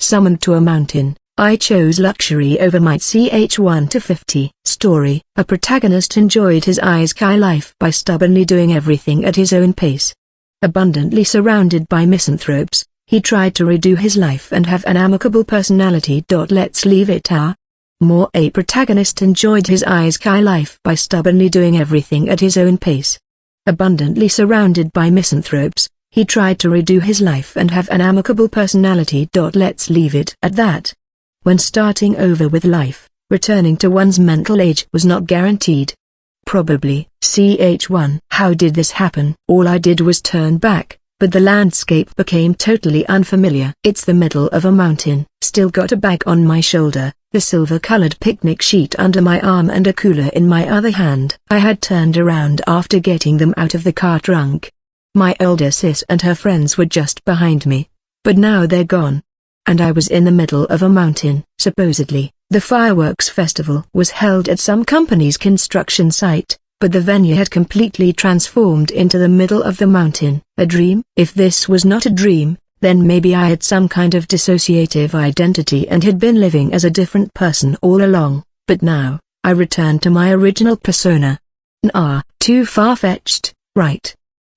Summoned to a mountain, I chose luxury over might. Ch 1 to 50. Story: a protagonist enjoyed his sky life by stubbornly doing everything at his own pace. Abundantly surrounded by misanthropes, he tried to redo his life and have an amicable personality. Let's leave it more. A protagonist enjoyed his sky life by stubbornly doing everything at his own pace. Abundantly surrounded by misanthropes, he tried to redo his life and have an amicable personality. Let's leave it at that. When starting over with life, returning to one's mental age was not guaranteed. Probably. Ch 1. How did this happen? All I did was turn back, but the landscape became totally unfamiliar. It's the middle of a mountain. Still got a bag on my shoulder, the silver-colored picnic sheet under my arm and a cooler in my other hand. I had turned around after getting them out of the car trunk. My older sis and her friends were just behind me, but now they're gone. And I was in the middle of a mountain. Supposedly, the fireworks festival was held at some company's construction site, but the venue had completely transformed into the middle of the mountain. A dream? If this was not a dream, then maybe I had some kind of dissociative identity and had been living as a different person all along, but now, I returned to my original persona. Nah, too far-fetched, right?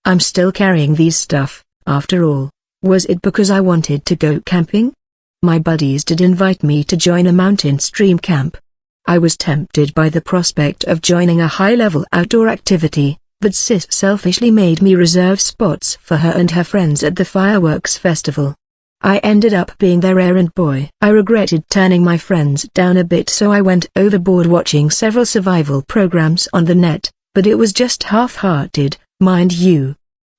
I'm still carrying these stuff, after all. Was it because I wanted to go camping? My buddies did invite me to join a mountain stream camp. I was tempted by the prospect of joining a high-level outdoor activity, but sis selfishly made me reserve spots for her and her friends at the fireworks festival. I ended up being their errand boy. I regretted turning my friends down a bit, so I went overboard watching several survival programs on the net, but it was just half-hearted, mind you.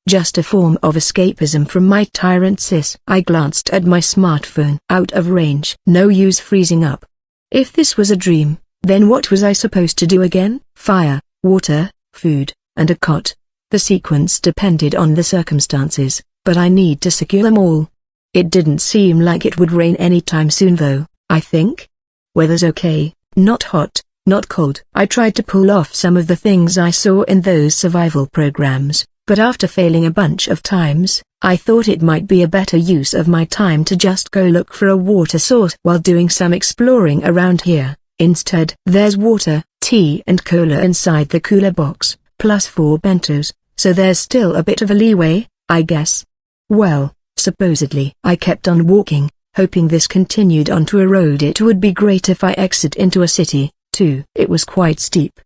Just a form of escapism from my tyrant sis. I glanced at my smartphone. Out of range. No use freezing up. If this was a dream, then what was I supposed to do again? Fire, water, food, and a cot. The sequence depended on the circumstances, but I need to secure them all. It didn't seem like it would rain anytime soon though, I think. Weather's okay, not hot, not cold. I tried to pull off some of the things I saw in those survival programs, but after failing a bunch of times, I thought it might be a better use of my time to just go look for a water source while doing some exploring around here. Instead, there's water, tea and cola inside the cooler box, plus 4 bentos, so there's still a bit of a leeway, I guess. Well, supposedly. I kept on walking, hoping this continued onto a road. It would be great if I exit into a city, too. It was quite steep.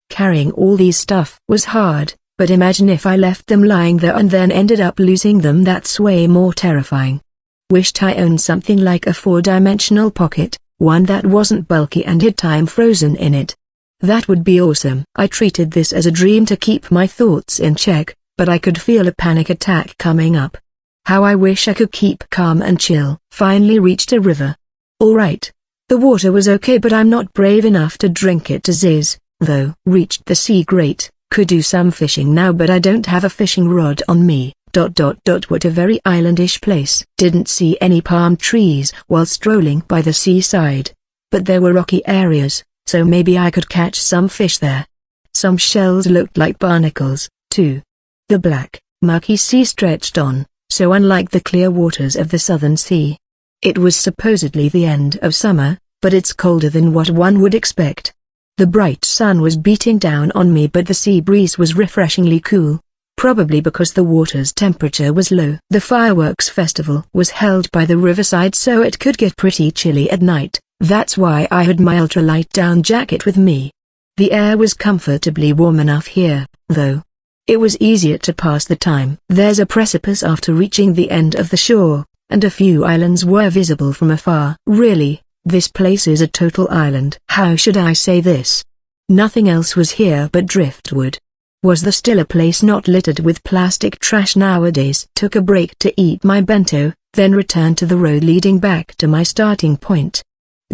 Carrying all these stuff was hard, but imagine if I left them lying there and then ended up losing them. That's way more terrifying. Wished I owned something like a 4-dimensional pocket, one that wasn't bulky and had time frozen in it. That would be awesome. I treated this as a dream to keep my thoughts in check, but I could feel a panic attack coming up. How I wish I could keep calm and chill. Finally reached a river. Alright. The water was okay, but I'm not brave enough to drink it as is, though. Reached the sea. Great. Could do some fishing now, but I don't have a fishing rod on me. What a very islandish place. Didn't see any palm trees while strolling by the seaside, but there were rocky areas, so maybe I could catch some fish there. Some shells looked like barnacles, too. The black, murky sea stretched on, so unlike the clear waters of the southern sea. It was supposedly the end of summer, but it's colder than what one would expect. The bright sun was beating down on me, but the sea breeze was refreshingly cool, probably because the water's temperature was low. The fireworks festival was held by the riverside, so it could get pretty chilly at night. That's why I had my ultralight down jacket with me. The air was comfortably warm enough here, though. It was easier to pass the time. There's a precipice after reaching the end of the shore, and a few islands were visible from afar. Really? This place is a total island. How should I say this? Nothing else was here but driftwood. Was there still a place not littered with plastic trash nowadays? Took a break to eat my bento, then returned to the road leading back to my starting point.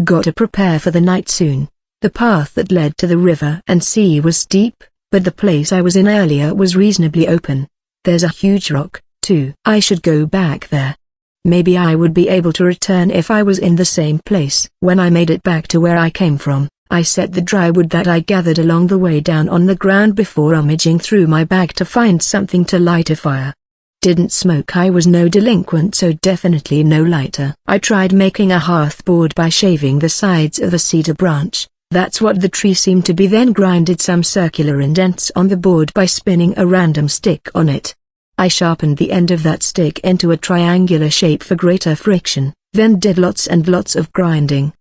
Got to prepare for the night soon. The path that led to the river and sea was steep, but the place I was in earlier was reasonably open. There's a huge rock, too. I should go back there. Maybe I would be able to return if I was in the same place. When I made it back to where I came from, I set the dry wood that I gathered along the way down on the ground before rummaging through my bag to find something to light a fire. Didn't smoke. I was no delinquent, so definitely no lighter. I tried making a hearth board by shaving the sides of a cedar branch. That's what the tree seemed to be. Then grinded some circular indents on the board by spinning a random stick on it. I sharpened the end of that stick into a triangular shape for greater friction, then did lots and lots of grinding.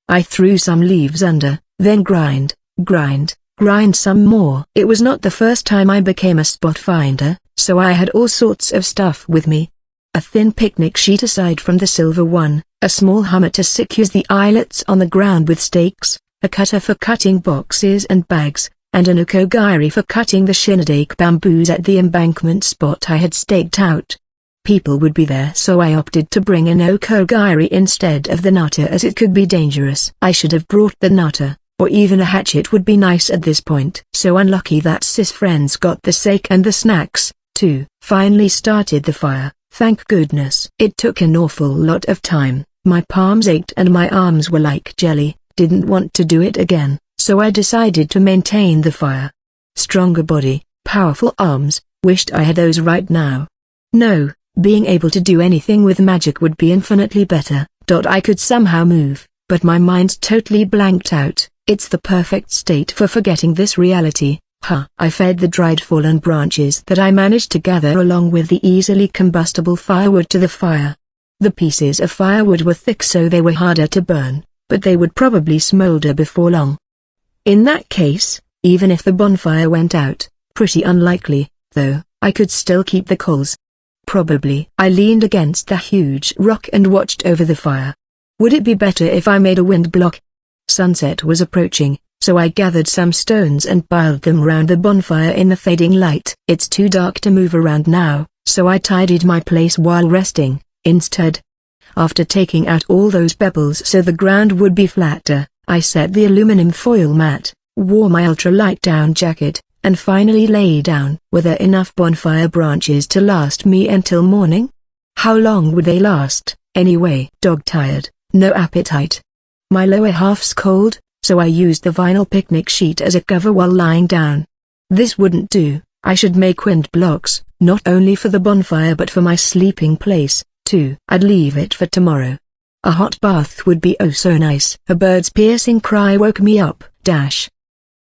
I threw some leaves under, then grind some more. It was not the first time I became a spot finder, so I had all sorts of stuff with me. A thin picnic sheet aside from the silver one, a small hammer to secure the eyelets on the ground with stakes, a cutter for cutting boxes and bags, and an uko-giri for cutting the shinadake bamboos at the embankment spot I had staked out. People would be there, so I opted to bring an uko-giri instead of the nata, as it could be dangerous. I should have brought the nata, or even a hatchet would be nice at this point. So unlucky that sis friends got the sake and the snacks, too. Finally started the fire, thank goodness. It took an awful lot of time, my palms ached and my arms were like jelly. Didn't want to do it again, so I decided to maintain the fire. Stronger body, powerful arms, wished I had those right now. No, being able to do anything with magic would be infinitely better. I could somehow move, but my mind totally blanked out. It's the perfect state for forgetting this reality. I fed the dried fallen branches that I managed to gather along with the easily combustible firewood to the fire. The pieces of firewood were thick, so they were harder to burn, but they would probably smolder before long. In that case, even if the bonfire went out, pretty unlikely, though, I could still keep the coals. Probably. I leaned against the huge rock and watched over the fire. Would it be better if I made a wind block? Sunset was approaching, so I gathered some stones and piled them round the bonfire in the fading light. It's too dark to move around now, so I tidied my place while resting, instead. After taking out all those pebbles so the ground would be flatter, I set the aluminum foil mat, wore my ultralight down jacket, and finally lay down. Were there enough bonfire branches to last me until morning? How long would they last, anyway? Dog-tired, no appetite. My lower half's cold, so I used the vinyl picnic sheet as a cover while lying down. This wouldn't do. I should make wind blocks, not only for the bonfire but for my sleeping place, too. I'd leave it for tomorrow. A hot bath would be oh so nice. A bird's piercing cry woke me up.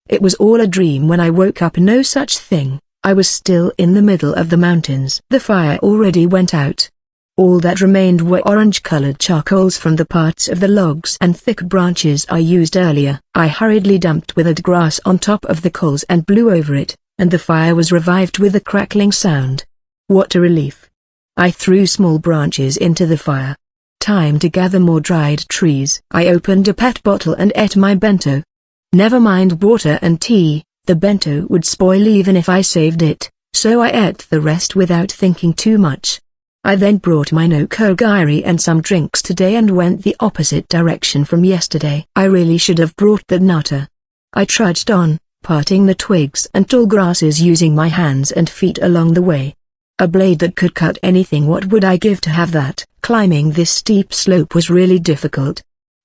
It was all a dream when I woke up. No such thing. I was still in the middle of the mountains. The fire already went out. All that remained were orange-colored charcoals from the parts of the logs and thick branches I used earlier. I hurriedly dumped withered grass on top of the coals and blew over it, and the fire was revived with a crackling sound. What a relief. I threw small branches into the fire. Time to gather more dried trees. I opened a pet bottle and ate my bento. Never mind water and tea, the bento would spoil even if I saved it, so I ate the rest without thinking too much. I then brought my uko-giri and some drinks today and went the opposite direction from yesterday. I really should have brought the nata. I trudged on, parting the twigs and tall grasses using my hands and feet along the way. A blade that could cut anything, what would I give to have that? Climbing this steep slope was really difficult.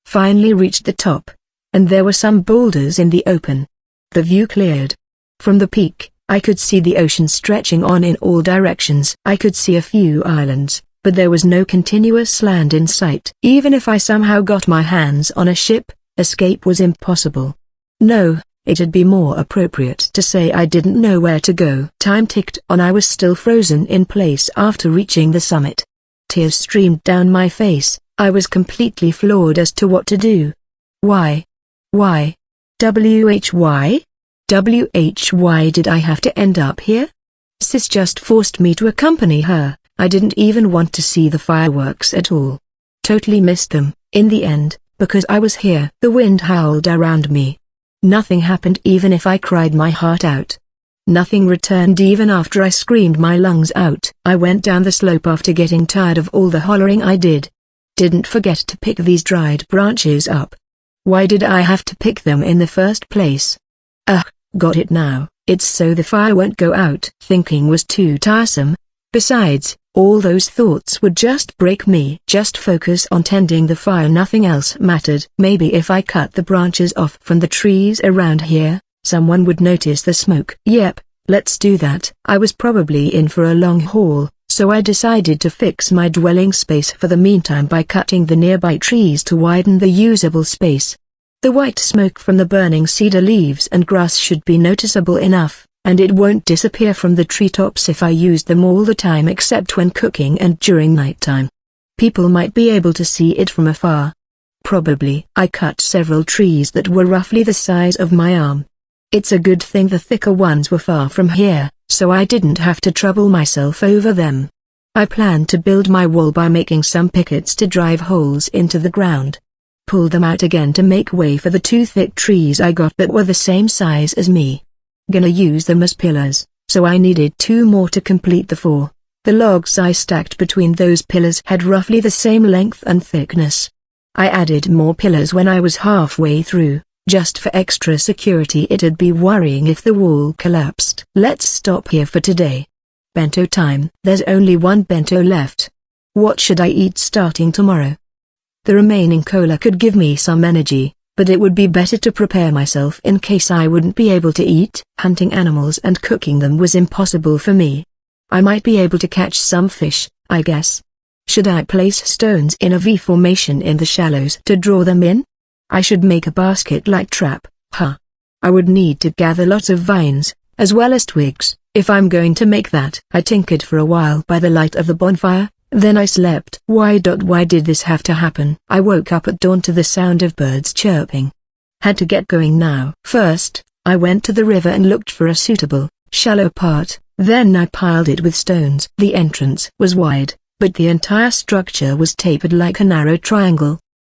Finally reached the top, and there were some boulders in the open. The view cleared. From the peak, I could see the ocean stretching on in all directions. I could see a few islands, but there was no continuous land in sight. Even if I somehow got my hands on a ship, escape was impossible. No, it'd be more appropriate to say I didn't know where to go. Time ticked on. I was still frozen in place after reaching the summit. Tears streamed down my face. I was completely floored as to what to do. Why? Why did I have to end up here? Sis just forced me to accompany her. I didn't even want to see the fireworks at all. Totally missed them, in the end, because I was here. The wind howled around me. Nothing happened even if I cried my heart out. Nothing returned even after I screamed my lungs out. I went down the slope after getting tired of all the hollering I did. Didn't forget to pick these dried branches up. Why did I have to pick them in the first place? Got it now. It's so the fire won't go out. Thinking was too tiresome. Besides, all those thoughts would just break me. Just focus on tending the fire, nothing else mattered. Maybe if I cut the branches off from the trees around here, someone would notice the smoke. Yep, let's do that. I was probably in for a long haul, so I decided to fix my dwelling space for the meantime by cutting the nearby trees to widen the usable space. The white smoke from the burning cedar leaves and grass should be noticeable enough, and it won't disappear from the treetops if I use them all the time except when cooking and during nighttime. People might be able to see it from afar. Probably. I cut several trees that were roughly the size of my arm. It's a good thing the thicker ones were far from here, so I didn't have to trouble myself over them. I planned to build my wall by making some pickets to drive holes into the ground. Pulled them out again to make way for the two thick trees I got that were the same size as me. Gonna use them as pillars, so I needed 2 more to complete the 4. The logs I stacked between those pillars had roughly the same length and thickness. I added more pillars when I was halfway through, just for extra security. It'd be worrying if the wall collapsed. Let's stop here for today. Bento time. There's only one bento left. What should I eat starting tomorrow? The remaining cola could give me some energy, but it would be better to prepare myself in case I wouldn't be able to eat. Hunting animals and cooking them was impossible for me. I might be able to catch some fish, I guess. Should I place stones in a V formation in the shallows to draw them in? I should make a basket-like trap, huh? I would need to gather lots of vines, as well as twigs, if I'm going to make that. I tinkered for a while by the light of the bonfire, then I slept. Why did this have to happen? I woke up at dawn to the sound of birds chirping. Had to get going now. First, I went to the river and looked for a suitable, shallow part, then I piled it with stones. The entrance was wide, but the entire structure was tapered like a narrow triangle.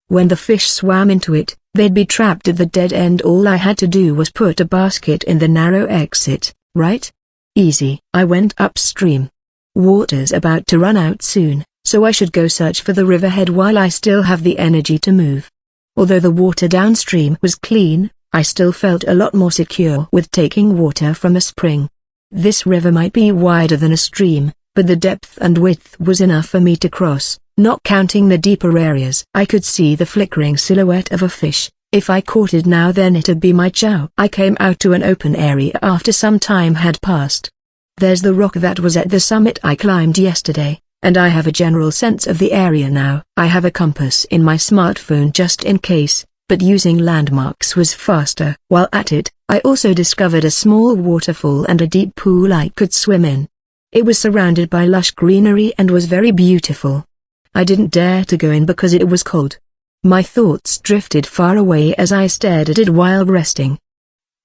When the fish swam into it, they'd be trapped at the dead end. All I had to do was put a basket in the narrow exit, right? Easy. I went upstream. Water's about to run out soon, so I should go search for the riverhead while I still have the energy to move. Although the water downstream was clean, I still felt a lot more secure with taking water from a spring. This river might be wider than a stream, but the depth and width was enough for me to cross, not counting the deeper areas. I could see the flickering silhouette of a fish. If I caught it now, then it'd be my chow. I came out to an open area after some time had passed. There's the rock that was at the summit I climbed yesterday, and I have a general sense of the area now. I have a compass in my smartphone just in case, but using landmarks was faster. While at it, I also discovered a small waterfall and a deep pool I could swim in. It was surrounded by lush greenery and was very beautiful. I didn't dare to go in because it was cold. My thoughts drifted far away as I stared at it while resting.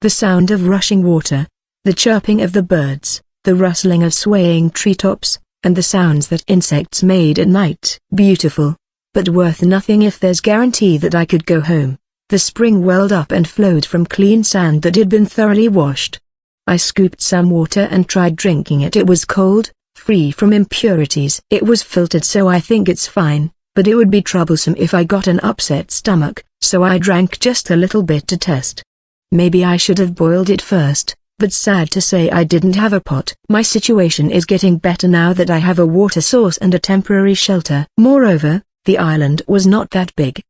The sound of rushing water, the chirping of the birds, the rustling of swaying treetops, and the sounds that insects made at night. Beautiful, but worth nothing if there's guarantee that I could go home. The spring welled up and flowed from clean sand that had been thoroughly washed. I scooped some water and tried drinking it. It was cold, free from impurities. It was filtered, so I think it's fine, but it would be troublesome if I got an upset stomach, so I drank just a little bit to test. Maybe I should have boiled it first, but sad to say I didn't have a pot. My situation is getting better now that I have a water source and a temporary shelter. Moreover, the island was not that big.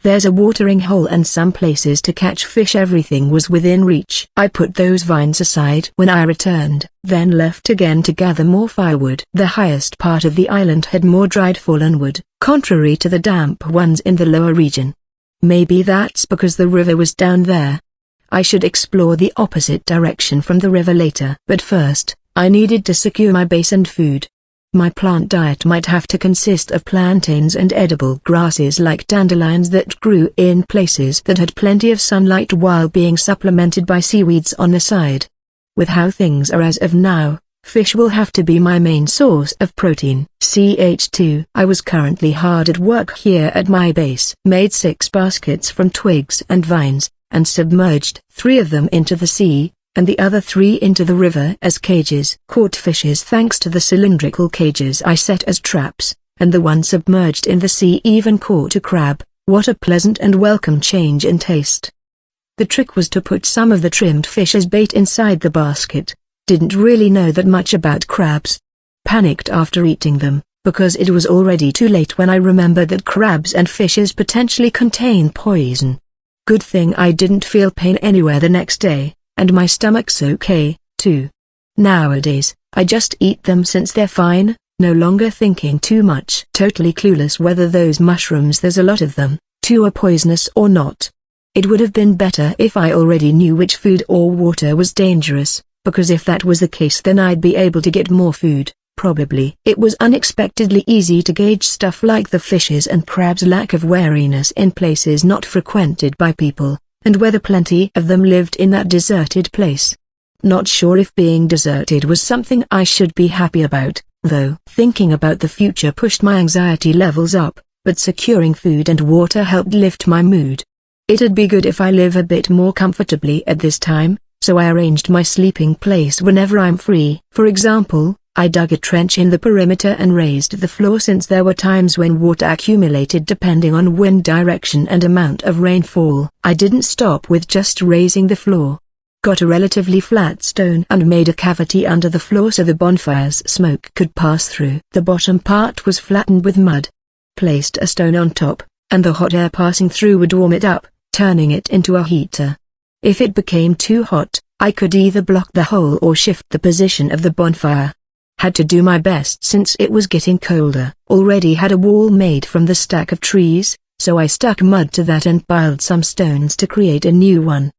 There's a watering hole and some places to catch fish. Everything was within reach. I put those vines aside when I returned, then left again to gather more firewood. The highest part of the island had more dried fallen wood, contrary to the damp ones in the lower region. Maybe that's because the river was down there. I should explore the opposite direction from the river later. But first, I needed to secure my base and food. My plant diet might have to consist of plantains and edible grasses like dandelions that grew in places that had plenty of sunlight while being supplemented by seaweeds on the side. With how things are as of now, fish will have to be my main source of protein. Ch2. I was currently hard at work here at my base. Made 6 baskets from twigs and vines, and submerged 3 of them into the sea, and the other 3 into the river as cages. Caught fishes thanks to the cylindrical cages I set as traps, and the one submerged in the sea even caught a crab. What a pleasant and welcome change in taste. The trick was to put some of the trimmed fish as bait inside the basket. Didn't really know that much about crabs. Panicked after eating them, because it was already too late when I remembered that crabs and fishes potentially contain poison. Good thing I didn't feel pain anywhere the next day, and my stomach's okay, too. Nowadays, I just eat them since they're fine, no longer thinking too much. Totally clueless whether those mushrooms, there's a lot of them, too, are poisonous or not. It would have been better if I already knew which food or water was dangerous, because if that was the case then I'd be able to get more food, probably. It was unexpectedly easy to gauge stuff like the fishes and crabs' lack of wariness in places not frequented by people, and whether plenty of them lived in that deserted place. Not sure if being deserted was something I should be happy about, though. Thinking about the future pushed my anxiety levels up, but securing food and water helped lift my mood. It'd be good if I live a bit more comfortably at this time, so I arranged my sleeping place whenever I'm free. For example, I dug a trench in the perimeter and raised the floor since there were times when water accumulated depending on wind direction and amount of rainfall. I didn't stop with just raising the floor. Got a relatively flat stone and made a cavity under the floor so the bonfire's smoke could pass through. The bottom part was flattened with mud. Placed a stone on top, and the hot air passing through would warm it up, turning it into a heater. If it became too hot, I could either block the hole or shift the position of the bonfire. Had to do my best since it was getting colder. Already had a wall made from the stack of trees, so I stuck mud to that and piled some stones to create a new one.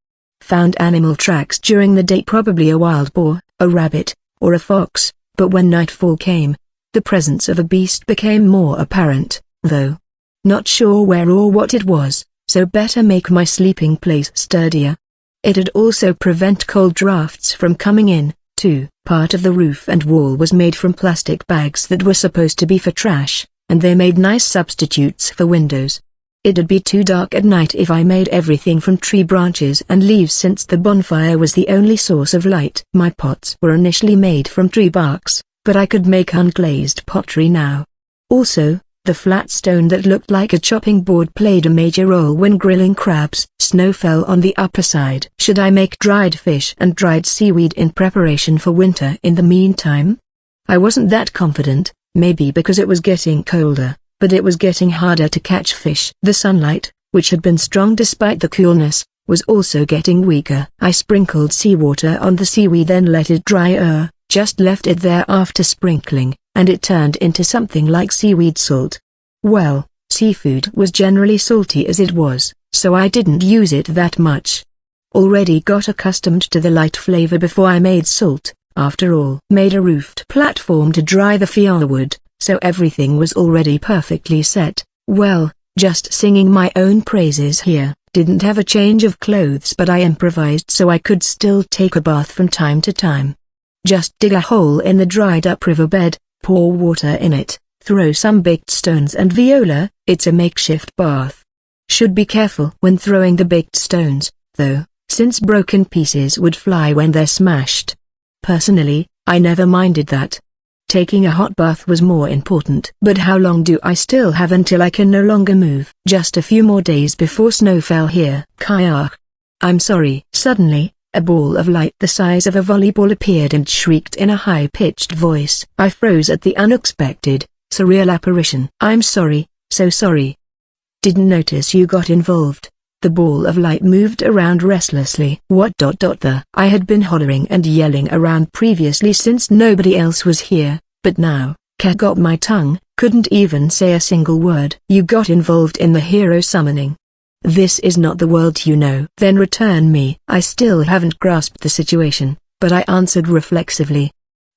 Found animal tracks during the day, probably a wild boar, a rabbit, or a fox, but when nightfall came, the presence of a beast became more apparent, though. Not sure where or what it was, so better make my sleeping place sturdier. It'd also prevent cold drafts from coming in, too. Part of the roof and wall was made from plastic bags that were supposed to be for trash, and they made nice substitutes for windows. It'd be too dark at night if I made everything from tree branches and leaves since the bonfire was the only source of light. My pots were initially made from tree barks, but I could make unglazed pottery now. Also, the flat stone that looked like a chopping board played a major role when grilling crabs. Snow fell on the upper side. Should I make dried fish and dried seaweed in preparation for winter in the meantime? I wasn't that confident, maybe because it was getting colder, but it was getting harder to catch fish. The sunlight, which had been strong despite the coolness, was also getting weaker. I sprinkled seawater on the seaweed then let it dry. Just left it there after sprinkling, and it turned into something like seaweed salt. Well, seafood was generally salty as it was, so I didn't use it that much. Already got accustomed to the light flavor before I made salt, after all. Made a roofed platform to dry the firewood, so everything was already perfectly set. Well, just singing my own praises here. Didn't have a change of clothes but I improvised so I could still take a bath from time to time. Just dig a hole in the dried up riverbed, pour water in it, throw some baked stones and viola. It's a makeshift bath. Should be careful when throwing the baked stones, though, since broken pieces would fly when they're smashed. Personally, I never minded that. Taking a hot bath was more important. But how long do I still have until I can no longer move? Just a few more days before snow fell here. Kayak. I'm sorry. Suddenly, a ball of light the size of a volleyball appeared and shrieked in a high-pitched voice. I froze at the unexpected, surreal apparition. I'm sorry, so sorry. Didn't notice you got involved. The ball of light moved around restlessly. I had been hollering and yelling around previously since nobody else was here, but now, Cat got my tongue, couldn't even say a single word. You got involved in the hero summoning. This is not the world you know. Then return me. I still haven't grasped the situation, but I answered reflexively.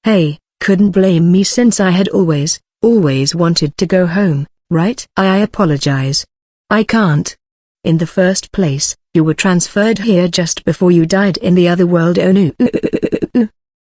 Hey, couldn't blame me since I had always wanted to go home, right? I apologize. I can't. In the first place, you were transferred here just before you died in the other world. Oh no.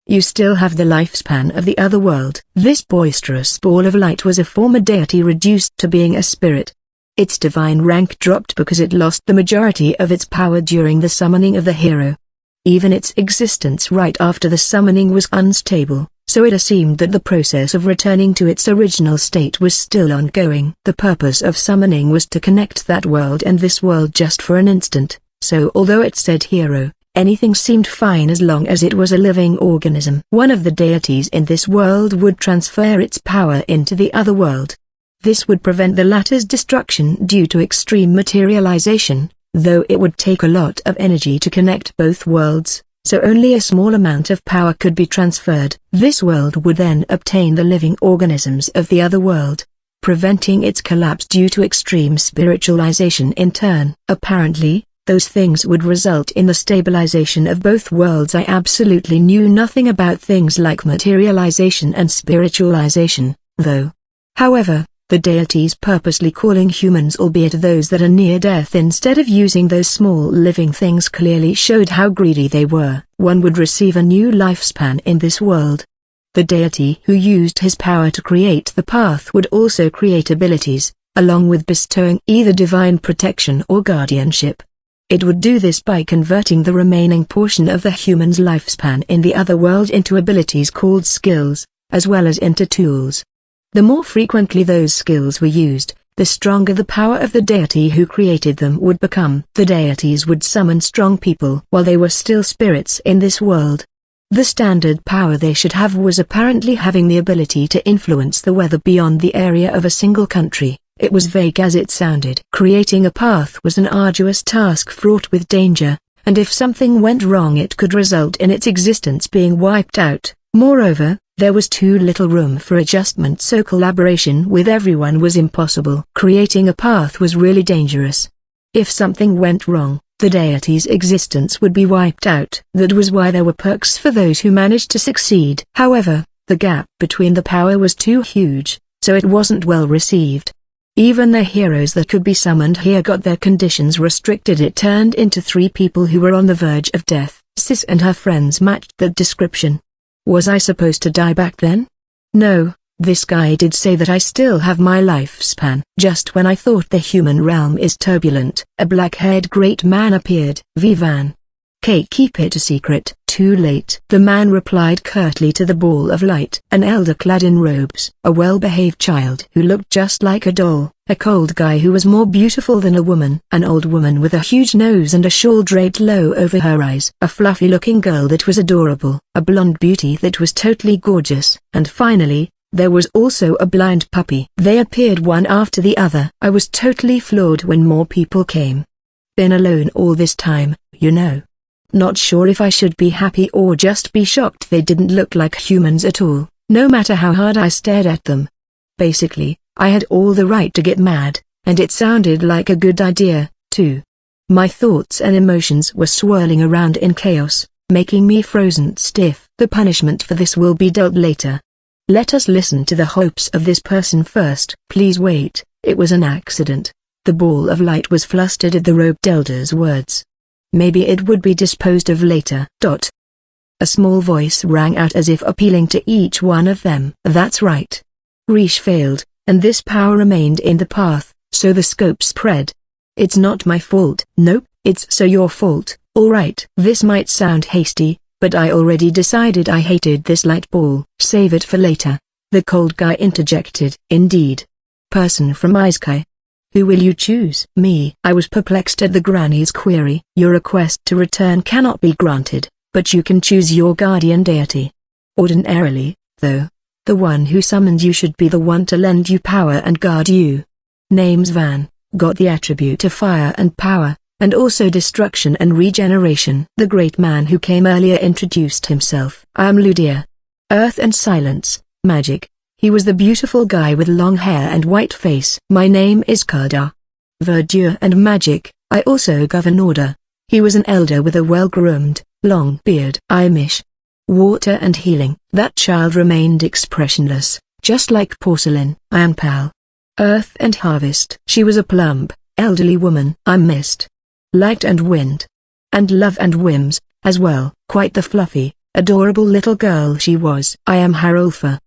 You still have the lifespan of the other world. This boisterous ball of light was a former deity reduced to being a spirit. Its divine rank dropped because it lost the majority of its power during the summoning of the hero. Even its existence right after the summoning was unstable, so it seemed that the process of returning to its original state was still ongoing. The purpose of summoning was to connect that world and this world just for an instant, so although it said hero, anything seemed fine as long as it was a living organism. One of the deities in this world would transfer its power into the other world. This would prevent the latter's destruction due to extreme materialization, though it would take a lot of energy to connect both worlds, so only a small amount of power could be transferred. This world would then obtain the living organisms of the other world, preventing its collapse due to extreme spiritualization in turn. Apparently, those things would result in the stabilization of both worlds. I absolutely knew nothing about things like materialization and spiritualization, though. However, the deities purposely calling humans, albeit those that are near death, instead of using those small living things, clearly showed how greedy they were. One would receive a new lifespan in this world. The deity who used his power to create the path would also create abilities, along with bestowing either divine protection or guardianship. It would do this by converting the remaining portion of the human's lifespan in the other world into abilities called skills, as well as into tools. The more frequently those skills were used, the stronger the power of the deity who created them would become. The deities would summon strong people while they were still spirits in this world. The standard power they should have was apparently having the ability to influence the weather beyond the area of a single country. It was vague as it sounded. Creating a path was an arduous task fraught with danger, and if something went wrong it could result in its existence being wiped out. Moreover, there was too little room for adjustment, so collaboration with everyone was impossible. Creating a path was really dangerous. If something went wrong, the deity's existence would be wiped out. That was why there were perks for those who managed to succeed. However, the gap between the power was too huge, so it wasn't well received. Even the heroes that could be summoned here got their conditions restricted. It turned into 3 people who were on the verge of death. Sis and her friends matched that description. Was I supposed to die back then? No, this guy did say that I still have my lifespan. Just when I thought the human realm is turbulent, a black-haired great man appeared. Vivan. Kate, keep it a secret. Too late. The man replied curtly to the ball of light. An elder clad in robes. A well-behaved child who looked just like a doll. A cold guy who was more beautiful than a woman. An old woman with a huge nose and a shawl draped low over her eyes. A fluffy-looking girl that was adorable. A blonde beauty that was totally gorgeous. And finally, there was also a blind puppy. They appeared one after the other. I was totally floored when more people came. Been alone all this time, you know. Not sure if I should be happy or just be shocked. They didn't look like humans at all, no matter how hard I stared at them. Basically, I had all the right to get mad, and it sounded like a good idea, too. My thoughts and emotions were swirling around in chaos, making me frozen stiff. The punishment for this will be dealt later. Let us listen to the hopes of this person first. Please wait, it was an accident. The ball of light was flustered at the robed elder's words. Maybe it would be disposed of later. A small voice rang out as if appealing to each one of them. That's right. Rish failed, and this power remained in the path, so the scope spread. It's not my fault. Nope, it's so your fault. Alright. This might sound hasty, but I already decided I hated this light ball. Save it for later. The cold guy interjected. Indeed. Person from Isekai. Who will you choose? Me. I was perplexed at the granny's query. Your request to return cannot be granted, but you can choose your guardian deity. Ordinarily, though, the one who summoned you should be the one to lend you power and guard you. Name's Van, got the attribute of fire and power, and also destruction and regeneration. The great man who came earlier introduced himself. I am Ludia. Earth and silence, magic. He was the beautiful guy with long hair and white face. My name is Kada. Verdure and magic. I also govern order. He was an elder with a well-groomed, long beard. I Mish. Water and healing. That child remained expressionless, just like porcelain. I am Pal. Earth and harvest. She was a plump, elderly woman. I'm Mist. Light and wind. And love and whims, as well. Quite the fluffy, adorable little girl she was. I am Harulfa.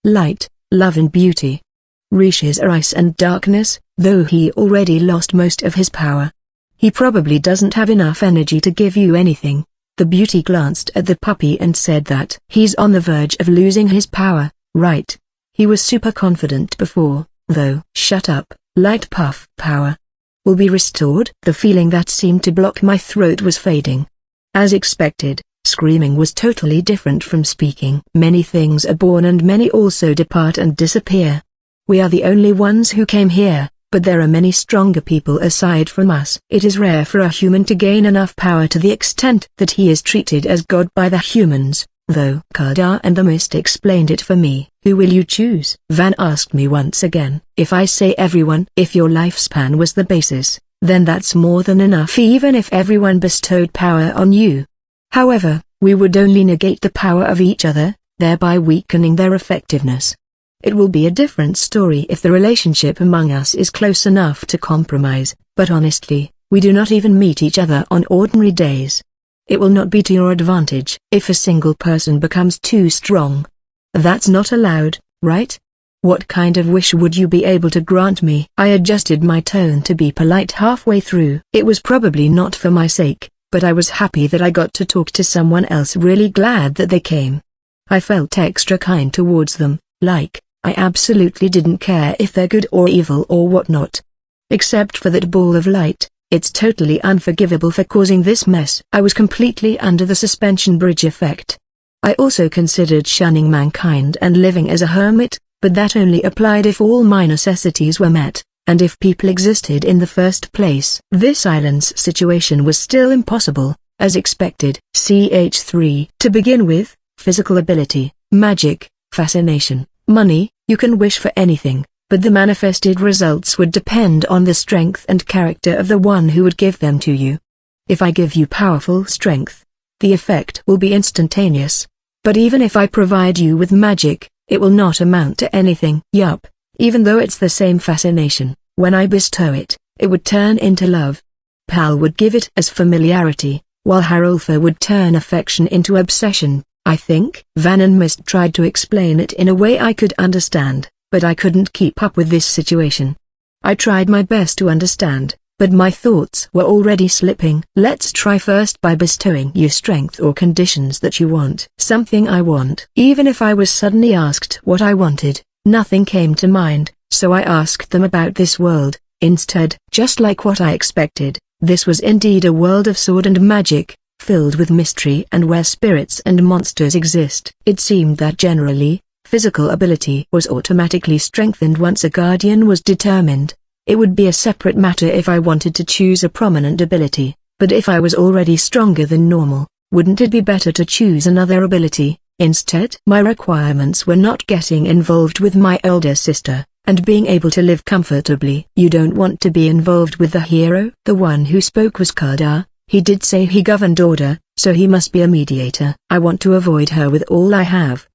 Light, love and beauty. Rish's are ice and darkness, though he already lost most of his power. He probably doesn't have enough energy to give you anything. The beauty glanced at the puppy and said that he's on the verge of losing his power, right? He was super confident before, though. Shut up, light puff. Power will be restored. The feeling that seemed to block my throat was fading. As expected, screaming was totally different from speaking. Many things are born and many also depart and disappear. We are the only ones who came here, but there are many stronger people aside from us. It is rare for a human to gain enough power to the extent that he is treated as God by the humans, though Kaldar and the Mist explained it for me. Who will you choose? Van asked me once again. If I say everyone, if your lifespan was the basis, then that's more than enough even if everyone bestowed power on you. However, we would only negate the power of each other, thereby weakening their effectiveness. It will be a different story if the relationship among us is close enough to compromise, but honestly, we do not even meet each other on ordinary days. It will not be to your advantage if a single person becomes too strong. That's not allowed, right? What kind of wish would you be able to grant me? I adjusted my tone to be polite halfway through. It was probably not for my sake, but I was happy that I got to talk to someone else, really glad that they came. I felt extra kind towards them, like, I absolutely didn't care if they're good or evil or whatnot. Except for that ball of light, it's totally unforgivable for causing this mess. I was completely under the suspension bridge effect. I also considered shunning mankind and living as a hermit, but that only applied if all my necessities were met, and if people existed in the first place. This island's situation was still impossible, as expected. CH3. To begin with, physical ability, magic, fascination, money. You can wish for anything, but the manifested results would depend on the strength and character of the one who would give them to you. If I give you powerful strength, the effect will be instantaneous. But even if I provide you with magic, it will not amount to anything. Yup, even though it's the same fascination, when I bestow it, it would turn into love. Pal would give it as familiarity, while Harulfa would turn affection into obsession. I think. Van and Mist tried to explain it in a way I could understand, but I couldn't keep up with this situation. I tried my best to understand, but my thoughts were already slipping. Let's try first by bestowing you strength or conditions that you want. Something I want. Even if I was suddenly asked what I wanted, nothing came to mind, so I asked them about this world, instead. Just like what I expected, this was indeed a world of sword and magic, filled with mystery and where spirits and monsters exist. It seemed that generally, physical ability was automatically strengthened once a guardian was determined. It would be a separate matter if I wanted to choose a prominent ability, but if I was already stronger than normal, wouldn't it be better to choose another ability, instead? My requirements were not getting involved with my elder sister, and being able to live comfortably. You don't want to be involved with the hero? The one who spoke was Kaldar. He did say he governed order, so he must be a mediator. I want to avoid her with all I have.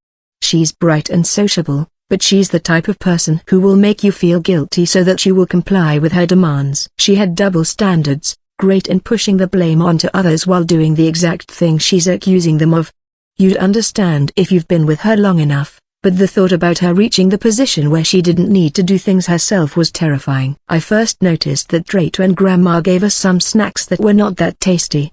She's bright and sociable, but she's the type of person who will make you feel guilty so that you will comply with her demands. She had double standards, great in pushing the blame onto others while doing the exact thing she's accusing them of. You'd understand if you've been with her long enough, but the thought about her reaching the position where she didn't need to do things herself was terrifying. I first noticed that Drato and Grandma gave us some snacks that were not that tasty.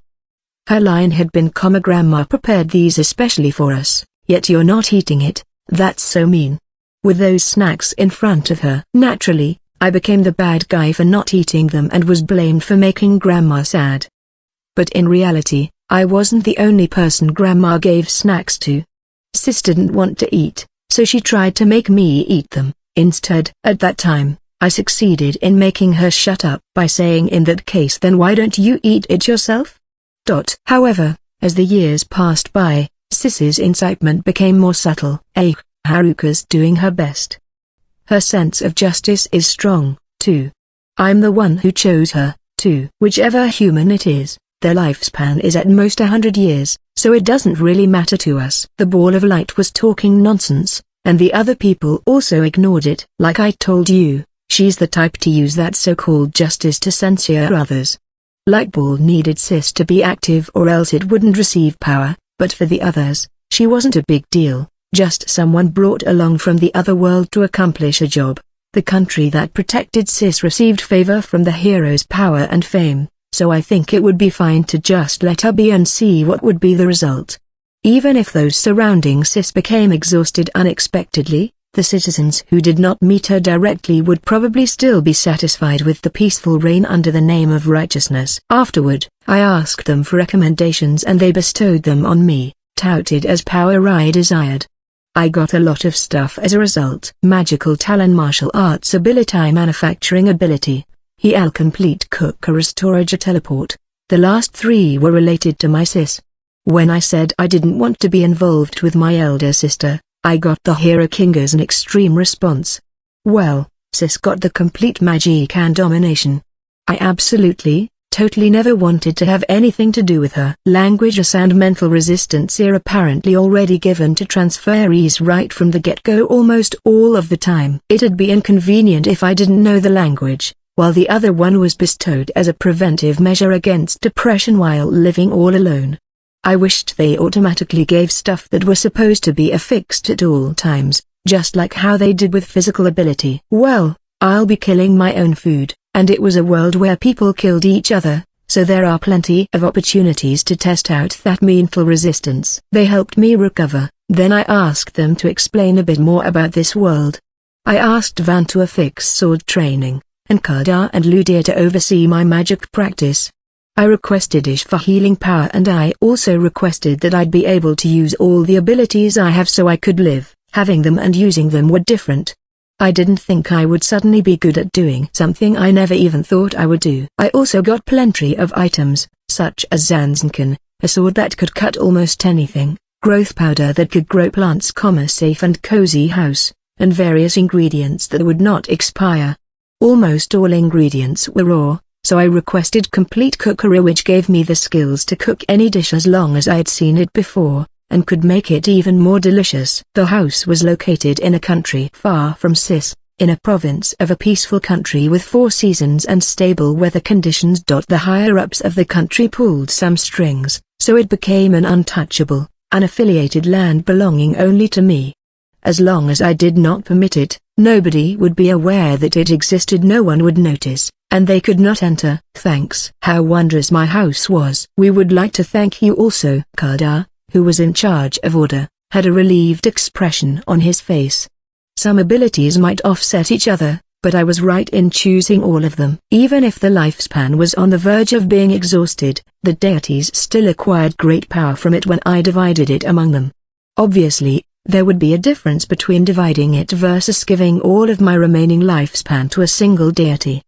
Her line had been, Grandma prepared these especially for us, yet you're not eating it, that's so mean. With those snacks in front of her. Naturally, I became the bad guy for not eating them and was blamed for making Grandma sad. But in reality, I wasn't the only person Grandma gave snacks to. Sis didn't want to eat, so she tried to make me eat them, instead. At that time, I succeeded in making her shut up by saying, in that case then why don't you eat it yourself? However, as the years passed by, Sis's incitement became more subtle. Haruka's doing her best. Her sense of justice is strong, too. I'm the one who chose her, too. Whichever human it is, their lifespan is at most 100 years, so it doesn't really matter to us. The ball of light was talking nonsense, and the other people also ignored it. Like I told you, she's the type to use that so-called justice to censure others. Lightball needed Sis to be active or else it wouldn't receive power, but for the others, she wasn't a big deal, just someone brought along from the other world to accomplish a job. The country that protected Sis received favor from the hero's power and fame, so I think it would be fine to just let her be and see what would be the result. Even if those surrounding Sis became exhausted unexpectedly, the citizens who did not meet her directly would probably still be satisfied with the peaceful reign under the name of righteousness. Afterward, I asked them for recommendations and they bestowed them on me, touted as power I desired. I got a lot of stuff as a result. Magical talent, martial arts ability, manufacturing ability, HL complete, cooker, storage, a teleport. The last 3 were related to my sis. When I said I didn't want to be involved with my elder sister, I got the Hero King as an extreme response. Well, sis got the complete magic and domination. I absolutely, totally never wanted to have anything to do with her. Languages and mental resistance are apparently already given to transferees right from the get-go almost all of the time. It'd be inconvenient if I didn't know the language, while the other one was bestowed as a preventive measure against depression while living all alone. I wished they automatically gave stuff that were supposed to be affixed at all times, just like how they did with physical ability. Well, I'll be killing my own food, and it was a world where people killed each other, so there are plenty of opportunities to test out that mental resistance. They helped me recover, then I asked them to explain a bit more about this world. I asked Van to affix sword training, and Kada and Ludia to oversee my magic practice. I requested Ish for healing power, and I also requested that I'd be able to use all the abilities I have so I could live. Having them and using them were different. I didn't think I would suddenly be good at doing something I never even thought I would do. I also got plenty of items, such as Zanzenkan, a sword that could cut almost anything, growth powder that could grow plants, safe and cozy house, and various ingredients that would not expire. Almost all ingredients were raw, so I requested complete cookery, which gave me the skills to cook any dish as long as I had seen it before, and could make it even more delicious. The house was located in a country far from Sis, in a province of a peaceful country with 4 seasons and stable weather conditions. The higher-ups of the country pulled some strings, so it became an untouchable, unaffiliated land belonging only to me. As long as I did not permit it, nobody would be aware that it existed, no one would notice, and they could not enter. Thanks. How wondrous my house was. We would like to thank you also. Kada, who was in charge of order, had a relieved expression on his face. Some abilities might offset each other, but I was right in choosing all of them. Even if the lifespan was on the verge of being exhausted, the deities still acquired great power from it when I divided it among them. Obviously, there would be a difference between dividing it versus giving all of my remaining lifespan to a single deity.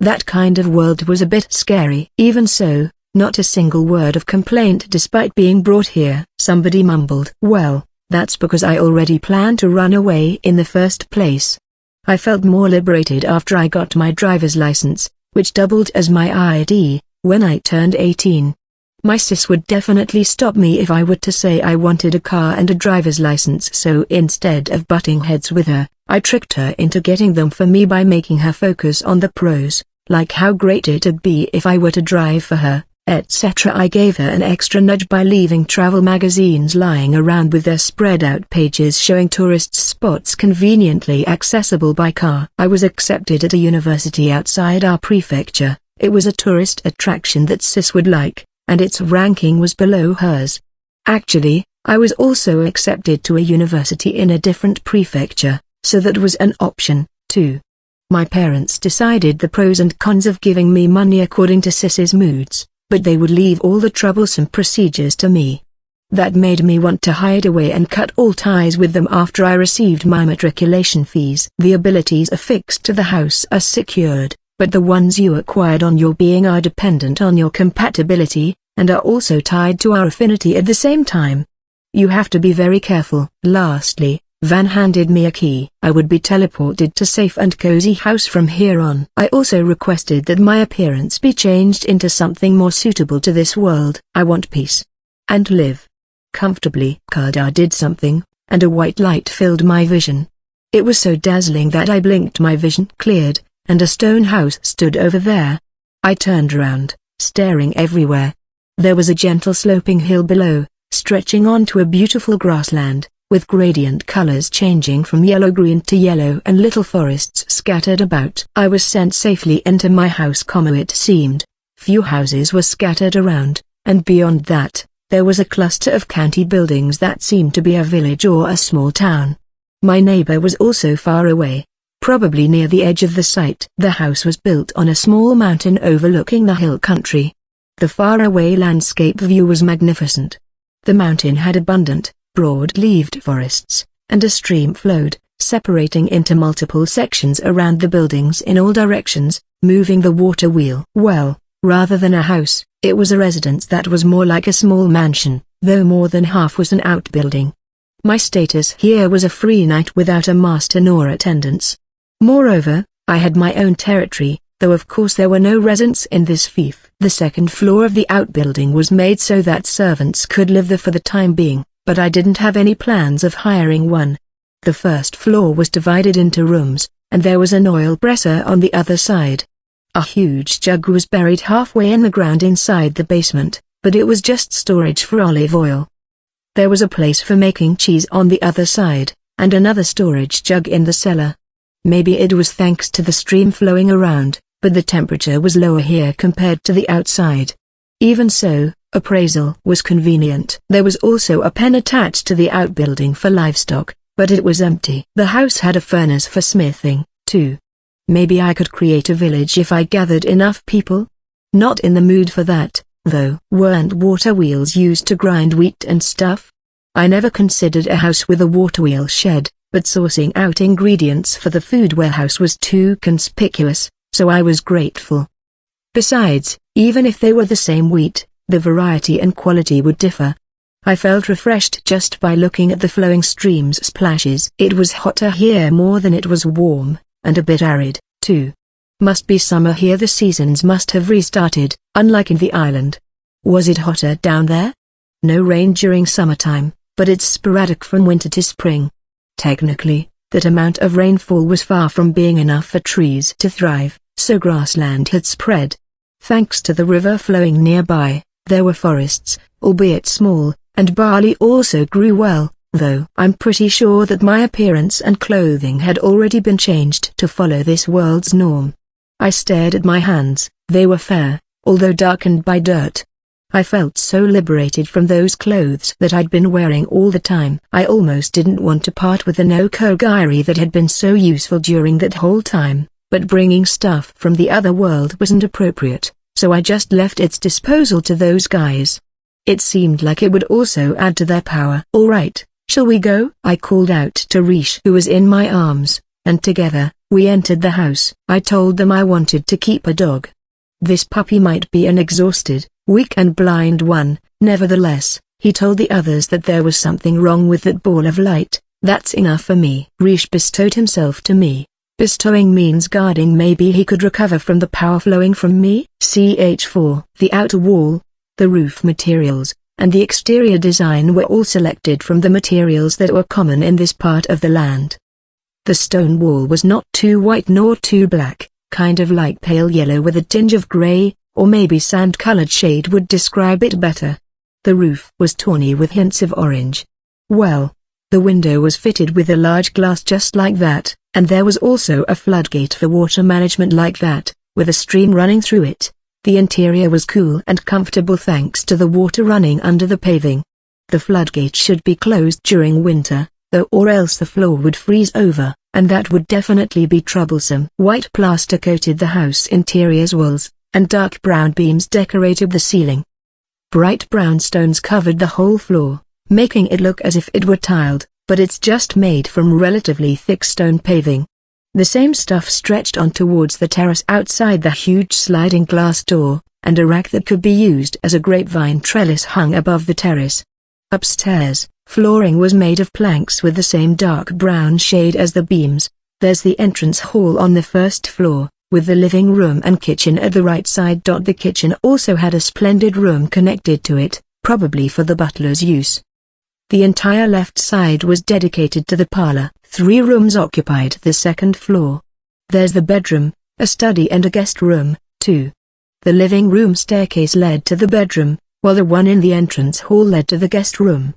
That kind of world was a bit scary. Even so, not a single word of complaint despite being brought here. Somebody mumbled. Well, that's because I already planned to run away in the first place. I felt more liberated after I got my driver's license, which doubled as my ID, when I turned 18. My sis would definitely stop me if I were to say I wanted a car and a driver's license, so instead of butting heads with her, I tricked her into getting them for me by making her focus on the pros, like how great it'd be if I were to drive for her, etc. I gave her an extra nudge by leaving travel magazines lying around with their spread-out pages showing tourist spots conveniently accessible by car. I was accepted at a university outside our prefecture. It was a tourist attraction that sis would like, and its ranking was below hers. Actually, I was also accepted to a university in a different prefecture, so that was an option, too. My parents decided the pros and cons of giving me money according to sis's moods, but they would leave all the troublesome procedures to me. That made me want to hide away and cut all ties with them after I received my matriculation fees. The abilities affixed to the house are secured, but the ones you acquired on your being are dependent on your compatibility, and are also tied to our affinity at the same time. You have to be very careful. Lastly, Van handed me a key. I would be teleported to safe and cozy house from here on. I also requested that my appearance be changed into something more suitable to this world. I want peace. And live comfortably. Kada did something, and a white light filled my vision. It was so dazzling that I blinked, my vision cleared, and a stone house stood over there. I turned around, staring everywhere. There was a gentle sloping hill below, stretching onto a beautiful grassland, with gradient colors changing from yellow-green to yellow and little forests scattered about. I was sent safely into my house, it seemed. Few houses were scattered around, and beyond that, there was a cluster of county buildings that seemed to be a village or a small town. My neighbor was also far away, probably near the edge of the site. The house was built on a small mountain overlooking the hill country. The faraway landscape view was magnificent. The mountain had abundant, broad-leaved forests, and a stream flowed, separating into multiple sections around the buildings in all directions, moving the water wheel. Well, rather than a house, it was a residence that was more like a small mansion, though more than half was an outbuilding. My status here was a free knight without a master nor attendants. Moreover, I had my own territory, though of course there were no residents in this fief. The second floor of the outbuilding was made so that servants could live there for the time being, but I didn't have any plans of hiring one. The first floor was divided into rooms, and there was an oil presser on the other side. A huge jug was buried halfway in the ground inside the basement, but it was just storage for olive oil. There was a place for making cheese on the other side, and another storage jug in the cellar. Maybe it was thanks to the stream flowing around, but the temperature was lower here compared to the outside. Even so, appraisal was convenient. There was also a pen attached to the outbuilding for livestock, but it was empty. The house had a furnace for smithing, too. Maybe I could create a village if I gathered enough people? Not in the mood for that, though. Weren't water wheels used to grind wheat and stuff? I never considered a house with a water wheel shed, but sourcing out ingredients for the food warehouse was too conspicuous, so I was grateful. Besides, even if they were the same wheat, the variety and quality would differ. I felt refreshed just by looking at the flowing stream's splashes. It was hotter here more than it was warm, and a bit arid, too. Must be summer here. The seasons must have restarted, unlike in the island. Was it hotter down there? No rain during summertime, but it's sporadic from winter to spring. Technically, that amount of rainfall was far from being enough for trees to thrive, so grassland had spread. Thanks to the river flowing nearby, there were forests, albeit small, and barley also grew well, though I'm pretty sure that my appearance and clothing had already been changed to follow this world's norm. I stared at my hands. They were fair, although darkened by dirt. I felt so liberated from those clothes that I'd been wearing all the time. I almost didn't want to part with the no-kogiri that had been so useful during that whole time, but bringing stuff from the other world wasn't appropriate, so I just left its disposal to those guys. It seemed like it would also add to their power. "All right, shall we go?" I called out to Rish, who was in my arms, and together, we entered the house. I told them I wanted to keep a dog. This puppy might be an exhausted, weak and blind one. Nevertheless, he told the others that there was something wrong with that ball of light. "That's enough for me." Rish bestowed himself to me. Bestowing means guarding. Maybe he could recover from the power flowing from me. Ch4. The outer wall, the roof materials, and the exterior design were all selected from the materials that were common in this part of the land. The stone wall was not too white nor too black, kind of like pale yellow with a tinge of gray, or maybe sand-colored shade would describe it better. The roof was tawny with hints of orange. Well, the window was fitted with a large glass just like that, and there was also a floodgate for water management like that, with a stream running through it. The interior was cool and comfortable thanks to the water running under the paving. The floodgate should be closed during winter, though, or else the floor would freeze over, and that would definitely be troublesome. White plaster coated the house interior's walls, and dark brown beams decorated the ceiling. Bright brown stones covered the whole floor, making it look as if it were tiled, but it's just made from relatively thick stone paving. The same stuff stretched on towards the terrace outside the huge sliding glass door, and a rack that could be used as a grapevine trellis hung above the terrace. Upstairs, flooring was made of planks with the same dark brown shade as the beams. There's the entrance hall on the first floor, with the living room and kitchen at the right side. The kitchen also had a splendid room connected to it, probably for the butler's use. The entire left side was dedicated to the parlor. 3 rooms occupied the second floor. There's the bedroom, a study and a guest room, too. The living room staircase led to the bedroom, while the one in the entrance hall led to the guest room.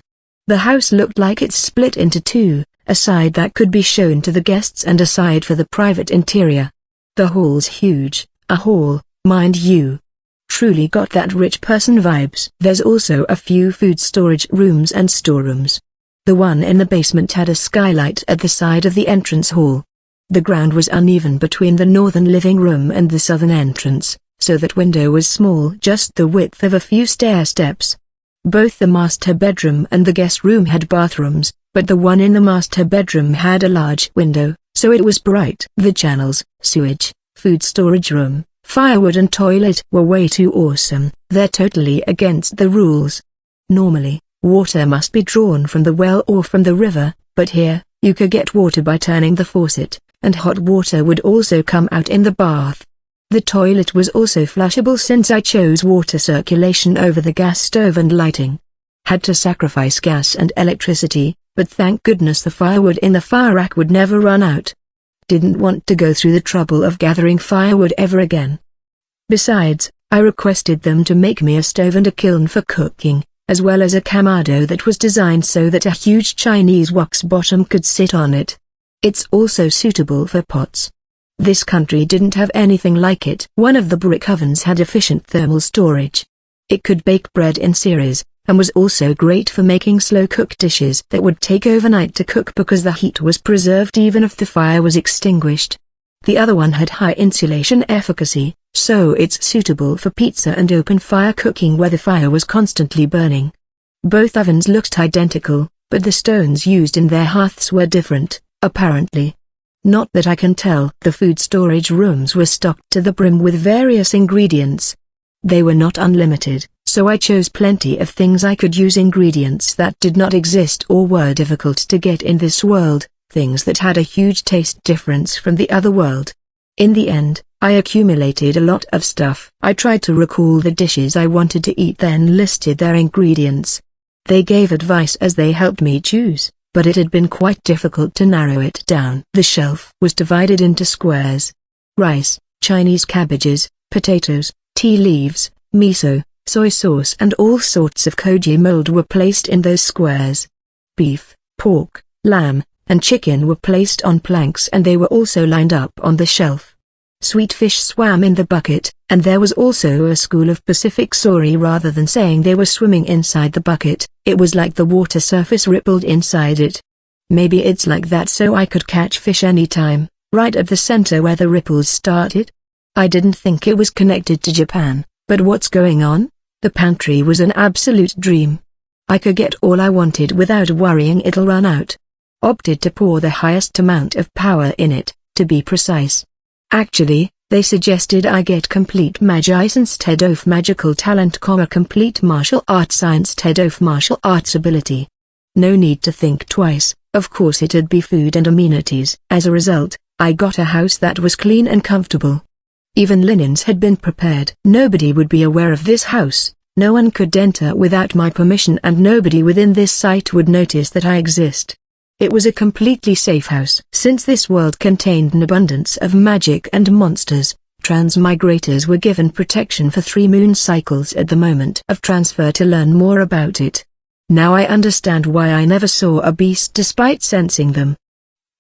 The house looked like it's split into 2, a side that could be shown to the guests and a side for the private interior. The hall's huge, a hall, mind you. Truly got that rich person vibes. There's also a few food storage rooms and storerooms. The one in the basement had a skylight at the side of the entrance hall. The ground was uneven between the northern living room and the southern entrance, so that window was small, just the width of a few stair steps. Both the master bedroom and the guest room had bathrooms, but the one in the master bedroom had a large window, so it was bright. The channels, sewage, food storage room, firewood and toilet were way too awesome. They're totally against the rules. Normally, water must be drawn from the well or from the river, but here, you could get water by turning the faucet, and hot water would also come out in the bath. The toilet was also flushable since I chose water circulation over the gas stove and lighting. Had to sacrifice gas and electricity, but thank goodness the firewood in the fire rack would never run out. Didn't want to go through the trouble of gathering firewood ever again. Besides, I requested them to make me a stove and a kiln for cooking, as well as a kamado that was designed so that a huge Chinese wax bottom could sit on it. It's also suitable for pots. This country didn't have anything like it. One of the brick ovens had efficient thermal storage. It could bake bread in series, and was also great for making slow-cooked dishes that would take overnight to cook because the heat was preserved even if the fire was extinguished. The other one had high insulation efficacy, so it's suitable for pizza and open-fire cooking where the fire was constantly burning. Both ovens looked identical, but the stones used in their hearths were different, apparently. Not that I can tell. The food storage rooms were stocked to the brim with various ingredients. They were not unlimited, so I chose plenty of things I could use, ingredients that did not exist or were difficult to get in this world, things that had a huge taste difference from the other world. In the end, I accumulated a lot of stuff. I tried to recall the dishes I wanted to eat, then listed their ingredients. They gave advice as they helped me choose, but it had been quite difficult to narrow it down. The shelf was divided into squares. Rice, Chinese cabbages, potatoes, tea leaves, miso, soy sauce and all sorts of koji mold were placed in those squares. Beef, pork, lamb, and chicken were placed on planks and they were also lined up on the shelf. Sweet fish swam in the bucket, and there was also a school of Pacific Sori. Rather than saying they were swimming inside the bucket, it was like the water surface rippled inside it. Maybe it's like that so I could catch fish anytime, right at the center where the ripples started. I didn't think it was connected to Japan, but what's going on? The pantry was an absolute dream. I could get all I wanted without worrying it'll run out. Opted to pour the highest amount of power in it, to be precise. Actually, they suggested I get complete Magi instead of magical talent, complete martial arts instead of martial arts ability. No need to think twice, of course it'd be food and amenities. As a result, I got a house that was clean and comfortable. Even linens had been prepared. Nobody would be aware of this house, no one could enter without my permission and nobody within this site would notice that I exist. It was a completely safe house. Since this world contained an abundance of magic and monsters, transmigrators were given protection for 3 moon cycles at the moment of transfer to learn more about it. Now I understand why I never saw a beast despite sensing them.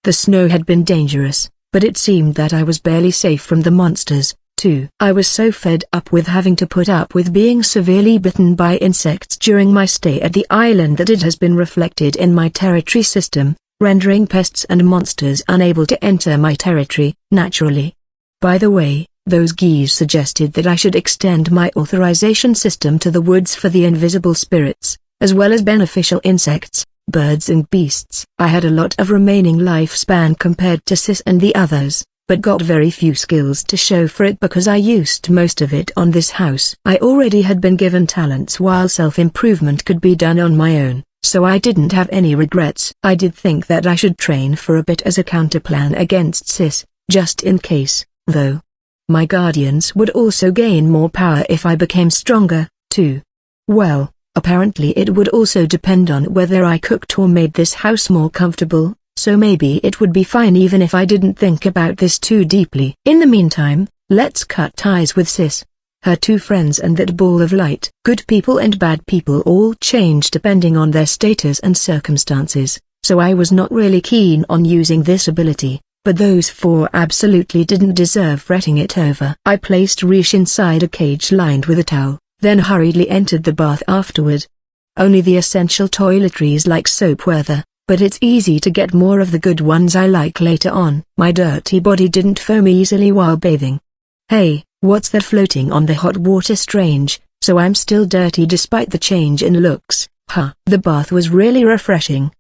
The snow had been dangerous, but it seemed that I was barely safe from the monsters, too. I was so fed up with having to put up with being severely bitten by insects during my stay at the island that it has been reflected in my territory system, rendering pests and monsters unable to enter my territory, naturally. By the way, those geese suggested that I should extend my authorization system to the woods for the invisible spirits, as well as beneficial insects, birds and beasts. I had a lot of remaining lifespan compared to Sis and the others, but got very few skills to show for it because I used most of it on this house. I already had been given talents while self-improvement could be done on my own, so I didn't have any regrets. I did think that I should train for a bit as a counterplan against Sis, just in case, though. My guardians would also gain more power if I became stronger, too. Well, apparently it would also depend on whether I cooked or made this house more comfortable. So maybe it would be fine even if I didn't think about this too deeply. In the meantime, let's cut ties with Sis, her 2 friends and that ball of light. Good people and bad people all change depending on their status and circumstances, so I was not really keen on using this ability, but those 4 absolutely didn't deserve fretting it over. I placed Rish inside a cage lined with a towel, then hurriedly entered the bath afterward. Only the essential toiletries like soap were there, but it's easy to get more of the good ones I like later on. My dirty body didn't foam easily while bathing. Hey, what's that floating on the hot water? Strange, so I'm still dirty despite the change in looks. The bath was really refreshing.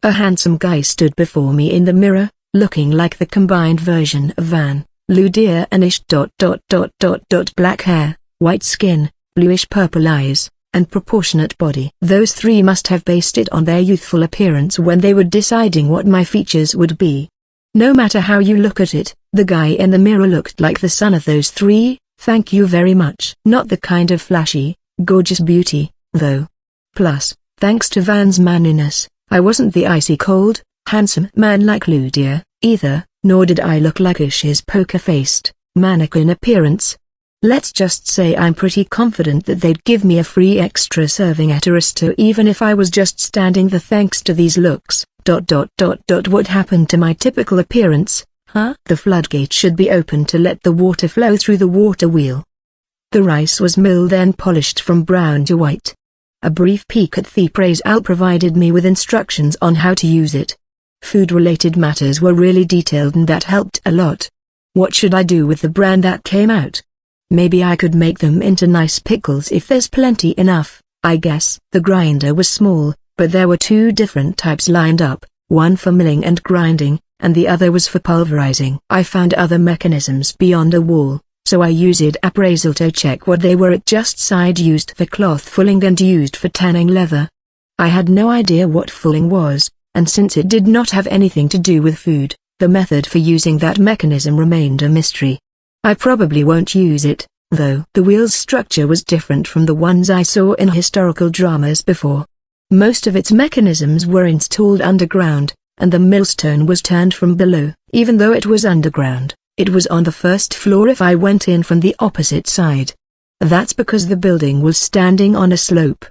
A handsome guy stood before me in the mirror, looking like the combined version of Van Ludier and Ish. Black hair, white skin, bluish-purple eyes, and proportionate body. Those three must have based it on their youthful appearance when they were deciding what my features would be. No matter how you look at it, the guy in the mirror looked like the son of those three. Thank you very much. Not the kind of flashy, gorgeous beauty, though. Plus, thanks to Van's manliness, I wasn't the icy cold, handsome man like Ludier, either, nor did I look like Ish's poker-faced, mannequin appearance. Let's just say I'm pretty confident that they'd give me a free extra serving at Aristo even if I was just standing there thanks to these looks. What happened to my typical appearance, huh? The floodgate should be open to let the water flow through the water wheel. The rice was milled and polished from brown to white. A brief peek at the appraisal provided me with instructions on how to use it. Food-related matters were really detailed and that helped a lot. What should I do with the bran that came out? Maybe I could make them into nice pickles if there's plenty enough, I guess. The grinder was small, but there were two different types lined up, one for milling and grinding, and the other was for pulverizing. I found other mechanisms beyond a wall, so I used appraisal to check what they were. At just side used for cloth fulling and used for tanning leather. I had no idea what fulling was, and since it did not have anything to do with food, the method for using that mechanism remained a mystery. I probably won't use it, though. The wheel's structure was different from the ones I saw in historical dramas before. Most of its mechanisms were installed underground, and the millstone was turned from below. Even though it was underground, it was on the first floor if I went in from the opposite side. That's because the building was standing on a slope.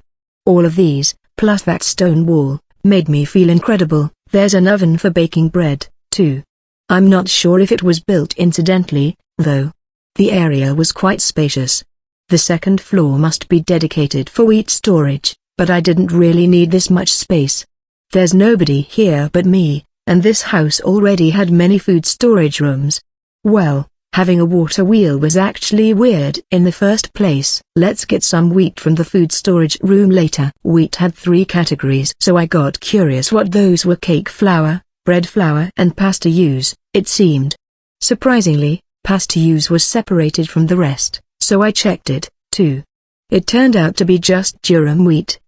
All of these, plus that stone wall, made me feel incredible. There's an oven for baking bread, too. I'm not sure if it was built incidentally, though. The area was quite spacious. The second floor must be dedicated for wheat storage, but I didn't really need this much space. There's nobody here but me, and this house already had many food storage rooms. Well, having a water wheel was actually weird in the first place. Let's get some wheat from the food storage room later. Wheat had 3 categories, so I got curious what those were: cake flour, bread flour and pasta use, it seemed. Surprisingly, pasta use was separated from the rest, so I checked it, too. It turned out to be just durum wheat.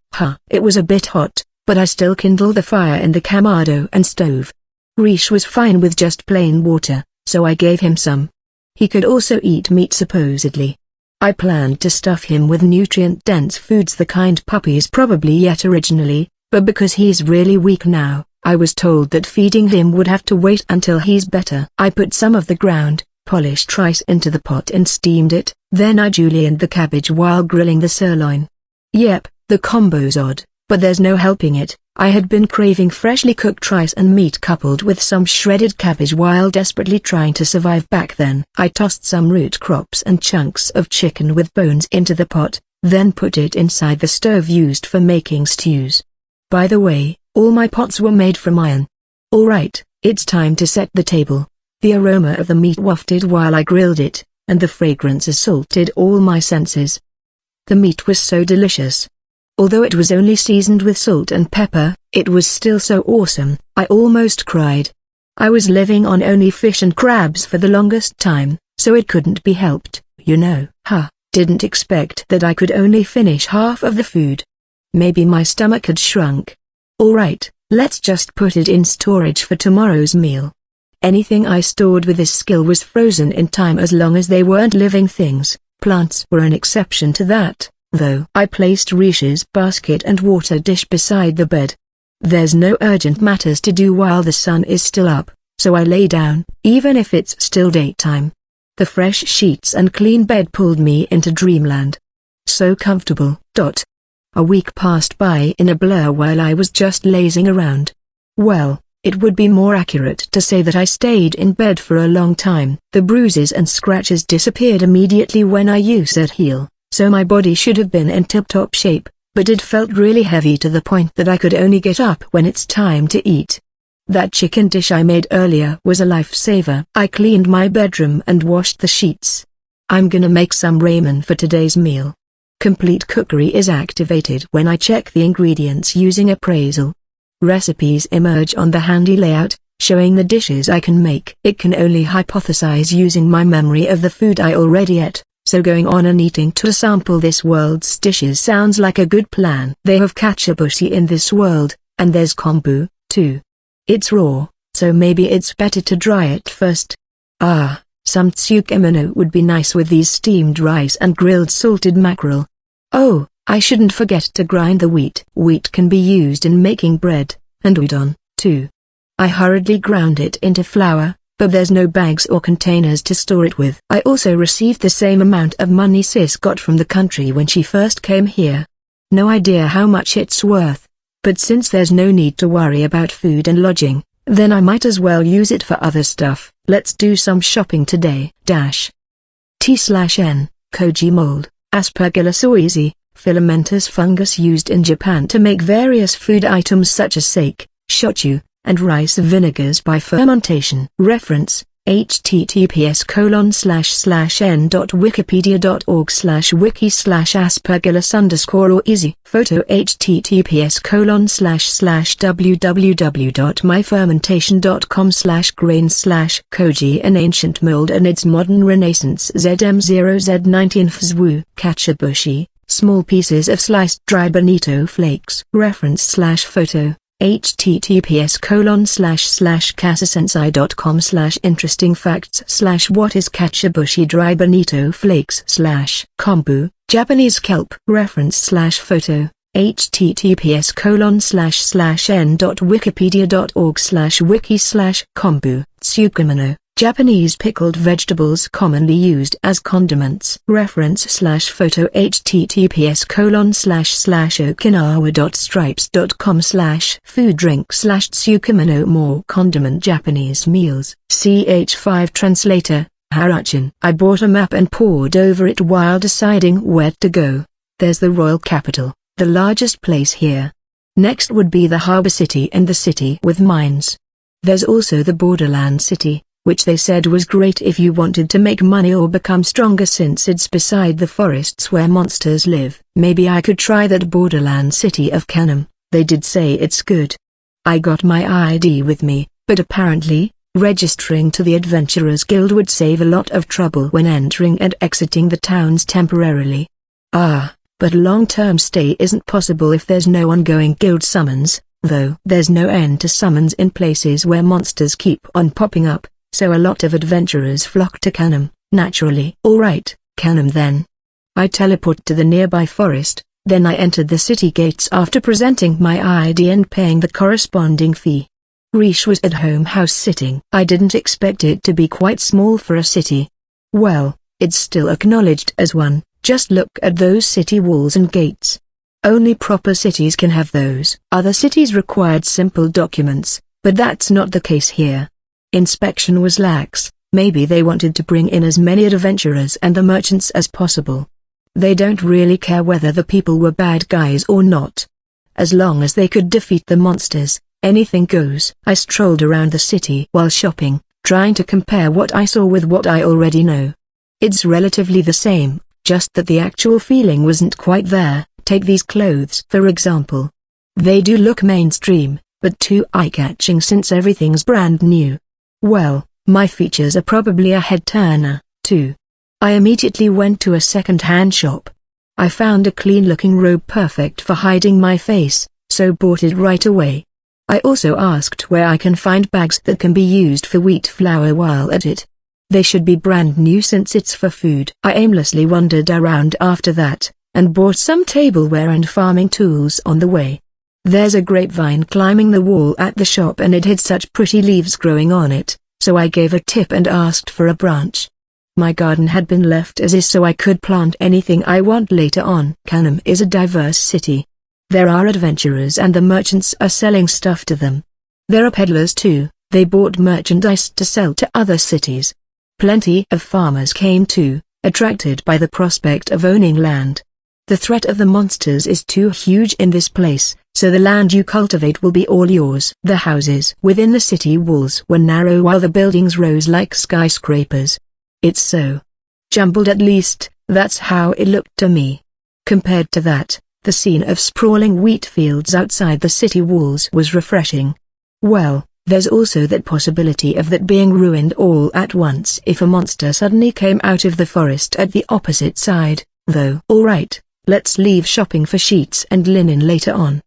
It was a bit hot, but I still kindled the fire in the Kamado and stove. Rish was fine with just plain water, so I gave him some. He could also eat meat supposedly. I planned to stuff him with nutrient-dense foods, the kind puppies probably ate originally, but because he's really weak now, I was told that feeding him would have to wait until he's better. I put some of the ground, polished rice into the pot and steamed it, then I julienned the cabbage while grilling the sirloin. Yep, the combo's odd, but there's no helping it. I had been craving freshly cooked rice and meat coupled with some shredded cabbage while desperately trying to survive back then. I tossed some root crops and chunks of chicken with bones into the pot, then put it inside the stove used for making stews. By the way, all my pots were made from iron. Alright, it's time to set the table. The aroma of the meat wafted while I grilled it, and the fragrance assaulted all my senses. The meat was so delicious. Although it was only seasoned with salt and pepper, it was still so awesome, I almost cried. I was living on only fish and crabs for the longest time, so it couldn't be helped, you know. Didn't expect that I could only finish half of the food. Maybe my stomach had shrunk. Alright, let's just put it in storage for tomorrow's meal. Anything I stored with this skill was frozen in time as long as they weren't living things. Plants were an exception to that, though. I placed Rish's basket and water dish beside the bed. There's no urgent matters to do while the sun is still up, so I lay down, even if it's still daytime. The fresh sheets and clean bed pulled me into dreamland. So comfortable. A week passed by in a blur while I was just lazing around. Well, it would be more accurate to say that I stayed in bed for a long time. The bruises and scratches disappeared immediately when I used that heal, so my body should have been in tip-top shape, but it felt really heavy to the point that I could only get up when it's time to eat. That chicken dish I made earlier was a lifesaver. I cleaned my bedroom and washed the sheets. I'm gonna make some ramen for today's meal. Complete cookery is activated when I check the ingredients using appraisal. Recipes emerge on the handy layout, showing the dishes I can make. It can only hypothesize using my memory of the food I already ate, so going on and eating to sample this world's dishes sounds like a good plan. They have katsuobushi in this world, and there's kombu, too. It's raw, so maybe it's better to dry it first. Ah, some tsukemono would be nice with these steamed rice and grilled salted mackerel. Oh, I shouldn't forget to grind the wheat. Wheat can be used in making bread, and udon, too. I hurriedly ground it into flour, but there's no bags or containers to store it with. I also received the same amount of money sis got from the country when she first came here. No idea how much it's worth, but since there's no need to worry about food and lodging, then I might as well use it for other stuff. Let's do some shopping today. T/N, Koji mold, Aspergillus oryzae, filamentous fungus used in Japan to make various food items such as sake, shochu, and rice vinegars by fermentation. Reference, https://n.wikipedia.org/wiki/aspergillus_oryzae. Photo https://www.myfermentation.com/grain/koji. An ancient mold and its modern renaissance. ZM0Z19 FZWU. Katsuobushi, small pieces of sliced dry bonito flakes. Reference/photo https://kasasensei.com/interesting facts/what is katsuobushi dry bonito flakes /kombu, Japanese kelp. Reference/photo https://n.wikipedia.org/wiki/kombu, tsukemono, Japanese pickled vegetables commonly used as condiments. Reference/photo https://okinawa.stripes.com/food/drink/tsukemono. More condiment Japanese meals. Ch5 Translator, Harachin. I bought a map and pored over it while deciding where to go. There's the royal capital, the largest place here. Next would be the harbor city and the city with mines. There's also the borderland city, which they said was great if you wanted to make money or become stronger since it's beside the forests where monsters live. Maybe I could try that borderland city of Kanem. They did say it's good. I got my ID with me, but apparently, registering to the Adventurers Guild would save a lot of trouble when entering and exiting the towns temporarily. Ah, but long-term stay isn't possible if there's no ongoing guild summons, though. There's no end to summons in places where monsters keep on popping up, so a lot of adventurers flock to Kanem, naturally. Alright, Kanem then. I teleport to the nearby forest, then I entered the city gates after presenting my ID and paying the corresponding fee. Riche was at home house sitting. I didn't expect it to be quite small for a city. Well, it's still acknowledged as one, just look at those city walls and gates. Only proper cities can have those. Other cities required simple documents, but that's not the case here. Inspection was lax, maybe they wanted to bring in as many adventurers and the merchants as possible. They don't really care whether the people were bad guys or not. As long as they could defeat the monsters, anything goes. I strolled around the city while shopping, trying to compare what I saw with what I already know. It's relatively the same, just that the actual feeling wasn't quite there. Take these clothes for example. They do look mainstream, but too eye-catching since everything's brand new. Well, my features are probably a head-turner, too. I immediately went to a second-hand shop. I found a clean-looking robe perfect for hiding my face, so bought it right away. I also asked where I can find bags that can be used for wheat flour while at it. They should be brand new since it's for food. I aimlessly wandered around after that, and bought some tableware and farming tools on the way. There's a grapevine climbing the wall at the shop and it had such pretty leaves growing on it, so I gave a tip and asked for a branch. My garden had been left as is so I could plant anything I want later on. Kanem is a diverse city. There are adventurers and the merchants are selling stuff to them. There are peddlers too, they bought merchandise to sell to other cities. Plenty of farmers came too, attracted by the prospect of owning land. The threat of the monsters is too huge in this place, so the land you cultivate will be all yours. The houses within the city walls were narrow while the buildings rose like skyscrapers. It's so jumbled, at least, that's how it looked to me. Compared to that, the scene of sprawling wheat fields outside the city walls was refreshing. Well, there's also that possibility of that being ruined all at once if a monster suddenly came out of the forest at the opposite side, though. Alright, let's leave shopping for sheets and linen later on.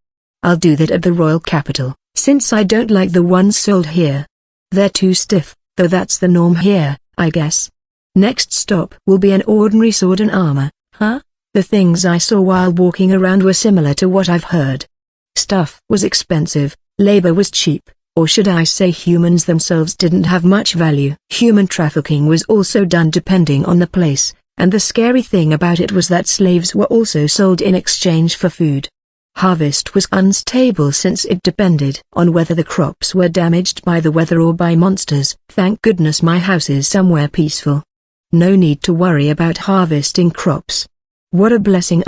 I'll do that at the royal capital, since I don't like the ones sold here. They're too stiff, though that's the norm here, I guess. Next stop will be an ordinary sword and armor, huh? The things I saw while walking around were similar to what I've heard. Stuff was expensive, labor was cheap, or should I say humans themselves didn't have much value. Human trafficking was also done depending on the place, and the scary thing about it was that slaves were also sold in exchange for food. Harvest was unstable since it depended on whether the crops were damaged by the weather or by monsters. Thank goodness my house is somewhere peaceful. No need to worry about harvesting crops. What a blessing.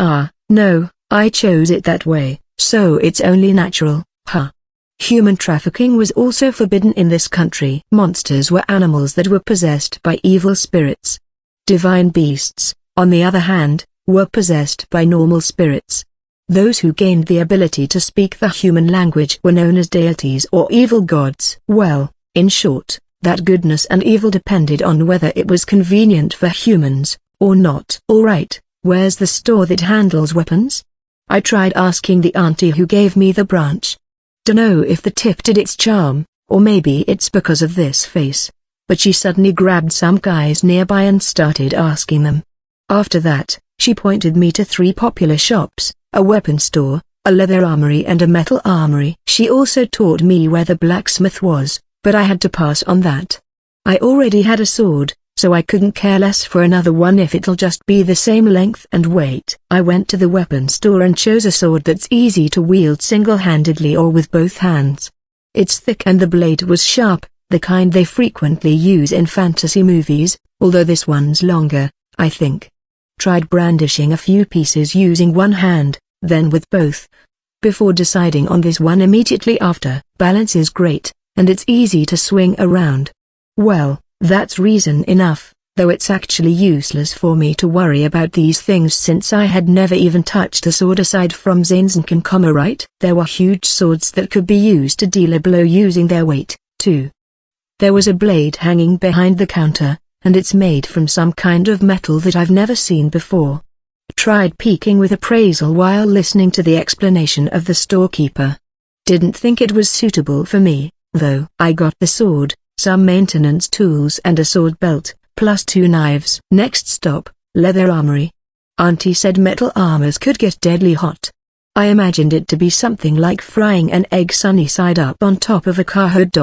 No, I chose it that way, so it's only natural, huh? Human trafficking was also forbidden in this country. Monsters were animals that were possessed by evil spirits. Divine beasts, on the other hand, were possessed by normal spirits. Those who gained the ability to speak the human language were known as deities or evil gods. Well, in short, that goodness and evil depended on whether it was convenient for humans, or not. Alright, where's the store that handles weapons? I tried asking the auntie who gave me the branch. Dunno if the tip did its charm, or maybe it's because of this face. But she suddenly grabbed some guys nearby and started asking them. After that, she pointed me to 3 popular shops, a weapon store, a leather armory and a metal armory. She also taught me where the blacksmith was, but I had to pass on that. I already had a sword, so I couldn't care less for another one if it'll just be the same length and weight. I went to the weapon store and chose a sword that's easy to wield single-handedly or with both hands. It's thick and the blade was sharp, the kind they frequently use in fantasy movies, although this one's longer, I think. Tried brandishing a few pieces using one hand, then with both, before deciding on this one immediately after. Balance is great, and it's easy to swing around. Well, that's reason enough, though it's actually useless for me to worry about these things since I had never even touched a sword aside from Zane's and Kankama, right? There were huge swords that could be used to deal a blow using their weight, too. There was a blade hanging behind the counter, and it's made from some kind of metal that I've never seen before. Tried peeking with appraisal while listening to the explanation of the storekeeper. Didn't think it was suitable for me, though. I got the sword, some maintenance tools and a sword belt, plus 2 knives. Next stop, leather armory. Auntie said metal armors could get deadly hot. I imagined it to be something like frying an egg sunny side up on top of a car hood.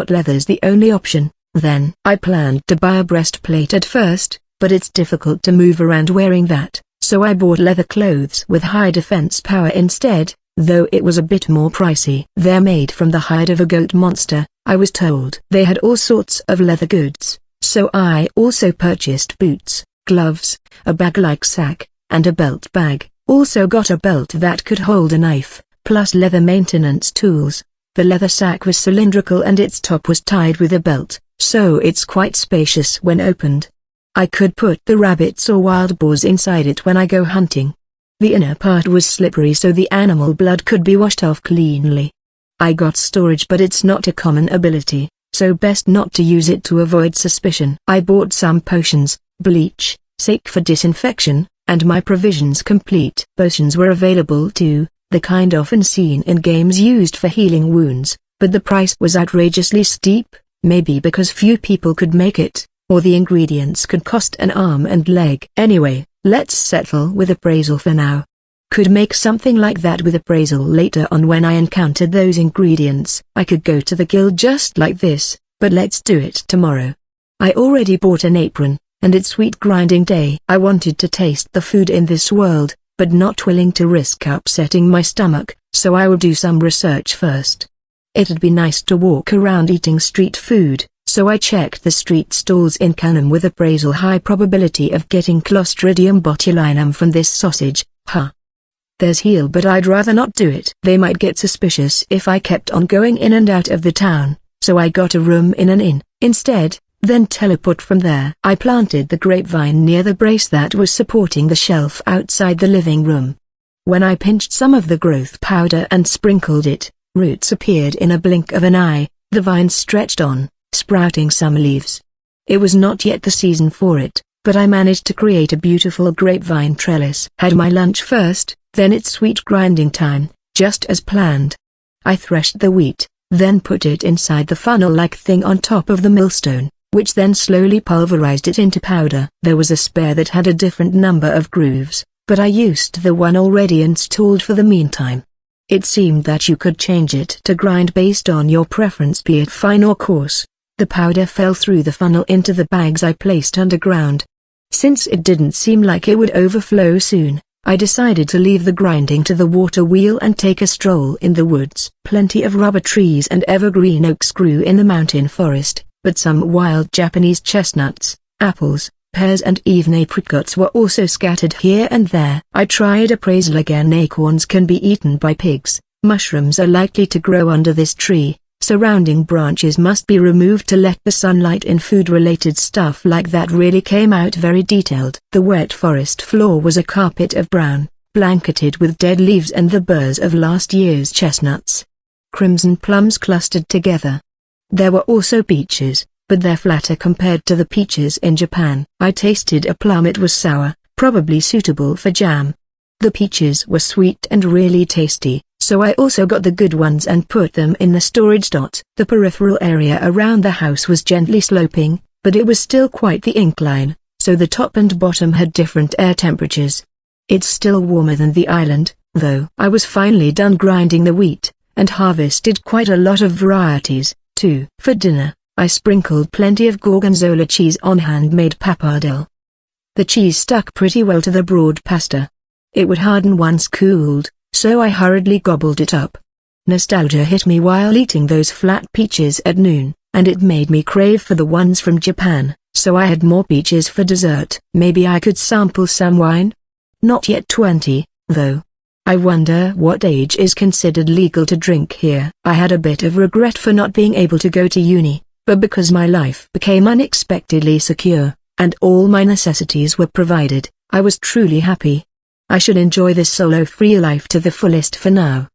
Leather's the only option. Then I planned to buy a breastplate at first, but it's difficult to move around wearing that, so I bought leather clothes with high defense power instead, though it was a bit more pricey. They're made from the hide of a goat monster, I was told. They had all sorts of leather goods, so I also purchased boots, gloves, a bag-like sack, and a belt bag. Also got a belt that could hold a knife, plus leather maintenance tools. The leather sack was cylindrical and its top was tied with a belt, so it's quite spacious when opened. I could put the rabbits or wild boars inside it when I go hunting. The inner part was slippery so the animal blood could be washed off cleanly. I got storage, but it's not a common ability, so best not to use it to avoid suspicion. I bought some potions, bleach, sake for disinfection, and my provisions complete. Potions were available too, the kind often seen in games used for healing wounds, but the price was outrageously steep, maybe because few people could make it, or the ingredients could cost an arm and leg. Anyway, let's settle with appraisal for now. Could make something like that with appraisal later on when I encountered those ingredients. I could go to the guild just like this, but let's do it tomorrow. I already bought an apron, and it's wheat grinding day. I wanted to taste the food in this world, but not willing to risk upsetting my stomach, so I will do some research first. It'd be nice to walk around eating street food, so I checked the street stalls in Canham with appraisal. High probability of getting Clostridium botulinum from this sausage, huh? There's heal, but I'd rather not do it. They might get suspicious if I kept on going in and out of the town, so I got a room in an inn instead. then teleport from there. I planted the grapevine near the brace that was supporting the shelf outside the living room. When I pinched some of the growth powder and sprinkled it, roots appeared in a blink of an eye. The vine stretched on, sprouting some leaves. It was not yet the season for it, but I managed to create a beautiful grapevine trellis. Had my lunch first, then it's sweet grinding time, just as planned. I threshed the wheat, then put it inside the funnel-like thing on top of the millstone, which then slowly pulverized it into powder. There was a spare that had a different number of grooves, but I used the one already installed for the meantime. It seemed that you could change it to grind based on your preference, be it fine or coarse. The powder fell through the funnel into the bags I placed underground. Since it didn't seem like it would overflow soon, I decided to leave the grinding to the water wheel and take a stroll in the woods. Plenty of rubber trees and evergreen oaks grew in the mountain forest, but some wild Japanese chestnuts, apples, pears and even apricots were also scattered here and there. I tried appraisal again. Acorns can be eaten by pigs. Mushrooms are likely to grow under this tree. Surrounding branches must be removed to let the sunlight in. Food-related stuff like that really came out very detailed. The wet forest floor was a carpet of brown, blanketed with dead leaves and the burrs of last year's chestnuts. Crimson plums clustered together. There were also peaches, but they're flatter compared to the peaches in Japan. I tasted a plum. It was sour, probably suitable for jam. The peaches were sweet and really tasty, so I also got the good ones and put them in the storage. The peripheral area around the house was gently sloping, but it was still quite the incline, so the top and bottom had different air temperatures. It's still warmer than the island, though. I was finally done grinding the wheat, and harvested quite a lot of varieties, too. For dinner, I sprinkled plenty of gorgonzola cheese on handmade pappardelle. The cheese stuck pretty well to the broad pasta. It would harden once cooled, so I hurriedly gobbled it up. Nostalgia hit me while eating those flat peaches at noon, and it made me crave for the ones from Japan, so I had more peaches for dessert. Maybe I could sample some wine? Not yet 20, though. I wonder what age is considered legal to drink here. I had a bit of regret for not being able to go to uni, but because my life became unexpectedly secure, and all my necessities were provided, I was truly happy. I should enjoy this solo-free life to the fullest for now.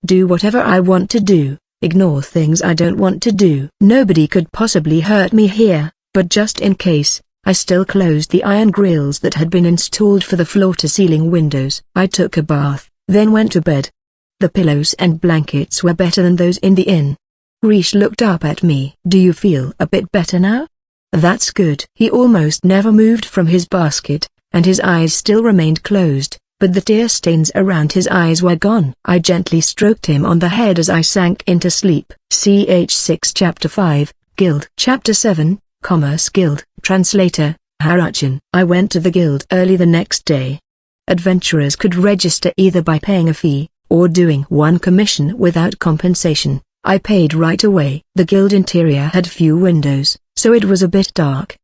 Do whatever I want to do, ignore things I don't want to do. Nobody could possibly hurt me here, but just in case, I still closed the iron grills that had been installed for the floor-to-ceiling windows. I took a bath, then went to bed. The pillows and blankets were better than those in the inn. Rish looked up at me. Do you feel a bit better now? That's good. He almost never moved from his basket, and his eyes still remained closed, but the tear stains around his eyes were gone. I gently stroked him on the head as I sank into sleep. Ch6 Chapter 5, Guild. Chapter 7, Commerce Guild. Translator, Haruchan. I went to the guild early the next day. Adventurers could register either by paying a fee, or doing one commission without compensation. I paid right away. The guild interior had few windows, so it was a bit dark.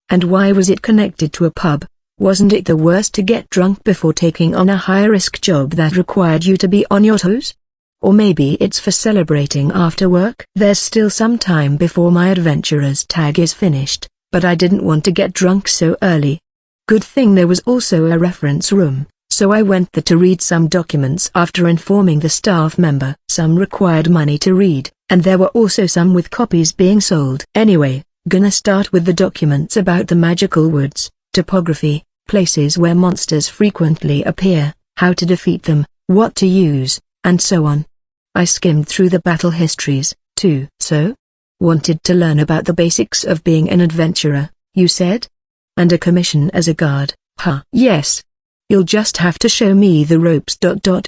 And why was it connected to a pub? Wasn't it the worst to get drunk before taking on a high-risk job that required you to be on your toes? Or maybe it's for celebrating after work? There's still some time before my adventurer's tag is finished, but I didn't want to get drunk so early. Good thing there was also a reference room, so I went there to read some documents after informing the staff member. Some required money to read, and there were also some with copies being sold. Anyway, gonna start with the documents about the magical woods, topography, places where monsters frequently appear, how to defeat them, what to use, and so on. I skimmed through the battle histories, too. So? Wanted to learn about the basics of being an adventurer, you said? And a commission as a guard, huh? Yes. You'll just have to show me the ropes.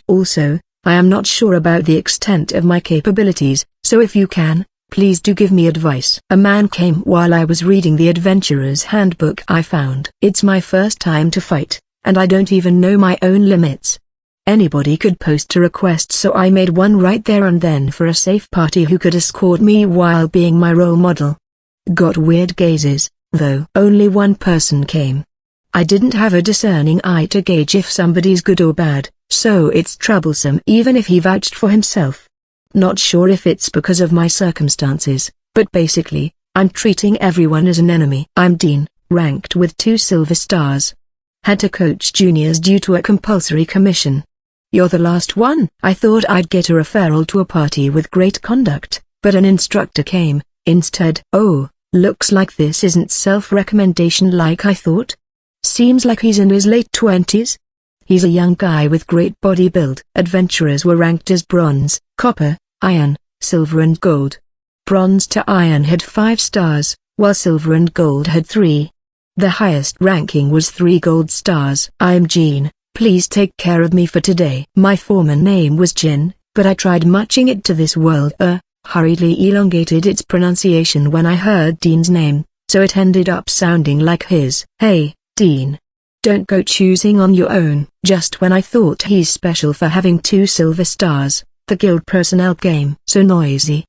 Also, I am not sure about the extent of my capabilities, so if you can, please do give me advice. A man came while I was reading the Adventurer's Handbook I found. It's my first time to fight, and I don't even know my own limits. Anybody could post a request, so I made one right there and then for a safe party who could escort me while being my role model. Got weird gazes, though. Only one person came. I didn't have a discerning eye to gauge if somebody's good or bad, so it's troublesome even if he vouched for himself. Not sure if it's because of my circumstances, but basically, I'm treating everyone as an enemy. I'm Dean, ranked with 2 silver stars. Had to coach juniors due to a compulsory commission. You're the last one. I thought I'd get a referral to a party with great conduct, but an instructor came, instead. Oh, looks like this isn't self-recommendation like I thought. Seems like he's in his late 20s. He's a young guy with great body build. Adventurers were ranked as bronze, copper, iron, silver and gold. Bronze to iron had 5 stars, while silver and gold had 3. The highest ranking was 3 gold stars. I'm Jean, please take care of me for today. My former name was Jin, but I tried matching it to this world. Hurriedly elongated its pronunciation when I heard Dean's name, so it ended up sounding like his. Hey, Dean. Don't go choosing on your own. Just when I thought he's special for having 2 silver stars, the guild personnel came. So noisy.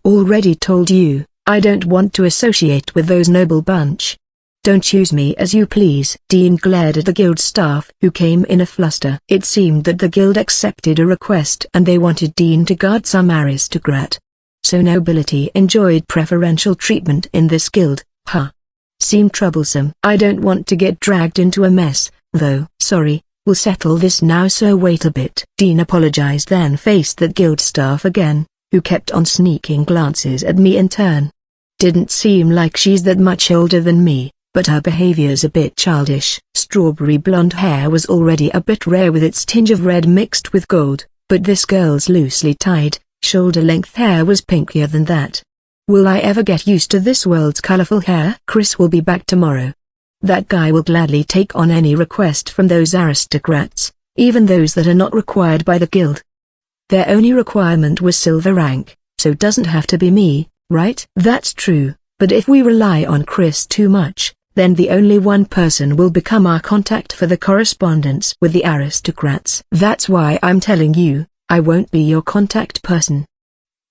Already told you, I don't want to associate with those noble bunch. Don't choose me as you please. Dean glared at the guild staff who came in a fluster. It seemed that the guild accepted a request and they wanted Dean to guard some aristocrat. So nobility enjoyed preferential treatment in this guild, huh? Seemed troublesome. I don't want to get dragged into a mess, though. Sorry, we'll settle this now, so wait a bit. Dean apologized, then faced the guild staff again, who kept on sneaking glances at me in turn. Didn't seem like she's that much older than me, but her behavior's a bit childish. Strawberry blonde hair was already a bit rare with its tinge of red mixed with gold, but this girl's loosely tied, shoulder-length hair was pinkier than that. Will I ever get used to this world's colorful hair? Chris will be back tomorrow. That guy will gladly take on any request from those aristocrats, even those that are not required by the guild. Their only requirement was silver rank, so doesn't have to be me, right? That's true, but if we rely on Chris too much, then the only one person will become our contact for the correspondence with the aristocrats. That's why I'm telling you, I won't be your contact person.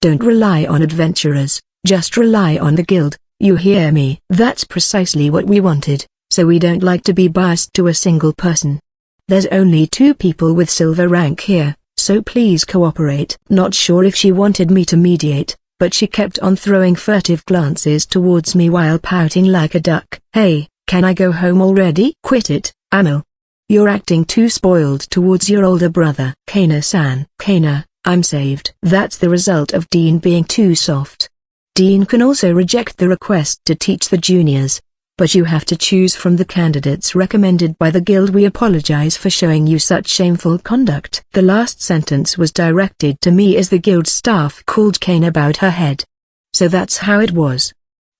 Don't rely on adventurers, just rely on the guild, you hear me? That's precisely what we wanted, so we don't like to be biased to a single person. There's only 2 people with silver rank here, so please cooperate. Not sure if she wanted me to mediate, but she kept on throwing furtive glances towards me while pouting like a duck. Hey, can I go home already? Quit it, Amil. You're acting too spoiled towards your older brother. Kana-san. Kana, I'm saved. That's the result of Dean being too soft. Dean can also reject the request to teach the juniors, but you have to choose from the candidates recommended by the guild. We apologize for showing you such shameful conduct. The last sentence was directed to me as the guild staff called Kana bowed her head. So that's how it was.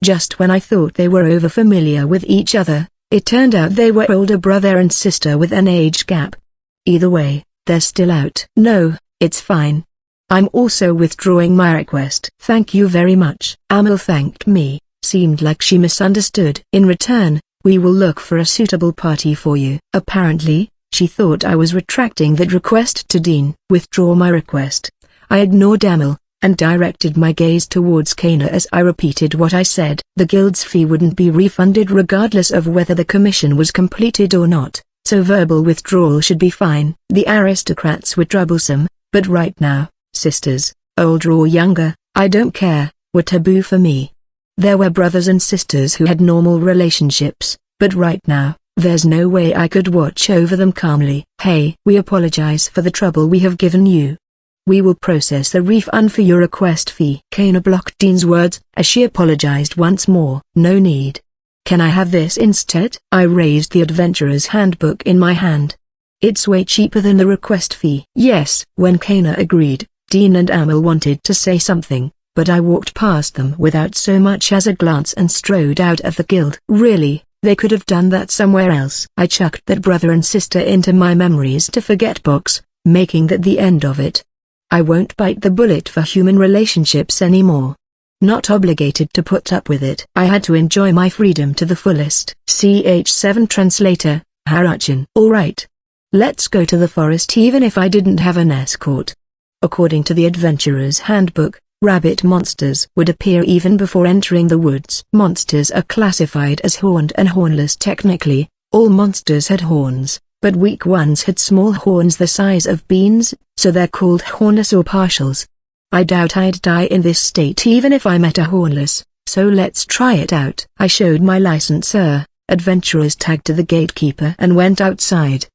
Just when I thought they were over-familiar with each other, it turned out they were older brother and sister with an age gap. Either way, they're still out. No, it's fine. I'm also withdrawing my request. Thank you very much. Amil thanked me. Seemed like she misunderstood. In return, we will look for a suitable party for you. Apparently, she thought I was retracting that request to Dean. Withdraw my request. I ignored Amil, and directed my gaze towards Kana as I repeated what I said. The guild's fee wouldn't be refunded regardless of whether the commission was completed or not, so verbal withdrawal should be fine. The aristocrats were troublesome, but right now, sisters, older or younger, I don't care, were taboo for me. There were brothers and sisters who had normal relationships, but right now, there's no way I could watch over them calmly. Hey, we apologize for the trouble we have given you. We will process the refund for your request fee. Kana blocked Dean's words, as she apologized once more. No need. Can I have this instead? I raised the Adventurer's Handbook in my hand. It's way cheaper than the request fee. Yes. When Kana agreed, Dean and Amil wanted to say something, but I walked past them without so much as a glance and strode out of the guild. Really, they could have done that somewhere else. I chucked that brother and sister into my memories to forget box, making that the end of it. I won't bite the bullet for human relationships anymore. Not obligated to put up with it. I had to enjoy my freedom to the fullest. CH7 Translator, Haruchin. Alright. Let's go to the forest even if I didn't have an escort. According to the Adventurer's Handbook, rabbit monsters would appear even before entering the woods. Monsters are classified as horned and hornless. Technically, all monsters had horns, but weak ones had small horns the size of beans, so they're called hornless or partials. I doubt I'd die in this state even if I met a hornless, so let's try it out. I showed my license, adventurer's tag to the gatekeeper and went outside.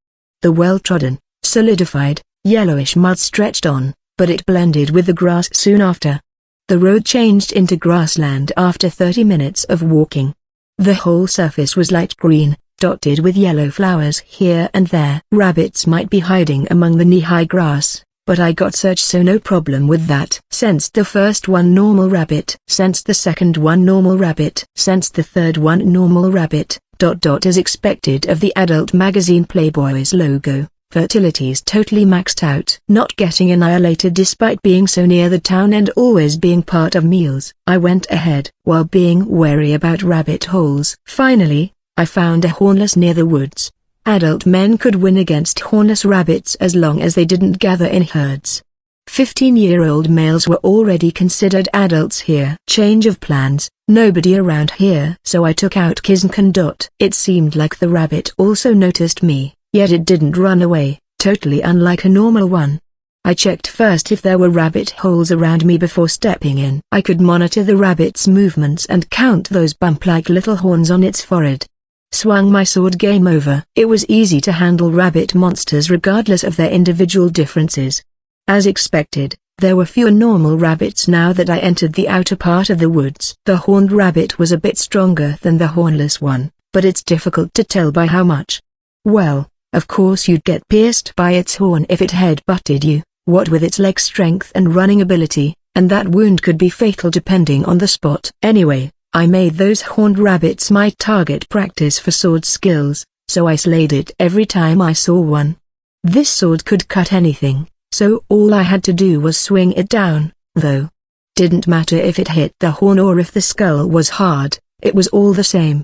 The well-trodden, solidified, yellowish mud stretched on, but it blended with the grass soon after. The road changed into grassland after 30 minutes of walking. The whole surface was light green, dotted with yellow flowers here and there. Rabbits might be hiding among the knee-high grass, but I got search, so no problem with that. Sensed the first one, normal rabbit. Sensed the second one, normal rabbit. Sensed the third one, normal rabbit. As expected of the adult magazine Playboy's logo, fertility's totally maxed out. Not getting annihilated despite being so near the town and always being part of meals. I went ahead while being wary about rabbit holes. Finally, I found a hornless near the woods. Adult men could win against hornless rabbits as long as they didn't gather in herds. 15-year-old males were already considered adults here. Change of plans, nobody around here. So I took out Kiznkandot. It seemed like the rabbit also noticed me, yet it didn't run away, totally unlike a normal one. I checked first if there were rabbit holes around me before stepping in. I could monitor the rabbit's movements and count those bump-like little horns on its forehead. Swung my sword. Game over. It was easy to handle rabbit monsters regardless of their individual differences. As expected, there were fewer normal rabbits now that I entered the outer part of the woods. The horned rabbit was a bit stronger than the hornless one, but it's difficult to tell by how much. Well, of course you'd get pierced by its horn if it head-butted you, what with its leg strength and running ability, and that wound could be fatal depending on the spot. Anyway, I made those horned rabbits my target practice for sword skills, so I slayed it every time I saw one. This sword could cut anything, so all I had to do was swing it down, though. Didn't matter if it hit the horn or if the skull was hard, it was all the same.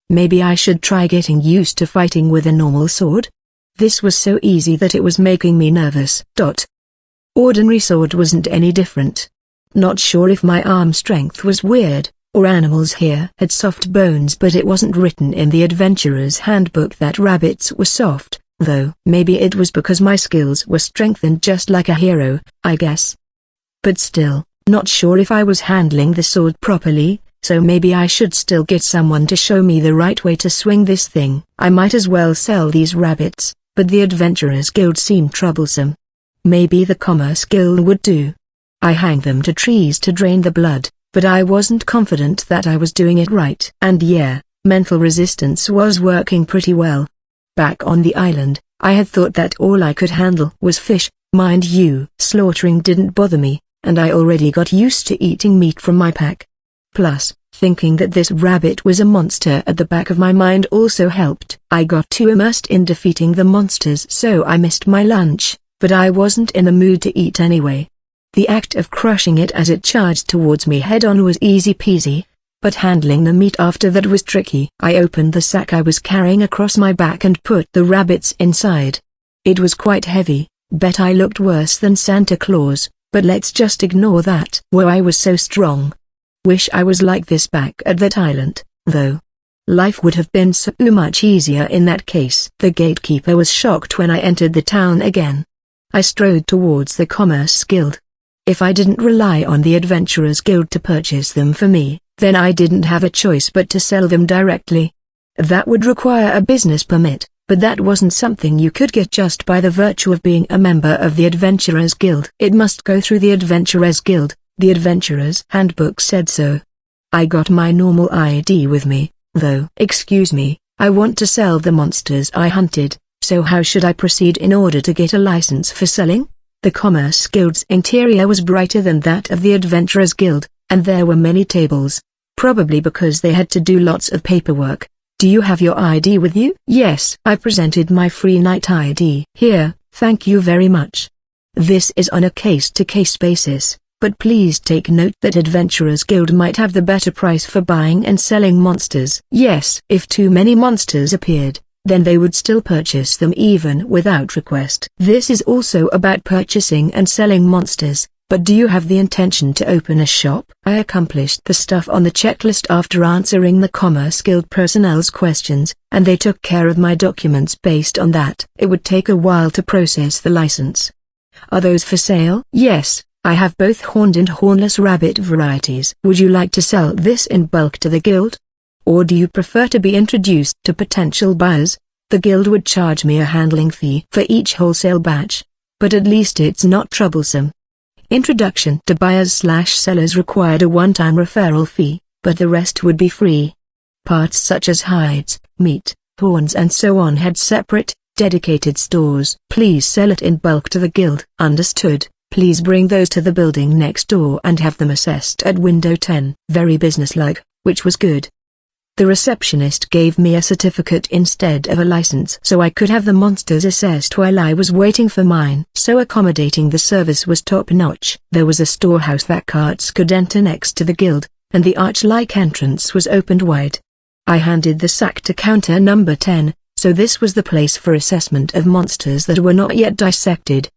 Maybe I should try getting used to fighting with a normal sword? This was so easy that it was making me nervous. Ordinary sword wasn't any different. Not sure if my arm strength was weird, or animals here had soft bones, but it wasn't written in the adventurer's handbook that rabbits were soft, though. Maybe it was because my skills were strengthened just like a hero, I guess. But still, not sure if I was handling the sword properly, so maybe I should still get someone to show me the right way to swing this thing. I might as well sell these rabbits, but the Adventurers Guild seemed troublesome. Maybe the Commerce Guild would do. I hang them to trees to drain the blood, but I wasn't confident that I was doing it right. And yeah, mental resistance was working pretty well. Back on the island, I had thought that all I could handle was fish. Mind you, slaughtering didn't bother me, and I already got used to eating meat from my pack. Plus, thinking that this rabbit was a monster at the back of my mind also helped. I got too immersed in defeating the monsters, so I missed my lunch, but I wasn't in the mood to eat anyway. The act of crushing it as it charged towards me head-on was easy peasy, but handling the meat after that was tricky. I opened the sack I was carrying across my back and put the rabbits inside. It was quite heavy, bet I looked worse than Santa Claus, but let's just ignore that. Whoa, I was so strong. Wish I was like this back at that island, though. Life would have been so much easier in that case. The gatekeeper was shocked when I entered the town again. I strode towards the Commerce Guild. If I didn't rely on the Adventurers Guild to purchase them for me, then I didn't have a choice but to sell them directly. That would require a business permit, but that wasn't something you could get just by the virtue of being a member of the Adventurers Guild. It must go through the Adventurers Guild, the Adventurer's Handbook said so. I got my normal ID with me, though. Excuse me, I want to sell the monsters I hunted, so how should I proceed in order to get a license for selling? The Commerce Guild's interior was brighter than that of the Adventurers Guild, and there were many tables, probably because they had to do lots of paperwork. Do you have your ID with you? Yes. I presented my free night ID. Here, thank you very much. This is on a case-to-case basis, but please take note that Adventurers Guild might have the better price for buying and selling monsters. Yes. If too many monsters appeared, then they would still purchase them even without request. This is also about purchasing and selling monsters, but do you have the intention to open a shop? I accomplished the stuff on the checklist after answering the Commerce Guild personnel's questions, and they took care of my documents based on that. It would take a while to process the license. Are those for sale? Yes, I have both horned and hornless rabbit varieties. Would you like to sell this in bulk to the guild? Or do you prefer to be introduced to potential buyers? The guild would charge me a handling fee for each wholesale batch, but at least it's not troublesome. Introduction to buyers/sellers required a one-time referral fee, but the rest would be free. Parts such as hides, meat, horns and so on had separate, dedicated stores. Please sell it in bulk to the guild. Understood. Please bring those to the building next door and have them assessed at window 10. Very businesslike, which was good. The receptionist gave me a certificate instead of a license so I could have the monsters assessed while I was waiting for mine. So accommodating, the service was top-notch. There was a storehouse that carts could enter next to the guild, and the arch-like entrance was opened wide. I handed the sack to counter number 10, so this was the place for assessment of monsters that were not yet dissected.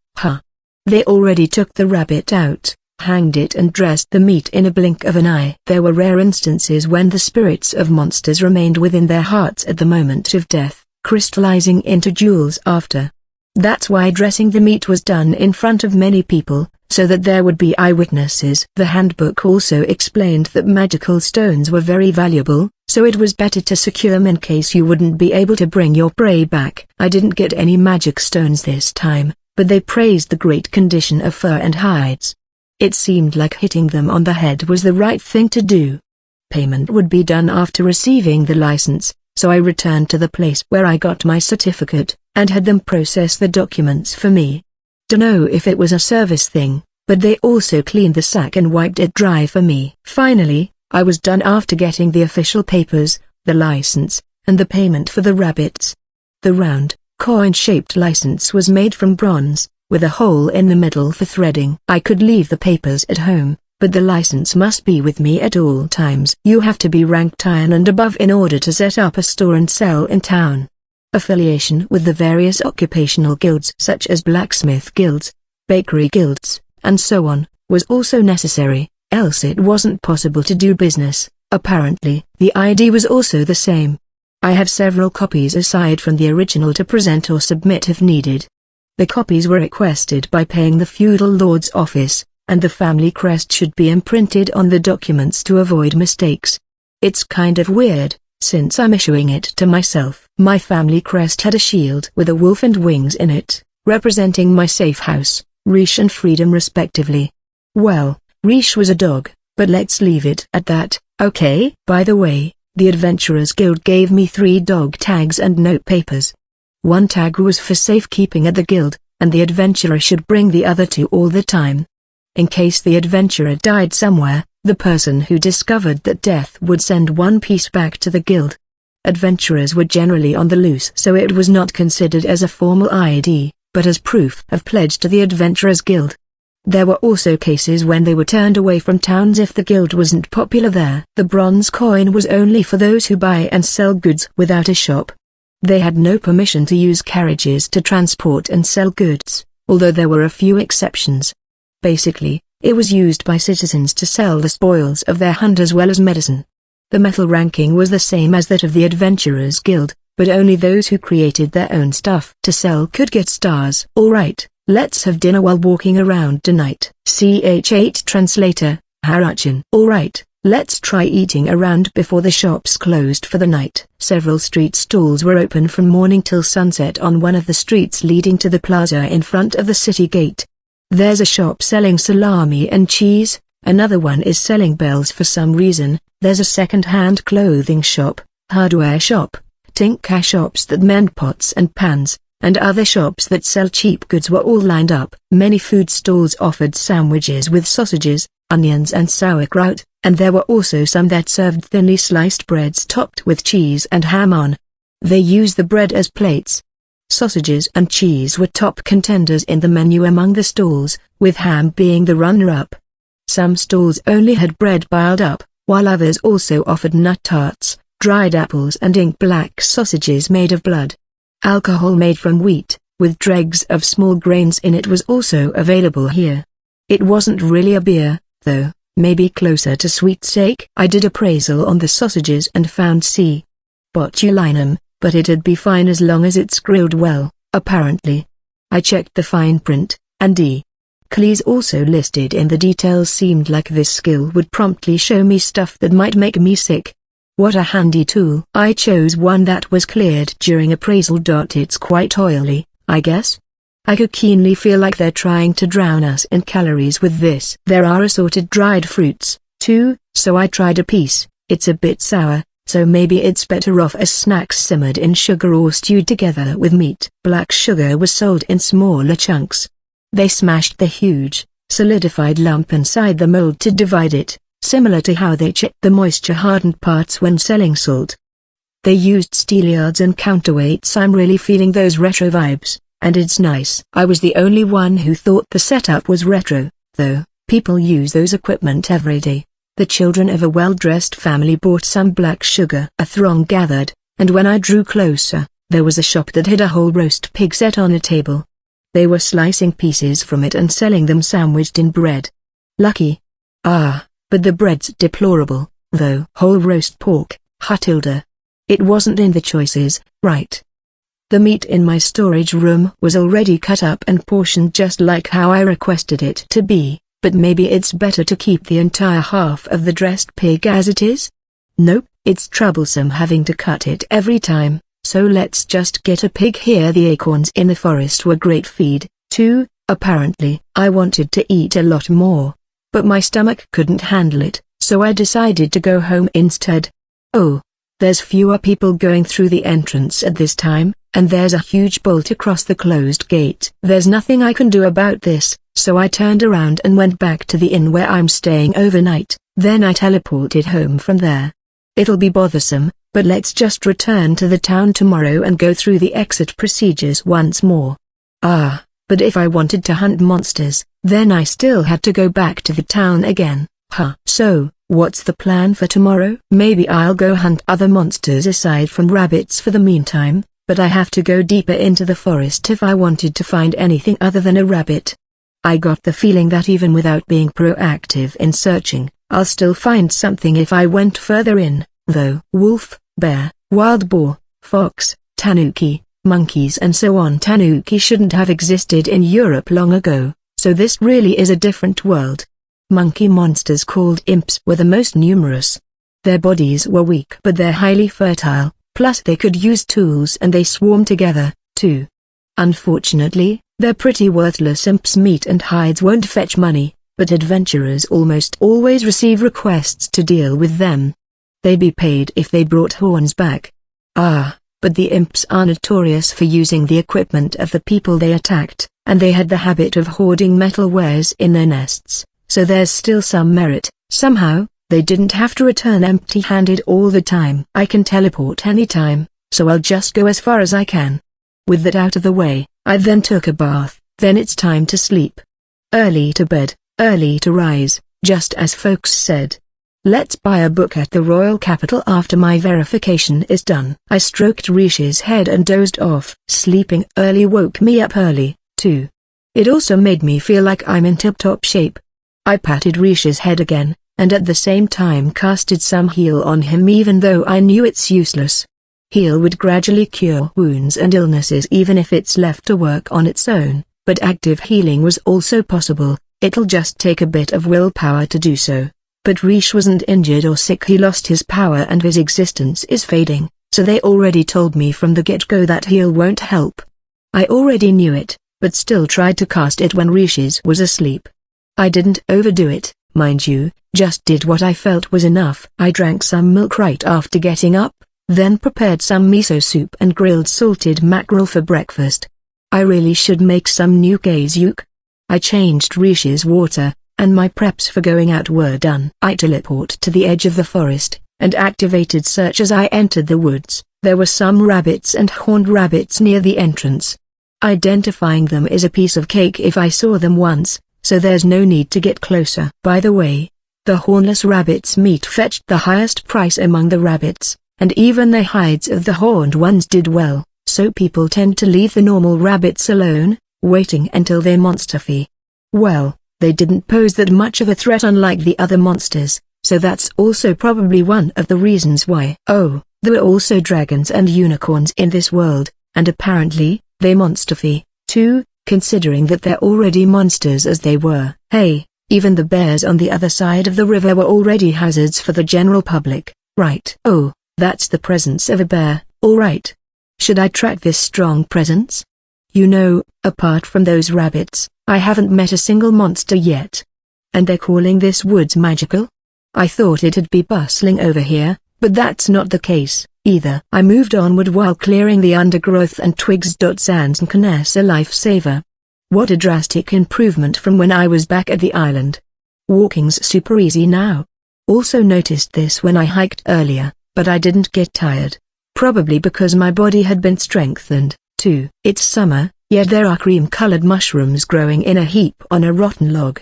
They already took the rabbit out, hanged it and dressed the meat in a blink of an eye. There were rare instances when the spirits of monsters remained within their hearts at the moment of death, crystallizing into jewels after. That's why dressing the meat was done in front of many people, so that there would be eyewitnesses. The handbook also explained that magical stones were very valuable, so it was better to secure them in case you wouldn't be able to bring your prey back. I didn't get any magic stones this time, but they praised the great condition of fur and hides. It seemed like hitting them on the head was the right thing to do. Payment would be done after receiving the license, so I returned to the place where I got my certificate, and had them process the documents for me. Dunno if it was a service thing, but they also cleaned the sack and wiped it dry for me. Finally, I was done after getting the official papers, the license, and the payment for the rabbits. The round, coin-shaped license was made from bronze, with a hole in the middle for threading. I could leave the papers at home, but the license must be with me at all times. You have to be ranked iron and above in order to set up a store and sell in town. Affiliation with the various occupational guilds such as blacksmith guilds, bakery guilds, and so on, was also necessary, else it wasn't possible to do business. Apparently, the ID was also the same. I have several copies aside from the original to present or submit if needed. The copies were requested by paying the feudal lord's office, and the family crest should be imprinted on the documents to avoid mistakes. It's kind of weird, since I'm issuing it to myself. My family crest had a shield with a wolf and wings in it, representing my safe house, Riche and freedom respectively. Well, Riche was a dog, but let's leave it at that, okay? By the way, the Adventurers Guild gave me 3 dog tags and note papers. One tag was for safekeeping at the guild, and the adventurer should bring the other 2 all the time. In case the adventurer died somewhere, the person who discovered that death would send one piece back to the guild. Adventurers were generally on the loose, so it was not considered as a formal ID, but as proof of pledge to the Adventurers Guild. There were also cases when they were turned away from towns if the guild wasn't popular there. The bronze coin was only for those who buy and sell goods without a shop. They had no permission to use carriages to transport and sell goods, although there were a few exceptions. Basically, it was used by citizens to sell the spoils of their hunt as well as medicine. The metal ranking was the same as that of the Adventurers Guild, but only those who created their own stuff to sell could get stars. Alright, let's have dinner while walking around tonight. CH8 Translator, Harachin. Alright, let's try eating around before the shops closed for the night. Several street stalls were open from morning till sunset on one of the streets leading to the plaza in front of the city gate. There's a shop selling salami and cheese, another one is selling bells for some reason, there's a second-hand clothing shop, hardware shop, tinker shops that mend pots and pans, and other shops that sell cheap goods were all lined up. Many food stalls offered sandwiches with sausages, onions and sauerkraut, and there were also some that served thinly sliced breads topped with cheese and ham on. They used the bread as plates. Sausages and cheese were top contenders in the menu among the stalls, with ham being the runner-up. Some stalls only had bread piled up, while others also offered nut tarts, dried apples and ink-black sausages made of blood. Alcohol made from wheat, with dregs of small grains in it, was also available here. It wasn't really a beer, though, maybe closer to sweet sake. I did appraisal on the sausages and found C. botulinum, but it'd be fine as long as it's grilled well, apparently. I checked the fine print, and D. Keys also listed in the details seemed like this skill would promptly show me stuff that might make me sick. What a handy tool. I chose one that was cleared during appraisal. It's quite oily, I guess. I could keenly feel like they're trying to drown us in calories with this. There are assorted dried fruits, too, so I tried a piece. It's a bit sour, so maybe it's better off as snacks simmered in sugar or stewed together with meat. Black sugar was sold in smaller chunks. They smashed the huge, solidified lump inside the mold to divide it, similar to how they check the moisture-hardened parts when selling salt. They used steelyards and counterweights. I'm really feeling those retro vibes, and it's nice. I was the only one who thought the setup was retro, though. People use those equipment every day. The children of a well-dressed family bought some black sugar. A throng gathered, and when I drew closer, there was a shop that had a whole roast pig set on a table. They were slicing pieces from it and selling them sandwiched in bread. Lucky. Ah, but the bread's deplorable, though. Whole roast pork, Hutilda. It wasn't in the choices, right? The meat in my storage room was already cut up and portioned just like how I requested it to be. But maybe it's better to keep the entire half of the dressed pig as it is? Nope, it's troublesome having to cut it every time, so let's just get a pig here. The acorns in the forest were great feed, too, apparently. I wanted to eat a lot more, but my stomach couldn't handle it, so I decided to go home instead. Oh, there's fewer people going through the entrance at this time, and there's a huge bolt across the closed gate. There's nothing I can do about this. So I turned around and went back to the inn where I'm staying overnight, then I teleported home from there. It'll be bothersome, but let's just return to the town tomorrow and go through the exit procedures once more. Ah, but if I wanted to hunt monsters, then I still had to go back to the town again, huh? So, what's the plan for tomorrow? Maybe I'll go hunt other monsters aside from rabbits for the meantime, but I have to go deeper into the forest if I wanted to find anything other than a rabbit. I got the feeling that even without being proactive in searching, I'll still find something if I went further in, though. Wolf, bear, wild boar, fox, tanuki, monkeys and so on. Tanuki shouldn't have existed in Europe long ago, so this really is a different world. Monkey monsters called imps were the most numerous. Their bodies were weak but they're highly fertile, plus they could use tools and they swarm together, too. Unfortunately, they're pretty worthless. Imps' meat and hides won't fetch money, but adventurers almost always receive requests to deal with them. They'd be paid if they brought horns back. Ah, but the imps are notorious for using the equipment of the people they attacked, and they had the habit of hoarding metal wares in their nests, so there's still some merit. Somehow, they didn't have to return empty-handed all the time. I can teleport anytime, so I'll just go as far as I can. With that out of the way, I then took a bath, then it's time to sleep. Early to bed, early to rise, just as folks said. Let's buy a book at the royal capital after my verification is done. I stroked Rish's head and dozed off. Sleeping early woke me up early, too. It also made me feel like I'm in tip-top shape. I patted Rish's head again, and at the same time casted some heal on him even though I knew it's useless. Heal would gradually cure wounds and illnesses even if it's left to work on its own, but active healing was also possible. It'll just take a bit of willpower to do so. But Rish wasn't injured or sick. He lost his power and his existence is fading, so they already told me from the get-go that heal won't help. I already knew it, but still tried to cast it when Rish's was asleep. I didn't overdo it, mind you, just did what I felt was enough. I drank some milk right after getting up, then prepared some miso soup and grilled salted mackerel for breakfast. I really should make some new gazyuk. I changed Rish's water, and my preps for going out were done. I teleport to the edge of the forest, and activated search as I entered the woods. There were some rabbits and horned rabbits near the entrance. Identifying them is a piece of cake if I saw them once, so there's no need to get closer. By the way, the hornless rabbit's meat fetched the highest price among the rabbits, and even the hides of the horned ones did well, so people tend to leave the normal rabbits alone, waiting until their monster fee. Well, they didn't pose that much of a threat unlike the other monsters, so that's also probably one of the reasons why. Oh, there were also dragons and unicorns in this world, and apparently, they monster fee, too. considering that they're already monsters as they were. Hey, even the bears on the other side of the river were already hazards for the general public, right? Oh, that's the presence of a bear, alright. Should I track this strong presence? You know, apart from those rabbits, I haven't met a single monster yet. And they're calling this woods magical? I thought it'd be bustling over here, but that's not the case, either. I moved onward while clearing the undergrowth and twigs. Sans and Kness a lifesaver. What a drastic improvement from when I was back at the island. Walking's super easy now. Also noticed this when I hiked earlier, but I didn't get tired. Probably because my body had been strengthened, too. It's summer, yet there are cream-colored mushrooms growing in a heap on a rotten log.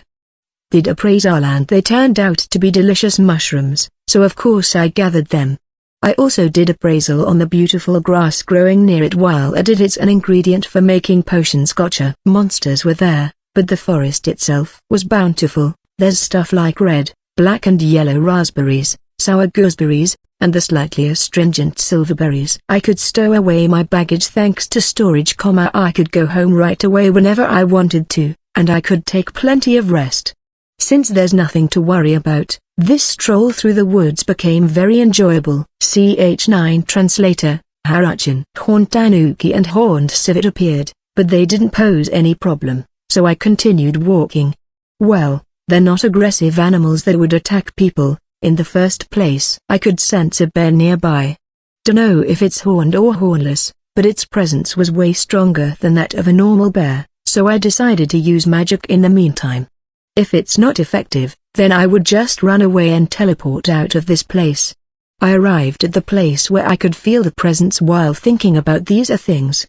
Did appraisal and they turned out to be delicious mushrooms, so of course I gathered them. I also did appraisal on the beautiful grass growing near it while it's an ingredient for making potions. Gotcha. Monsters were there, but the forest itself was bountiful. There's stuff like red, black and yellow raspberries, sour gooseberries, and the slightly astringent silverberries. I could stow away my baggage thanks to storage. I could go home right away whenever I wanted to, and I could take plenty of rest. Since there's nothing to worry about, this stroll through the woods became very enjoyable. Ch9 translator, Haruchin. Horned Tanuki and Horned Civet appeared, but they didn't pose any problem, so I continued walking. Well, they're not aggressive animals that would attack people, in the first place. I could sense a bear nearby. Dunno if it's horned or hornless, but its presence was way stronger than that of a normal bear, so I decided to use magic in the meantime. If it's not effective, then I would just run away and teleport out of this place. I arrived at the place where I could feel the presence while thinking about these things. !!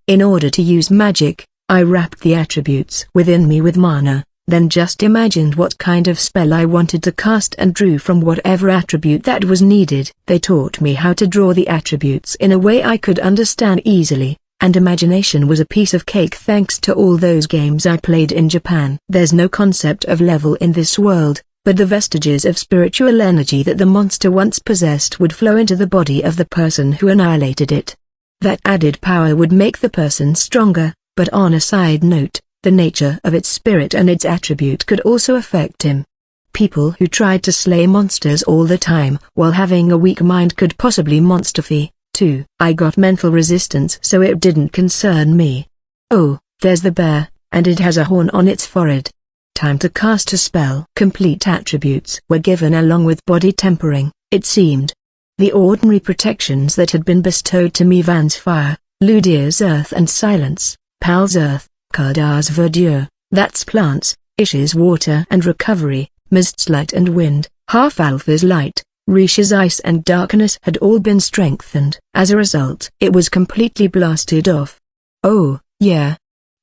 In order to use magic, I wrapped the attributes within me with mana, then just imagined what kind of spell I wanted to cast and drew from whatever attribute that was needed. They taught me how to draw the attributes in a way I could understand easily. And imagination was a piece of cake thanks to all those games I played in Japan. There's no concept of level in this world, but the vestiges of spiritual energy that the monster once possessed would flow into the body of the person who annihilated it. That added power would make the person stronger, but on a side note, the nature of its spirit and its attribute could also affect him. People who tried to slay monsters all the time while having a weak mind could possibly monsterfy. 2. I got mental resistance so it didn't concern me. Oh, there's the bear, and it has a horn on its forehead. Time to cast a spell. Complete attributes were given along with body tempering, it seemed. The ordinary protections that had been bestowed to me: Van's fire, Ludier's earth and silence, Pal's earth, Kardar's verdure, that's plants, Ish's water and recovery, Mist's light and wind, Half-Alpha's light, Risha's ice and darkness had all been strengthened. As a result, it was completely blasted off. Oh, yeah.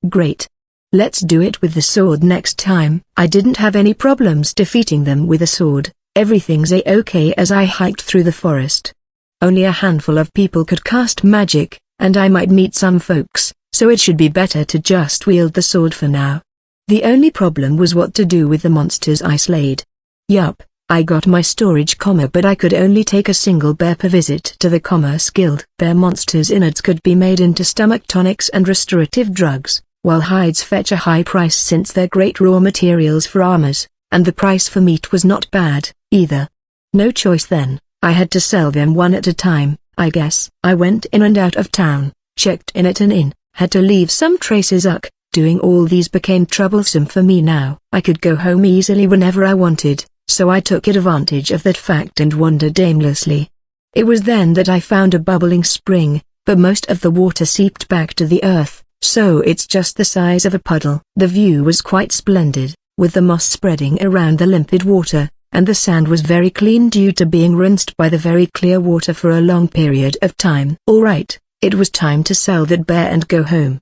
Great. Let's do it with the sword next time. I didn't have any problems defeating them with a sword. Everything's a-okay as I hiked through the forest. Only a handful of people could cast magic, and I might meet some folks, so it should be better to just wield the sword for now. The only problem was what to do with the monsters I slayed. Yup. I got my storage, but I could only take a single bear per visit to the Commerce Guild. Bear monsters' innards could be made into stomach tonics and restorative drugs, while hides fetch a high price since they're great raw materials for armors, and the price for meat was not bad, either. No choice then, I had to sell them one at a time, I guess. I went in and out of town, checked in at an inn, had to leave some traces. Doing all these became troublesome for me now. I could go home easily whenever I wanted. So I took advantage of that fact and wandered aimlessly. It was then that I found a bubbling spring, but most of the water seeped back to the earth, so it's just the size of a puddle. The view was quite splendid, with the moss spreading around the limpid water, and the sand was very clean due to being rinsed by the very clear water for a long period of time. Alright, it was time to sell that bear and go home.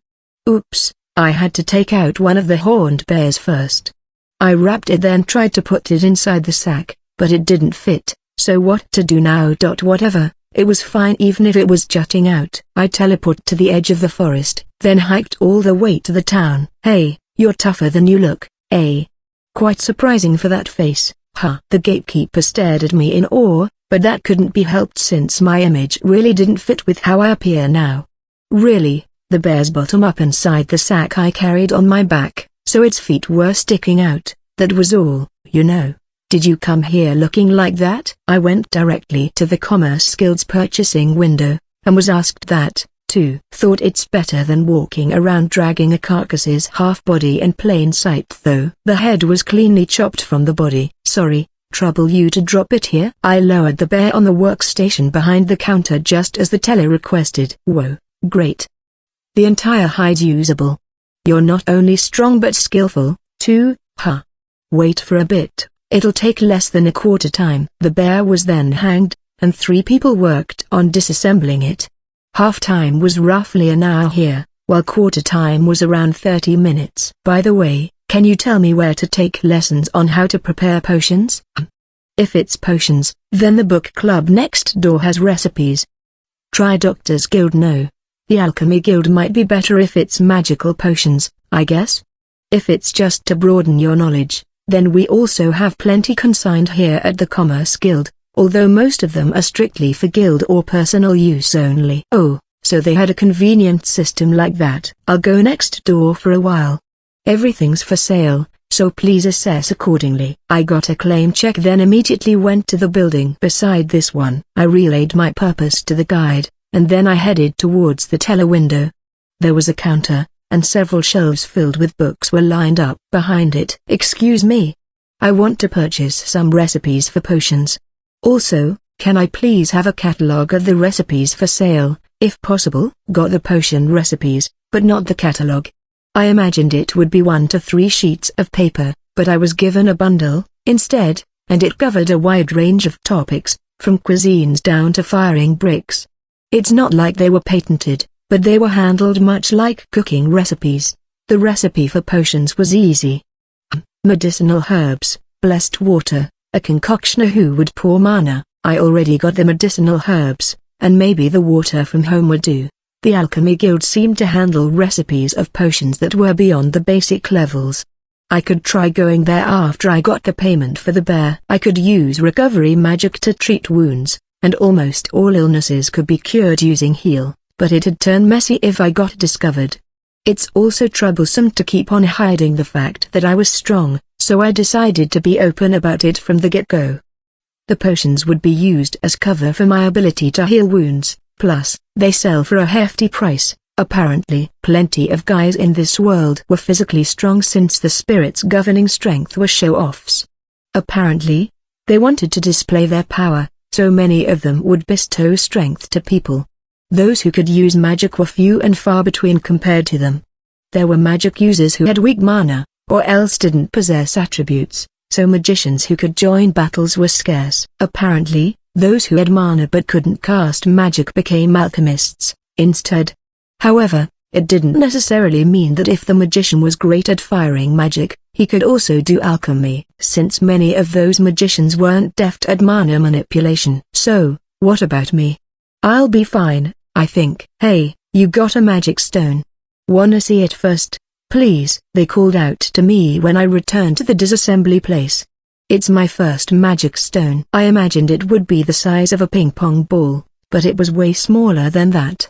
Oops, I had to take out one of the horned bears first. I wrapped it then tried to put it inside the sack, but it didn't fit, so what to do now? Whatever, it was fine even if it was jutting out. I teleported to the edge of the forest, then hiked all the way to the town. Hey, you're tougher than you look, eh? Quite surprising for that face, huh? The gatekeeper stared at me in awe, but that couldn't be helped since my image really didn't fit with how I appear now. Really, The bear's bottom up inside the sack I carried on my back, so its feet were sticking out, that was all, you know. Did you come here looking like that? I went directly to the Commerce Guild's purchasing window, and was asked that, too. Thought it's better than walking around dragging a carcass's half-body in plain sight though. The head was cleanly chopped from the body. Sorry, trouble you to drop it here? I lowered the bear on the workstation behind the counter just as the teller requested. Whoa, great. The entire hide usable. You're not only strong but skillful, too, huh? Wait for a bit, it'll take less than a quarter time. The bear was then hanged, and 3 people worked on disassembling it. Half time was roughly an hour here, while quarter time was around 30 minutes. By the way, can you tell me where to take lessons on how to prepare potions? If it's potions, then the book club next door has recipes. Try Doctor's Guild. No. The Alchemy Guild might be better if it's magical potions, I guess. If it's just to broaden your knowledge, then we also have plenty consigned here at the Commerce Guild, although most of them are strictly for guild or personal use only. Oh, so they had a convenient system like that. I'll go next door for a while. Everything's for sale, so please assess accordingly. I got a claim check then immediately went to the building beside this one. I relayed my purpose to the guide, and then I headed towards the teller window. There was a counter, and several shelves filled with books were lined up behind it. Excuse me. I want to purchase some recipes for potions. Also, can I please have a catalogue of the recipes for sale, if possible? Got the potion recipes, but not the catalogue. I imagined it would be 1 to 3 sheets of paper, but I was given a bundle, instead, and it covered a wide range of topics, from cuisines down to firing bricks. It's not like they were patented, but they were handled much like cooking recipes. The recipe for potions was easy. Medicinal herbs, blessed water, a concoction who would pour mana. I already got the medicinal herbs, and maybe the water from home would do. The Alchemy Guild seemed to handle recipes of potions that were beyond the basic levels. I could try going there after I got the payment for the bear. I could use recovery magic to treat wounds, and almost all illnesses could be cured using heal, but it'd turn messy if I got discovered. It's also troublesome to keep on hiding the fact that I was strong, so I decided to be open about it from the get-go. The potions would be used as cover for my ability to heal wounds, plus, they sell for a hefty price. Apparently, plenty of guys in this world were physically strong since the spirits governing strength were show-offs. Apparently, they wanted to display their power, so many of them would bestow strength to people. Those who could use magic were few and far between compared to them. There were magic users who had weak mana, or else didn't possess attributes, so magicians who could join battles were scarce. Apparently, those who had mana but couldn't cast magic became alchemists, instead. However, it didn't necessarily mean that if the magician was great at firing magic, he could also do alchemy, since many of those magicians weren't deft at mana manipulation. So, what about me? I'll be fine, I think. Hey, you got a magic stone? Wanna see it first, please? They called out to me when I returned to the disassembly place. It's my first magic stone. I imagined it would be the size of a ping-pong ball, but it was way smaller than that.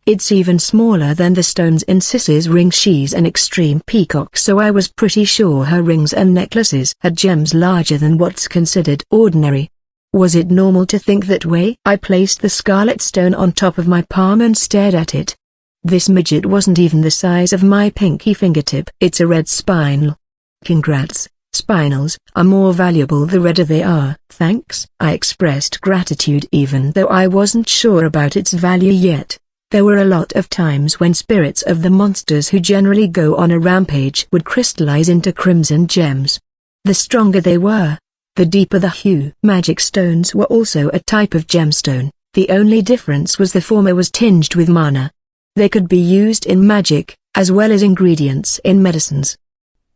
It's even smaller than the stones in Sis's ring. She's an extreme peacock, so I was pretty sure her rings and necklaces had gems larger than what's considered ordinary. Was it normal to think that way? I placed the scarlet stone on top of my palm and stared at it. This midget wasn't even the size of my pinky fingertip. It's a red spinel. Congrats. Spinels are more valuable the redder they are. Thanks. I expressed gratitude even though I wasn't sure about its value yet. There were a lot of times when spirits of the monsters who generally go on a rampage would crystallize into crimson gems. The stronger they were, the deeper the hue. Magic stones were also a type of gemstone, the only difference was the former was tinged with mana. They could be used in magic, as well as ingredients in medicines.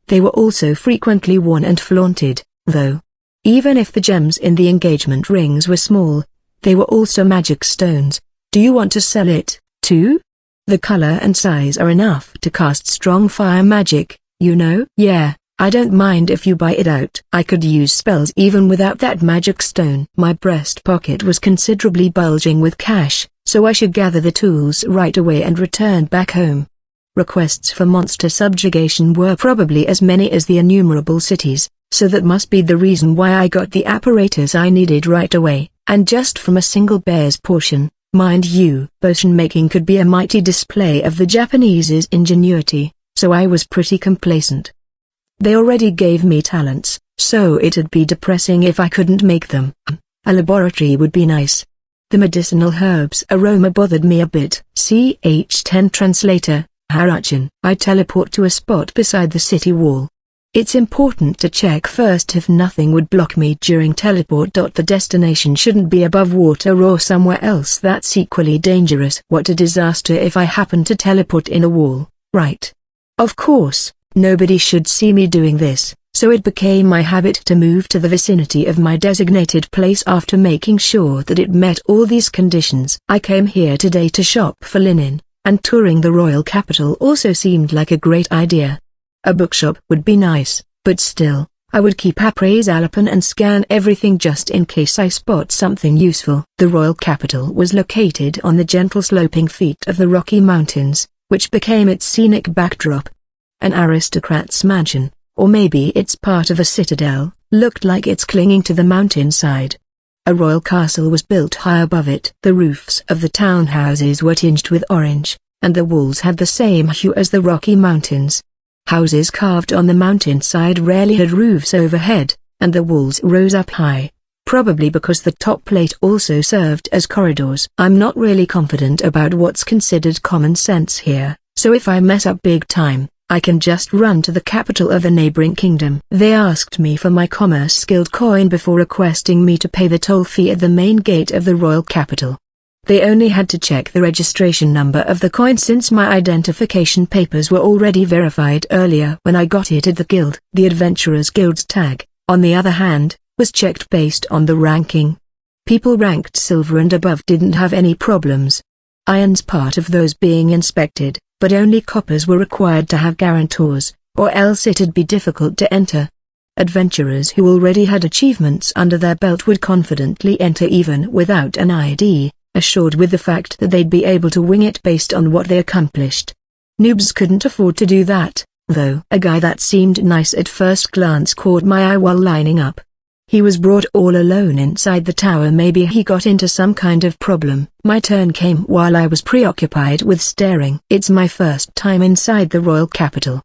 They were also frequently worn and flaunted, though. Even if the gems in the engagement rings were small, they were also magic stones. Do you want to sell it, too? The color and size are enough to cast strong fire magic, you know? Yeah, I don't mind if you buy it out. I could use spells even without that magic stone. My breast pocket was considerably bulging with cash, so I should gather the tools right away and return back home. Requests for monster subjugation were probably as many as the innumerable cities, so that must be the reason why I got the apparatus I needed right away, and just from a single bear's portion. Mind you, potion making could be a mighty display of the Japanese's ingenuity, so I was pretty complacent. They already gave me talents, so it'd be depressing if I couldn't make them. A laboratory would be nice. The medicinal herbs aroma bothered me a bit. Ch10 translator, Harachin. I teleport to a spot beside the city wall. It's important to check first if nothing would block me during teleport. The destination shouldn't be above water or somewhere else that's equally dangerous. What a disaster if I happen to teleport in a wall, right? Of course, nobody should see me doing this, so it became my habit to move to the vicinity of my designated place after making sure that it met all these conditions. I came here today to shop for linen, and touring the royal capital also seemed like a great idea. A bookshop would be nice, but still, I would keep appraise Alapin and scan everything just in case I spot something useful. The royal capital was located on the gentle sloping feet of the Rocky Mountains, which became its scenic backdrop. An aristocrat's mansion, or maybe it's part of a citadel, looked like it's clinging to the mountainside. A royal castle was built high above it. The roofs of the townhouses were tinged with orange, and the walls had the same hue as the Rocky Mountains. Houses carved on the mountainside rarely had roofs overhead, and the walls rose up high, probably because the top plate also served as corridors. I'm not really confident about what's considered common sense here, so if I mess up big time, I can just run to the capital of a neighboring kingdom. They asked me for my Commerce Guild coin before requesting me to pay the toll fee at the main gate of the royal capital. They only had to check the registration number of the coin since my identification papers were already verified earlier when I got it at the guild. The Adventurers Guild's tag, on the other hand, was checked based on the ranking. People ranked silver and above didn't have any problems. Iron's part of those being inspected, but only coppers were required to have guarantors, or else it'd be difficult to enter. Adventurers who already had achievements under their belt would confidently enter even without an ID, assured with the fact that they'd be able to wing it based on what they accomplished. Noobs couldn't afford to do that, though. A guy that seemed nice at first glance caught my eye while lining up. He was brought all alone inside the tower. Maybe he got into some kind of problem. My turn came while I was preoccupied with staring. It's my first time inside the royal capital.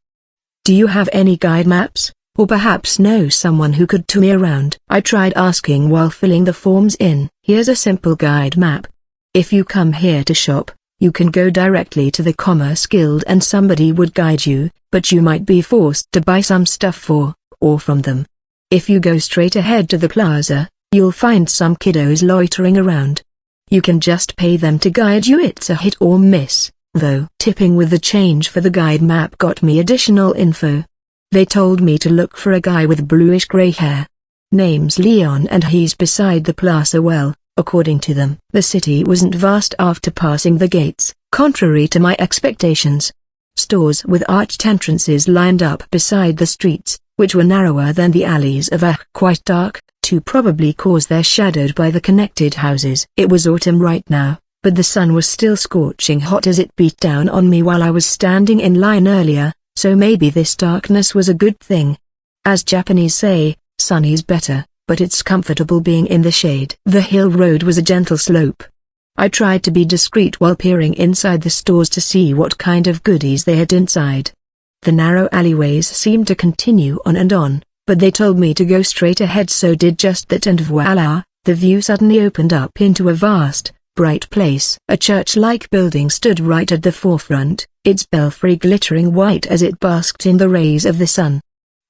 Do you have any guide maps, or perhaps know someone who could tour me around? I tried asking while filling the forms in. Here's a simple guide map. If you come here to shop, you can go directly to the Commerce Guild and somebody would guide you, but you might be forced to buy some stuff for, or from them. If you go straight ahead to the plaza, you'll find some kiddos loitering around. You can just pay them to guide you. It's a hit or miss, though. Tipping with the change for the guide map got me additional info. They told me to look for a guy with bluish-gray hair. Name's Leon and he's beside the plaza. Well, according to them, the city wasn't vast after passing the gates, contrary to my expectations. Stores with arched entrances lined up beside the streets, which were narrower than the alleys of quite dark, too, probably cause they're shadowed by the connected houses. It was autumn right now, but the sun was still scorching hot as it beat down on me while I was standing in line earlier, so maybe this darkness was a good thing. As Japanese say, sunny's better, but it's comfortable being in the shade. The hill road was a gentle slope. I tried to be discreet while peering inside the stores to see what kind of goodies they had inside. The narrow alleyways seemed to continue on and on, but they told me to go straight ahead, so did just that, and voila, the view suddenly opened up into a vast, bright place. A church-like building stood right at the forefront, its belfry glittering white as it basked in the rays of the sun.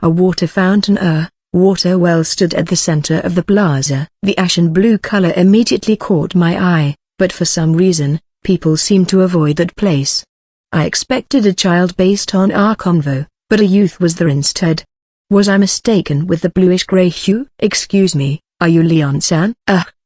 A water fountain water well stood at the center of the plaza. The ashen blue color immediately caught my eye, but for some reason, people seemed to avoid that place. I expected a child based on our convo, but a youth was there instead. Was I mistaken with the bluish-gray hue? Excuse me, are you Leon-san?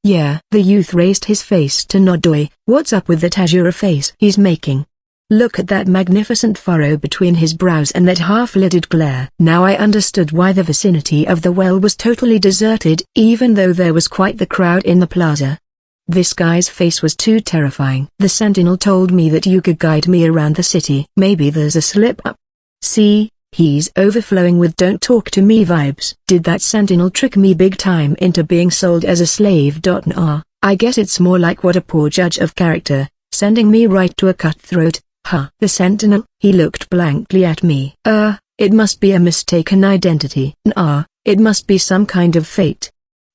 Yeah. The youth raised his face to nod. What's up with that azure face he's making? Look at that magnificent furrow between his brows and that half-lidded glare. Now I understood why the vicinity of the well was totally deserted, even though there was quite the crowd in the plaza. This guy's face was too terrifying. The sentinel told me that you could guide me around the city. Maybe there's a slip-up. See, he's overflowing with don't talk to me vibes. Did that sentinel trick me big time into being sold as a slave? Nah, I guess it's more like what a poor judge of character, sending me right to a cutthroat. Huh. The sentinel, he looked blankly at me. It must be a mistaken identity. Nah, it must be some kind of fate.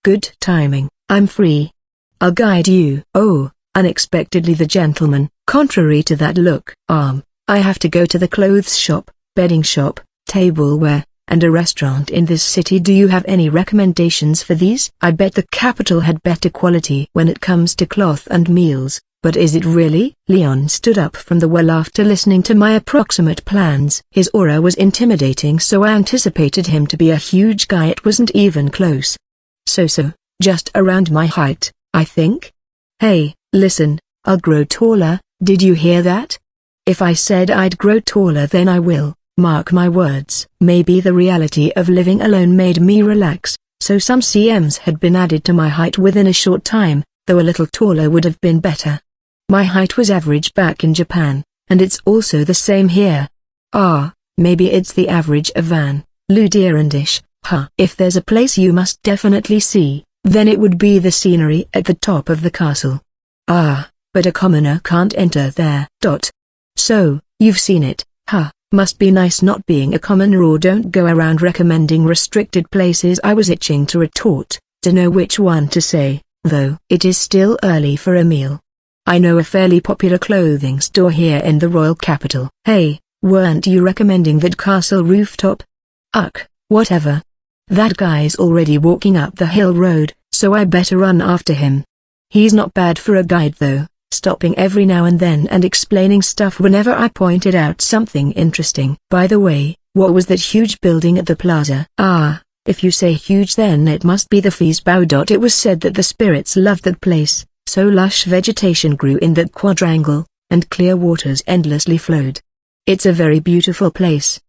Good timing, I'm free. I'll guide you. Oh, unexpectedly the gentleman, contrary to that look. I have to go to the clothes shop, bedding shop, tableware, and a restaurant in this city. Do you have any recommendations for these? I bet the capital had better quality when it comes to cloth and meals, but is it really? Leon stood up from the well after listening to my approximate plans. His aura was intimidating, so I anticipated him to be a huge guy. It wasn't even close. So, just around my height, I think. Hey, listen, I'll grow taller, did you hear that? If I said I'd grow taller, then I will, mark my words. Maybe the reality of living alone made me relax, so some cms had been added to my height within a short time, though a little taller would have been better. My height was average back in Japan, and it's also the same here. Maybe it's the average of Van Luderandish. If there's a place you must definitely see, then it would be the scenery at the top of the castle. But a commoner can't enter there. So, you've seen it, must be nice not being a commoner, or don't go around recommending restricted places. I was itching to retort, to know which one to say, though. It is still early for a meal. I know a fairly popular clothing store here in the royal capital. Hey, weren't you recommending that castle rooftop? Whatever. That guy's already walking up the hill road, so I better run after him. He's not bad for a guide though, stopping every now and then and explaining stuff whenever I pointed out something interesting. By the way, what was that huge building at the plaza? If you say huge, then it must be the Fiesbau. It was said that the spirits loved that place, so lush vegetation grew in that quadrangle, and clear waters endlessly flowed. It's a very beautiful place.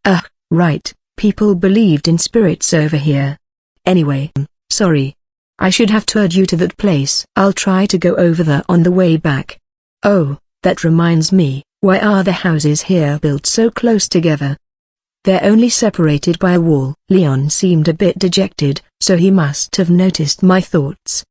Right. People believed in spirits over here. Anyway, sorry. I should have toured you to that place. I'll try to go over there on the way back. Oh, that reminds me, why are the houses here built so close together? They're only separated by a wall. Leon seemed a bit dejected, so he must have noticed my thoughts.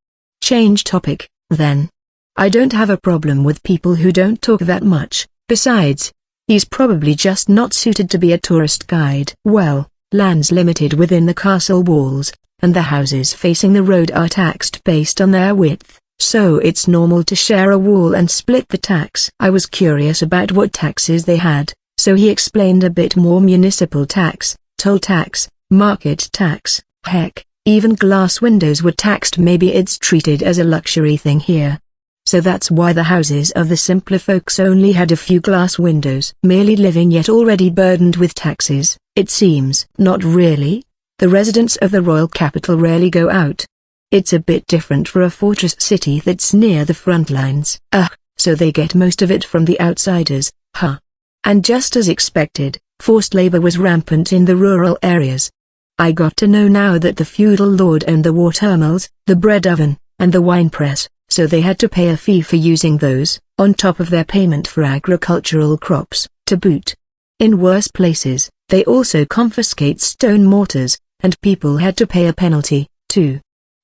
Change topic, then. I don't have a problem with people who don't talk that much. Besides, he's probably just not suited to be a tourist guide. Well, land's limited within the castle walls, and the houses facing the road are taxed based on their width, so it's normal to share a wall and split the tax. I was curious about what taxes they had, so he explained a bit more. Municipal tax, toll tax, market tax, heck, even glass windows were taxed. Maybe it's treated as a luxury thing here. So that's why the houses of the simpler folks only had a few glass windows. Merely living, yet already burdened with taxes, it seems. Not really. The residents of the royal capital rarely go out. It's a bit different for a fortress city that's near the front lines. So they get most of it from the outsiders, And just as expected, forced labor was rampant in the rural areas. I got to know now that the feudal lord owned the water mills, the bread oven, and the wine press, so they had to pay a fee for using those, on top of their payment for agricultural crops, to boot. In worse places, they also confiscate stone mortars, and people had to pay a penalty, too.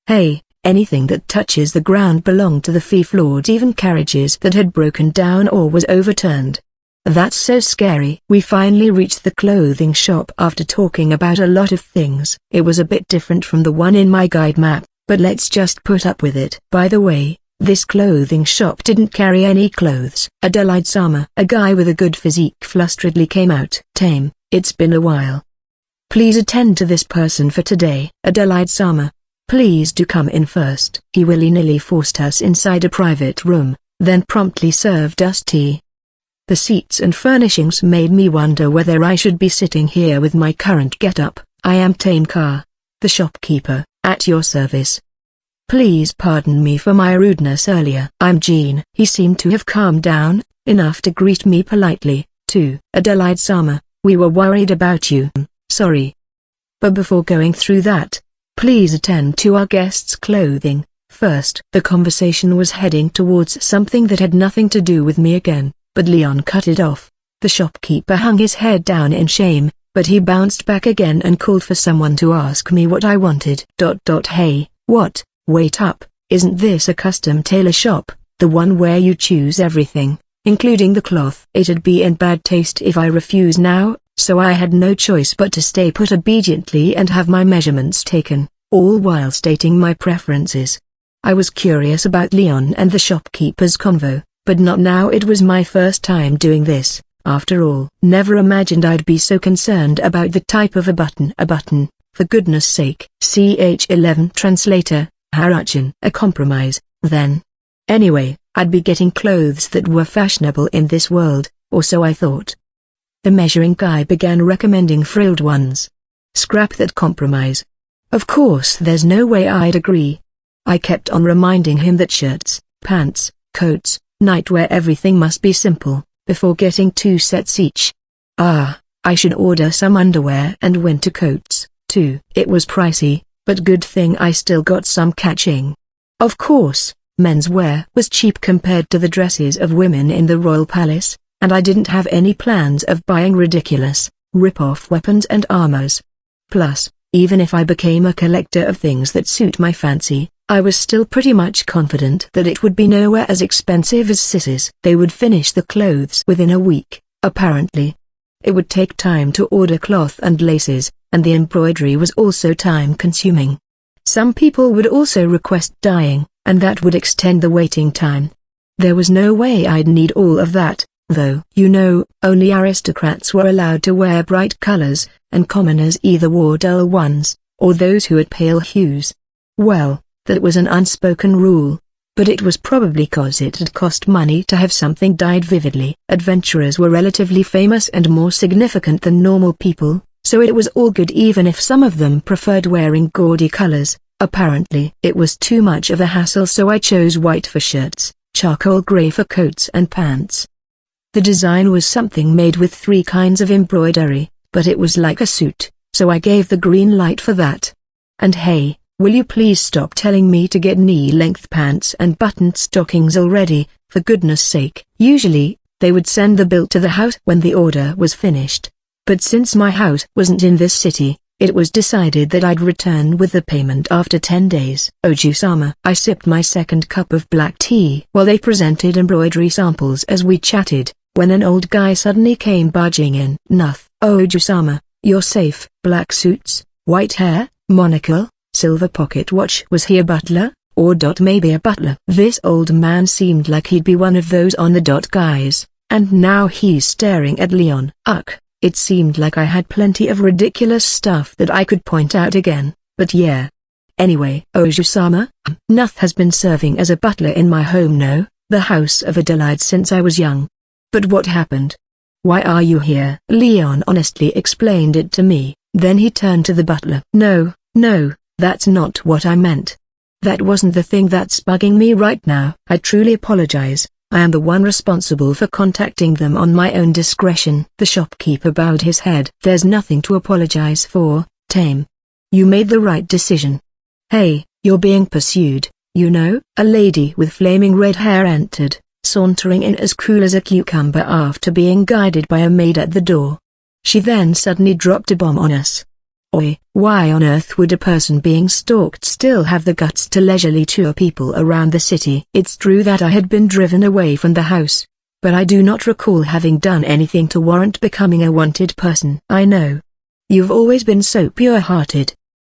Hey, anything that touches the ground belonged to the fief lord, even carriages that had broken down or was overturned. That's so scary. We finally reached the clothing shop after talking about a lot of things. It was a bit different from the one in my guide map, but let's just put up with it. By the way, this clothing shop didn't carry any clothes. Adelaide-sama, a guy with a good physique, flustredly came out. Tame, it's been a while. Please attend to this person for today. Adelaide-sama, please do come in first. He willy-nilly forced us inside a private room, then promptly served us tea. The seats and furnishings made me wonder whether I should be sitting here with my current getup. I am Tame Car, the shopkeeper, at your service. Please pardon me for my rudeness earlier. I'm Jean. He seemed to have calmed down, enough to greet me politely, too. Adelaide-sama, we were worried about you. Sorry. But before going through that, please attend to our guests' clothing, first. The conversation was heading towards something that had nothing to do with me again, but Leon cut it off. The shopkeeper hung his head down in shame, but he bounced back again and called for someone to ask me what I wanted. Hey, what? Wait up, isn't this a custom tailor shop, the one where you choose everything, including the cloth? It'd be in bad taste if I refuse now, so I had no choice but to stay put obediently and have my measurements taken, all while stating my preferences. I was curious about Leon and the shopkeeper's convo, but not now. It was my first time doing this, after all. Never imagined I'd be so concerned about the type of a button. A button, for goodness sake. CH11 translator, Haruchan. A compromise, then. Anyway, I'd be getting clothes that were fashionable in this world, or so I thought. The measuring guy began recommending frilled ones. Scrap that compromise. Of course there's no way I'd agree. I kept on reminding him that shirts, pants, coats, nightwear, everything must be simple, before getting 2 sets each. I should order some underwear and winter coats, too. It was pricey, but good thing I still got some catching. Of course, menswear was cheap compared to the dresses of women in the royal palace, and I didn't have any plans of buying ridiculous, rip-off weapons and armors. Plus, even if I became a collector of things that suit my fancy, I was still pretty much confident that it would be nowhere as expensive as Sis's. They would finish the clothes within a week, apparently. It would take time to order cloth and laces, and the embroidery was also time-consuming. Some people would also request dyeing, and that would extend the waiting time. There was no way I'd need all of that, though. You know, only aristocrats were allowed to wear bright colors, and commoners either wore dull ones, or those who had pale hues. Well, that was an unspoken rule, but it was probably cause it had cost money to have something dyed vividly. Adventurers were relatively famous and more significant than normal people, so it was all good even if some of them preferred wearing gaudy colors. Apparently it was too much of a hassle, so I chose white for shirts, charcoal gray for coats and pants. The design was something made with 3 kinds of embroidery, but it was like a suit, so I gave the green light for that. And hey, will you please stop telling me to get knee-length pants and buttoned stockings already, for goodness sake. Usually, they would send the bill to the house when the order was finished. But since my house wasn't in this city, it was decided that I'd return with the payment after 10 days. Oju-sama. I sipped my second cup of black tea while they presented embroidery samples as we chatted, when an old guy suddenly came barging in. Oju-sama, you're safe. Black suits, white hair, monocle, silver pocket watch. Was he a butler, or maybe a butler? This old man seemed like he'd be one of those on the dot guys, and now he's staring at Leon. It seemed like I had plenty of ridiculous stuff that I could point out again, but yeah. Anyway, Oju-sama, Nuth has been serving as a butler in my home, no, the house of Adelaide, since I was young. But what happened? Why are you here? Leon honestly explained it to me, then he turned to the butler. No, that's not what I meant. That wasn't the thing that's bugging me right now. I truly apologize. I am the one responsible for contacting them on my own discretion. The shopkeeper bowed his head. There's nothing to apologize for, Tame. You made the right decision. Hey, you're being pursued, you know? A lady with flaming red hair entered, sauntering in as cool as a cucumber after being guided by a maid at the door. She then suddenly dropped a bomb on us. Oi, why on earth would a person being stalked still have the guts to leisurely tour people around the city? It's true that I had been driven away from the house, but I do not recall having done anything to warrant becoming a wanted person. I know. You've always been so pure-hearted.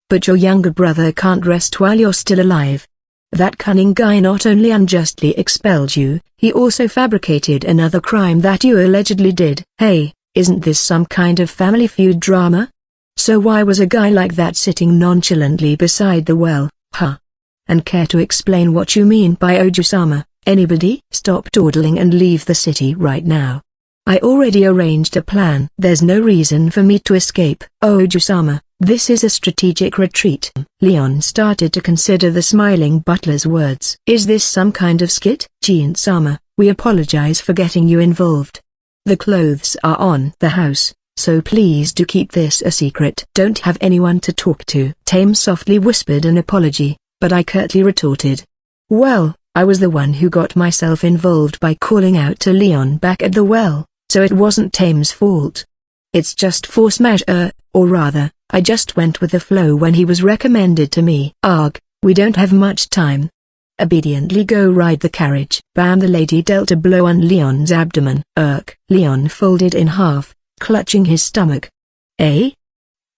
But your younger brother can't rest while you're still alive. That cunning guy not only unjustly expelled you, he also fabricated another crime that you allegedly did. Hey, isn't this some kind of family feud drama? So why was a guy like that sitting nonchalantly beside the well, huh? And care to explain what you mean by Oju-sama? Anybody? Stop dawdling and leave the city right now. I already arranged a plan. There's no reason for me to escape. Oju-sama, this is a strategic retreat. Leon started to consider the smiling butler's words. Is this some kind of skit? Jin-sama, we apologize for getting you involved. The clothes are on the house, so please do keep this a secret. Don't have anyone to talk to. Tame softly whispered an apology, but I curtly retorted, Well, I was the one who got myself involved by calling out to Leon back at the well, so it wasn't Tame's fault. It's just force majeure, or rather, I just went with the flow when he was recommended to me. Arg, we don't have much time. Obediently go ride the carriage. Bam! The lady dealt a blow on Leon's abdomen. Leon folded in half, clutching his stomach. Eh?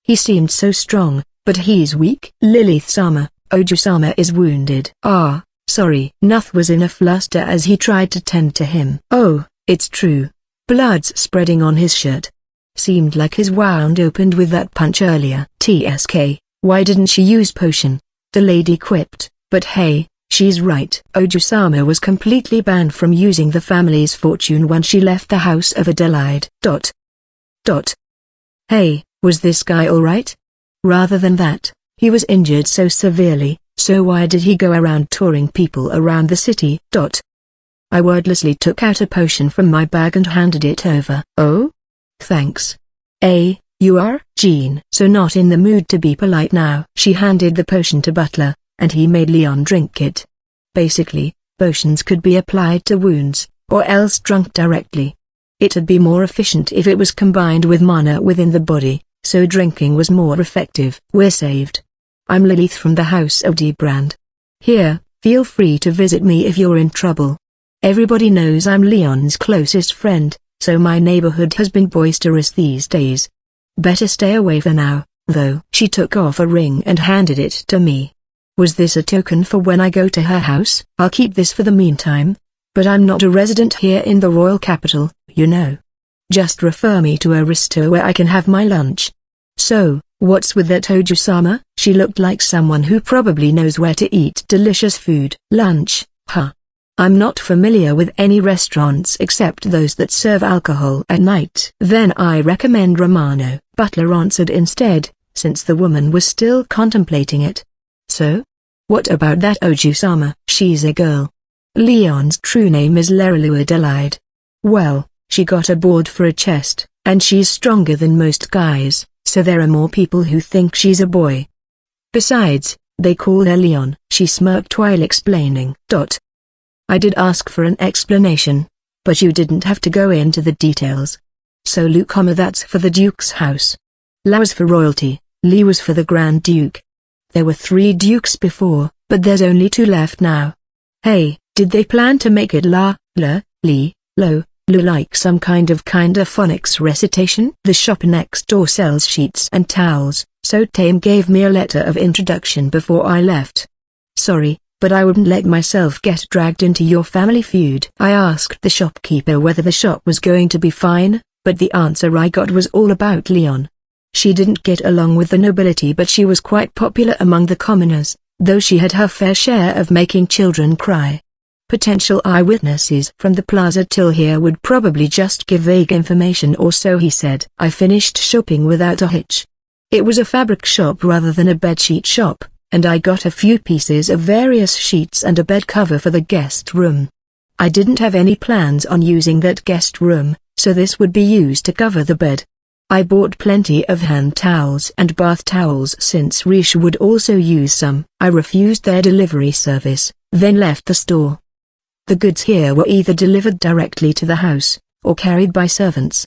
He seemed so strong, but he's weak. Lilith-sama, Oju-sama is wounded. Ah, sorry. Nuth was in a fluster as he tried to tend to him. Oh, it's true. Blood's spreading on his shirt. Seemed like his wound opened with that punch earlier. TSK, why didn't she use potion? The lady quipped, but hey, she's right. Oju-sama was completely banned from using the family's fortune when she left the house of Adelaide. Hey, was this guy alright? Rather than that, he was injured so severely, so why did he go around touring people around the city? I wordlessly took out a potion from my bag and handed it over. Oh? Thanks. You are? Jean. So not in the mood to be polite now. She handed the potion to Butler, and he made Leon drink it. Basically, potions could be applied to wounds, or else drunk directly. It'd be more efficient if it was combined with mana within the body, so drinking was more effective. We're saved. I'm Lilith from the House of Debrand. Here, feel free to visit me if you're in trouble. Everybody knows I'm Leon's closest friend, so my neighborhood has been boisterous these days. Better stay away for now, though. She took off a ring and handed it to me. Was this a token for when I go to her house? I'll keep this for the meantime, but I'm not a resident here in the royal capital, you know. Just refer me to a resto where I can have my lunch. So, what's with that Oju-sama? She looked like someone who probably knows where to eat delicious food. Lunch, huh? I'm not familiar with any restaurants except those that serve alcohol at night. Then I recommend Romano, Butler answered instead, since the woman was still contemplating it. So? What about that Oju-sama? She's a girl. Leon's true name is Lerilu Adelaide. Well, she got a board for a chest, and she's stronger than most guys, so there are more people who think she's a boy. Besides, they call her Leon. She smirked while explaining. I did ask for an explanation, but you didn't have to go into the details. So Lu, that's for the Duke's house. La was for royalty, Li was for the Grand Duke. There were 3 dukes before, but there's only 2 left now. Hey, did they plan to make it La, Li, Lo, Lu like some kind of phonics recitation? The shop next door sells sheets and towels, so Tame gave me a letter of introduction before I left. Sorry, but I wouldn't let myself get dragged into your family feud. I asked the shopkeeper whether the shop was going to be fine, but the answer I got was all about Leon. She didn't get along with the nobility, but she was quite popular among the commoners, though she had her fair share of making children cry. Potential eyewitnesses from the plaza till here would probably just give vague information, or so he said. I finished shopping without a hitch. It was a fabric shop rather than a bedsheet shop, and I got a few pieces of various sheets and a bed cover for the guest room. I didn't have any plans on using that guest room, so this would be used to cover the bed. I bought plenty of hand towels and bath towels since Rish would also use some. I refused their delivery service, then left the store. The goods here were either delivered directly to the house, or carried by servants.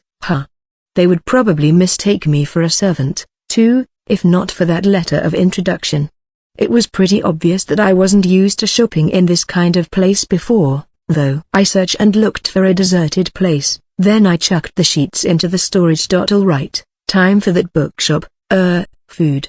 They would probably mistake me for a servant, too, if not for that letter of introduction. It was pretty obvious that I wasn't used to shopping in this kind of place before, though. I searched and looked for a deserted place, then I chucked the sheets into the storage. Alright, time for that bookshop, food,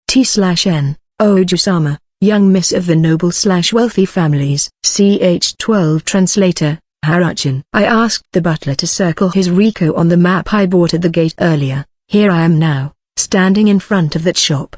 T/N, Oju-sama, young miss of the noble/wealthy families. CH12 translator, Haruchin. I asked the butler to circle his Rico on the map I bought at the gate earlier. Here I am now, standing in front of that shop.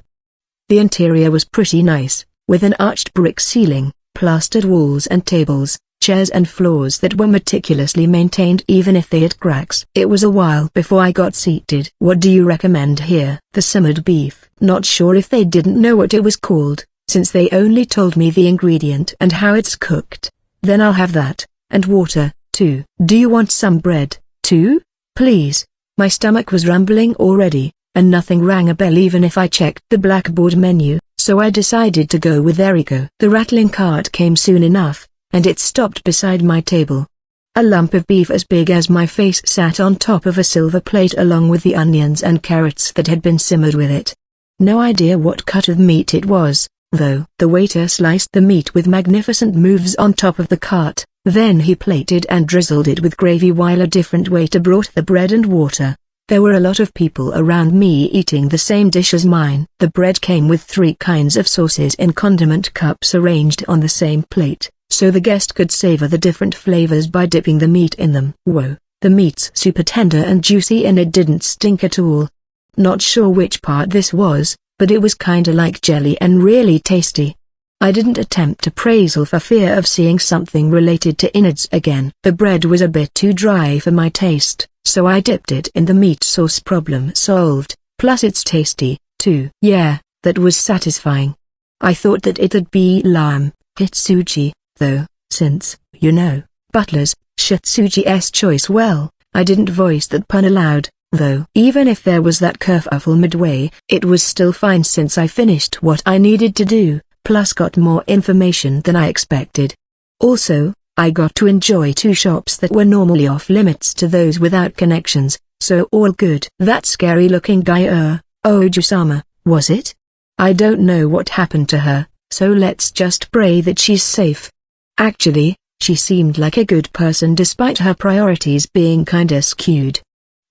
The interior was pretty nice, with an arched brick ceiling, plastered walls and tables, chairs and floors that were meticulously maintained even if they had cracks. It was a while before I got seated. What do you recommend here? The simmered beef. Not sure if they didn't know what it was called, since they only told me the ingredient and how it's cooked. Then I'll have that, and water, too. Do you want some bread, too? Please. My stomach was rumbling already, and nothing rang a bell even if I checked the blackboard menu, so I decided to go with Eriko. The rattling cart came soon enough, and it stopped beside my table. A lump of beef as big as my face sat on top of a silver plate along with the onions and carrots that had been simmered with it. No idea what cut of meat it was, though. The waiter sliced the meat with magnificent moves on top of the cart, then he plated and drizzled it with gravy while a different waiter brought the bread and water. There were a lot of people around me eating the same dish as mine. The bread came with 3 kinds of sauces in condiment cups arranged on the same plate, so the guest could savor the different flavors by dipping the meat in them. Whoa, the meat's super tender and juicy and it didn't stink at all. Not sure which part this was, but it was kinda like jelly and really tasty. I didn't attempt appraisal for fear of seeing something related to innards again. The bread was a bit too dry for my taste, so I dipped it in the meat sauce. Problem solved, plus it's tasty, too. Yeah, that was satisfying. I thought that it'd be lamb, hitsuji, though, since, you know, Butler's, Shitsuji's choice. Well, I didn't voice that pun aloud, though. Even if there was that kerfuffle midway, it was still fine since I finished what I needed to do, plus got more information than I expected. Also, I got to enjoy 2 shops that were normally off limits to those without connections, so all good. That scary looking guy Oju-sama, was it? I don't know what happened to her, so let's just pray that she's safe. Actually, she seemed like a good person despite her priorities being kinda skewed.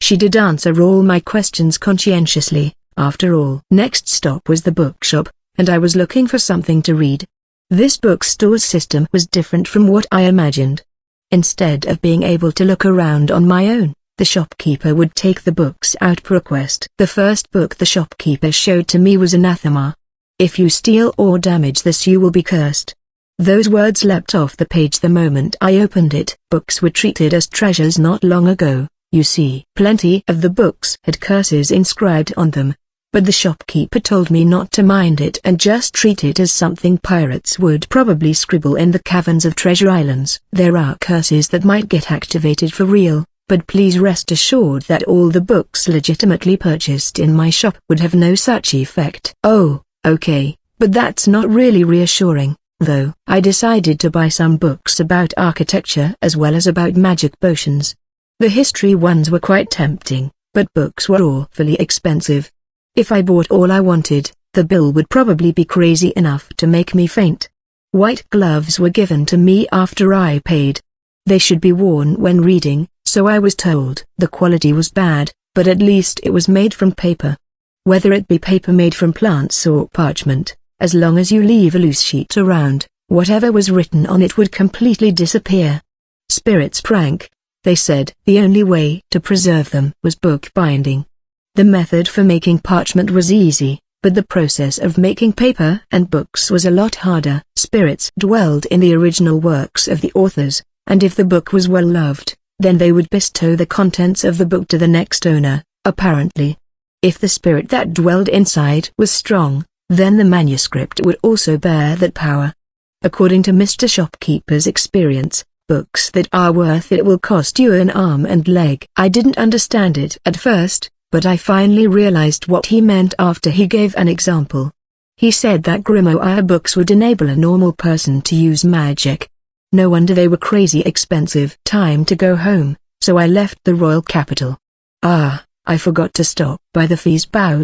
She did answer all my questions conscientiously, after all. Next stop was the bookshop, and I was looking for something to read. This bookstore's system was different from what I imagined. Instead of being able to look around on my own, the shopkeeper would take the books out per request. The first book the shopkeeper showed to me was Anathema. If you steal or damage this you will be cursed. Those words leapt off the page the moment I opened it. Books were treated as treasures not long ago, you see. Plenty of the books had curses inscribed on them, but the shopkeeper told me not to mind it and just treat it as something pirates would probably scribble in the caverns of treasure islands. There are curses that might get activated for real, but please rest assured that all the books legitimately purchased in my shop would have no such effect. Oh, okay, but that's not really reassuring, though. I decided to buy some books about architecture as well as about magic potions. The history ones were quite tempting, but books were awfully expensive. If I bought all I wanted, the bill would probably be crazy enough to make me faint. White gloves were given to me after I paid. They should be worn when reading, so I was told. The quality was bad, but at least it was made from paper. Whether it be paper made from plants or parchment, as long as you leave a loose sheet around, whatever was written on it would completely disappear. Spirits prank, they said. The only way to preserve them was bookbinding. The method for making parchment was easy, but the process of making paper and books was a lot harder. Spirits dwelled in the original works of the authors, and if the book was well loved, then they would bestow the contents of the book to the next owner, apparently. If the spirit that dwelled inside was strong, then the manuscript would also bear that power. According to Mr. Shopkeeper's experience, books that are worth it will cost you an arm and leg. I didn't understand it at first, but I finally realized what he meant after he gave an example. He said that grimoire books would enable a normal person to use magic. No wonder they were crazy expensive. Time to go home, so I left the royal capital. I forgot to stop by the fees bow.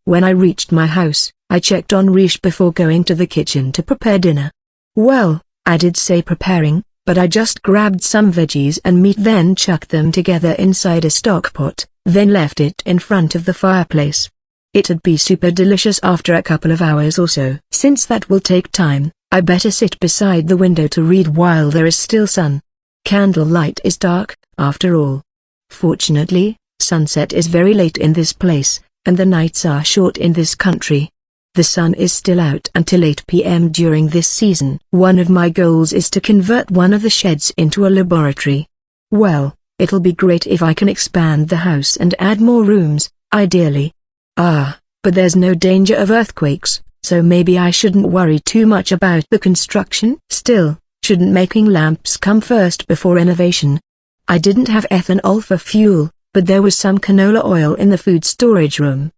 When I reached my house, I checked on Riche before going to the kitchen to prepare dinner. Well, I did say preparing, but I just grabbed some veggies and meat then chucked them together inside a stock pot, then left it in front of the fireplace. It'd be super delicious after a couple of hours or so. Since that will take time, I better sit beside the window to read while there is still sun. Candlelight is dark, after all. Fortunately, sunset is very late in this place, and the nights are short in this country. The sun is still out until 8 p.m. during this season. One of my goals is to convert one of the sheds into a laboratory. Well, it'll be great if I can expand the house and add more rooms, ideally. But there's no danger of earthquakes, so maybe I shouldn't worry too much about the construction. Still, shouldn't making lamps come first before renovation? I didn't have ethanol for fuel, but there was some canola oil in the food storage room.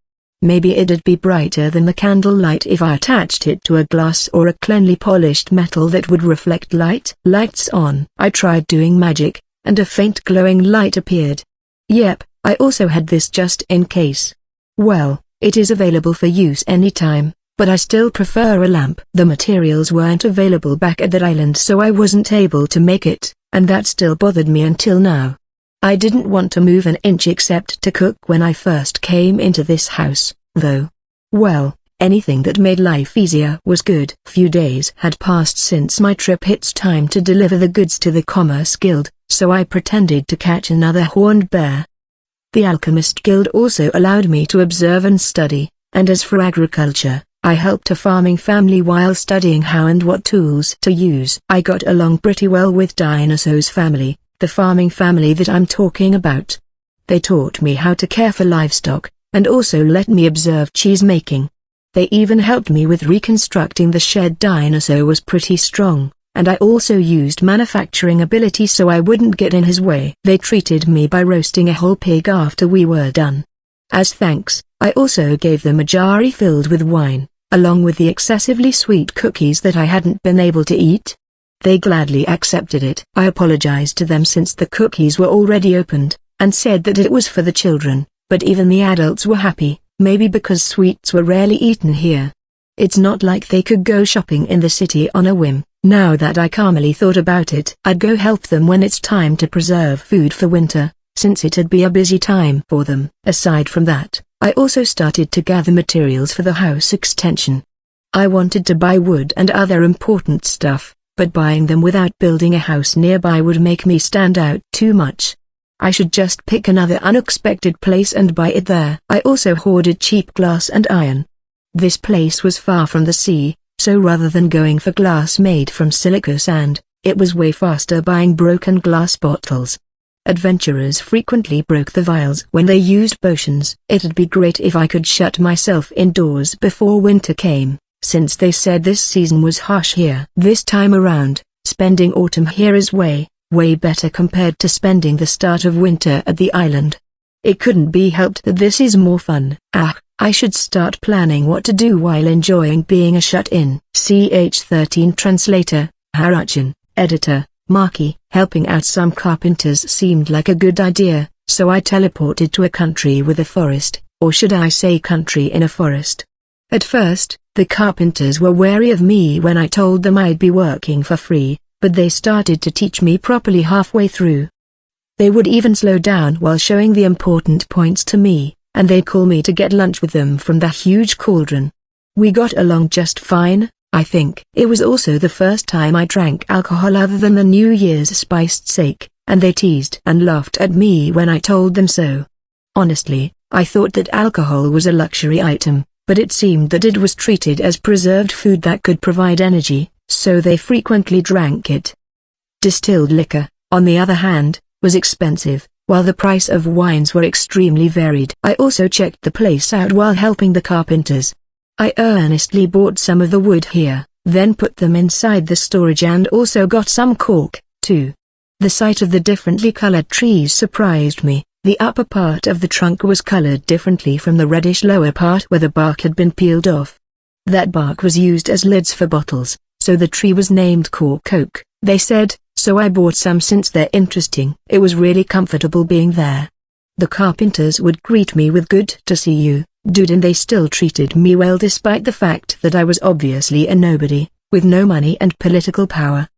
Maybe it'd be brighter than the candlelight if I attached it to a glass or a cleanly polished metal that would reflect light. Lights on. I tried doing magic, and a faint glowing light appeared. Yep, I also had this just in case. Well, it is available for use anytime, but I still prefer a lamp. The materials weren't available back at that island, so I wasn't able to make it, and that still bothered me until now. I didn't want to move an inch except to cook when I first came into this house, though. Well, anything that made life easier was good. Few days had passed since my trip. It's time to deliver the goods to the Commerce Guild, so I pretended to catch another horned bear. The Alchemist Guild also allowed me to observe and study, and as for agriculture, I helped a farming family while studying how and what tools to use. I got along pretty well with Dinosaur's family, the farming family that I'm talking about. They taught me how to care for livestock, and also let me observe cheese making. They even helped me with reconstructing the shed. Dinosaur was pretty strong, and I also used manufacturing ability so I wouldn't get in his way. They treated me by roasting a whole pig after we were done. As thanks, I also gave them a jar filled with wine, along with the excessively sweet cookies that I hadn't been able to eat. They gladly accepted it. I apologized to them since the cookies were already opened, and said that it was for the children, but even the adults were happy, maybe because sweets were rarely eaten here. It's not like they could go shopping in the city on a whim. Now that I calmly thought about it, I'd go help them when it's time to preserve food for winter, since it'd be a busy time for them. Aside from that, I also started to gather materials for the house extension. I wanted to buy wood and other important stuff, but buying them without building a house nearby would make me stand out too much. I should just pick another unexpected place and buy it there. I also hoarded cheap glass and iron. This place was far from the sea, so rather than going for glass made from silica sand, it was way faster buying broken glass bottles. Adventurers frequently broke the vials when they used potions. It'd be great if I could shut myself indoors before winter came, since they said this season was harsh here. This time around, spending autumn here is way better compared to spending the start of winter at the island. It couldn't be helped that this is more fun. I should start planning what to do while enjoying being a shut-in. CH13 Translator, Haruchin, Editor, Maki. Helping out some carpenters seemed like a good idea, so I teleported to a country with a forest, or should I say country in a forest. At first, the carpenters were wary of me when I told them I'd be working for free, but they started to teach me properly halfway through. They would even slow down while showing the important points to me, and they'd call me to get lunch with them from the huge cauldron. We got along just fine, I think. It was also the first time I drank alcohol other than the New Year's spiced sake, and they teased and laughed at me when I told them so. Honestly, I thought that alcohol was a luxury item, but it seemed that it was treated as preserved food that could provide energy, so they frequently drank it. Distilled liquor, on the other hand, was expensive, while the price of wines were extremely varied. I also checked the place out while helping the carpenters. I earnestly bought some of the wood here, then put them inside the storage and also got some cork, too. The sight of the differently colored trees surprised me. The upper part of the trunk was colored differently from the reddish lower part where the bark had been peeled off. That bark was used as lids for bottles, so the tree was named cork oak, they said, so I bought some since they're interesting. It was really comfortable being there. The carpenters would greet me with "good to see you, dude," and they still treated me well despite the fact that I was obviously a nobody, with no money and political power.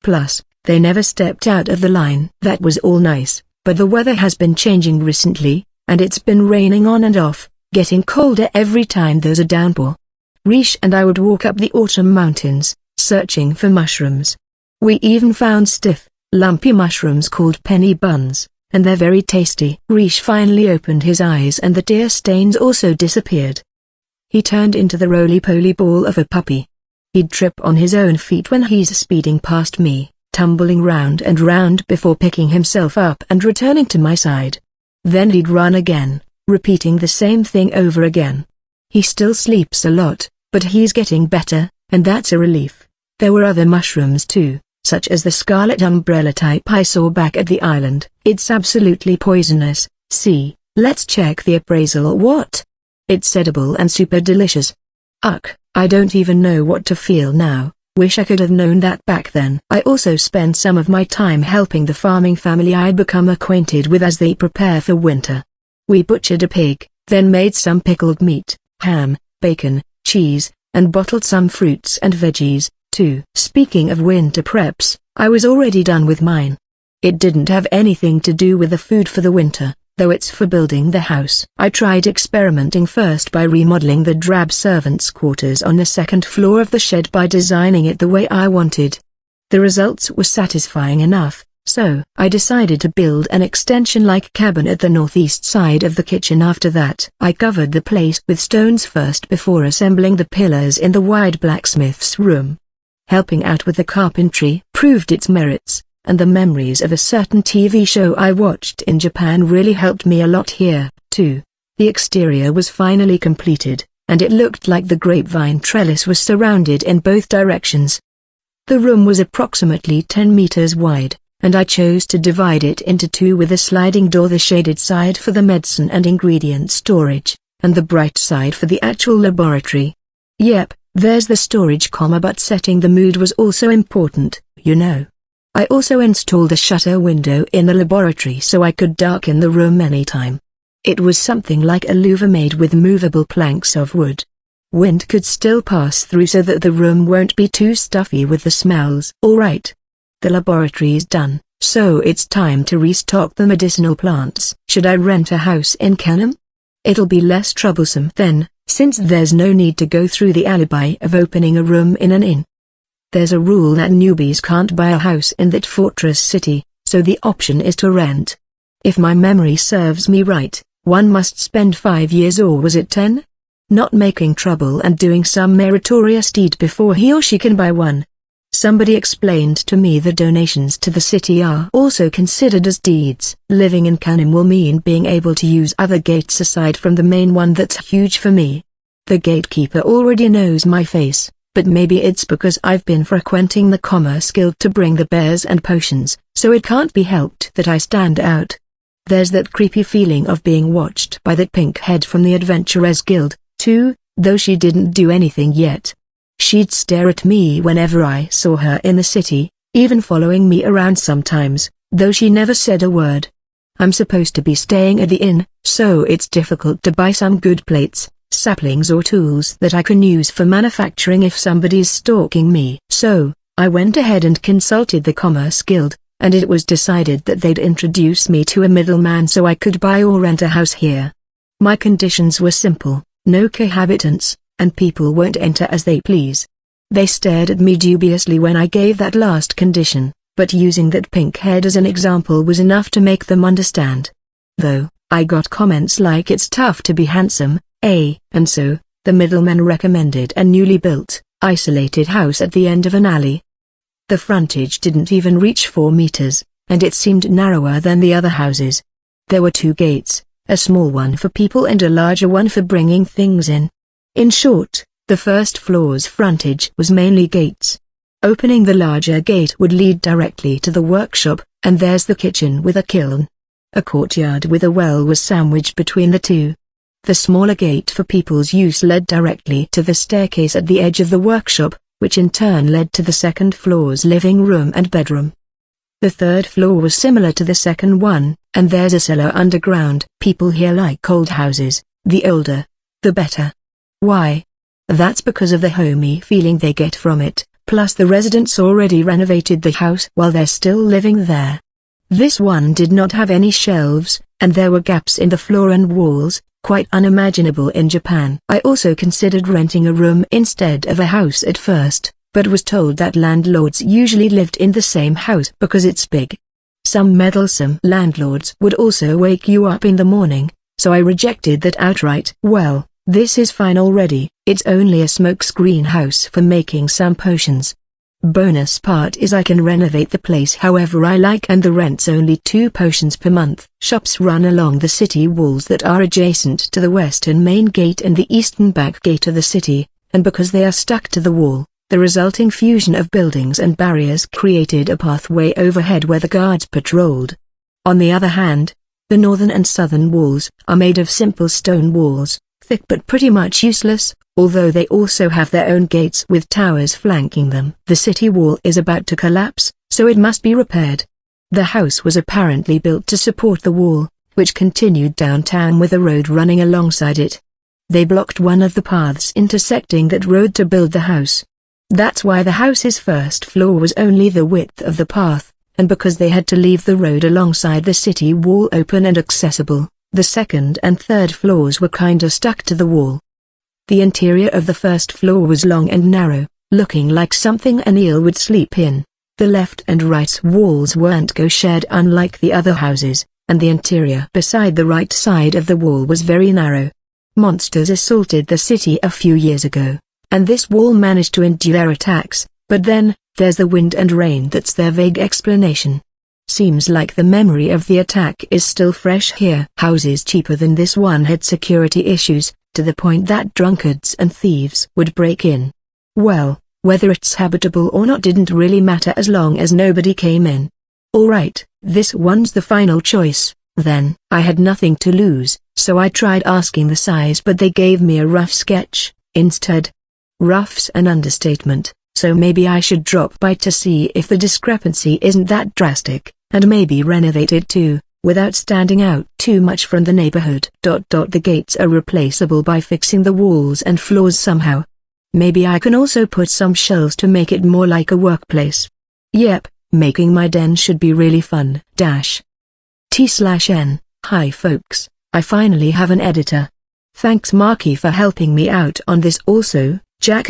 Plus, they never stepped out of the line. That was all nice, but the weather has been changing recently, and it's been raining on and off, getting colder every time there's a downpour. Rish and I would walk up the autumn mountains, searching for mushrooms. We even found stiff, lumpy mushrooms called penny buns, and they're very tasty. Rish finally opened his eyes and the tear stains also disappeared. He turned into the roly-poly ball of a puppy. He'd trip on his own feet when he's speeding past me, tumbling round and round before picking himself up and returning to my side. Then he'd run again, repeating the same thing over again. He still sleeps a lot, but he's getting better, and that's a relief. There were other mushrooms too, such as the scarlet umbrella type I saw back at the island. It's absolutely poisonous. See, let's check the appraisal. What? It's edible and super delicious. Ugh, I don't even know what to feel now. Wish I could have known that back then. I also spend some of my time helping the farming family I'd become acquainted with as they prepare for winter. We butchered a pig, then made some pickled meat, ham, bacon, cheese, and bottled some fruits and veggies, too. Speaking of winter preps, I was already done with mine. It didn't have anything to do with the food for the winter, though it's for building the house. I tried experimenting first by remodeling the drab servants' quarters on the second floor of the shed by designing it the way I wanted. The results were satisfying enough, so I decided to build an extension-like cabin at the northeast side of the kitchen. After that, I covered the place with stones first before assembling the pillars in the wide blacksmith's room. Helping out with the carpentry proved its merits, and the memories of a certain TV show I watched in Japan really helped me a lot here, too. The exterior was finally completed, and it looked like the grapevine trellis was surrounded in both directions. The room was approximately 10 meters wide, and I chose to divide it into two with a sliding door, the shaded side for the medicine and ingredient storage, and the bright side for the actual laboratory. Yep, there's the storage but setting the mood was also important, you know. I also installed a shutter window in the laboratory so I could darken the room anytime. It was something like a louver made with movable planks of wood. Wind could still pass through so that the room won't be too stuffy with the smells. Alright. The laboratory's done, so it's time to restock the medicinal plants. Should I rent a house in Kanem? It'll be less troublesome then, since there's no need to go through the alibi of opening a room in an inn. There's a rule that newbies can't buy a house in that fortress city, so the option is to rent. If my memory serves me right, one must spend 5 years, or was it 10? Not making trouble and doing some meritorious deed before he or she can buy one. Somebody explained to me that donations to the city are also considered as deeds. Living in Kanem will mean being able to use other gates aside from the main one that's huge for me. The gatekeeper already knows my face, but maybe it's because I've been frequenting the Commerce Guild to bring the bears and potions, so it can't be helped that I stand out. There's that creepy feeling of being watched by that pink head from the Adventurers Guild, too, though she didn't do anything yet. She'd stare at me whenever I saw her in the city, even following me around sometimes, though she never said a word. I'm supposed to be staying at the inn, so it's difficult to buy some good plates, saplings or tools that I can use for manufacturing if somebody's stalking me. So, I went ahead and consulted the Commerce Guild, and it was decided that they'd introduce me to a middleman so I could buy or rent a house here. My conditions were simple: no cohabitants, and people won't enter as they please. They stared at me dubiously when I gave that last condition, but using that pink head as an example was enough to make them understand. Though, I got comments like it's tough to be handsome, and so, the middleman recommended a newly built, isolated house at the end of an alley. The frontage didn't even reach 4 meters, and it seemed narrower than the other houses. There were 2 gates, a small one for people and a larger one for bringing things in. In short, the first floor's frontage was mainly gates. Opening the larger gate would lead directly to the workshop, and there's the kitchen with a kiln. A courtyard with a well was sandwiched between the two. The smaller gate for people's use led directly to the staircase at the edge of the workshop, which in turn led to the second floor's living room and bedroom. The third floor was similar to the second one, and there's a cellar underground. People here like old houses, the older, the better. Why? That's because of the homey feeling they get from it, plus the residents already renovated the house while they're still living there. This one did not have any shelves, and there were gaps in the floor and walls, quite unimaginable in Japan. I also considered renting a room instead of a house at first, but was told that landlords usually lived in the same house because it's big. Some meddlesome landlords would also wake you up in the morning, so I rejected that outright. Well, this is fine already, it's only a smokescreen house for making some potions. Bonus part is I can renovate the place however I like, and the rent's only 2 potions per month. Shops run along the city walls that are adjacent to the western main gate and the eastern back gate of the city, and because they are stuck to the wall, the resulting fusion of buildings and barriers created a pathway overhead where the guards patrolled. On the other hand, the northern and southern walls are made of simple stone walls, thick but pretty much useless, although they also have their own gates with towers flanking them. The city wall is about to collapse, so it must be repaired. The house was apparently built to support the wall, which continued downtown with a road running alongside it. They blocked one of the paths intersecting that road to build the house. That's why the house's first floor was only the width of the path, and because they had to leave the road alongside the city wall open and accessible, the second and third floors were kinda stuck to the wall. The interior of the first floor was long and narrow, looking like something an eel would sleep in. The left and right walls weren't shared unlike the other houses, and the interior beside the right side of the wall was very narrow. Monsters assaulted the city a few years ago, and this wall managed to endure attacks, but then, there's the wind and rain that's their vague explanation. Seems like the memory of the attack is still fresh here. Houses cheaper than this one had security issues, to the point that drunkards and thieves would break in. Well, whether it's habitable or not didn't really matter as long as nobody came in. Alright, this one's the final choice, then. I had nothing to lose, so I tried asking the size but they gave me a rough sketch, instead. Rough's an understatement, so maybe I should drop by to see if the discrepancy isn't that drastic, and maybe renovate it too, without standing out too much from the neighborhood. The gates are replaceable by fixing the walls and floors somehow. Maybe I can also put some shelves to make it more like a workplace. Yep, making my den should be really fun. T/N. Hi folks, I finally have an editor. Thanks Marky for helping me out on this. Also, Jack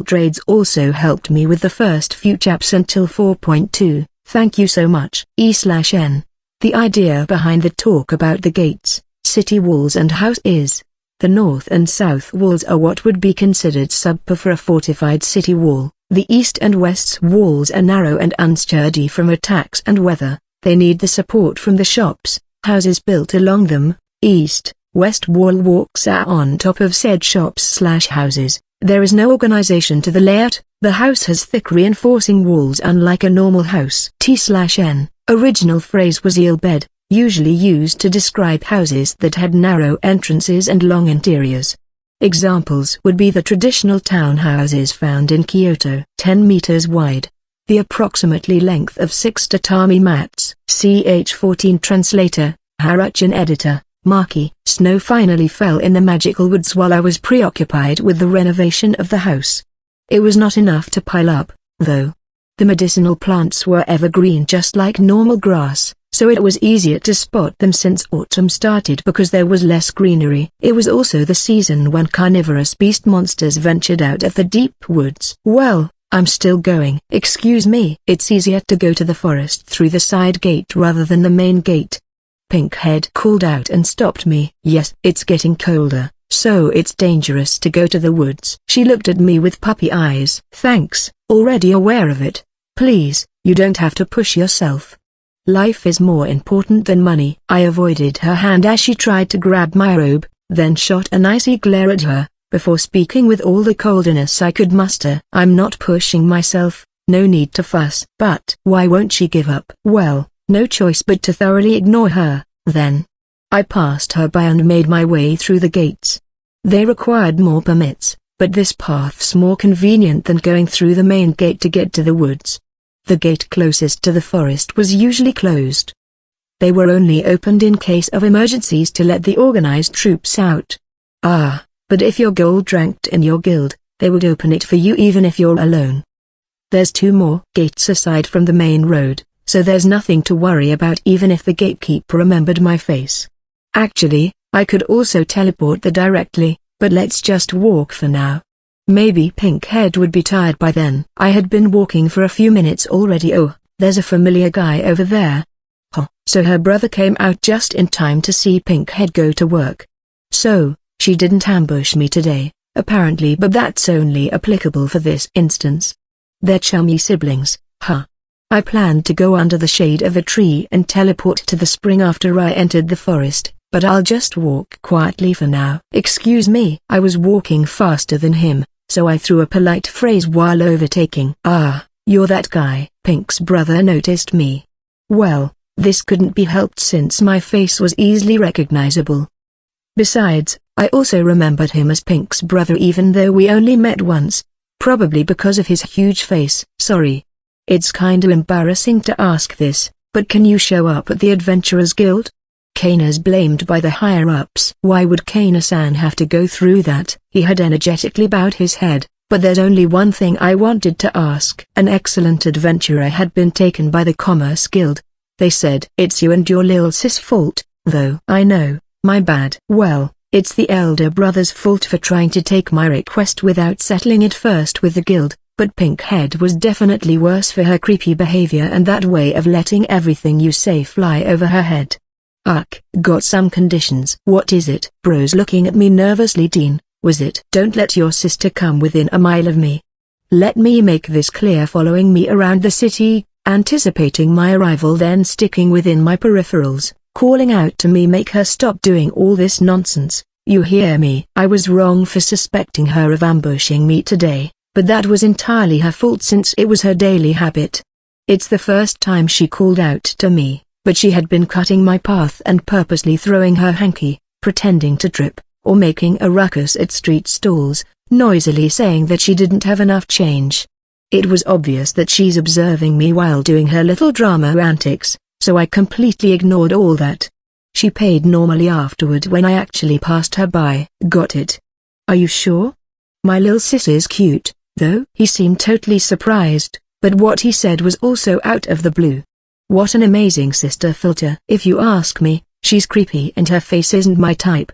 Trades also helped me with the first few chaps until 4.2, thank you so much. E/N. The idea behind the talk about the gates, city walls and house is, the north and south walls are what would be considered subpar for a fortified city wall. The east and west's walls are narrow and unsturdy from attacks and weather. They need the support from the shops, houses built along them. East-west wall walks are on top of said shops/houses. There is no organization to the layout. The house has thick reinforcing walls unlike a normal house. T/N. Original phrase was eel bed, usually used to describe houses that had narrow entrances and long interiors. Examples would be the traditional townhouses found in Kyoto, 10 meters wide. The approximately length of 6 tatami mats. Ch14 Translator, Haruchan Editor, Marky. Snow finally fell in the magical woods while I was preoccupied with the renovation of the house. It was not enough to pile up, though. The medicinal plants were evergreen just like normal grass, so it was easier to spot them since autumn started because there was less greenery. It was also the season when carnivorous beast monsters ventured out of the deep woods. Well, I'm still going. Excuse me. It's easier to go to the forest through the side gate rather than the main gate. Pinkhead called out and stopped me. Yes, it's getting colder, so it's dangerous to go to the woods. She looked at me with puppy eyes. Thanks, already aware of it. Please, you don't have to push yourself. Life is more important than money. I avoided her hand as she tried to grab my robe, then shot an icy glare at her, before speaking with all the coldness I could muster. I'm not pushing myself, no need to fuss. But why won't she give up? Well, no choice but to thoroughly ignore her, then. I passed her by and made my way through the gates. They required more permits, but this path's more convenient than going through the main gate to get to the woods. The gate closest to the forest was usually closed. They were only opened in case of emergencies to let the organized troops out. Ah, but if you're gold-ranked in your guild, they would open it for you even if you're alone. There's 2 more gates aside from the main road, so there's nothing to worry about even if the gatekeeper remembered my face. Actually, I could also teleport there directly, but let's just walk for now. Maybe Pinkhead would be tired by then. I had been walking for a few minutes already. Oh, there's a familiar guy over there. Huh. So her brother came out just in time to see Pinkhead go to work. So, she didn't ambush me today, apparently, but that's only applicable for this instance. They're chummy siblings, huh? I planned to go under the shade of a tree and teleport to the spring after I entered the forest, but I'll just walk quietly for now. Excuse me. I was walking faster than him, so I threw a polite phrase while overtaking. Ah, you're that guy. Pink's brother noticed me. Well, this couldn't be helped since my face was easily recognizable. Besides, I also remembered him as Pink's brother even though we only met once. Probably because of his huge face. Sorry. It's kinda embarrassing to ask this, but can you show up at the Adventurers Guild? Kana's blamed by the higher-ups. Why would Kana-san have to go through that? He had energetically bowed his head, but there's only one thing I wanted to ask. An excellent adventurer had been taken by the Commerce Guild. They said it's you and your lil sis fault, though. I know, my bad. Well, it's the elder brother's fault for trying to take my request without settling it first with the guild, but Pinkhead was definitely worse for her creepy behavior and that way of letting everything you say fly over her head. Got some conditions. What is it? Bro's looking at me nervously. Dean, was it? Don't let your sister come within a mile of me. Let me make this clear. Following me around the city, anticipating my arrival, then sticking within my peripherals, calling out to me, make her stop doing all this nonsense. You hear me? I was wrong for suspecting her of ambushing me today, but that was entirely her fault since it was her daily habit. It's the first time she called out to me, but she had been cutting my path and purposely throwing her hanky, pretending to trip, or making a ruckus at street stalls, noisily saying that she didn't have enough change. It was obvious that she's observing me while doing her little drama antics, so I completely ignored all that. She paid normally afterward when I actually passed her by. Got it? Are you sure? My lil sis is cute, though. He seemed totally surprised, but what he said was also out of the blue. What an amazing sister filter. If you ask me, she's creepy and her face isn't my type.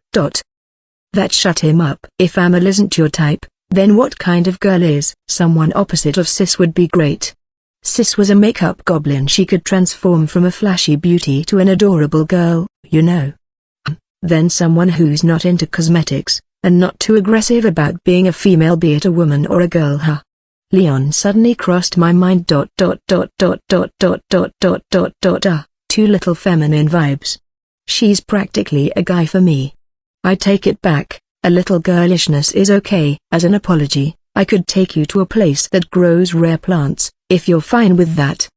That shut him up. If Amal isn't your type, then what kind of girl is? Someone opposite of Sis would be great. Sis was a makeup goblin. She could transform from a flashy beauty to an adorable girl, you know. Then someone who's not into cosmetics, and not too aggressive about being a female, be it a woman or a girl. Leon suddenly crossed my mind. Too little feminine vibes. She's practically a guy for me. I take it back, a little girlishness is okay. As an apology, I could take you to a place that grows rare plants, if you're fine with that.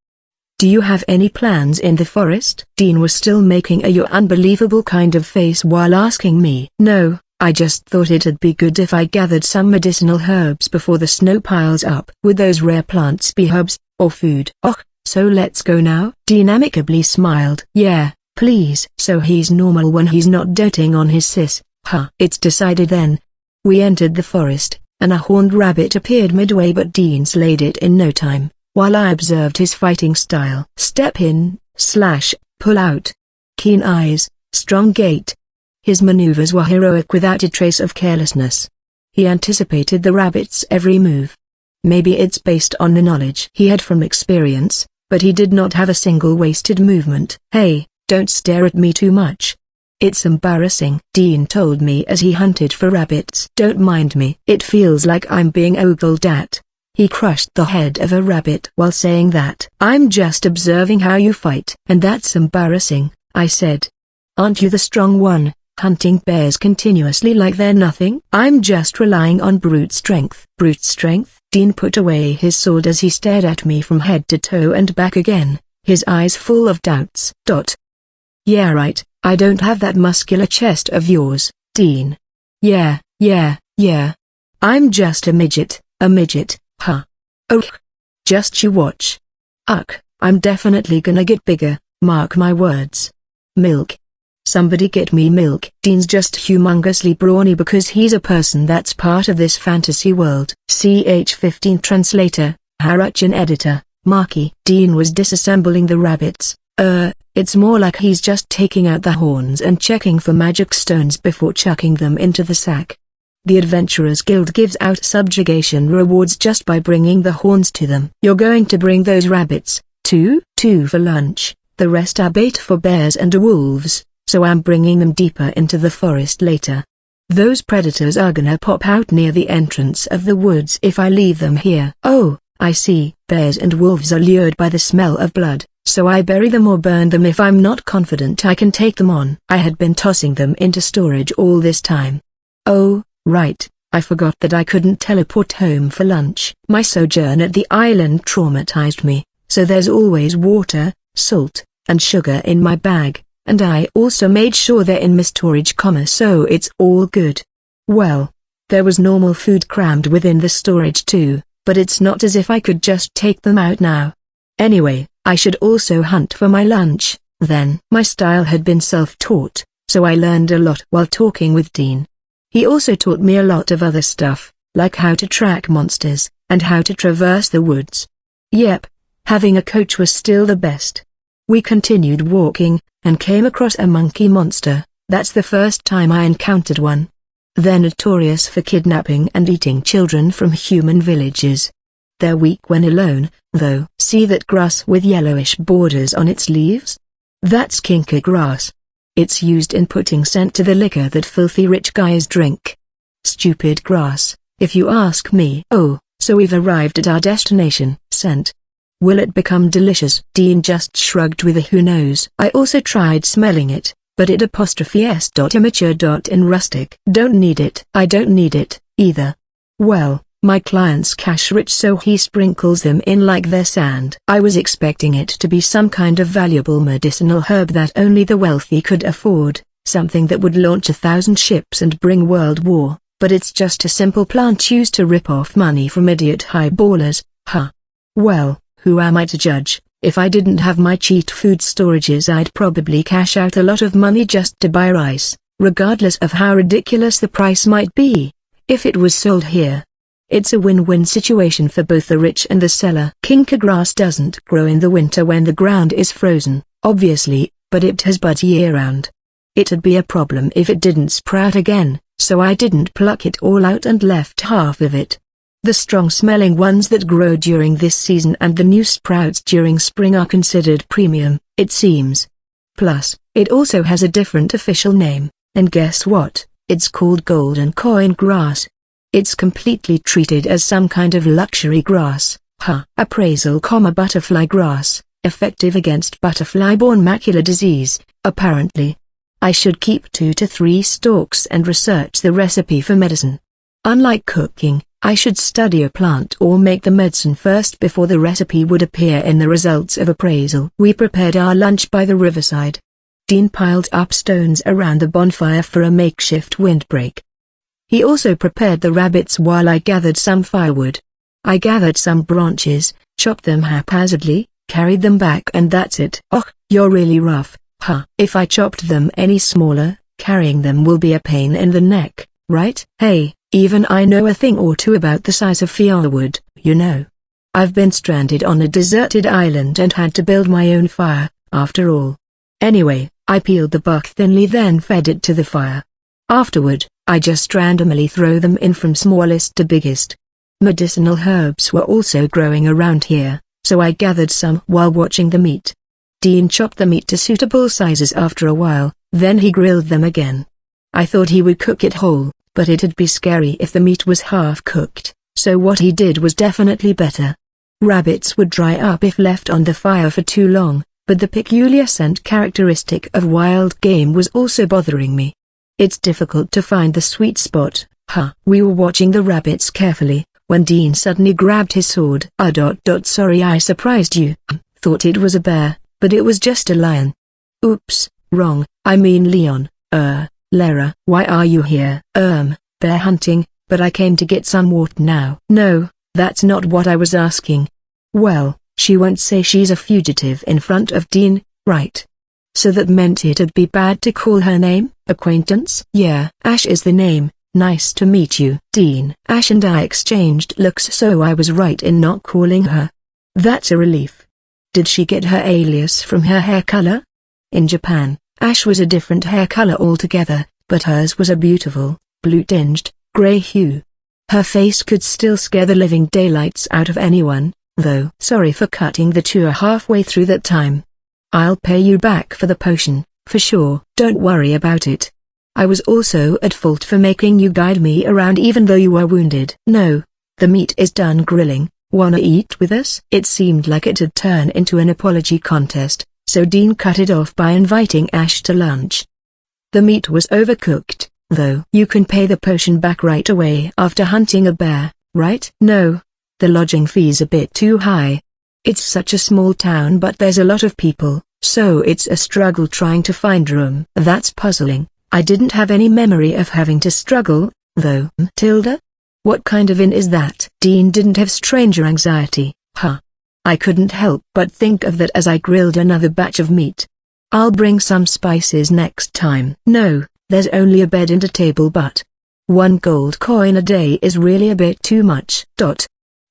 Do you have any plans in the forest? Dean was still making a "you're unbelievable" kind of face while asking me. No, I just thought it'd be good if I gathered some medicinal herbs before the snow piles up. Would those rare plants be herbs, or food? So let's go now? Dean amicably smiled. Yeah, please. So he's normal when he's not doting on his sis. It's decided then. We entered the forest, and a horned rabbit appeared midway, but Dean slayed it in no time, while I observed his fighting style. Step in, slash, pull out. Keen eyes, strong gait. His maneuvers were heroic without a trace of carelessness. He anticipated the rabbit's every move. Maybe it's based on the knowledge he had from experience, but he did not have a single wasted movement. Hey, don't stare at me too much. It's embarrassing, Dean told me as he hunted for rabbits. Don't mind me. It feels like I'm being ogled at. He crushed the head of a rabbit while saying that. I'm just observing how you fight. And that's embarrassing, I said. Aren't you the strong one, hunting bears continuously like they're nothing? I'm just relying on brute strength. Brute strength? Dean put away his sword as he stared at me from head to toe and back again, his eyes full of doubts. Yeah right, I don't have that muscular chest of yours, Dean. Yeah. I'm just a midget, Just you watch. I'm definitely gonna get bigger, mark my words. Milk. Somebody get me milk. Dean's just humongously brawny because he's a person that's part of this fantasy world. CH15 translator, Haruchan editor, Marky. Dean was disassembling the rabbits. It's more like he's just taking out the horns and checking for magic stones before chucking them into the sack. The Adventurers Guild gives out subjugation rewards just by bringing the horns to them. You're going to bring those rabbits, too? 2 for lunch, the rest are bait for bears and wolves, so I'm bringing them deeper into the forest later. Those predators are gonna pop out near the entrance of the woods if I leave them here. Oh, I see. Bears and wolves are lured by the smell of blood, so I bury them or burn them if I'm not confident I can take them on. I had been tossing them into storage all this time. Oh, right, I forgot that I couldn't teleport home for lunch. My sojourn at the island traumatized me, so there's always water, salt, and sugar in my bag, and I also made sure they're in my storage, so it's all good. Well, there was normal food crammed within the storage too, but it's not as if I could just take them out now. Anyway, I should also hunt for my lunch, then. My style had been self-taught, so I learned a lot while talking with Dean. He also taught me a lot of other stuff, like how to track monsters, and how to traverse the woods. Yep, having a coach was still the best. We continued walking, and came across a monkey monster. That's the first time I encountered one. They're notorious for kidnapping and eating children from human villages. They're weak when alone, though. See that grass with yellowish borders on its leaves? That's kinka grass. It's used in putting scent to the liquor that filthy rich guys drink. Stupid grass, if you ask me. Oh, so we've arrived at our destination. Scent. Will it become delicious? Dean just shrugged with a who knows. I also tried smelling it, but it .immature.in rustic. Don't need it. I don't need it, either. Well, my client's cash rich, so he sprinkles them in like they're sand. I was expecting it to be some kind of valuable medicinal herb that only the wealthy could afford, something that would launch 1,000 ships and bring world war, but it's just a simple plant used to rip off money from idiot highballers, huh? Well, who am I to judge? If I didn't have my cheat food storages, I'd probably cash out a lot of money just to buy rice, regardless of how ridiculous the price might be, if it was sold here. It's a win-win situation for both the rich and the seller. Kinka grass doesn't grow in the winter when the ground is frozen, obviously, but it has buds year-round. It'd be a problem if it didn't sprout again, so I didn't pluck it all out and left half of it. The strong-smelling ones that grow during this season and the new sprouts during spring are considered premium, it seems. Plus, it also has a different official name, and guess what? It's called golden coin grass. It's completely treated as some kind of luxury grass, huh? Appraisal, butterfly grass, effective against butterfly-borne macular disease, apparently. I should keep 2 to 3 stalks and research the recipe for medicine. Unlike cooking, I should study a plant or make the medicine first before the recipe would appear in the results of appraisal. We prepared our lunch by the riverside. Dean piled up stones around the bonfire for a makeshift windbreak. He also prepared the rabbits while I gathered some firewood. I gathered some branches, chopped them haphazardly, carried them back, and that's it. Oh, you're really rough, huh? If I chopped them any smaller, carrying them will be a pain in the neck, right? Hey, even I know a thing or two about the size of firewood, you know. I've been stranded on a deserted island and had to build my own fire, after all. Anyway, I peeled the bark thinly, then fed it to the fire. Afterward, I just randomly throw them in from smallest to biggest. Medicinal herbs were also growing around here, so I gathered some while watching the meat. Dean chopped the meat to suitable sizes after a while, then he grilled them again. I thought he would cook it whole, but it'd be scary if the meat was half-cooked, so what he did was definitely better. Rabbits would dry up if left on the fire for too long, but the peculiar scent characteristic of wild game was also bothering me. It's difficult to find the sweet spot, huh? We were watching the rabbits carefully, when Dean suddenly grabbed his sword. Sorry I surprised you. Thought it was a bear, but it was just a lion. Oops, wrong, I mean Leon. Lara. Why are you here? Bear hunting, but I came to get some water now. No, that's not what I was asking. Well, she won't say she's a fugitive in front of Dean, right? So that meant it'd be bad to call her name? Acquaintance? Yeah. Ash is the name. Nice to meet you. Dean. Ash and I exchanged looks, so I was right in not calling her. That's a relief. Did she get her alias from her hair color? In Japan, Ash was a different hair color altogether, but hers was a beautiful, blue-tinged, gray hue. Her face could still scare the living daylights out of anyone, though. Sorry for cutting the tour halfway through that time. I'll pay you back for the potion, for sure. Don't worry about it. I was also at fault for making you guide me around even though you were wounded. No, the meat is done grilling. Wanna eat with us? It seemed like it'd turn into an apology contest, so Dean cut it off by inviting Ash to lunch. The meat was overcooked, though. You can pay the potion back right away after hunting a bear, right? No, the lodging fee's a bit too high. It's such a small town, but there's a lot of people, So it's a struggle trying to find room. That's puzzling. I didn't have any memory of having to struggle, though. Tilda? What kind of inn is that? Dean didn't have stranger anxiety, huh? I couldn't help but think of that as I grilled another batch of meat. I'll bring some spices next time. No, there's only a bed and a table, but 1 gold coin a day is really a bit too much.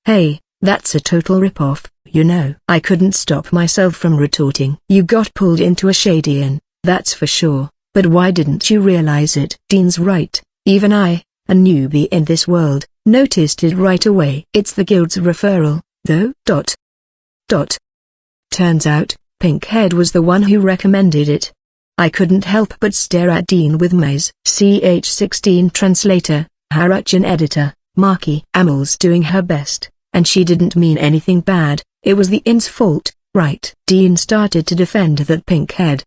Hey, that's a total rip-off, you know. I couldn't stop myself from retorting. You got pulled into a shady inn, that's for sure, but why didn't you realize it? Dean's right, even I, a newbie in this world, noticed it right away. It's the guild's referral, though. Turns out, Pinkhead was the one who recommended it. I couldn't help but stare at Dean with maze. CH16 translator, Haruchan editor, Maki. Amel's doing her best, and she didn't mean anything bad. It was the inn's fault, right? Dean started to defend that Pinkhead.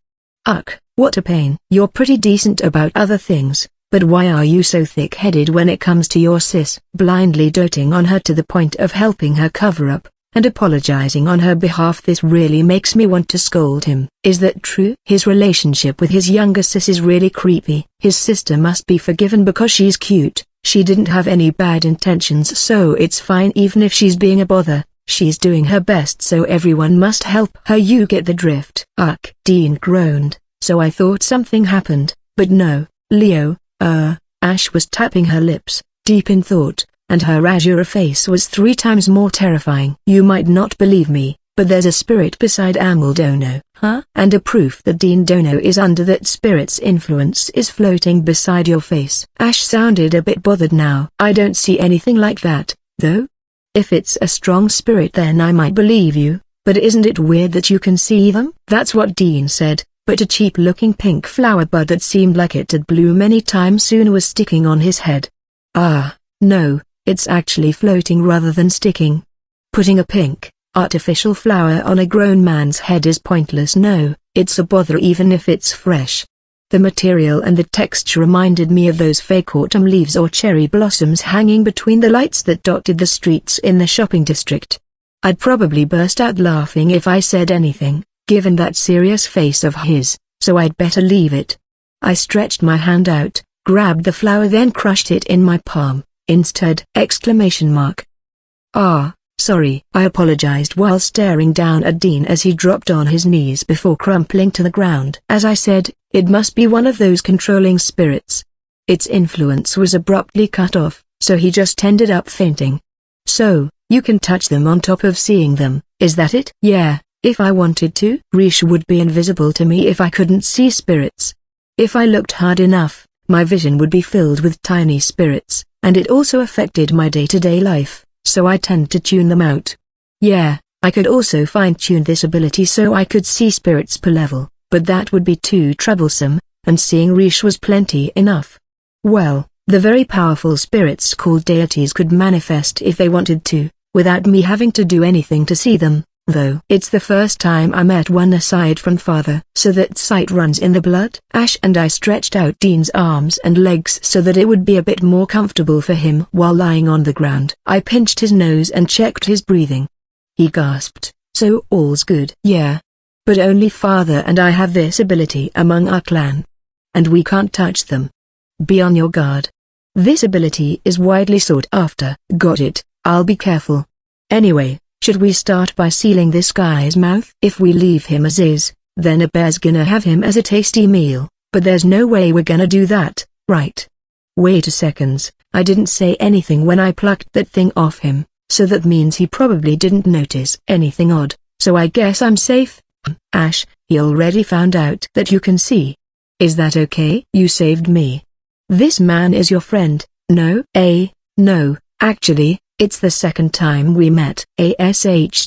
Ugh, what a pain. You're pretty decent about other things, but why are you so thick-headed when it comes to your sis? Blindly doting on her to the point of helping her cover up, and apologizing on her behalf. This really makes me want to scold him. Is that true? His relationship with his younger sis is really creepy. His sister must be forgiven because she's cute. She didn't have any bad intentions, so it's fine even if she's being a bother. She's doing her best, so everyone must help her. You get the drift. Ugh. Dean groaned. So I thought something happened, but no, Leo. Ash was tapping her lips, deep in thought, and her azure face was 3 times more terrifying. You might not believe me, but there's a spirit beside Amel Dono. Huh? And a proof that Dean Dono is under that spirit's influence is floating beside your face. Ash sounded a bit bothered now. I don't see anything like that, though. If it's a strong spirit then I might believe you, but isn't it weird that you can see them? That's what Dean said, but a cheap-looking pink flower bud that seemed like it had bloomed many times soon was sticking on his head. Ah, no, it's actually floating rather than sticking. Putting a pink, artificial flower on a grown man's head is pointless. No, it's a bother even if it's fresh. The material and the texture reminded me of those fake autumn leaves or cherry blossoms hanging between the lights that dotted the streets in the shopping district. I'd probably burst out laughing if I said anything, given that serious face of his, so I'd better leave it. I stretched my hand out, grabbed the flower, then crushed it in my palm. Instead! Ah, sorry. I apologized while staring down at Dean as he dropped on his knees before crumpling to the ground. As I said, it must be one of those controlling spirits. Its influence was abruptly cut off, so he just ended up fainting. So, you can touch them on top of seeing them, is that it? Yeah, if I wanted to. Rish would be invisible to me if I couldn't see spirits. If I looked hard enough, my vision would be filled with tiny spirits, and it also affected my day-to-day life, so I tend to tune them out. Yeah, I could also fine-tune this ability so I could see spirits per level, but that would be too troublesome, and seeing Rish was plenty enough. Well, the very powerful spirits called deities could manifest if they wanted to, without me having to do anything to see them, though. It's the first time I met one aside from Father. So that sight runs in the blood? Ash and I stretched out Dean's arms and legs so that it would be a bit more comfortable for him while lying on the ground. I pinched his nose and checked his breathing. He gasped, so all's good. Yeah. But only Father and I have this ability among our clan. And we can't touch them. Be on your guard. This ability is widely sought after. Got it, I'll be careful. Anyway, should we start by sealing this guy's mouth? If we leave him as is, then a bear's gonna have him as a tasty meal, but there's no way we're gonna do that, right? Wait a second, I didn't say anything when I plucked that thing off him, so that means he probably didn't notice anything odd, so I guess I'm safe. Ash, he already found out that you can see. Is that okay? You saved me. This man is your friend, no? No, actually, it's the second time we met. Ash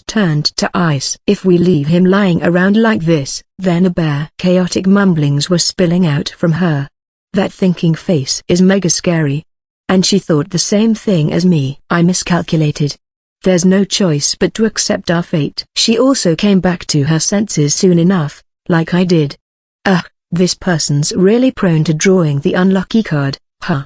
turned to ice. If we leave him lying around like this, then a bear. Chaotic mumblings were spilling out from her. That thinking face is mega scary. And she thought the same thing as me. I miscalculated. There's no choice but to accept our fate. She also came back to her senses soon enough, like I did. Ugh, this person's really prone to drawing the unlucky card, huh?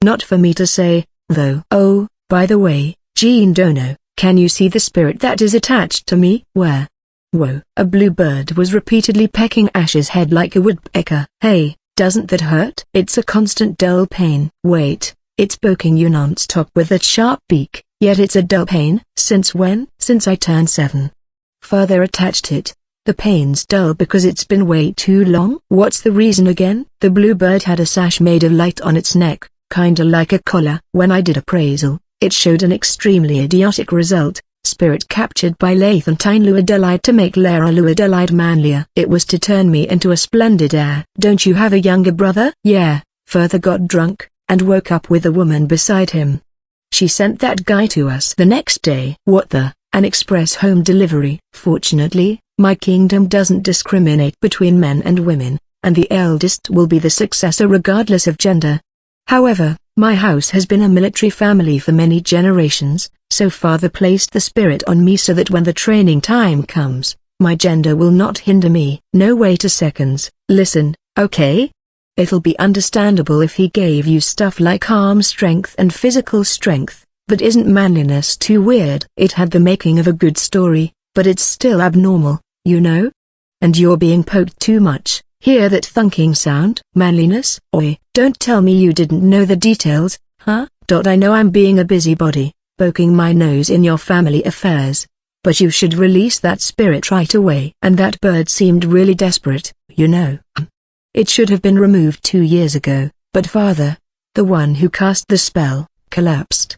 Not for me to say, though. Oh, by the way, Dean Dono, can you see the spirit that is attached to me? Where? Whoa! A bluebird was repeatedly pecking Ash's head like a woodpecker. Hey, doesn't that hurt? It's a constant dull pain. Wait, it's poking you non-stop with that sharp beak, yet it's a dull pain. Since when? Since I turned 7. Father attached it. The pain's dull because it's been way too long. What's the reason again? The bluebird had a sash made of light on its neck, kinda like a collar. When I did appraisal, it showed an extremely idiotic result. Spirit captured by Lathantine Luidolide to make Lara Luidolide manlier. It was to turn me into a splendid heir. Don't you have a younger brother? Yeah. Further got drunk, and woke up with a woman beside him. She sent that guy to us the next day. What the? An express home delivery. Fortunately, my kingdom doesn't discriminate between men and women, and the eldest will be the successor regardless of gender. However, my house has been a military family for many generations, so father placed the spirit on me so that when the training time comes, my gender will not hinder me. No wait a seconds, listen, okay? It'll be understandable if he gave you stuff like arm strength and physical strength, but isn't manliness too weird? It had the making of a good story, but it's still abnormal, you know? And you're being poked too much. Hear that thunking sound? Manliness? Oi, don't tell me you didn't know the details, huh? I know I'm being a busybody, poking my nose in your family affairs, but you should release that spirit right away. And that bird seemed really desperate, you know. It should have been removed 2 years ago, but father, the one who cast the spell, collapsed.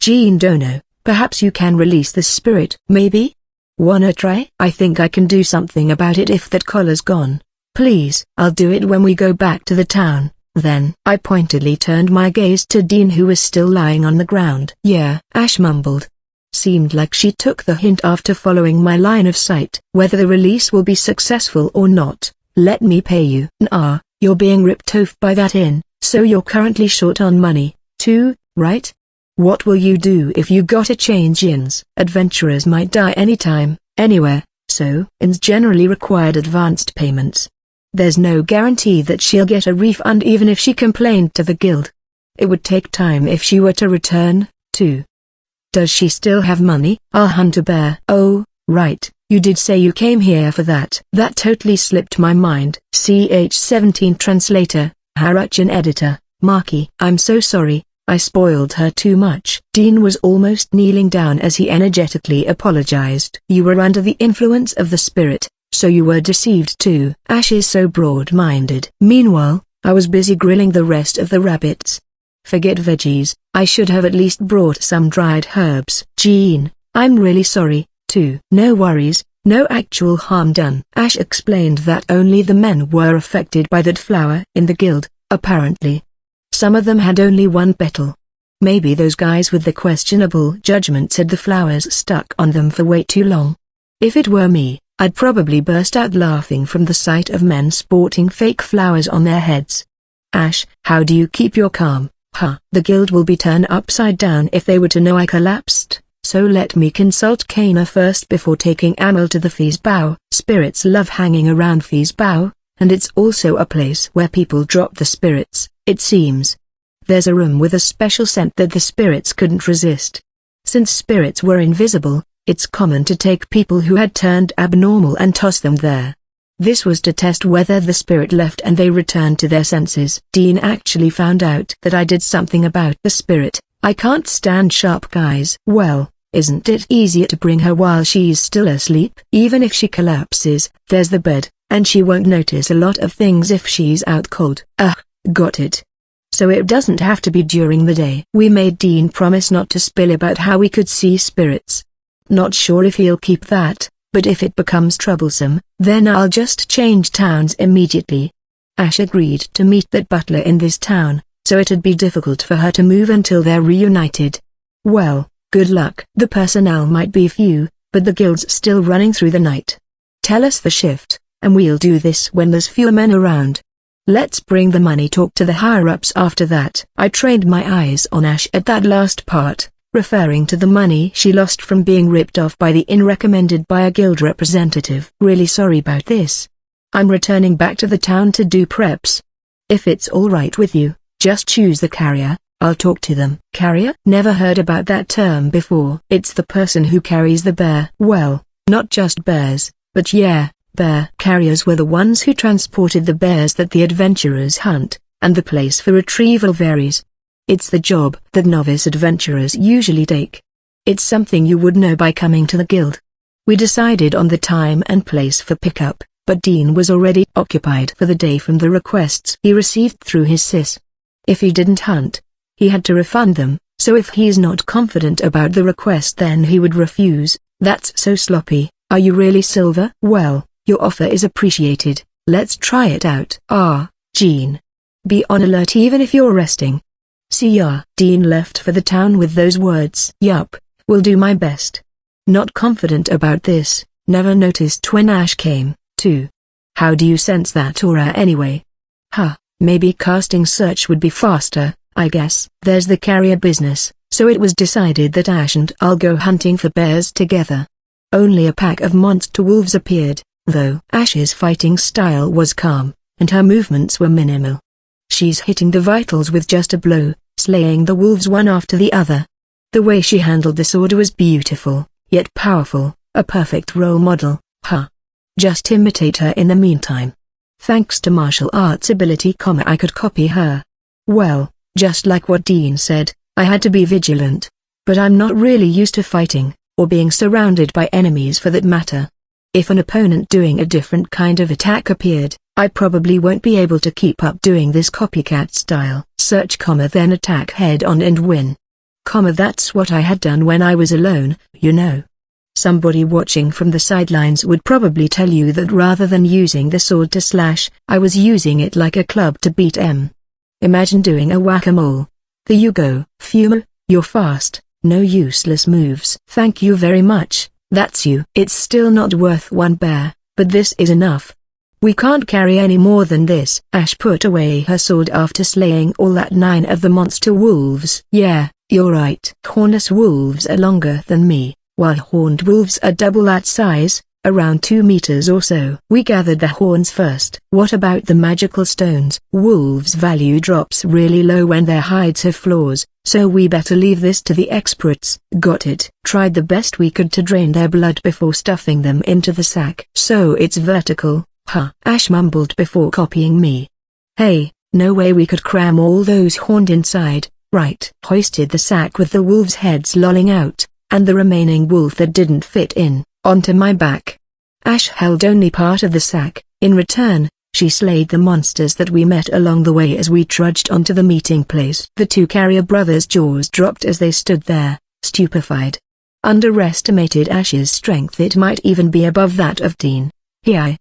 Jean Dono, perhaps you can release the spirit. Maybe? Wanna try? I think I can do something about it if that collar's gone. Please. I'll do it when we go back to the town, then. I pointedly turned my gaze to Dean who was still lying on the ground. Yeah, Ash mumbled. Seemed like she took the hint after following my line of sight. Whether the release will be successful or not, let me pay you. Nah, you're being ripped off by that inn, so you're currently short on money, too, right? What will you do if you gotta change inns? Adventurers might die anytime, anywhere, so inns generally required advanced payments. There's no guarantee that she'll get a refund even if she complained to the guild. It would take time if she were to return, too. Does she still have money? I'll hunt a bear. Oh, right, you did say you came here for that. That totally slipped my mind. CH17 Translator, Haruchan Editor, Marky. I'm so sorry, I spoiled her too much. Dean was almost kneeling down as he energetically apologized. You were under the influence of the spirit, so you were deceived too. Ash is so broad-minded. Meanwhile, I was busy grilling the rest of the rabbits. Forget veggies, I should have at least brought some dried herbs. Jean, I'm really sorry, too. No worries, no actual harm done. Ash explained that only the men were affected by that flower in the guild, apparently. Some of them had only one petal. Maybe those guys with the questionable judgments had the flowers stuck on them for way too long. If it were me, I'd probably burst out laughing from the sight of men sporting fake flowers on their heads. Ash, how do you keep your calm? The guild will be turned upside down if they were to know I collapsed, so let me consult Kana first before taking Amel to the Fiesbau. Spirits love hanging around Fiesbau, and it's also a place where people drop the spirits, it seems. There's a room with a special scent that the spirits couldn't resist. Since spirits were invisible, it's common to take people who had turned abnormal and toss them there. This was to test whether the spirit left and they returned to their senses. Dean actually found out that I did something about the spirit. I can't stand sharp guys. Well, isn't it easier to bring her while she's still asleep? Even if she collapses, there's the bed, and she won't notice a lot of things if she's out cold. Got it. So it doesn't have to be during the day. We made Dean promise not to spill about how we could see spirits. Not sure if he'll keep that, but if it becomes troublesome, then I'll just change towns immediately. Ash agreed to meet that butler in this town, so it'd be difficult for her to move until they're reunited. Well, good luck. The personnel might be few, but the guild's still running through the night. Tell us the shift, and we'll do this when there's fewer men around. Let's bring the money talk to the higher-ups after that. I trained my eyes on Ash at that last part, referring to the money she lost from being ripped off by the inn recommended by a guild representative. Really sorry about this. I'm returning back to the town to do preps. If it's alright with you, just choose the carrier, I'll talk to them. Carrier? Never heard about that term before. It's the person who carries the bear. Well, Not just bears, but yeah, bear carriers were the ones who transported the bears that the adventurers hunt, and the place for retrieval varies. It's the job that novice adventurers usually take. It's something you would know by coming to the guild. We decided on the time and place for pickup, but Dean was already occupied for the day from the requests he received through his sis. If he didn't hunt, he had to refund them, so if he's not confident about the request then he would refuse. That's so sloppy. Are you really Silver? Well, your offer is appreciated, let's try it out. Jean. Be on alert even if you're resting. See ya. Dean left for the town with those words. Yup, will do my best. Not confident about this, never noticed when Ash came, too. How do you sense that aura anyway? Maybe casting search would be faster, I guess. There's the carrier business, so it was decided that Ash and I'll go hunting for bears together. Only a pack of monster wolves appeared, though Ash's fighting style was calm, and her movements were minimal. She's hitting the vitals with just a blow, slaying the wolves one after the other. The way she handled the sword was beautiful, yet powerful, a perfect role model. Just imitate her in the meantime. Thanks to martial arts ability, I could copy her. Well, just like what Dean said, I had to be vigilant. But I'm not really used to fighting, or being surrounded by enemies for that matter. If an opponent doing a different kind of attack appeared, I probably won't be able to keep up doing this copycat style. Search, then attack head on and win. That's what I had done when I was alone, you know. Somebody watching from the sidelines would probably tell you that rather than using the sword to slash, I was using it like a club to beat M. Imagine doing a whack-a-mole. There you go. Phew, you're fast, no useless moves. Thank you very much, that's you. It's still not worth one bear, but this is enough. We can't carry any more than this. Ash put away her sword after slaying all that 9 of the monster wolves. Yeah, you're right. Hornless wolves are longer than me, while horned wolves are double that size, around 2 meters or so. We gathered the horns first. What about the magical stones? Wolves' value drops really low when their hides have flaws, so we better leave this to the experts. Got it. Tried the best we could to drain their blood before stuffing them into the sack. So it's vertical. Ash mumbled before copying me. Hey, no way we could cram all those horned inside, right? Hoisted the sack with the wolves' heads lolling out, and the remaining wolf that didn't fit in, onto my back. Ash held only part of the sack. In return, she slayed the monsters that we met along the way as we trudged onto the meeting place. The 2 carrier brothers' jaws dropped as they stood there, stupefied. Underestimated Ash's strength. It might even be above that of Dean.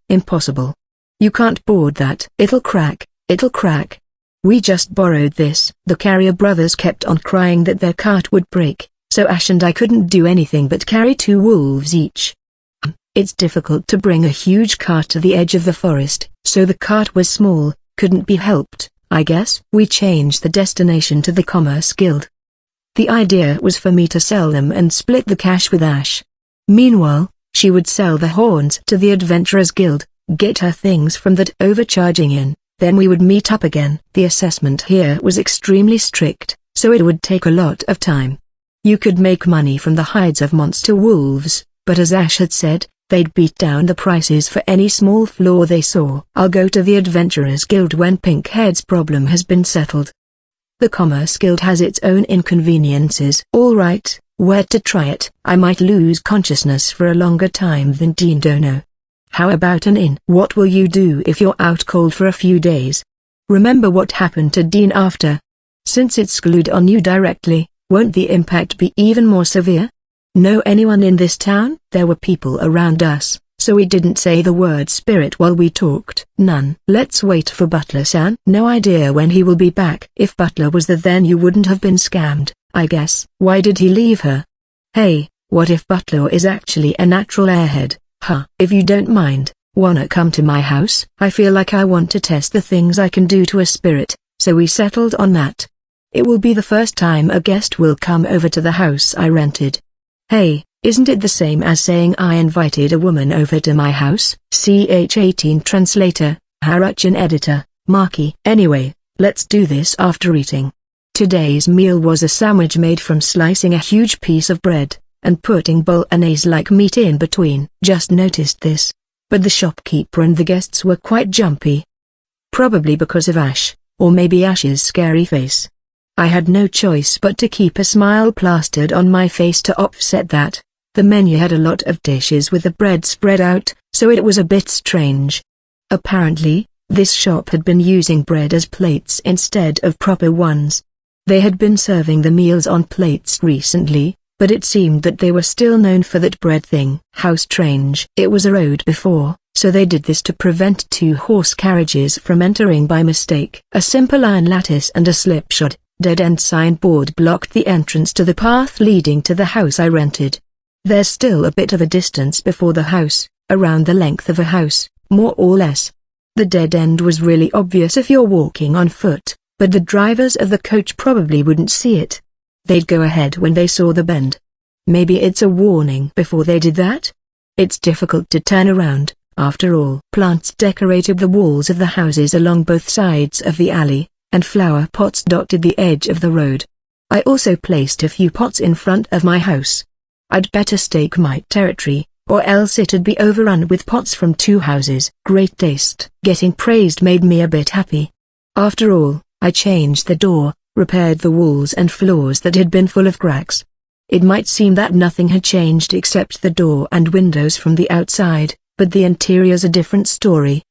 Impossible. You can't board that. It'll crack, it'll crack. We just borrowed this. The carrier brothers kept on crying that their cart would break, so Ash and I couldn't do anything but carry 2 wolves each. It's difficult to bring a huge cart to the edge of the forest, so the cart was small, couldn't be helped, I guess. We changed the destination to the Commerce Guild. The idea was for me to sell them and split the cash with Ash. Meanwhile, she would sell the horns to the Adventurers Guild, get her things from that overcharging inn, then we would meet up again. The assessment here was extremely strict, so it would take a lot of time. You could make money from the hides of monster wolves, but as Ash had said, they'd beat down the prices for any small flaw they saw. I'll go to the Adventurers Guild when Pinkhead's problem has been settled. The Commerce Guild has its own inconveniences. Alright, where to try it? I might lose consciousness for a longer time than Dean. Don't know. How about an inn? What will you do if you're out cold for a few days? Remember what happened to Dean after? Since it's glued on you directly, won't the impact be even more severe? Know anyone in this town? There were people around us, so we didn't say the word spirit while we talked. None. Let's wait for Butler-san. No idea when he will be back. If Butler was there then you wouldn't have been scammed, I guess. Why did he leave her? Hey, what if Butler is actually a natural airhead? If you don't mind, wanna come to my house? I feel like I want to test the things I can do to a spirit, so we settled on that. It will be the first time a guest will come over to the house I rented. Hey, isn't it the same as saying I invited a woman over to my house? CH18 translator, Haruchan editor, Maki. Anyway, let's do this after eating. Today's meal was a sandwich made from slicing a huge piece of bread, and putting bolognese-like meat in between. Just noticed this. But the shopkeeper and the guests were quite jumpy. Probably because of Ash, or maybe Ash's scary face. I had no choice but to keep a smile plastered on my face to offset that. The menu had a lot of dishes with the bread spread out, so it was a bit strange. Apparently, this shop had been using bread as plates instead of proper ones. They had been serving the meals on plates recently, but it seemed that they were still known for that bread thing. How strange. It was a road before, so they did this to prevent 2-horse carriages from entering by mistake. A simple iron lattice and a slipshod, dead-end signboard blocked the entrance to the path leading to the house I rented. There's still a bit of a distance before the house, around the length of a house, more or less. The dead end was really obvious if you're walking on foot, but the drivers of the coach probably wouldn't see it. They'd go ahead when they saw the bend. Maybe it's a warning before they did that? It's difficult to turn around, after all. Plants decorated the walls of the houses along both sides of the alley, and flower pots dotted the edge of the road. I also placed a few pots in front of my house. I'd better stake my territory, or else it'd be overrun with pots from 2 houses. Great taste. Getting praised made me a bit happy. After all, I changed the door, repaired the walls and floors that had been full of cracks. It might seem that nothing had changed except the door and windows from the outside, but the interior's a different story.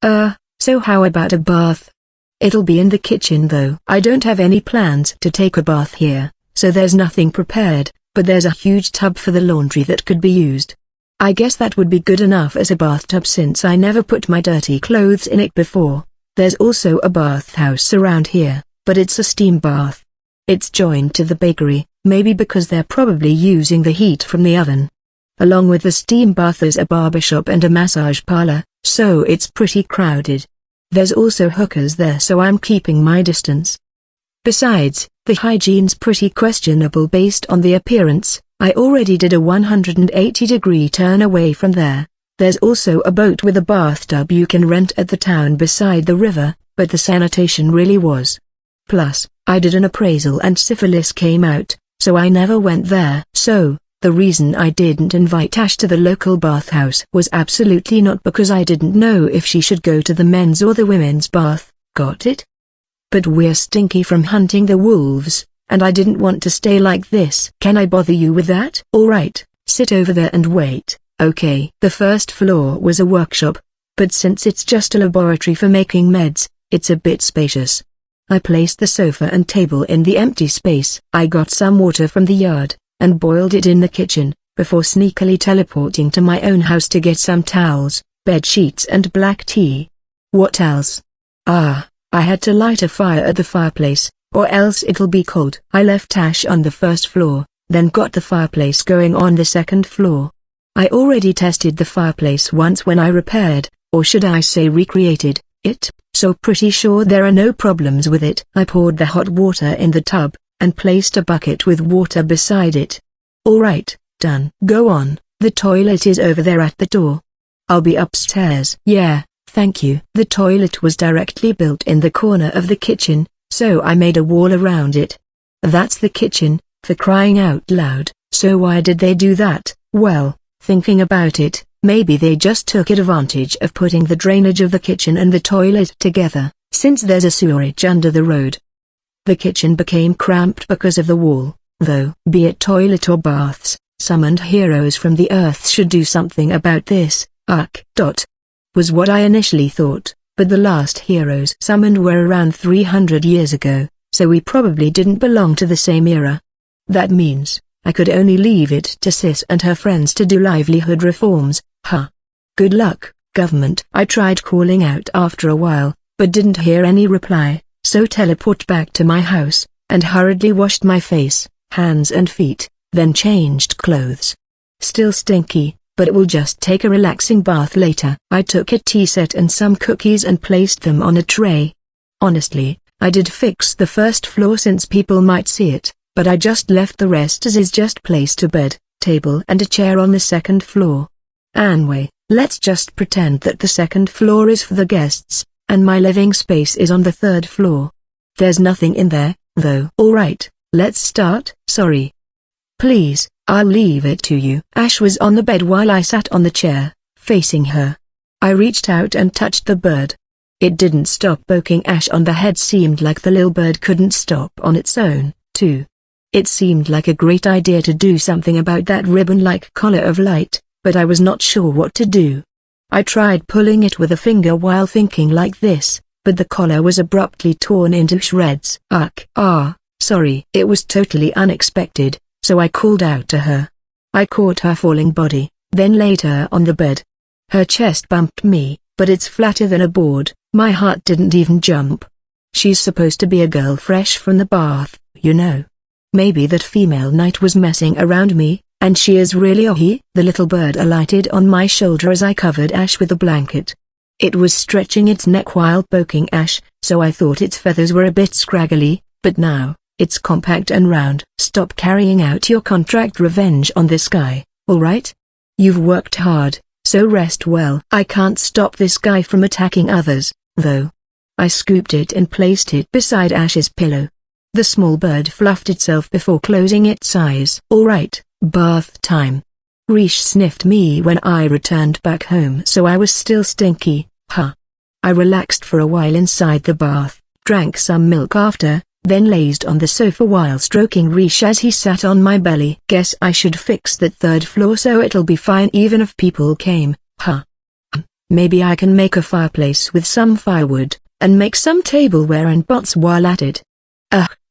So how about a bath? It'll be in the kitchen though. I don't have any plans to take a bath here, so there's nothing prepared, but there's a huge tub for the laundry that could be used. I guess that would be good enough as a bathtub since I never put my dirty clothes in it before. There's also a bathhouse around here, but it's a steam bath. It's joined to the bakery, maybe because they're probably using the heat from the oven. Along with the steam bath there's a barbershop and a massage parlor, so it's pretty crowded. There's also hookers there, so I'm keeping my distance. Besides, the hygiene's pretty questionable based on the appearance. I already did a 180-degree turn away from there. There's also a boat with a bathtub you can rent at the town beside the river, but the sanitation really was. Plus, I did an appraisal and syphilis came out, so I never went there. So, the reason I didn't invite Ash to the local bathhouse was absolutely not because I didn't know if she should go to the men's or the women's bath. Got it? But we're stinky from hunting the wolves, and I didn't want to stay like this. Can I bother you with that? Alright, sit over there and wait, okay. The first floor was a workshop, but since it's just a laboratory for making meds, it's a bit spacious. I placed the sofa and table in the empty space. I got some water from the yard, and boiled it in the kitchen, before sneakily teleporting to my own house to get some towels, bed sheets and black tea. What else? I had to light a fire at the fireplace, or else it'll be cold. I left Ash on the first floor, then got the fireplace going on the second floor. I already tested the fireplace once when I repaired, or should I say recreated, it, so pretty sure there are no problems with it. I poured the hot water in the tub, and placed a bucket with water beside it. Alright, done. Go on, the toilet is over there at the door. I'll be upstairs. Yeah, thank you. The toilet was directly built in the corner of the kitchen, so I made a wall around it. That's the kitchen, for crying out loud. So why did they do that? Well, thinking about it, maybe they just took advantage of putting the drainage of the kitchen and the toilet together, since there's a sewerage under the road. The kitchen became cramped because of the wall, though. Be it toilet or baths, summoned heroes from the earth should do something about this, was what I initially thought, but the last heroes summoned were around 300 years ago, so we probably didn't belong to the same era. That means, I could only leave it to Sis and her friends to do livelihood reforms. Good luck, government. I tried calling out after a while, but didn't hear any reply, so teleport back to my house, and hurriedly washed my face, hands and feet, then changed clothes. Still stinky, but it will just take a relaxing bath later. I took a tea set and some cookies and placed them on a tray. Honestly, I did fix the first floor since people might see it, but I just left the rest as is, just placed a bed, table and a chair on the second floor. Anyway, let's just pretend that the second floor is for the guests, and my living space is on the third floor. There's nothing in there, though. Alright, let's start. Sorry. Please, I'll leave it to you. Ash was on the bed while I sat on the chair, facing her. I reached out and touched the bird. It didn't stop poking Ash on the head. Seemed like the little bird couldn't stop on its own, too. It seemed like a great idea to do something about that ribbon-like collar of light, but I was not sure what to do. I tried pulling it with a finger while thinking like this, but the collar was abruptly torn into shreds. Sorry. It was totally unexpected, so I called out to her. I caught her falling body, then laid her on the bed. Her chest bumped me, but it's flatter than a board. My heart didn't even jump. She's supposed to be a girl fresh from the bath, you know. Maybe that female knight was messing around me, and she is really a he. The little bird alighted on my shoulder as I covered Ash with a blanket. It was stretching its neck while poking Ash, so I thought its feathers were a bit scraggly, but now, it's compact and round. Stop carrying out your contract revenge on this guy, alright? You've worked hard, so rest well. I can't stop this guy from attacking others, though. I scooped it and placed it beside Ash's pillow. The small bird fluffed itself before closing its eyes. Alright, bath time. Rish sniffed me when I returned back home, so I was still stinky, huh? I relaxed for a while inside the bath, drank some milk after, then lazed on the sofa while stroking Rish as he sat on my belly. Guess I should fix that third floor so it'll be fine even if people came, huh? Maybe I can make a fireplace with some firewood, and make some tableware and pots while at it.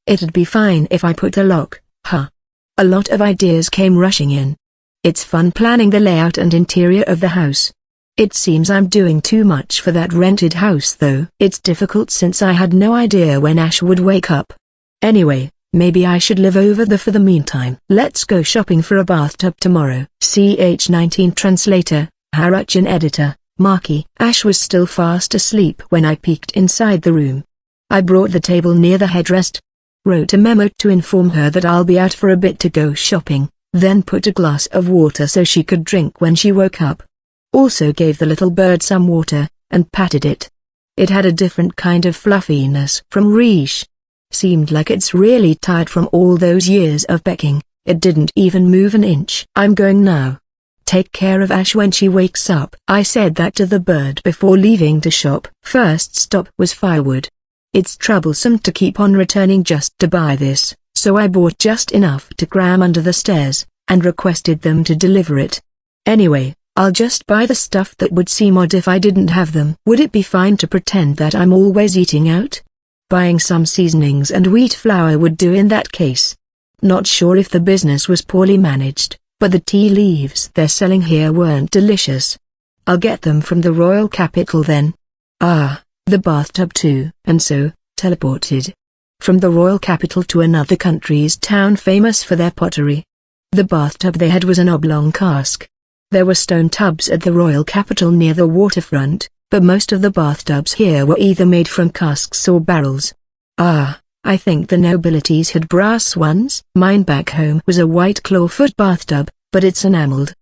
It'd be fine if I put a lock, huh? A lot of ideas came rushing in. It's fun planning the layout and interior of the house. It seems I'm doing too much for that rented house though. It's difficult since I had no idea when Ash would wake up. Anyway, maybe I should live over there for the meantime. Let's go shopping for a bathtub tomorrow. CH19 Translator, Haruchan Editor, Marky. Ash was still fast asleep when I peeked inside the room. I brought the table near the headrest. Wrote a memo to inform her that I'll be out for a bit to go shopping, then put a glass of water so she could drink when she woke up. Also gave the little bird some water, and patted it. It had a different kind of fluffiness from Rish. Seemed like it's really tired from all those years of pecking. It didn't even move an inch. I'm going now. Take care of Ash when she wakes up. I said that to the bird before leaving to shop. First stop was firewood. It's troublesome to keep on returning just to buy this, so I bought just enough to cram under the stairs, and requested them to deliver it. Anyway, I'll just buy the stuff that would seem odd if I didn't have them. Would it be fine to pretend that I'm always eating out? Buying some seasonings and wheat flour would do in that case. Not sure if the business was poorly managed, but the tea leaves they're selling here weren't delicious. I'll get them from the royal capital then. The bathtub too. And so, teleported from the royal capital to another country's town famous for their pottery. The bathtub they had was an oblong cask. There were stone tubs at the royal capital near the waterfront, but most of the bathtubs here were either made from casks or barrels. I think the nobilities had brass ones. Mine back home was a white clawfoot bathtub, but it's enameled.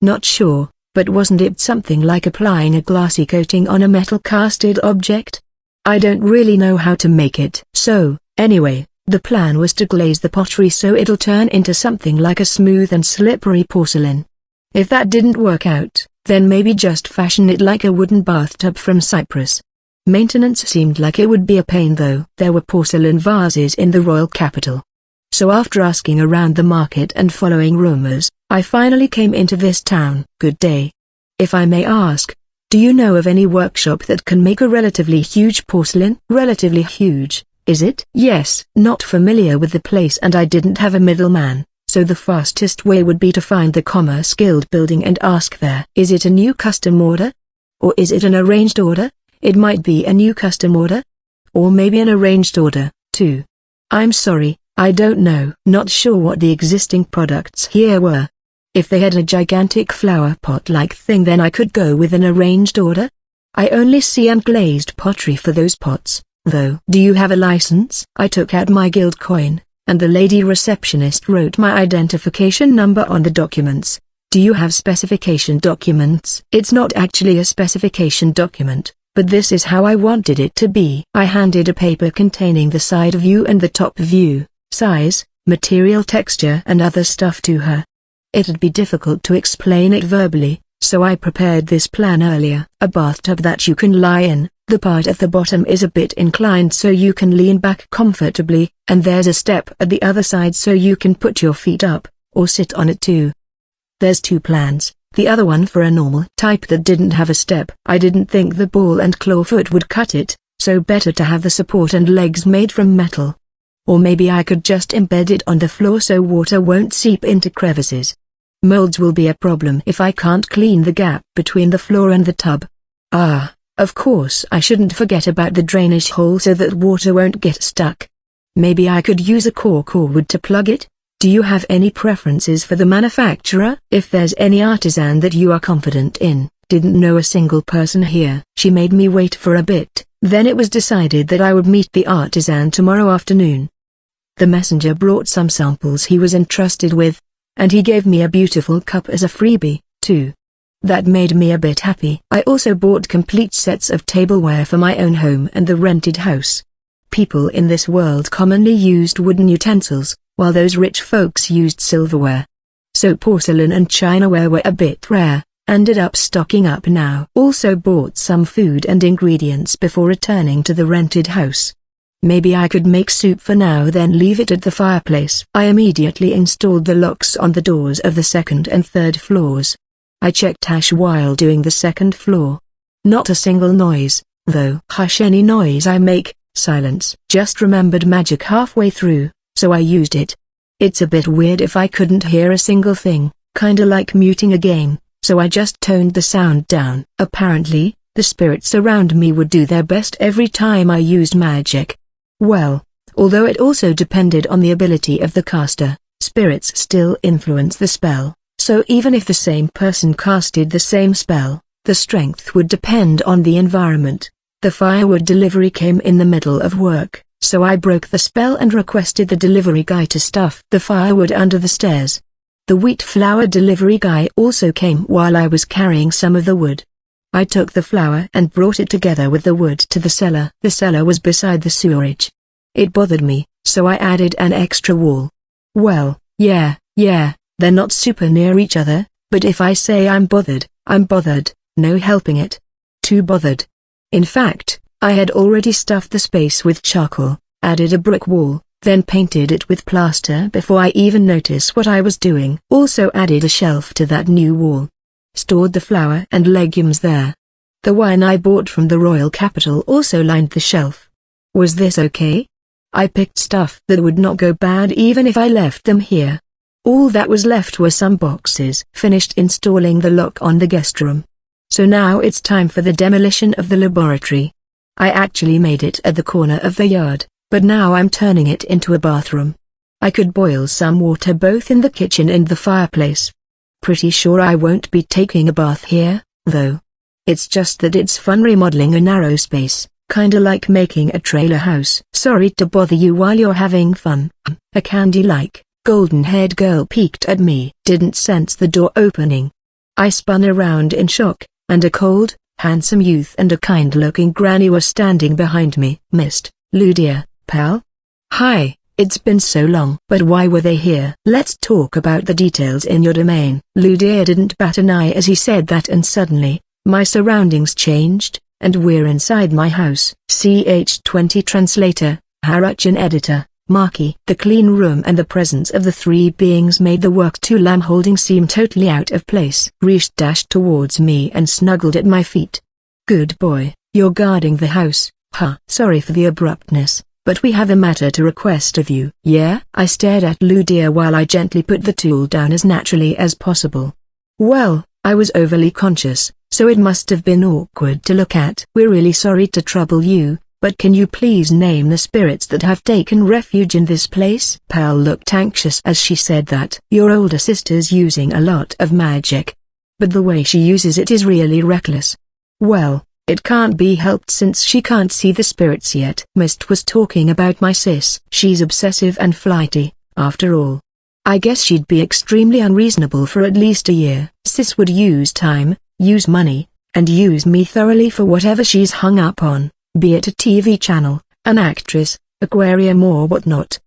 Not sure, but wasn't it something like applying a glassy coating on a metal casted object? I don't really know how to make it. So, anyway, the plan was to glaze the pottery so it'll turn into something like a smooth and slippery porcelain. If that didn't work out, then maybe just fashion it like a wooden bathtub from Cyprus. Maintenance seemed like it would be a pain though. There were porcelain vases in the royal capital. So after asking around the market and following rumors, I finally came into this town. Good day. If I may ask, do you know of any workshop that can make a relatively huge porcelain? Relatively huge, is it? Yes. Not familiar with the place and I didn't have a middleman, so the fastest way would be to find the Commerce Guild building and ask there. Is it a new custom order? Or is it an arranged order? It might be a new custom order. Or maybe an arranged order, too. I'm sorry, I don't know. Not sure what the existing products here were. If they had a gigantic flower pot-like thing then I could go with an arranged order. I only see unglazed pottery for those pots, though. Do you have a license? I took out my guild coin, and the lady receptionist wrote my identification number on the documents. Do you have specification documents? It's not actually a specification document, but this is how I wanted it to be. I handed a paper containing the side view and the top view, size, material texture and other stuff to her. It'd be difficult to explain it verbally, so I prepared this plan earlier. A bathtub that you can lie in, the part at the bottom is a bit inclined so you can lean back comfortably, and there's a step at the other side so you can put your feet up, or sit on it too. There's two plans, the other one for a normal type that didn't have a step. I didn't think the ball and claw foot would cut it, so better to have the support and legs made from metal. Or maybe I could just embed it on the floor so water won't seep into crevices. Molds will be a problem if I can't clean the gap between the floor and the tub. Ah, of course I shouldn't forget about the drainage hole so that water won't get stuck. Maybe I could use a cork or wood to plug it. Do you have any preferences for the manufacturer? If there's any artisan that you are confident in, didn't know a single person here. She made me wait for a bit, then it was decided that I would meet the artisan tomorrow afternoon. The messenger brought some samples he was entrusted with, and he gave me a beautiful cup as a freebie, too. That made me a bit happy. I also bought complete sets of tableware for my own home and the rented house. People in this world commonly used wooden utensils, while those rich folks used silverware. So porcelain and chinaware were a bit rare. Ended up stocking up now. Also bought some food and ingredients before returning to the rented house. Maybe I could make soup for now then leave it at the fireplace. I immediately installed the locks on the doors of the second and third floors. I checked Ash while doing the second floor. Not a single noise, though. Hush, any noise I make, silence. Just remembered magic halfway through, so I used it. It's a bit weird if I couldn't hear a single thing, kinda like muting a game, so I just toned the sound down. Apparently, the spirits around me would do their best every time I used magic. Well, although it also depended on the ability of the caster, spirits still influence the spell, so even if the same person casted the same spell, the strength would depend on the environment. The firewood delivery came in the middle of work, so I broke the spell and requested the delivery guy to stuff the firewood under the stairs. The wheat flour delivery guy also came while I was carrying some of the wood. I took the flour and brought it together with the wood to the cellar. The cellar was beside the sewerage. It bothered me, so I added an extra wall. Well, yeah, they're not super near each other, but if I say I'm bothered, no helping it. Too bothered. In fact, I had already stuffed the space with charcoal, added a brick wall, then painted it with plaster before I even noticed what I was doing. Also added a shelf to that new wall. Stored the flour and legumes there. The wine I bought from the royal capital also lined the shelf. Was this okay? I picked stuff that would not go bad even if I left them here. All that was left were some boxes. Finished installing the lock on the guest room. So now it's time for the demolition of the laboratory. I actually made it at the corner of the yard, but now I'm turning it into a bathroom. I could boil some water both in the kitchen and the fireplace. Pretty sure I won't be taking a bath here, though. It's just that it's fun remodeling a narrow space, kinda like making a trailer house. Sorry to bother you while you're having fun. A candy-like, golden-haired girl peeked at me. Didn't sense the door opening. I spun around in shock, and a cold, handsome youth and a kind-looking granny were standing behind me. Missed, Ludia, pal? Hi. It's been so long. But why were they here? Let's talk about the details in your domain. Ludia didn't bat an eye as he said that, and suddenly, my surroundings changed, and we're inside my house. CH20 Translator, Haruchan Editor, Maki. The clean room and the presence of the three beings made the work lamb holding seem totally out of place. Rish dashed towards me and snuggled at my feet. Good boy, you're guarding the house, huh? Sorry for the abruptness, but we have a matter to request of you. Yeah? I stared at Ludia while I gently put the tool down as naturally as possible. Well, I was overly conscious, so it must have been awkward to look at. We're really sorry to trouble you, but can you please name the spirits that have taken refuge in this place? Pal looked anxious as she said that. Your older sister's using a lot of magic. But the way she uses it is really reckless. Well, it can't be helped since she can't see the spirits yet. Mist was talking about my sis. She's obsessive and flighty, after all. I guess she'd be extremely unreasonable for at least a year. Sis would use time, use money, and use me thoroughly for whatever she's hung up on, be it a TV channel, an actress, aquarium or whatnot.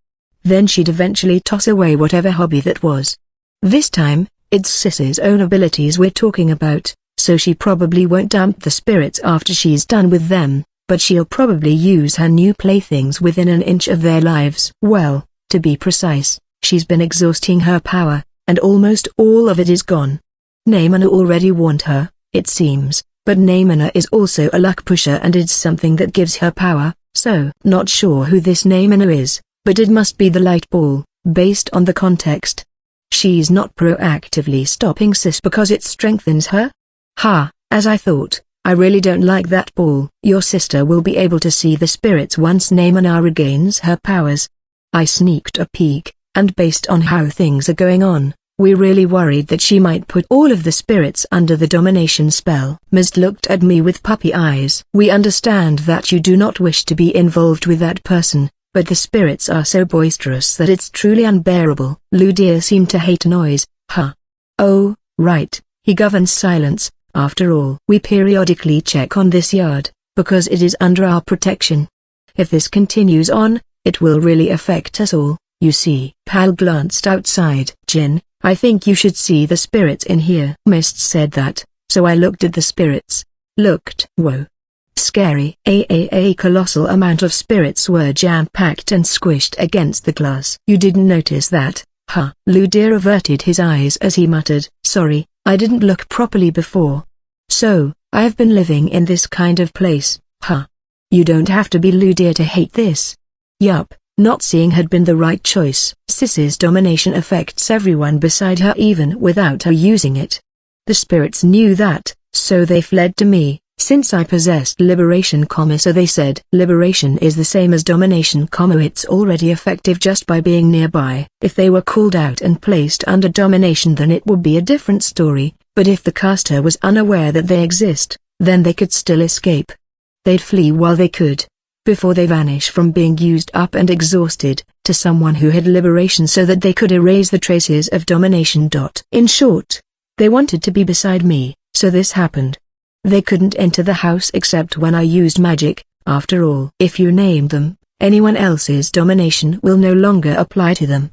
then she'd eventually toss away whatever hobby that was. This time, it's Sis's own abilities we're talking about, so she probably won't dump the spirits after she's done with them, but she'll probably use her new playthings within an inch of their lives. Well, to be precise, she's been exhausting her power, and almost all of it is gone. Neimuna already warned her, it seems, but Neimuna is also a luck pusher and it's something that gives her power, so not sure who this Neimuna is, but it must be the light ball, based on the context. She's not proactively stopping Sis because it strengthens her? Ha, as I thought, I really don't like that ball. Your sister will be able to see the spirits once Neimuna regains her powers. I sneaked a peek, and based on how things are going on, we're really worried that she might put all of the spirits under the domination spell. Mist looked at me with puppy eyes. We understand that you do not wish to be involved with that person, but the spirits are so boisterous that it's truly unbearable. Ludia seemed to hate noise. Huh. Oh, right, he governs silence. After all, we periodically check on this yard, because it is under our protection. If this continues on, it will really affect us all, you see. Pal glanced outside. Jin, I think you should see the spirits in here. Mist said that, so I looked at the spirits. Looked. Whoa. Scary. A colossal amount of spirits were jam-packed and squished against the glass. You didn't notice that, huh? Ludia averted his eyes as he muttered, sorry, I didn't look properly before. So, I have been living in this kind of place, huh? You don't have to be Ludia to hate this. Yup, not seeing had been the right choice. Sis's domination affects everyone beside her even without her using it. The spirits knew that, so they fled to me, since I possessed liberation, so they said liberation is the same as domination, it's already effective just by being nearby. If they were called out and placed under domination then it would be a different story, but if the caster was unaware that they exist, then they could still escape. They'd flee while they could, before they vanish from being used up and exhausted, to someone who had liberation so that they could erase the traces of domination. In short, they wanted to be beside me, so this happened. They couldn't enter the house except when I used magic. After all, if you named them, anyone else's domination will no longer apply to them.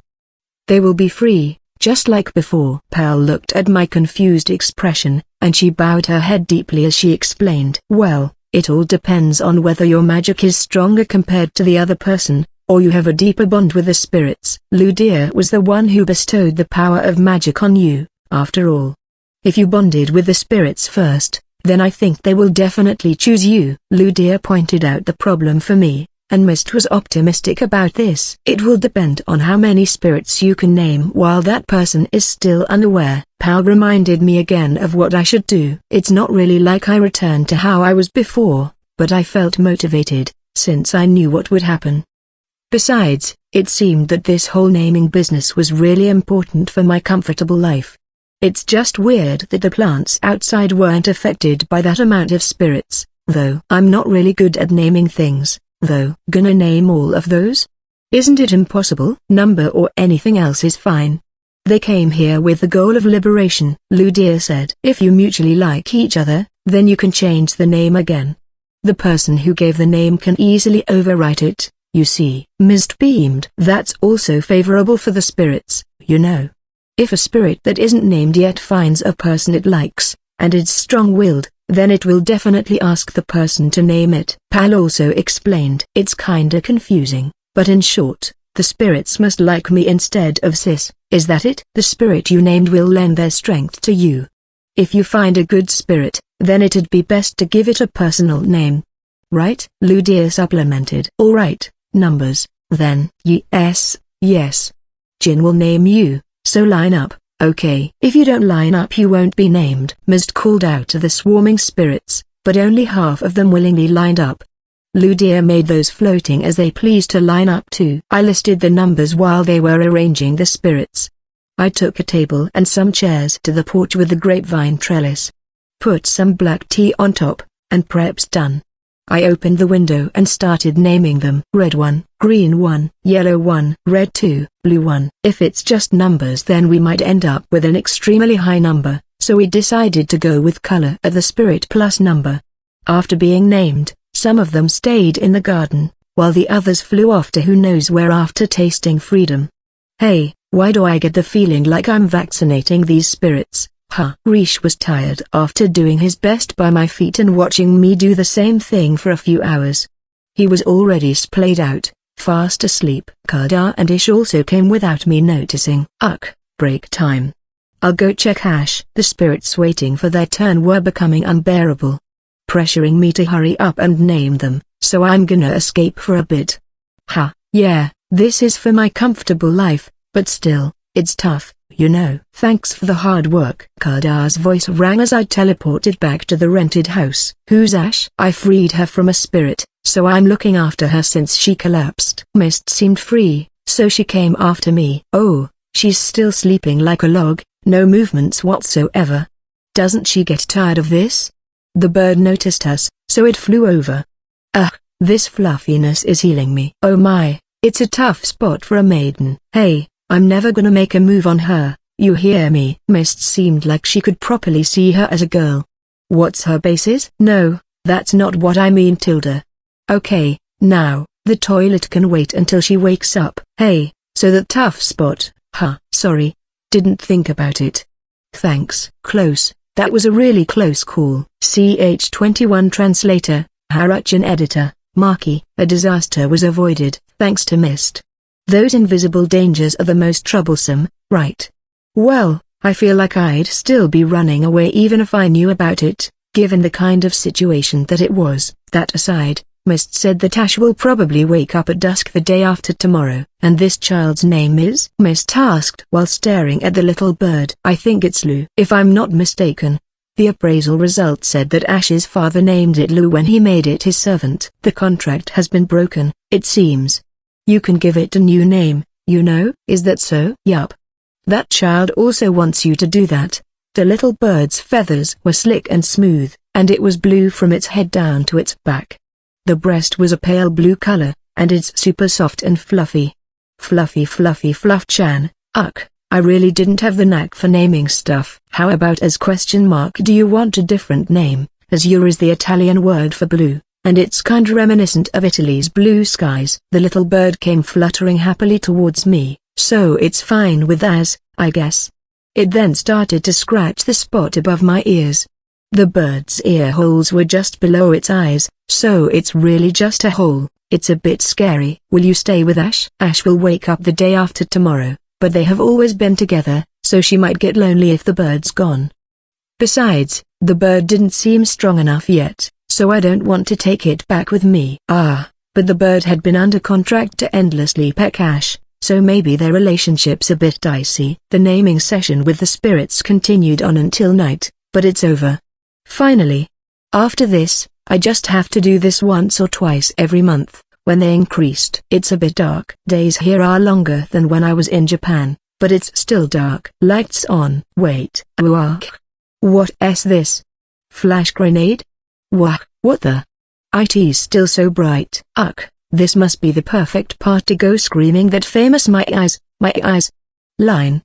They will be free, just like before. Pearl looked at my confused expression, and she bowed her head deeply as she explained. Well, it all depends on whether your magic is stronger compared to the other person, or you have a deeper bond with the spirits. Ludia was the one who bestowed the power of magic on you, after all. If you bonded with the spirits first, then I think they will definitely choose you. Ludia pointed out the problem for me, and Mist was optimistic about this. It will depend on how many spirits you can name while that person is still unaware. Pal reminded me again of what I should do. It's not really like I returned to how I was before, but I felt motivated, since I knew what would happen. Besides, it seemed that this whole naming business was really important for my comfortable life. It's just weird that the plants outside weren't affected by that amount of spirits, though. I'm not really good at naming things, though. Gonna name all of those? Isn't it impossible? Number or anything else is fine. They came here with the goal of liberation, Ludia said. If you mutually like each other, then you can change the name again. The person who gave the name can easily overwrite it, you see. Mist beamed. That's also favorable for the spirits, you know. If a spirit that isn't named yet finds a person it likes, and is strong-willed, then it will definitely ask the person to name it. Pal also explained. It's kinda confusing, but in short, the spirits must like me instead of Sis. Is that it? The spirit you named will lend their strength to you. If you find a good spirit, then it'd be best to give it a personal name. Right? Ludia supplemented. Alright, numbers, then. Yes. Jin will name you. So line up, okay? If you don't line up you won't be named. Mist called out to the swarming spirits, but only half of them willingly lined up. Ludia made those floating as they pleased to line up too. I listed the numbers while they were arranging the spirits. I took a table and some chairs to the porch with the grapevine trellis. Put some black tea on top, and prep's done. I opened the window and started naming them. Red 1, green 1, yellow 1, red 2, blue 1. If it's just numbers then we might end up with an extremely high number, so we decided to go with color at the spirit plus number. After being named, some of them stayed in the garden, while the others flew off to who knows where after tasting freedom. Hey, why do I get the feeling like I'm vaccinating these spirits? Rish was tired after doing his best by my feet and watching me do the same thing for a few hours. He was already splayed out, fast asleep. Kardar and Ish also came without me noticing. Break time. I'll go check Ash. The spirits waiting for their turn were becoming unbearable, pressuring me to hurry up and name them, so I'm gonna escape for a bit. Yeah, this is for my comfortable life, but still, it's tough, you know. Thanks for the hard work. Kardar's voice rang as I teleported back to the rented house. Who's Ash? I freed her from a spirit, so I'm looking after her since she collapsed. Mist seemed free, so she came after me. Oh, she's still sleeping like a log, no movements whatsoever. Doesn't she get tired of this? The bird noticed us, so it flew over. This fluffiness is healing me. Oh my, it's a tough spot for a maiden. Hey, I'm never gonna make a move on her, you hear me? Mist seemed like she could properly see her as a girl. What's her basis? No, that's not what I mean, Tilda. Okay, now, the toilet can wait until she wakes up. Hey, so that tough spot, sorry, didn't think about it. Thanks. Close, that was a really close call. CH21 Translator, Haruchan Editor, Marky. A disaster was avoided, thanks to Mist. Those invisible dangers are the most troublesome, right? Well, I feel like I'd still be running away even if I knew about it, given the kind of situation that it was. That aside, Mist said that Ash will probably wake up at dusk the day after tomorrow. And this child's name is? Mist asked while staring at the little bird. I think it's Lou. If I'm not mistaken, the appraisal result said that Ash's father named it Lou when he made it his servant. The contract has been broken, it seems. You can give it a new name, you know. Is that so? Yup. That child also wants you to do that. The little bird's feathers were slick and smooth, and it was blue from its head down to its back. The breast was a pale blue color, and it's super soft and fluffy. Fluffy Fluff-chan. I really didn't have the knack for naming stuff. How about as ? Do you want a different name? Azure is the Italian word for blue, and it's kinda reminiscent of Italy's blue skies. The little bird came fluttering happily towards me, so it's fine with Az, I guess. It then started to scratch the spot above my ears. The bird's ear holes were just below its eyes, so it's really just a hole. It's a bit scary. Will you stay with Ash? Ash will wake up the day after tomorrow, but they have always been together, so she might get lonely if the bird's gone. Besides, the bird didn't seem strong enough yet, so I don't want to take it back with me. But the bird had been under contract to endlessly peck Ash, so maybe their relationship's a bit dicey. The naming session with the spirits continued on until night, but it's over. Finally. After this, I just have to do this once or twice every month, when they increased. It's a bit dark. Days here are longer than when I was in Japan, but it's still dark. Lights on. Wait. What's this? Flash grenade? What the? It's still so bright. This must be the perfect part to go screaming that famous my eyes line.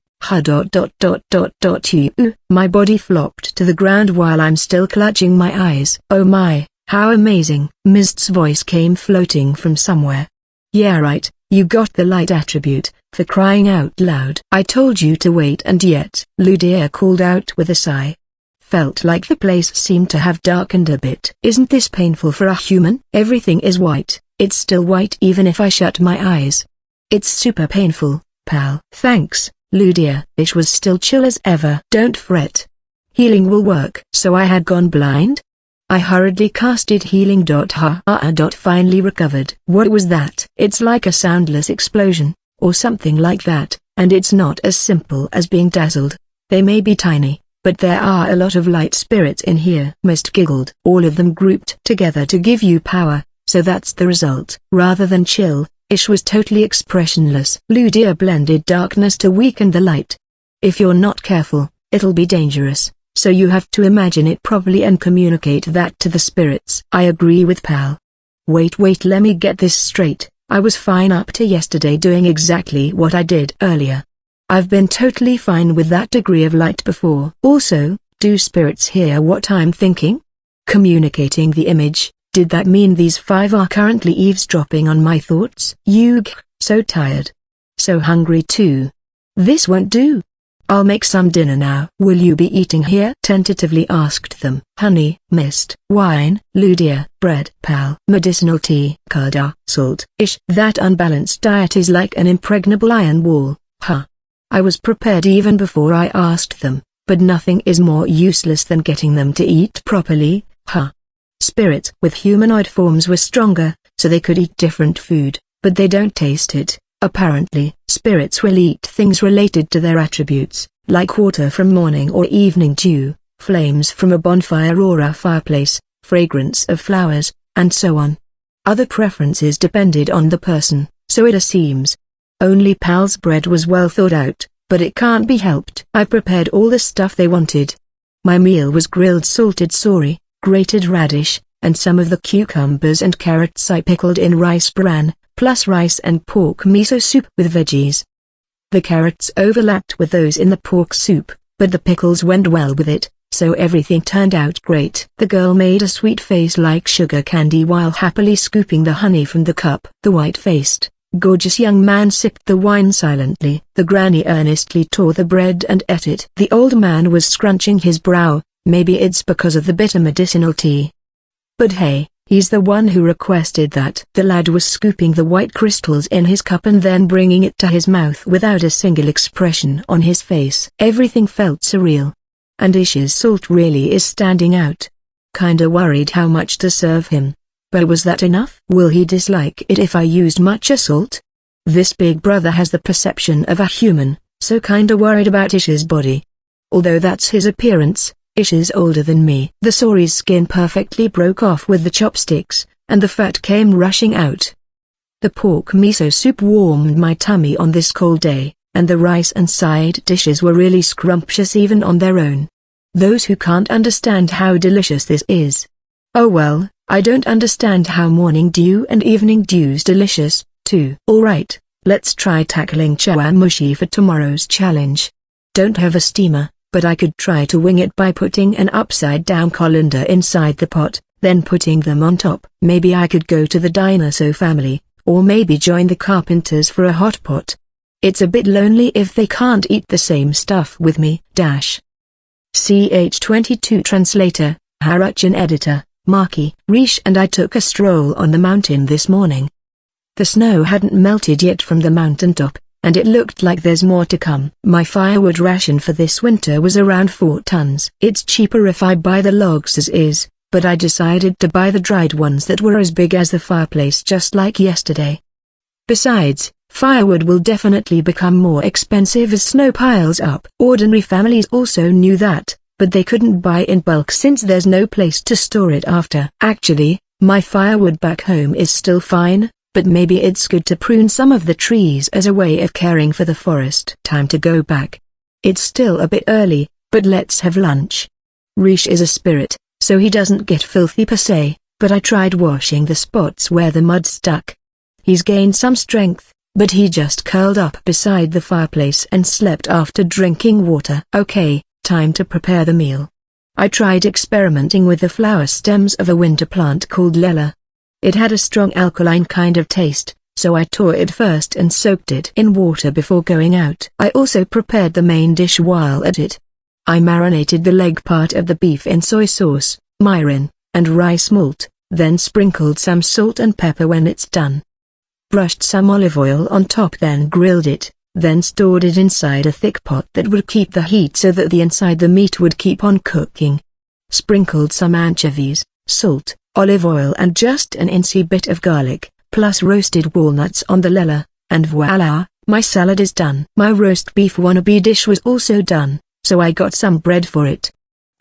My body flopped to the ground while I'm still clutching my eyes. Oh my, how amazing. Mist's voice came floating from somewhere. Yeah right, you got the light attribute, for crying out loud. I told you to wait and yet. Ludia called out with a sigh. Felt like the place seemed to have darkened a bit. Isn't this painful for a human? Everything is white, it's still white even if I shut my eyes. It's super painful, pal. Thanks. Ludia. Ish was still chill as ever. Don't fret. Healing will work. So I had gone blind? I hurriedly casted healing. Finally recovered. What was that? It's like a soundless explosion, or something like that, and it's not as simple as being dazzled. They may be tiny, but there are a lot of light spirits in here. Mist giggled. All of them grouped together to give you power, so that's the result. Rather than chill, Ish was totally expressionless. Ludia blended darkness to weaken the light. If you're not careful, it'll be dangerous, so you have to imagine it properly and communicate that to the spirits. I agree with pal. Wait let me get this straight. I was fine up to yesterday doing exactly what I did earlier. I've been totally fine with that degree of light before. Also, do spirits hear what I'm thinking? Communicating the image, Did that mean these 5 are currently eavesdropping on my thoughts? Ugh, so tired. So hungry too. This won't do. I'll make some dinner now. Will you be eating here? Tentatively asked them. Honey, mist, wine, ludia, bread, pal, medicinal tea, kada, salt. Ish. That unbalanced diet is like an impregnable iron wall, huh? I was prepared even before I asked them, but nothing is more useless than getting them to eat properly, huh? Spirits with humanoid forms were stronger, so they could eat different food, but they don't taste it. Apparently, spirits will eat things related to their attributes, like water from morning or evening dew, flames from a bonfire or a fireplace, fragrance of flowers, and so on. Other preferences depended on the person, so it seems. Only Pal's bread was well thought out, but it can't be helped. I prepared all the stuff they wanted. My meal was grilled salted sori, grated radish, and some of the cucumbers and carrots I pickled in rice bran, plus rice and pork miso soup with veggies. The carrots overlapped with those in the pork soup, but the pickles went well with it, so everything turned out great. The girl made a sweet face like sugar candy while happily scooping the honey from the cup. The white-faced, gorgeous young man sipped the wine silently. The granny earnestly tore the bread and ate it. The old man was scrunching his brow, maybe it's because of the bitter medicinal tea. But hey, he's the one who requested that. The lad was scooping the white crystals in his cup and then bringing it to his mouth without a single expression on his face. Everything felt surreal. And Ish's salt really is standing out. Kinda worried how much to serve him. But was that enough? Will he dislike it if I used much salt? This big brother has the perception of a human, so kinda worried about Ish's body. Although that's his appearance, Ish is older than me. The sori's skin perfectly broke off with the chopsticks, and the fat came rushing out. The pork miso soup warmed my tummy on this cold day, and the rice and side dishes were really scrumptious even on their own. Those who can't understand how delicious this is. Oh well, I don't understand how morning dew and evening dew's delicious, too. Alright, let's try tackling chawanmushi for tomorrow's challenge. Don't have a steamer, but I could try to wing it by putting an upside-down colander inside the pot, then putting them on top. Maybe I could go to the dinosaur family, or maybe join the carpenters for a hot pot. It's a bit lonely if they can't eat the same stuff with me. CH22 Translator, Haruchan Editor, Maki. Rish and I took a stroll on the mountain this morning. The snow hadn't melted yet from the mountaintop, and it looked like there's more to come. My firewood ration for this winter was around 4 tons. It's cheaper if I buy the logs as is, but I decided to buy the dried ones that were as big as the fireplace just like yesterday. Besides, firewood will definitely become more expensive as snow piles up. Ordinary families also knew that, but they couldn't buy in bulk since there's no place to store it after. Actually, my firewood back home is still fine, but maybe it's good to prune some of the trees as a way of caring for the forest. Time to go back. It's still a bit early, but let's have lunch. Rish is a spirit, so he doesn't get filthy per se, but I tried washing the spots where the mud stuck. He's gained some strength, but he just curled up beside the fireplace and slept after drinking water. Okay, time to prepare the meal. I tried experimenting with the flower stems of a winter plant called lela. It had a strong alkaline kind of taste, so I tore it first and soaked it in water before going out. I also prepared the main dish while at it. I marinated the leg part of the beef in soy sauce, mirin, and rice malt, then sprinkled some salt and pepper when it's done. Brushed some olive oil on top, then grilled it, then stored it inside a thick pot that would keep the heat so that the inside the meat would keep on cooking. Sprinkled some anchovies, salt, olive oil and just an incy bit of garlic, plus roasted walnuts on the lela, and voila, my salad is done. My roast beef wannabe dish was also done, so I got some bread for it.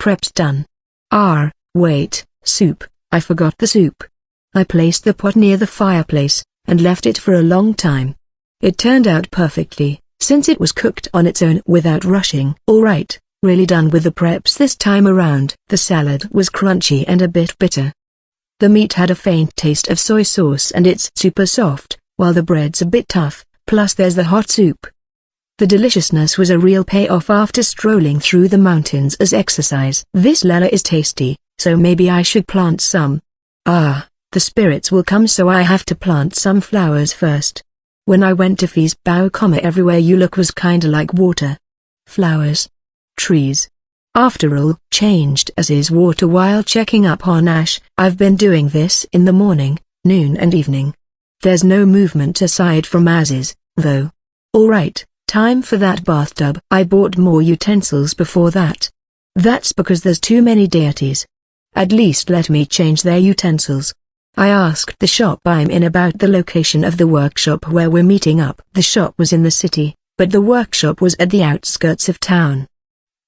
Prep's done. Wait, soup, I forgot the soup. I placed the pot near the fireplace, and left it for a long time. It turned out perfectly, since it was cooked on its own without rushing. Alright, really done with the preps this time around. The salad was crunchy and a bit bitter. The meat had a faint taste of soy sauce and it's super soft, while the bread's a bit tough, plus there's the hot soup. The deliciousness was a real payoff after strolling through the mountains as exercise. This lela is tasty, so maybe I should plant some. Ah, the spirits will come, so I have to plant some flowers first. When I went to Fiesbau, everywhere you look was kinda like water. Flowers. Trees. After all, changed as is water while checking up on Ash. I've been doing this in the morning, noon and evening. There's no movement aside from as is, though. Alright, time for that bathtub. I bought more utensils before that. That's because there's too many deities. At least let me change their utensils. I asked the shop I'm in about the location of the workshop where we're meeting up. The shop was in the city, but the workshop was at the outskirts of town.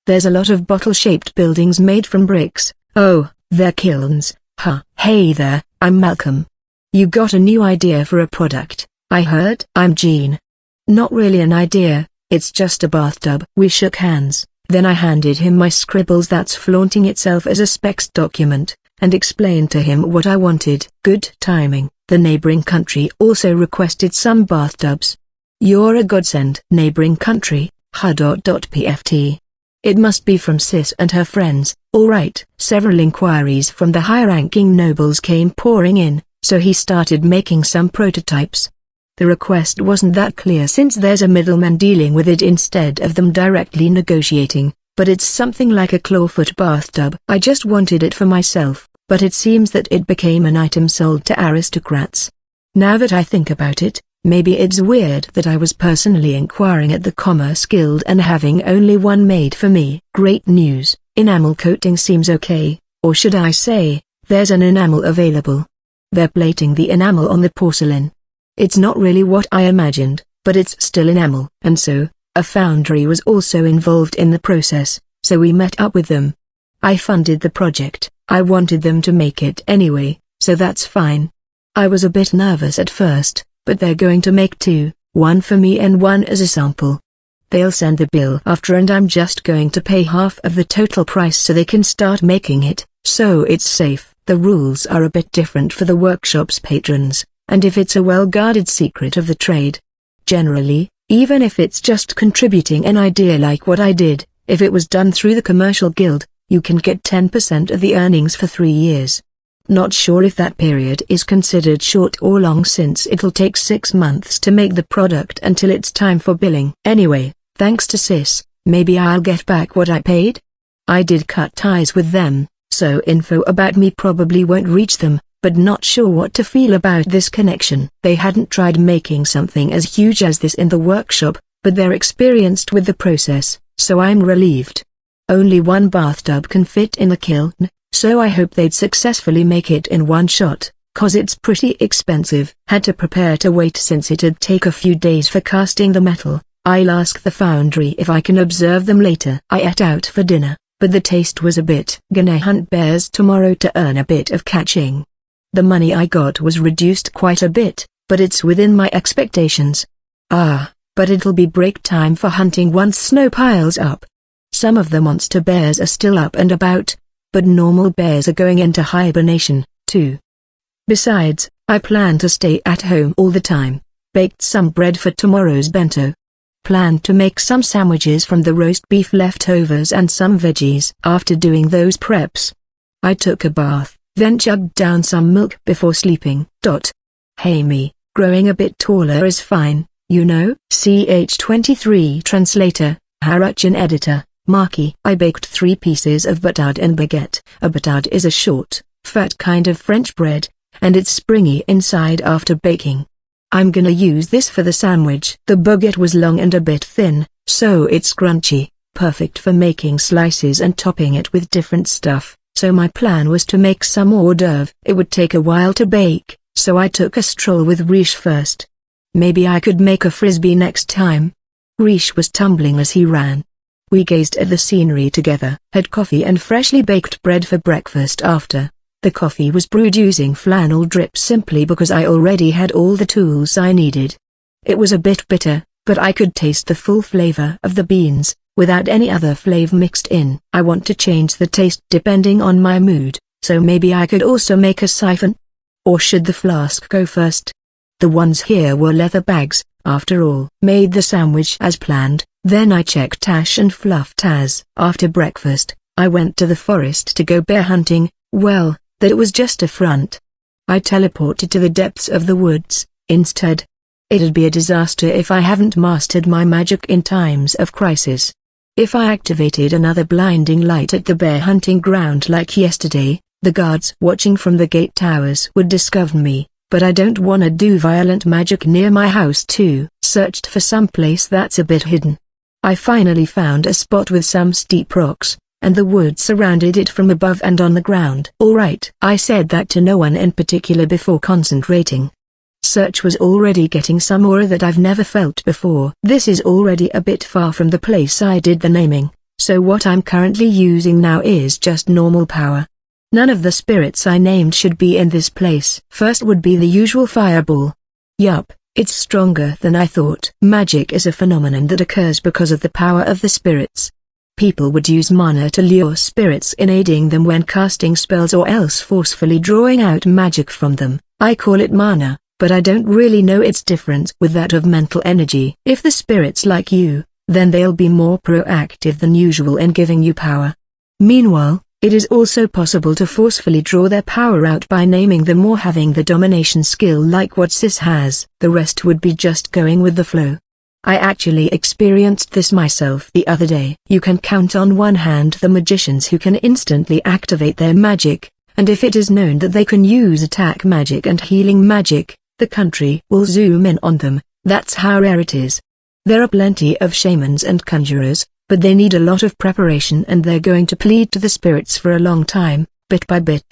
There's a lot of bottle-shaped buildings made from bricks. Oh, they're kilns. Huh. Hey there, I'm Malcolm. You got a new idea for a product, I heard. I'm Jean. Not really an idea, it's just a bathtub. We shook hands, then I handed him my scribbles that's flaunting itself as a specs document, and explained to him what I wanted. Good timing, the neighboring country also requested some bathtubs. You're a godsend. Neighboring country, ha.pft. It must be from Sis and her friends. Alright. Several inquiries from the high-ranking nobles came pouring in, so he started making some prototypes. The request wasn't that clear since there's a middleman dealing with it instead of them directly negotiating, but it's something like a clawfoot bathtub. I just wanted it for myself, but it seems that it became an item sold to aristocrats. Now that I think about it, maybe it's weird that I was personally inquiring at the Commerce Guild and having only one made for me. Great news, enamel coating seems okay, or should I say, there's an enamel available. They're plating the enamel on the porcelain. It's not really what I imagined, but it's still enamel. And so, a foundry was also involved in the process, so we met up with them. I funded the project. I wanted them to make it anyway, so that's fine. I was a bit nervous at first, but they're going to make two, one for me and one as a sample. They'll send the bill after and I'm just going to pay half of the total price so they can start making it, so it's safe. The rules are a bit different for the workshop's patrons, and if it's a well-guarded secret of the trade. Generally, even if it's just contributing an idea like what I did, if it was done through the commercial guild, you can get 10% of the earnings for 3 years. Not sure if that period is considered short or long since it'll take 6 months to make the product until it's time for billing. Anyway, thanks to Sis, maybe I'll get back what I paid? I did cut ties with them, so info about me probably won't reach them, but not sure what to feel about this connection. They hadn't tried making something as huge as this in the workshop, but they're experienced with the process, so I'm relieved. Only one bathtub can fit in the kiln, so I hope they'd successfully make it in one shot, cause it's pretty expensive. Had to prepare to wait since it'd take a few days for casting the metal. I'll ask the foundry if I can observe them later. I ate out for dinner, but the taste was a bit. Gonna hunt bears tomorrow to earn a bit of catching. The money I got was reduced quite a bit, but it's within my expectations. Ah, but it'll be break time for hunting once snow piles up. Some of the monster bears are still up and about, but normal bears are going into hibernation, too. Besides, I plan to stay at home all the time. Baked some bread for tomorrow's bento. Planned to make some sandwiches from the roast beef leftovers and some veggies. After doing those preps, I took a bath, then chugged down some milk before sleeping. Hey me, growing a bit taller is fine, you know? CH23 Translator, Haruchan Editor, Marky. I baked 3 pieces of batard and baguette. A batard is a short, fat kind of French bread, and it's springy inside after baking. I'm gonna use this for the sandwich. The baguette was long and a bit thin, so it's crunchy, perfect for making slices and topping it with different stuff. So my plan was to make some hors d'oeuvre. It would take a while to bake, so I took a stroll with Riche first. Maybe I could make a frisbee next time. Riche was tumbling as he ran. We gazed at the scenery together. Had coffee and freshly baked bread for breakfast after. The coffee was brewed using flannel drip simply because I already had all the tools I needed. It was a bit bitter, but I could taste the full flavor of the beans, without any other flavor mixed in. I want to change the taste depending on my mood, so maybe I could also make a siphon? Or should the flask go first? The ones here were leather bags, after all. Made the sandwich as planned, then I checked Ash and fluffed Taz. After breakfast, I went to the forest to go bear hunting. Well, that was just a front. I teleported to the depths of the woods, instead. It'd be a disaster if I haven't mastered my magic in times of crisis. If I activated another blinding light at the bear hunting ground like yesterday, the guards watching from the gate towers would discover me, but I don't wanna do violent magic near my house too. Searched for some place that's a bit hidden. I finally found a spot with some steep rocks, and the woods surrounded it from above and on the ground. Alright, I said that to no one in particular before concentrating. Search was already getting some aura that I've never felt before. This is already a bit far from the place I did the naming, so what I'm currently using now is just normal power. None of the spirits I named should be in this place. First would be the usual fireball. Yup, it's stronger than I thought. Magic is a phenomenon that occurs because of the power of the spirits. People would use mana to lure spirits in, aiding them when casting spells or else forcefully drawing out magic from them. I call it mana, but I don't really know its difference with that of mental energy. If the spirits like you, then they'll be more proactive than usual in giving you power. Meanwhile, it is also possible to forcefully draw their power out by naming them or having the domination skill like what Sis has. The rest would be just going with the flow. I actually experienced this myself the other day. You can count on one hand the magicians who can instantly activate their magic, and if it is known that they can use attack magic and healing magic, the country will zoom in on them. That's how rare it is. There are plenty of shamans and conjurers, but they need a lot of preparation and they're going to plead to the spirits for a long time, bit by bit.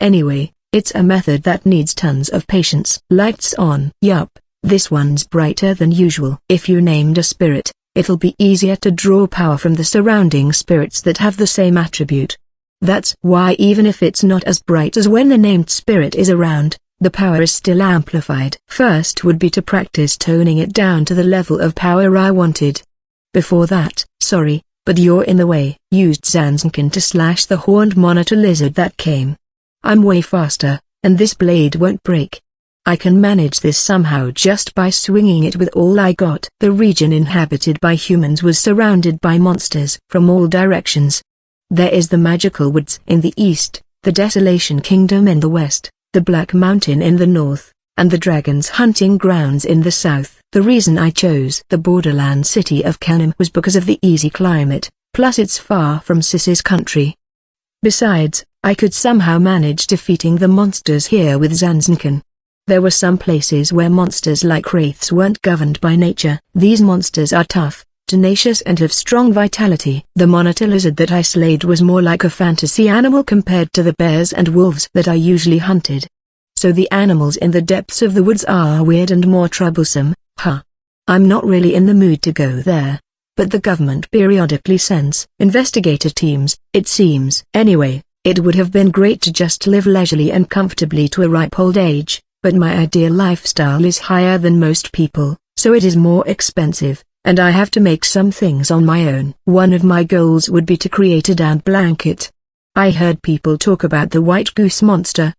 Anyway, it's a method that needs tons of patience. Lights on. Yup, this one's brighter than usual. If you named a spirit, it'll be easier to draw power from the surrounding spirits that have the same attribute. That's why even if it's not as bright as when the named spirit is around, the power is still amplified. First would be to practice toning it down to the level of power I wanted. Before that, sorry, but you're in the way. Used Zanzikin to slash the horned monitor lizard that came. I'm way faster, and this blade won't break. I can manage this somehow just by swinging it with all I got. The region inhabited by humans was surrounded by monsters from all directions. There is the magical woods in the east, the Desolation Kingdom in the west, the Black Mountain in the north, and the Dragon's hunting grounds in the south. The reason I chose the borderland city of Kelnim was because of the easy climate, plus it's far from Sis's country. Besides, I could somehow manage defeating the monsters here with Zanzikin. There were some places where monsters like wraiths weren't governed by nature. These monsters are tough, tenacious and have strong vitality. The monitor lizard that I slayed was more like a fantasy animal compared to the bears and wolves that I usually hunted. So the animals in the depths of the woods are weird and more troublesome, huh? I'm not really in the mood to go there. But the government periodically sends investigator teams, it seems. Anyway, it would have been great to just live leisurely and comfortably to a ripe old age, but my ideal lifestyle is higher than most people, so it is more expensive, and I have to make some things on my own. One of my goals would be to create a down blanket. I heard people talk about the white goose monster.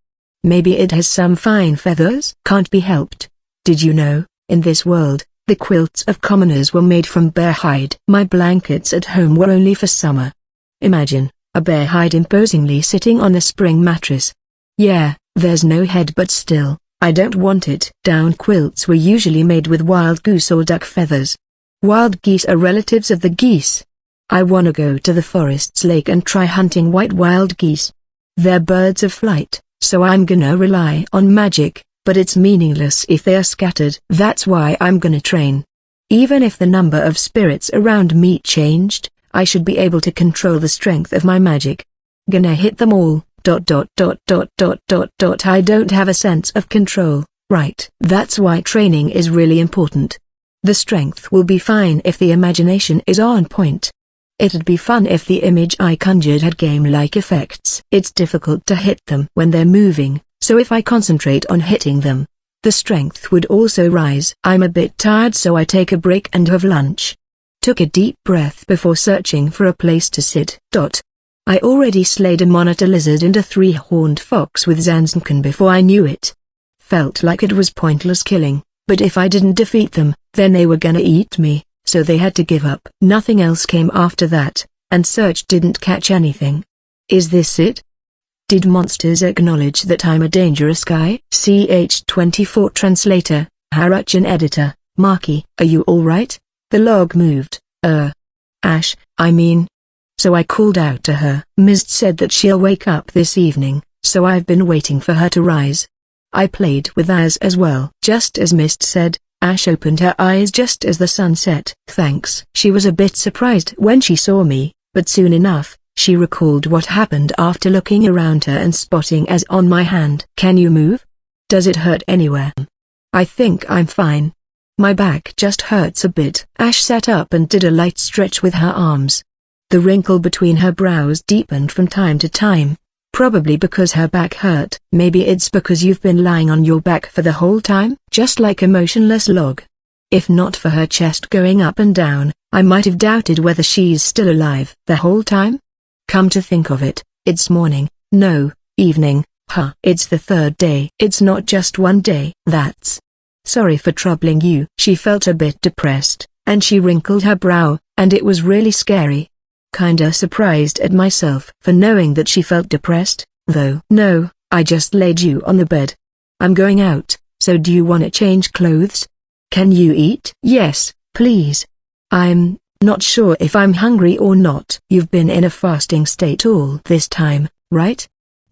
Maybe it has some fine feathers? Can't be helped. Did you know, in this world, the quilts of commoners were made from bear hide? My blankets at home were only for summer. Imagine, a bear hide imposingly sitting on a spring mattress. Yeah, there's no head but still, I don't want it. Down quilts were usually made with wild goose or duck feathers. Wild geese are relatives of the geese. I wanna go to the forest's lake and try hunting white wild geese. They're birds of flight, so I'm gonna rely on magic, but it's meaningless if they are scattered. That's why I'm gonna train. Even if the number of spirits around me changed, I should be able to control the strength of my magic. Gonna hit them all. I don't have a sense of control, right? That's why training is really important. The strength will be fine if the imagination is on point. It'd be fun if the image I conjured had game-like effects. It's difficult to hit them when they're moving, so if I concentrate on hitting them, the strength would also rise. I'm a bit tired, so I take a break and have lunch. Took a deep breath before searching for a place to sit. I already slayed a monitor lizard and a three-horned fox with Zanzikin before I knew it. Felt like it was pointless killing, but if I didn't defeat them, then they were gonna eat me, so they had to give up. Nothing else came after that, and search didn't catch anything. Is this it? Did monsters acknowledge that I'm a dangerous guy? CH24 Translator, Haruchan Editor, Maki, are you alright? The log moved. Ash, I mean. So I called out to her. Mist said that she'll wake up this evening, so I've been waiting for her to rise. I played with Az as well. Just as Mist said, Ash opened her eyes just as the sun set. Thanks. She was a bit surprised when she saw me, but soon enough, she recalled what happened after looking around her and spotting Az on my hand. Can you move? Does it hurt anywhere? I think I'm fine. My back just hurts a bit. Ash sat up and did a light stretch with her arms. The wrinkle between her brows deepened from time to time, probably because her back hurt. Maybe it's because you've been lying on your back for the whole time, just like a motionless log. If not for her chest going up and down, I might have doubted whether she's still alive. The whole time? Come to think of it, it's morning, no, evening, It's the third day. It's not just one day. That's... Sorry for troubling you. She felt a bit depressed, and she wrinkled her brow, and it was really scary. Kinda surprised at myself for knowing that she felt depressed, though. No, I just laid you on the bed. I'm going out, so do you want to change clothes? Can you eat? Yes, please. I'm not sure if I'm hungry or not. You've been in a fasting state all this time, right?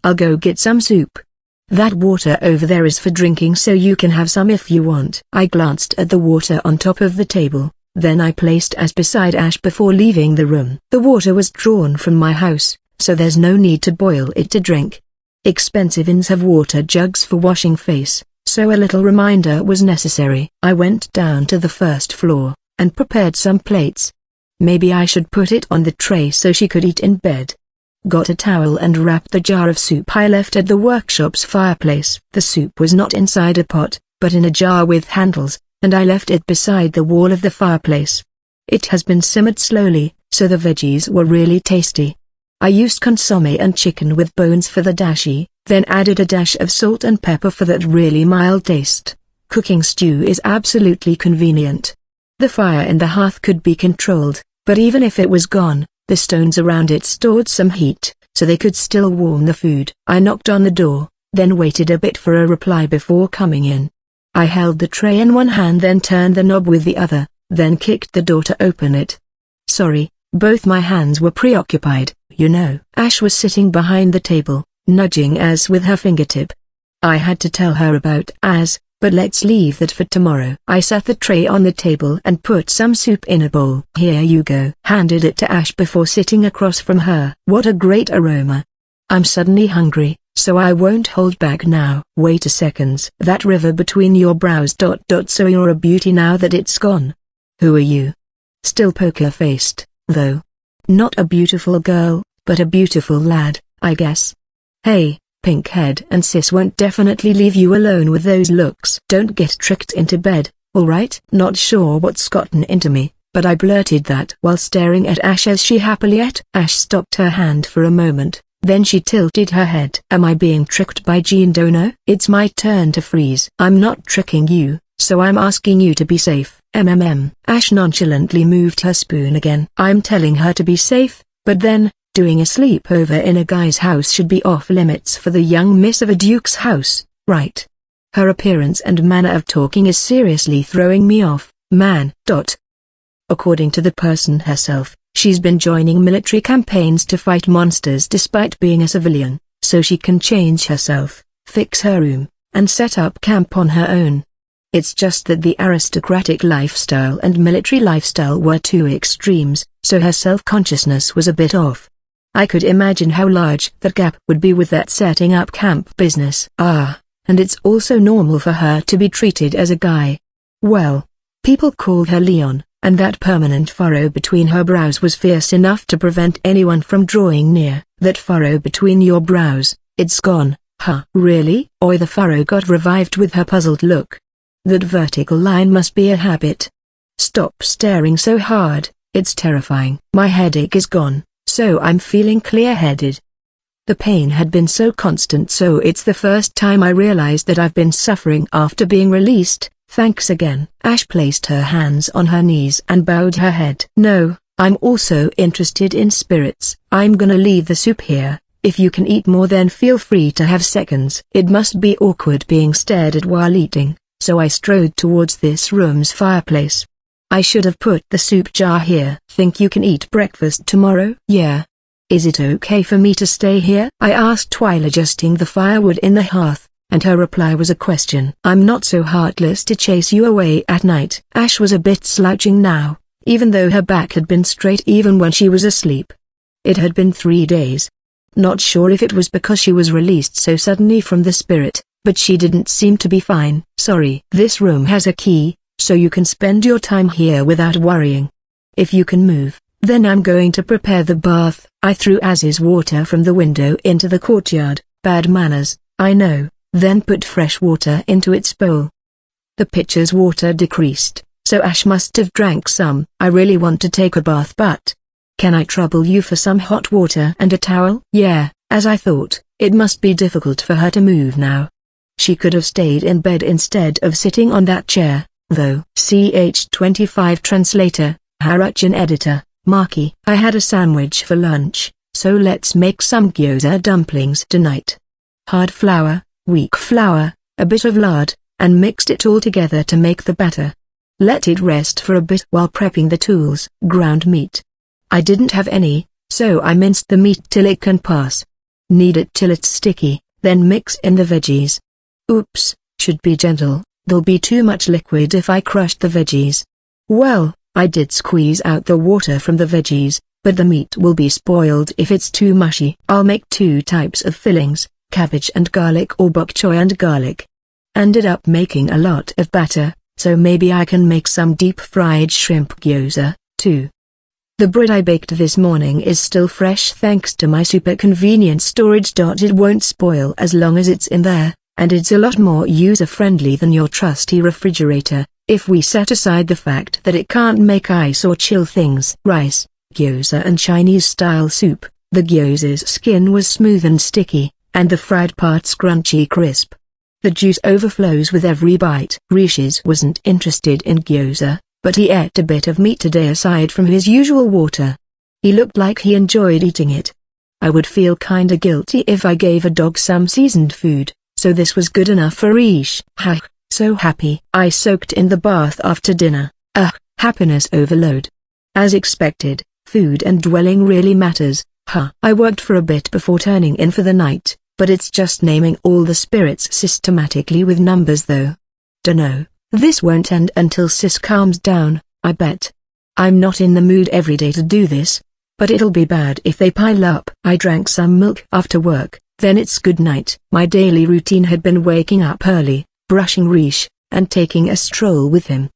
I'll go get some soup. That water over there is for drinking, so you can have some if you want. I glanced at the water on top of the table, then I placed Az beside Ash before leaving the room. The water was drawn from my house, so there's no need to boil it to drink. Expensive inns have water jugs for washing face, so a little reminder was necessary. I went down to the first floor, and prepared some plates. Maybe I should put it on the tray so she could eat in bed. Got a towel and wrapped the jar of soup I left at the workshop's fireplace. The soup was not inside a pot, but in a jar with handles, and I left it beside the wall of the fireplace. It has been simmered slowly, so the veggies were really tasty. I used consomme and chicken with bones for the dashi, then added a dash of salt and pepper for that really mild taste. Cooking stew is absolutely convenient. The fire in the hearth could be controlled, but even if it was gone, the stones around it stored some heat, so they could still warm the food. I knocked on the door, then waited a bit for a reply before coming in. I held the tray in one hand, then turned the knob with the other, then kicked the door to open it. Sorry, both my hands were preoccupied, you know. Ash was sitting behind the table, nudging Az with her fingertip. I had to tell her about Az, but let's leave that for tomorrow. I set the tray on the table and put some soup in a bowl. Here you go. Handed it to Ash before sitting across from her. What a great aroma. I'm suddenly hungry, so I won't hold back now. Wait a second. That river between your brows ... So you're a beauty now that it's gone. Who are you? Still poker-faced, though. Not a beautiful girl, but a beautiful lad, I guess. Hey. Pinkhead and Sis won't definitely leave you alone with those looks. Don't get tricked into bed, alright? Not sure what's gotten into me, but I blurted that while staring at Ash as she happily ate. Ash stopped her hand for a moment, then she tilted her head. Am I being tricked by Jean Dono? It's my turn to freeze. I'm not tricking you, so I'm asking you to be safe. Ash nonchalantly moved her spoon again. I'm telling her to be safe, but then, doing a sleepover in a guy's house should be off limits for the young miss of a duke's house, right? Her appearance and manner of talking is seriously throwing me off, man. According to the person herself, she's been joining military campaigns to fight monsters despite being a civilian, so she can change herself, fix her room, and set up camp on her own. It's just that the aristocratic lifestyle and military lifestyle were two extremes, so her self-consciousness was a bit off. I could imagine how large that gap would be with that setting up camp business. And it's also normal for her to be treated as a guy. Well, people call her Leon, and that permanent furrow between her brows was fierce enough to prevent anyone from drawing near. That furrow between your brows, it's gone, huh? Really? Oi, the furrow got revived with her puzzled look. That vertical line must be a habit. Stop staring so hard, it's terrifying. My headache is gone, so I'm feeling clear-headed. The pain had been so constant, so it's the first time I realized that I've been suffering after being released. Thanks again. Ash placed her hands on her knees and bowed her head. No, I'm also interested in spirits. I'm gonna leave the soup here, If you can eat more then feel free to have seconds. It must be awkward being stared at while eating, so I strode towards this room's fireplace. I should have put the soup jar here. Think you can eat breakfast tomorrow? Yeah. Is it okay for me to stay here? I asked while adjusting the firewood in the hearth, and her reply was a question. I'm not so heartless to chase you away at night. Ash was a bit slouching now, even though her back had been straight even when she was asleep. It had been 3 days. Not sure if it was because she was released so suddenly from the spirit, but she didn't seem to be fine. Sorry. This room has a key, so you can spend your time here without worrying. If you can move, then I'm going to prepare the bath. I threw Az's water from the window into the courtyard. Bad manners, I know, then put fresh water into its bowl. The pitcher's water decreased, so Ash must have drank some. I really want to take a bath, but can I trouble you for some hot water and a towel? Yeah, as I thought, it must be difficult for her to move now. She could have stayed in bed instead of sitting on that chair, though. CH25 Translator, Haruchan Editor, Maki. I had a sandwich for lunch, so let's make some gyoza dumplings tonight. Hard flour, weak flour, a bit of lard, and mixed it all together to make the batter. Let it rest for a bit while prepping the tools. Ground meat. I didn't have any, so I minced the meat till it can pass. Knead it till it's sticky, then mix in the veggies. Oops, should be gentle, there'll be too much liquid if I crushed the veggies. Well, I did squeeze out the water from the veggies, but the meat will be spoiled if it's too mushy. I'll make 2 types of fillings, cabbage and garlic or bok choy and garlic. Ended up making a lot of batter, so maybe I can make some deep-fried shrimp gyoza, too. The bread I baked this morning is still fresh thanks to my super convenient storage. It won't spoil as long as it's in there, and it's a lot more user-friendly than your trusty refrigerator, if we set aside the fact that it can't make ice or chill things. Rice, gyoza and Chinese-style soup. The gyoza's skin was smooth and sticky, and the fried parts crunchy crisp. The juice overflows with every bite. Rishis wasn't interested in gyoza, but he ate a bit of meat today aside from his usual water. He looked like he enjoyed eating it. I would feel kinda guilty if I gave a dog some seasoned food, so this was good enough for Rish. So happy. I soaked in the bath after dinner. Happiness overload. As expected, food and dwelling really matters. I worked for a bit before turning in for the night, but it's just naming all the spirits systematically with numbers though. Dunno. This won't end until Sis calms down, I bet. I'm not in the mood every day to do this, but it'll be bad if they pile up. I drank some milk after work, then it's good night. My daily routine had been waking up early, brushing Rish, and taking a stroll with him.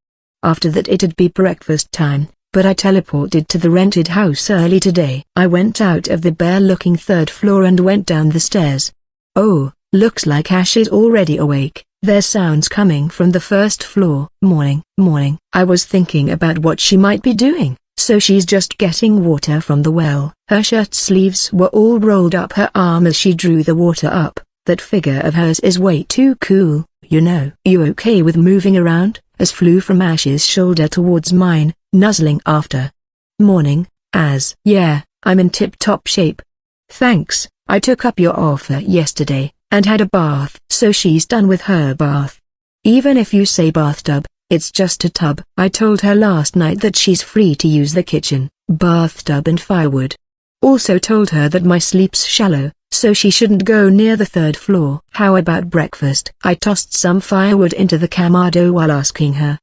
After that it'd be breakfast time, but I teleported to the rented house early today. I went out of the bare-looking 3rd floor and went down the stairs. Oh, looks like Ash is already awake. There's sounds coming from the 1st floor. Morning. I was thinking about what she might be doing, so she's just getting water from the well. Her shirt sleeves were all rolled up her arm as she drew the water up. That figure of hers is way too cool, you know. You okay with moving around? As flew from Ash's shoulder towards mine, nuzzling after. Morning, Az. Yeah, I'm in tip-top shape. Thanks, I took up your offer yesterday, and had a bath. So she's done with her bath. Even if you say bathtub, it's just a tub. I told her last night that she's free to use the kitchen, bathtub and firewood. Also told her that my sleep's shallow, so she shouldn't go near the 3rd floor. How about breakfast? I tossed some firewood into the Kamado while asking her.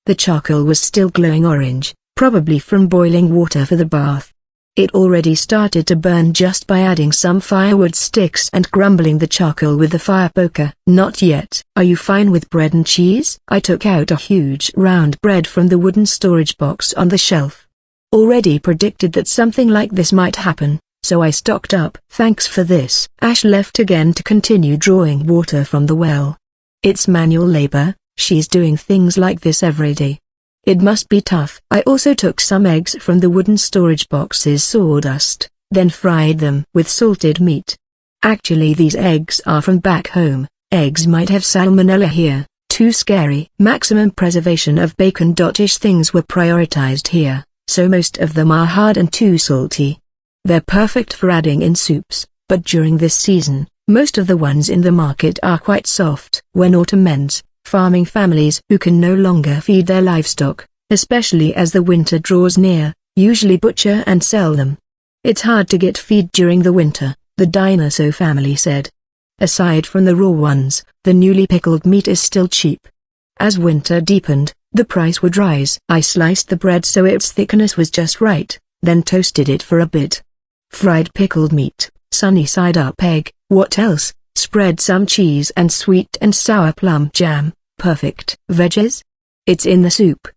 The charcoal was still glowing orange, probably from boiling water for the bath. It already started to burn just by adding some firewood sticks and crumbling the charcoal with the fire poker. Not yet. Are you fine with bread and cheese? I took out a huge round bread from the wooden storage box on the shelf. Already predicted that something like this might happen, so I stocked up. Thanks for this. Ash left again to continue drawing water from the well. It's manual labor, she's doing things like this every day. It must be tough. I also took some eggs from the wooden storage box's sawdust, then fried them with salted meat. Actually these eggs are from back home. Eggs might have salmonella here. Too scary. Maximum preservation of bacon-ish things were prioritized here, so most of them are hard and too salty. They're perfect for adding in soups, but during this season, most of the ones in the market are quite soft. When autumn ends, farming families who can no longer feed their livestock, especially as the winter draws near, usually butcher and sell them. It's hard to get feed during the winter, the dinosaur family said. Aside from the raw ones, the newly pickled meat is still cheap. As winter deepened, the price would rise. I sliced the bread so its thickness was just right, then toasted it for a bit. Fried pickled meat, sunny side up egg, what else? Spread some cheese and sweet and sour plum jam, perfect. Veggies? It's in the soup.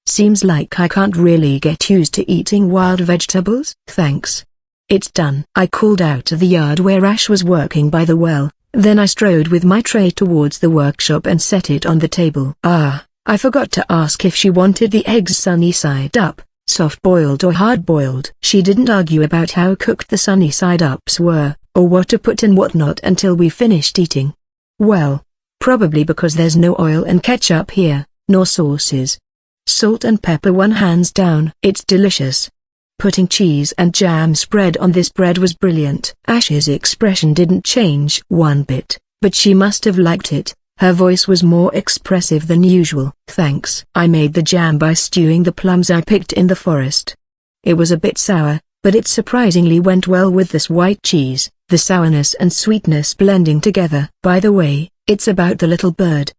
Seems like I can't really get used to eating wild vegetables. Thanks. It's done. I called out to the yard where Ash was working by the well, then I strode with my tray towards the workshop and set it on the table. I forgot to ask if she wanted the eggs sunny side up, soft-boiled or hard-boiled. She didn't argue about how cooked the sunny side ups were, or what to put and what not until we finished eating. Well, probably because there's no oil and ketchup here, nor sauces. Salt and pepper one hands down. It's delicious. Putting cheese and jam spread on this bread was brilliant. Ash's expression didn't change one bit, but she must have liked it. Her voice was more expressive than usual. Thanks. I made the jam by stewing the plums I picked in the forest. It was a bit sour, but it surprisingly went well with this white cheese, the sourness and sweetness blending together. By the way, it's about the little bird.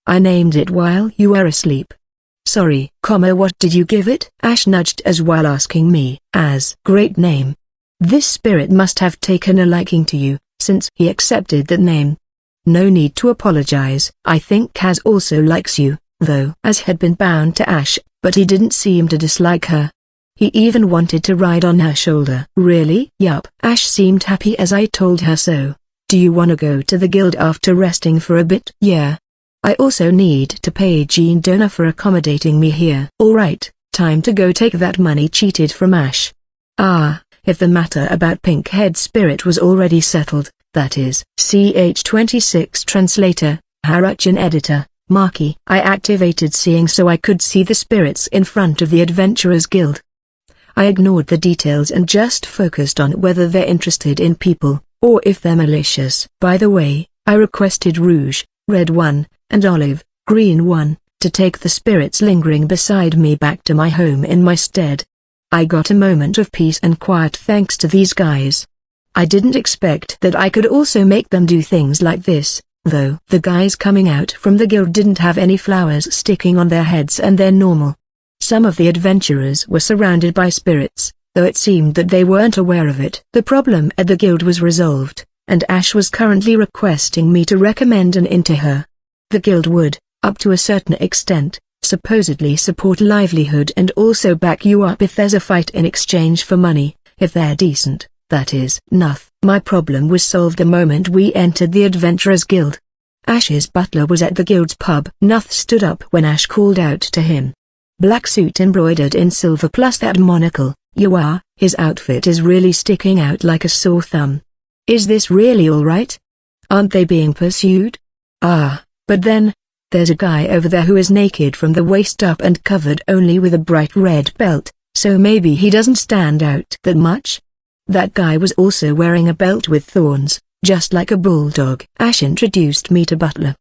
I named it while you were asleep. Sorry, what did you give it? Ash nudged as while asking me. Great name. This spirit must have taken a liking to you, since he accepted that name. No need to apologize. I think Kaz also likes you, though. Az had been bound to Ash, but he didn't seem to dislike her. He even wanted to ride on her shoulder. Really? Yup. Ash seemed happy as I told her so. Do you wanna go to the guild after resting for a bit? Yeah. I also need to pay Jean Dona for accommodating me here. Alright, time to go take that money cheated from Ash. If the matter about Pinkhead Spirit was already settled, that is. CH26 Translator, Haruchan Editor, Marky. I activated seeing so I could see the spirits in front of the Adventurers Guild. I ignored the details and just focused on whether they're interested in people, or if they're malicious. By the way, I requested Rouge, Red 1, and Olive, Green 1, to take the spirits lingering beside me back to my home in my stead. I got a moment of peace and quiet thanks to these guys. I didn't expect that I could also make them do things like this, though. The guys coming out from the guild didn't have any flowers sticking on their heads and they're normal. Some of the adventurers were surrounded by spirits, though it seemed that they weren't aware of it. The problem at the guild was resolved, and Ash was currently requesting me to recommend an inn to her. The guild would, up to a certain extent, supposedly support livelihood and also back you up if there's a fight in exchange for money, if they're decent, that is. My problem was solved the moment we entered the Adventurers Guild. Ash's butler was at the guild's pub. Nuth stood up when Ash called out to him. Black suit embroidered in silver plus that monocle. His outfit is really sticking out like a sore thumb. Is this really alright? Aren't they being pursued? But then, there's a guy over there who is naked from the waist up and covered only with a bright red belt, so maybe he doesn't stand out that much? That guy was also wearing a belt with thorns, just like a bulldog. Ash introduced me to Butler.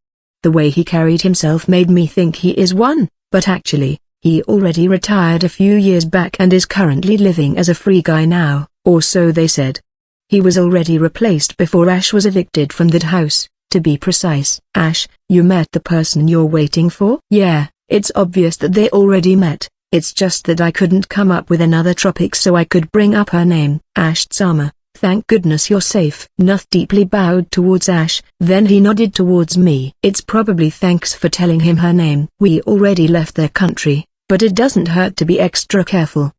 The way he carried himself made me think he is one, but actually, he already retired a few years back and is currently living as a free guy now, or so they said. He was already replaced before Ash was evicted from that house, to be precise. Ash, you met the person you're waiting for? Yeah, it's obvious that they already met. It's just that I couldn't come up with another topic so I could bring up her name. Ash Tsama, thank goodness you're safe. Nuth deeply bowed towards Ash, then he nodded towards me. It's probably thanks for telling him her name. We already left their country, but it doesn't hurt to be extra careful.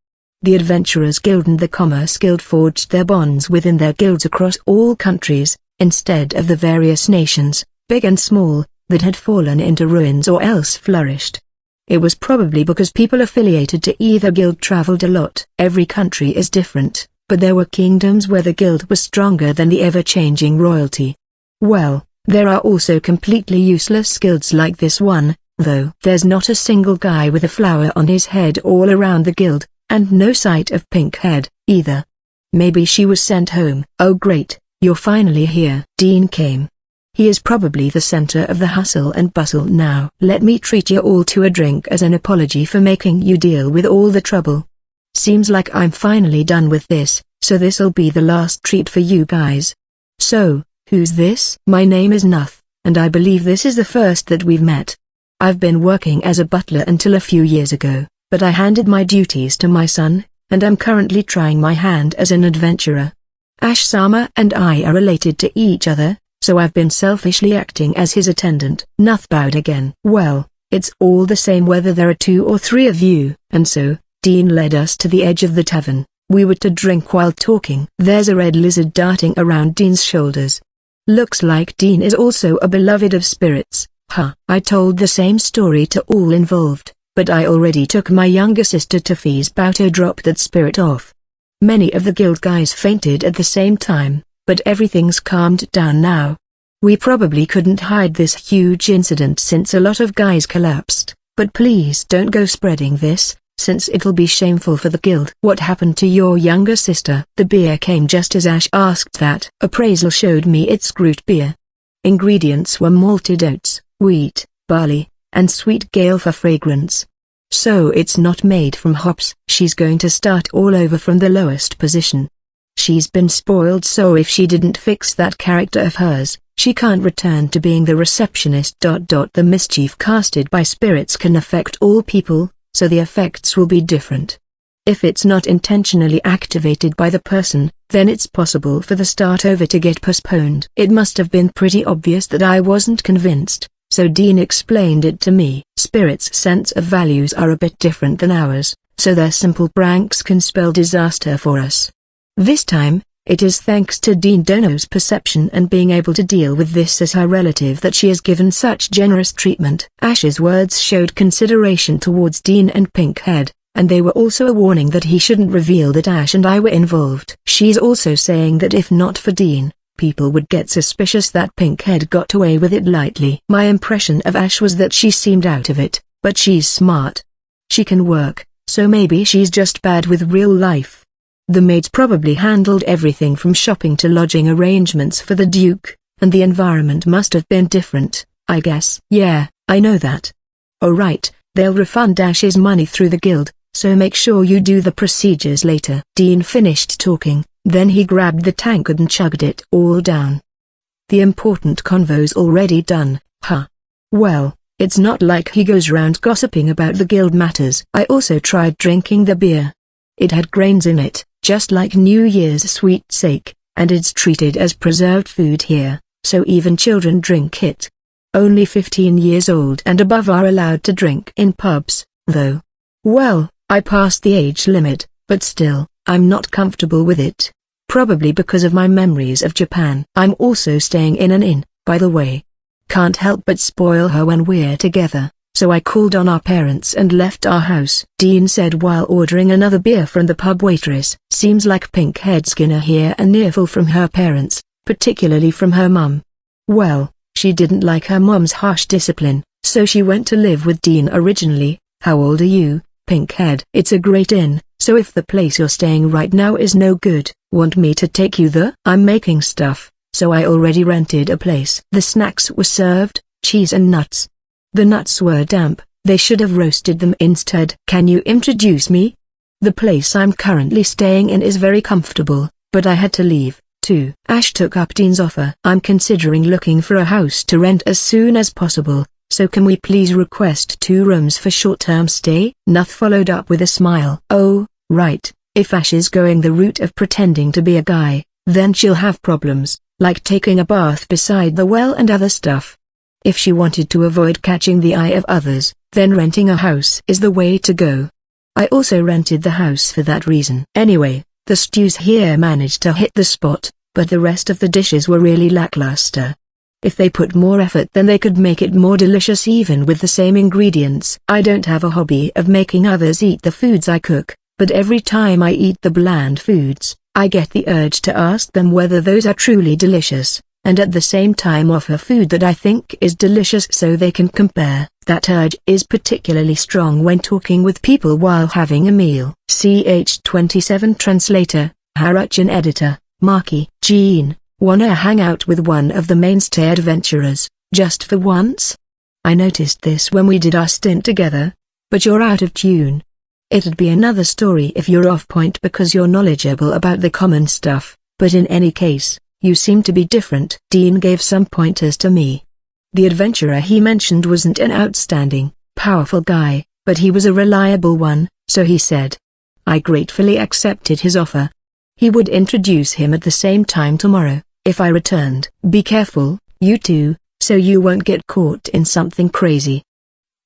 The Adventurers Guild and the Commerce Guild forged their bonds within their guilds across all countries, instead of the various nations, big and small, that had fallen into ruins or else flourished. It was probably because people affiliated to either guild traveled a lot. Every country is different, but there were kingdoms where the guild was stronger than the ever-changing royalty. Well, there are also completely useless guilds like this one, though. There's not a single guy with a flower on his head all around the guild, and no sight of Pinkhead, either. Maybe she was sent home. Oh great, you're finally here. Dean came. He is probably the center of the hustle and bustle now. Let me treat you all to a drink as an apology for making you deal with all the trouble. Seems like I'm finally done with this, so this'll be the last treat for you guys. So, who's this? My name is Nuth, and I believe this is the first that we've met. I've been working as a butler until a few years ago, but I handed my duties to my son, and I'm currently trying my hand as an adventurer. Ash-sama and I are related to each other, so I've been selfishly acting as his attendant. Nuth bowed again. Well, it's all the same whether there are 2 or 3 of you. And so, Dean led us to the edge of the tavern. We were to drink while talking. There's a red lizard darting around Dean's shoulders. Looks like Dean is also a beloved of spirits. I told the same story to all involved, but I already took my younger sister to Fee's bout to drop that spirit off. Many of the guild guys fainted at the same time, but everything's calmed down now. We probably couldn't hide this huge incident since a lot of guys collapsed, but please don't go spreading this, since it'll be shameful for the guild. What happened to your younger sister? The beer came just as Ash asked that. Appraisal showed me it's Groot beer. Ingredients were malted oats, wheat, barley, and sweet gale for fragrance. So it's not made from hops. She's going to start all over from the lowest position. She's been spoiled, so if she didn't fix that character of hers, she can't return to being the receptionist. The mischief casted by spirits can affect all people, so the effects will be different. If it's not intentionally activated by the person, then it's possible for the start over to get postponed. It must have been pretty obvious that I wasn't convinced, so Dean explained it to me. Spirits' sense of values are a bit different than ours, so their simple pranks can spell disaster for us. This time, it is thanks to Dean Dono's perception and being able to deal with this as her relative that she is given such generous treatment. Ash's words showed consideration towards Dean and Pinkhead, and they were also a warning that he shouldn't reveal that Ash and I were involved. She's also saying that if not for Dean, people would get suspicious that Pinkhead got away with it lightly. My impression of Ash was that she seemed out of it, but she's smart. She can work, so maybe she's just bad with real life. The maids probably handled everything from shopping to lodging arrangements for the Duke, and the environment must have been different, I guess. Yeah, I know that. Alright, they'll refund Ash's money through the guild, so make sure you do the procedures later. Dean finished talking, then he grabbed the tankard and chugged it all down. The important convo's already done, Well, it's not like he goes round gossiping about the guild matters. I also tried drinking the beer. It had grains in it, just like New Year's sweet sake, and it's treated as preserved food here, so even children drink it. Only 15 years old and above are allowed to drink in pubs, though. Well, I passed the age limit, but still, I'm not comfortable with it. Probably because of my memories of Japan. I'm also staying in an inn, by the way. Can't help but spoil her when we're together, so I called on our parents and left our house. Dean said while ordering another beer from the pub waitress. Seems like Pinkhead's gonna hear an earful from her parents, particularly from her mum. Well, she didn't like her mom's harsh discipline, so she went to live with Dean originally. How old are you, Pinkhead? It's a great inn, so if the place you're staying right now is no good, want me to take you there? I'm making stuff, so I already rented a place. The snacks were served, cheese and nuts. The nuts were damp, they should have roasted them instead. Can you introduce me? The place I'm currently staying in is very comfortable, but I had to leave, too. Ash took up Dean's offer. I'm considering looking for a house to rent as soon as possible, so can we please request 2 rooms for short-term stay? Nuth followed up with a smile. Oh, right, if Ash is going the route of pretending to be a guy, then she'll have problems, like taking a bath beside the well and other stuff. If she wanted to avoid catching the eye of others, then renting a house is the way to go. I also rented the house for that reason. Anyway, the stews here managed to hit the spot, but the rest of the dishes were really lackluster. If they put more effort, then they could make it more delicious even with the same ingredients. I don't have a hobby of making others eat the foods I cook, but every time I eat the bland foods, I get the urge to ask them whether those are truly delicious, and at the same time offer food that I think is delicious so they can compare. That urge is particularly strong when talking with people while having a meal. CH27 Translator, Haruchan Editor, Maki. Jean, Wanna hang out with one of the mainstay adventurers, just for once? I noticed this when we did our stint together. But you're out of tune. It'd be another story if you're off point because you're knowledgeable about the common stuff, but in any case, you seem to be different. Dean gave some pointers to me. The adventurer he mentioned wasn't an outstanding, powerful guy, but he was a reliable one, so he said. I gratefully accepted his offer. He would introduce him at the same time tomorrow, if I returned. Be careful, you two, so you won't get caught in something crazy.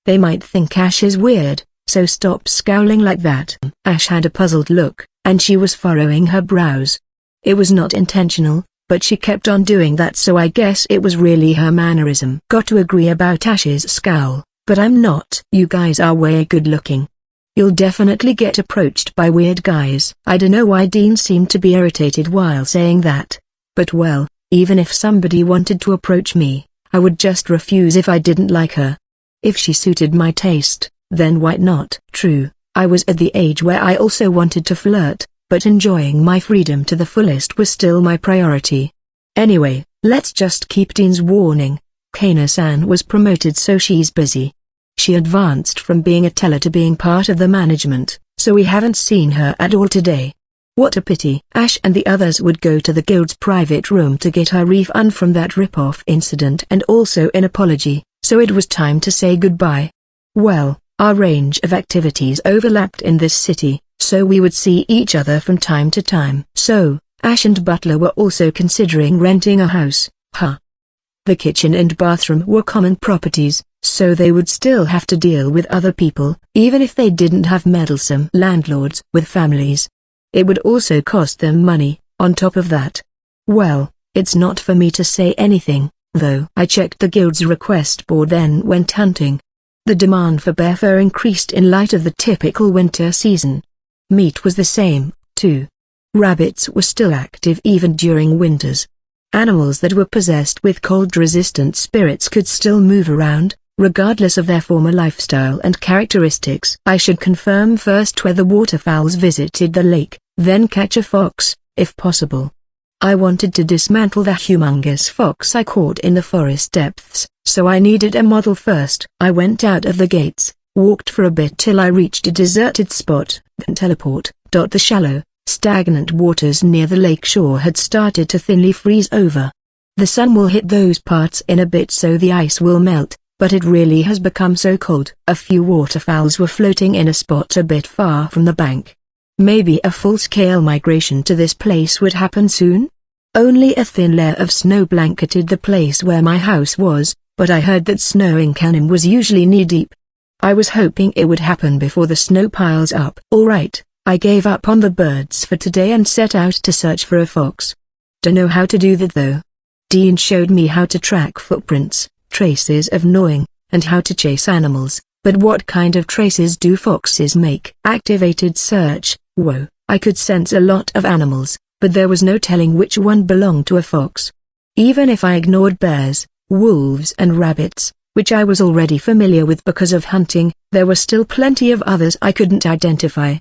They might think Ash is weird, so stop scowling like that. Ash had a puzzled look, and she was furrowing her brows. It was not intentional, but she kept on doing that, so I guess it was really her mannerism. Got to agree about Ash's scowl, but I'm not. You guys are way good looking. You'll definitely get approached by weird guys. I dunno why Dean seemed to be irritated while saying that. But well, even if somebody wanted to approach me, I would just refuse if I didn't like her. If she suited my taste, then why not? True, I was at the age where I also wanted to flirt, but enjoying my freedom to the fullest was still my priority. Anyway, let's just keep Dean's warning. Kana-san was promoted, so she's busy. She advanced from being a teller to being part of the management, so we haven't seen her at all today. What a pity. Ash and the others would go to the guild's private room to get her refund from that rip-off incident and also an apology, so it was time to say goodbye. Well, our range of activities overlapped in this city, so we would see each other from time to time. So, Ash and Butler were also considering renting a house. The kitchen and bathroom were common properties, so they would still have to deal with other people, even if they didn't have meddlesome landlords with families. It would also cost them money, on top of that. Well, it's not for me to say anything, though. I checked the guild's request board, then went hunting. The demand for bear fur increased in light of the typical winter season. Meat was the same, too. Rabbits were still active even during winters. Animals that were possessed with cold-resistant spirits could still move around, regardless of their former lifestyle and characteristics. I should confirm first whether waterfowls visited the lake, then catch a fox, if possible. I wanted to dismantle the humongous fox I caught in the forest depths, so I needed a model first. I went out of the gates, walked for a bit till I reached a deserted spot, then teleport. The shallow, stagnant waters near the lake shore had started to thinly freeze over. The sun will hit those parts in a bit, so the ice will melt, but it really has become so cold. A few waterfowls were floating in a spot a bit far from the bank. Maybe a full-scale migration to this place would happen soon? Only a thin layer of snow blanketed the place where my house was, but I heard that snow in Kanem was usually knee-deep. I was hoping it would happen before the snow piles up. Alright, I gave up on the birds for today and set out to search for a fox. Dunno how to do that though. Dean showed me how to track footprints, traces of gnawing, and how to chase animals, but what kind of traces do foxes make? Activated search. Whoa, I could sense a lot of animals, but there was no telling which one belonged to a fox. Even if I ignored bears, wolves and rabbits, which I was already familiar with because of hunting, there were still plenty of others I couldn't identify.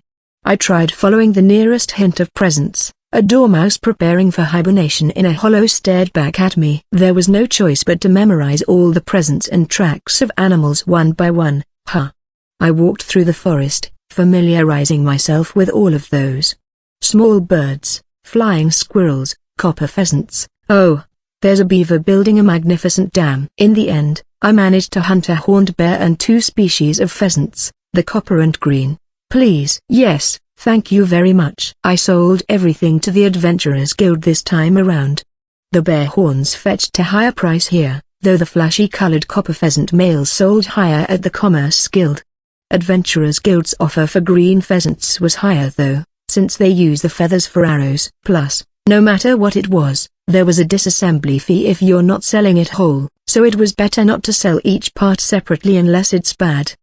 I tried following the nearest hint of presence. A dormouse preparing for hibernation in a hollow stared back at me. There was no choice but to memorize all the presents and tracks of animals one by one. I walked through the forest, familiarizing myself with all of those. Small birds, flying squirrels, copper pheasants. Oh, there's a beaver building a magnificent dam. In the end, I managed to hunt a horned bear and 2 species of pheasants, the copper and green. Please. Yes. Thank you very much. I sold everything to the Adventurers Guild this time around. The bear horns fetched a higher price here, though the flashy-colored copper pheasant males sold higher at the Commerce Guild. Adventurers Guild's offer for green pheasants was higher though, since they use the feathers for arrows. Plus, no matter what it was, there was a disassembly fee if you're not selling it whole, so it was better not to sell each part separately unless it's bad.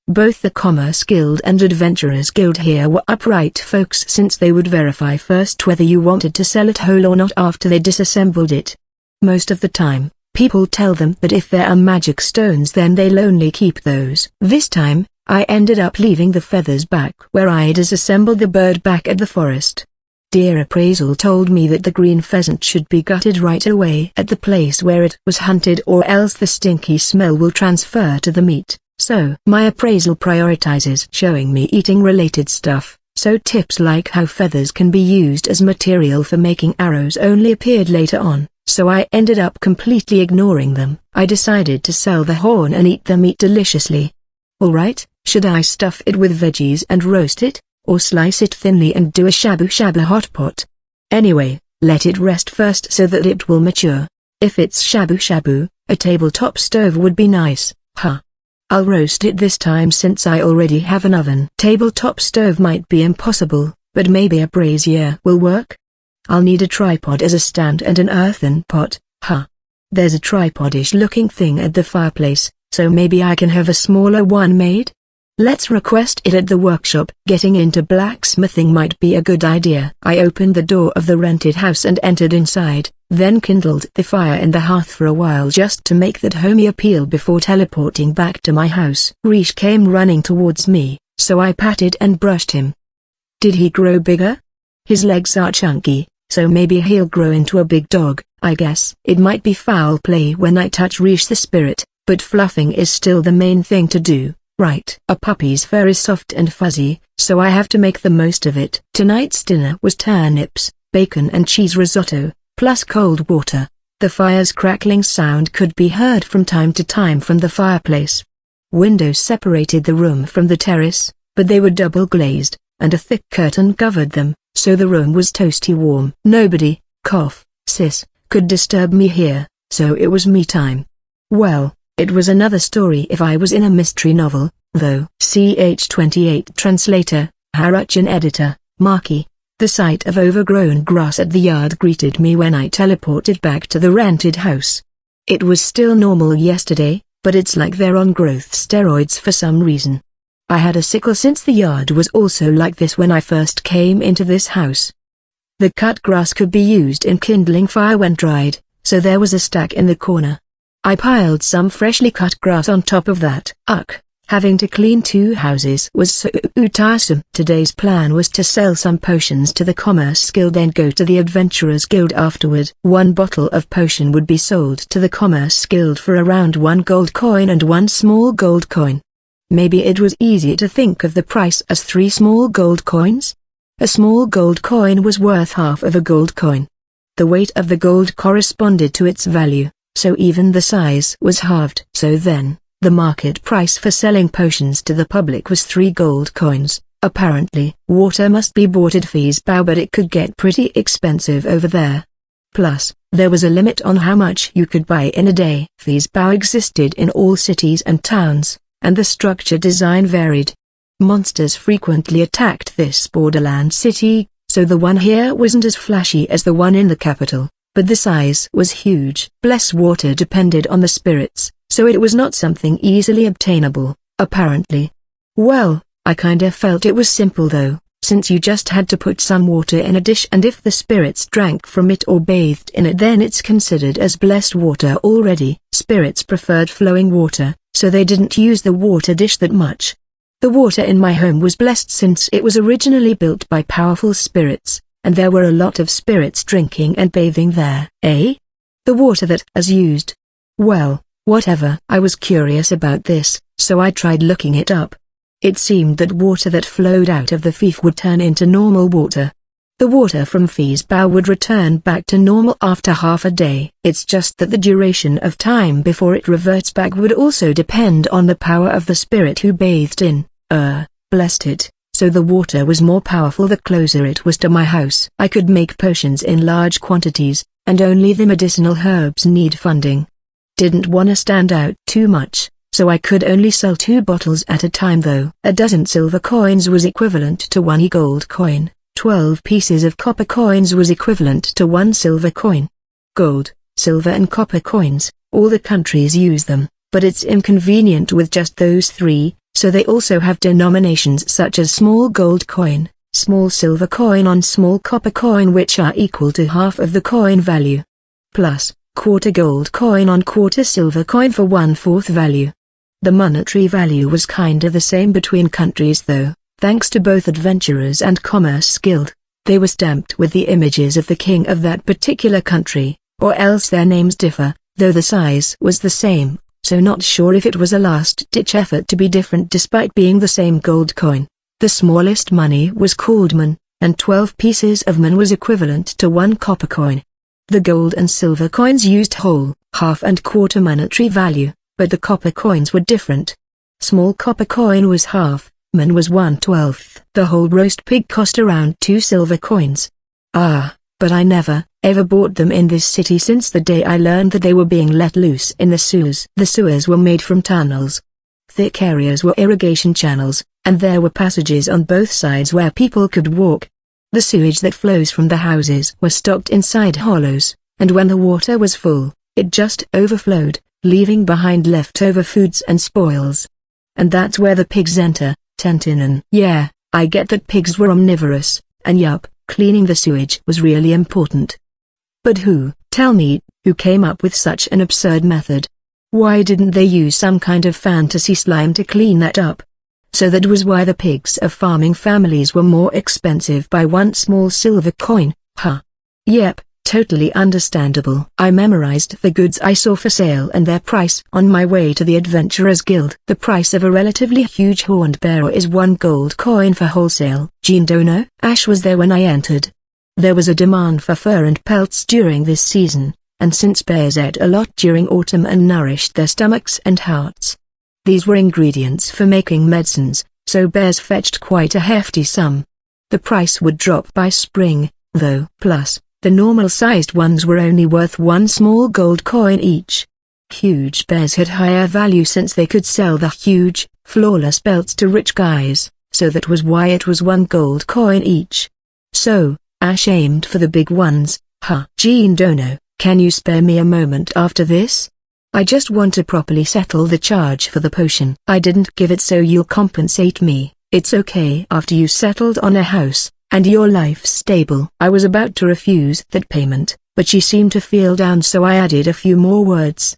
Both the Commerce Guild and Adventurers Guild here were upright folks, since they would verify first whether you wanted to sell it whole or not after they disassembled it. Most of the time, people tell them that if there are magic stones then they'll only keep those. This time, I ended up leaving the feathers back where I disassembled the bird back at the forest. Dear Appraisal told me that the green pheasant should be gutted right away at the place where it was hunted, or else the stinky smell will transfer to the meat. So my appraisal prioritizes showing me eating related stuff, so tips like how feathers can be used as material for making arrows only appeared later on, so I ended up completely ignoring them. I decided to sell the horn and eat the meat deliciously. Alright, should I stuff it with veggies and roast it, or slice it thinly and do a shabu shabu hot pot? Anyway, let it rest first so that it will mature. If it's shabu shabu, a tabletop stove would be nice, huh? I'll roast it this time since I already have an oven. Tabletop stove might be impossible, but maybe a brazier will work? I'll need a tripod as a stand and an earthen pot, huh? There's a tripod-ish looking thing at the fireplace, so maybe I can have a smaller one made? Let's request it at the workshop. Getting into blacksmithing might be a good idea. I opened the door of the rented house and entered inside, then kindled the fire in the hearth for a while just to make that homey appeal before teleporting back to my house. Rish came running towards me, so I patted and brushed him. Did he grow bigger? His legs are chunky, so maybe he'll grow into a big dog, I guess. It might be foul play when I touch Rish the spirit, but fluffing is still the main thing to do. Right. A puppy's fur is soft and fuzzy, so I have to make the most of it. Tonight's dinner was turnips, bacon and cheese risotto, plus cold water. The fire's crackling sound could be heard from time to time from the fireplace. Windows separated the room from the terrace, but they were double glazed, and a thick curtain covered them, so the room was toasty warm. Nobody, could disturb me here, so it was me time. Well, it was another story if I was in a mystery novel, though. CH28 Translator, Haruchan Editor, Marky. The sight of overgrown grass at the yard greeted me when I teleported back to the rented house. It was still normal yesterday, but it's like they're on growth steroids for some reason. I had a sickle since the yard was also like this when I first came into this house. The cut grass could be used in kindling fire when dried, so there was a stack in the corner. I piled some freshly cut grass on top of that. Having to clean 2 houses was so tiresome. Today's plan was to sell some potions to the Commerce Guild and go to the Adventurers Guild afterward. 1 bottle of potion would be sold to the Commerce Guild for around 1 gold coin and 1 small gold coin. Maybe it was easier to think of the price as 3 small gold coins? A small gold coin was worth half of a gold coin. The weight of the gold corresponded to its value, so even the size was halved. So then, the market price for selling potions to the public was 3 gold coins. Apparently, water must be bought at Fiesbau, but it could get pretty expensive over there. Plus, there was a limit on how much you could buy in a day. Fiesbau existed in all cities and towns, and the structure design varied. Monsters frequently attacked this borderland city, so the one here wasn't as flashy as the one in the capital, but the size was huge. Bless water depended on the spirits, so it was not something easily obtainable, apparently. Well, I kinda felt it was simple though, since you just had to put some water in a dish, and if the spirits drank from it or bathed in it, then it's considered as blessed water already. Spirits preferred flowing water, so they didn't use the water dish that much. The water in my home was blessed since it was originally built by powerful spirits, and there were a lot of spirits drinking and bathing there. The water that was used. Well, whatever. I was curious about this, so I tried looking it up. It seemed that water that flowed out of the fief would turn into normal water. The water from Fiesbau would return back to normal after half a day. It's just that the duration of time before it reverts back would also depend on the power of the spirit who bathed in, blessed it, so the water was more powerful the closer it was to my house. I could make potions in large quantities, and only the medicinal herbs need funding. Didn't wanna stand out too much, so I could only sell 2 bottles at a time though. A dozen silver coins was equivalent to 1 gold coin. 12 pieces of copper coins was equivalent to 1 silver coin. Gold, silver and copper coins, all the countries use them, but it's inconvenient with just those 3, so they also have denominations such as small gold coin, small silver coin on small copper coin, which are equal to half of the coin value. Plus, quarter gold coin on quarter silver coin for 1/4 value. The monetary value was kinda the same between countries though, thanks to both Adventurers and Commerce Guild. They were stamped with the images of the king of that particular country, or else their names differ, though the size was the same, so not sure if it was a last-ditch effort to be different despite being the same gold coin. The smallest money was called man, and 12 pieces of man was equivalent to 1 copper coin. The gold and silver coins used whole, half and quarter monetary value, but the copper coins were different. Small copper coin was half, man was 1/12. The whole roast pig cost around 2 silver coins. Ah, but I never, ever bought them in this city since the day I learned that they were being let loose in the sewers. The sewers were made from tunnels. Thick areas were irrigation channels, and there were passages on both sides where people could walk. The sewage that flows from the houses was stocked inside hollows, and when the water was full, it just overflowed, leaving behind leftover foods and spoils. And that's where the pigs enter, Tentinen. Yeah, I get that pigs were omnivorous, and yup, cleaning the sewage was really important. But tell me, who came up with such an absurd method? Why didn't they use some kind of fantasy slime to clean that up? So that was why the pigs of farming families were more expensive by 1 small silver coin, huh? Yep, totally understandable. I memorized the goods I saw for sale and their price on my way to the Adventurers Guild. The price of a relatively huge horned bear is 1 gold coin for wholesale. Jean Dono? Ash was there when I entered. There was a demand for fur and pelts during this season, and since bears ate a lot during autumn and nourished their stomachs and hearts, these were ingredients for making medicines, so bears fetched quite a hefty sum. The price would drop by spring, though. Plus, the normal-sized ones were only worth 1 small gold coin each. Huge bears had higher value since they could sell the huge, flawless belts to rich guys, so that was why it was 1 gold coin each. So, Ash aimed for the big ones, huh? Jean Dono, can you spare me a moment after this? I just want to properly settle the charge for the potion. I didn't give it so you'll compensate me. It's okay after you settled on a house, and your life's stable. I was about to refuse that payment, but she seemed to feel down so I added a few more words.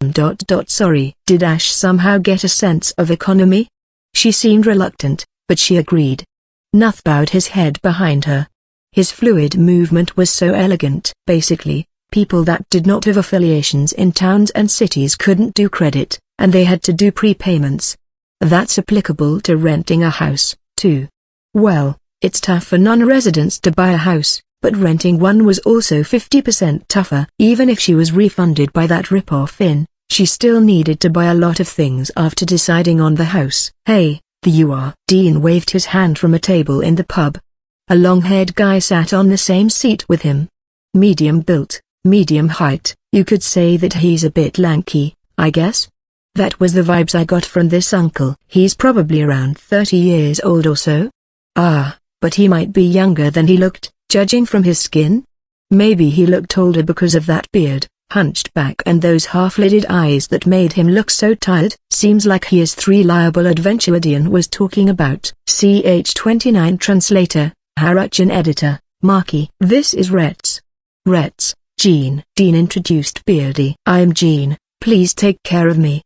Sorry. Did Ash somehow get a sense of economy? She seemed reluctant, but she agreed. Nuth bowed his head behind her. His fluid movement was so elegant. Basically, people that did not have affiliations in towns and cities couldn't do credit, and they had to do prepayments. That's applicable to renting a house, too. Well, it's tough for non-residents to buy a house, but renting one was also 50% tougher. Even if she was refunded by that rip-off inn, she still needed to buy a lot of things after deciding on the house. Hey, there you are. Dean waved his hand from a table in the pub. A long-haired guy sat on the same seat with him. Medium built, medium height, you could say that he's a bit lanky, I guess. That was the vibes I got from this uncle. He's probably around 30 years old or so. Ah, but he might be younger than he looked, judging from his skin. Maybe he looked older because of that beard, hunched back and those half-lidded eyes that made him look so tired. Seems like he is 3 liable adventure Dean was talking about. CH29 translator, Haruchan editor, Marky. This is Retz. Retz, Jean. Dean introduced Beardy. I'm Jean, please take care of me.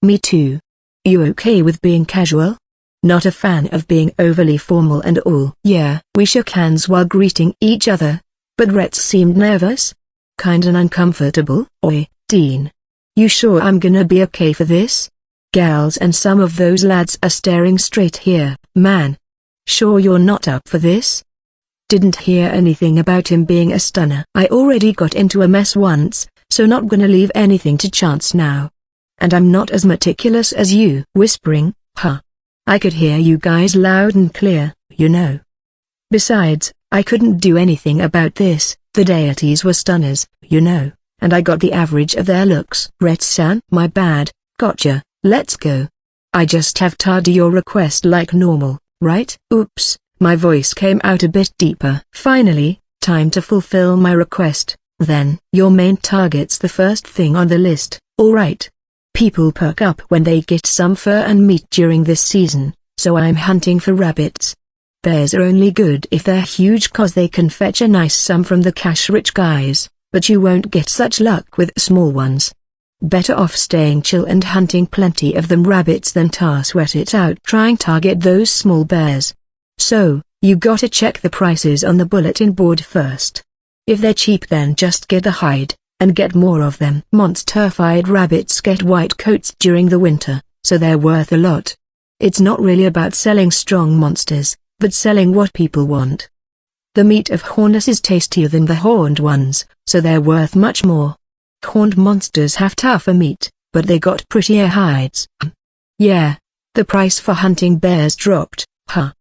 Me too. You okay with being casual? Not a fan of being overly formal and all. Yeah. We shook hands while greeting each other, but Retz seemed nervous. Kinda uncomfortable. Oi, Dean. You sure I'm gonna be okay for this? Gals and some of those lads are staring straight here, man. Sure you're not up for this? Didn't hear anything about him being a stunner. I already got into a mess once, so not gonna leave anything to chance now. And I'm not as meticulous as you. Whispering, huh? I could hear you guys loud and clear, you know. Besides, I couldn't do anything about this, the deities were stunners, you know, and I got the average of their looks. Retz-san, my bad, gotcha, let's go. I just have to do your request like normal, right? Oops, my voice came out a bit deeper. Finally, time to fulfill my request, then. Your main target's the first thing on the list, alright. People perk up when they get some fur and meat during this season, so I'm hunting for rabbits. Bears are only good if they're huge cause they can fetch a nice sum from the cash-rich guys, but you won't get such luck with small ones. Better off staying chill and hunting plenty of them rabbits than sweat it out trying to target those small bears. So, You gotta check the prices on the bulletin board first. If they're cheap then just get the hide, and get more of them. Monster-fied rabbits get white coats during the winter, so they're worth a lot. It's not really about selling strong monsters, but selling what people want. The meat of hornets is tastier than the horned ones, so they're worth much more. Horned monsters have tougher meat, but they got prettier hides. Yeah. The price for hunting bears dropped, huh?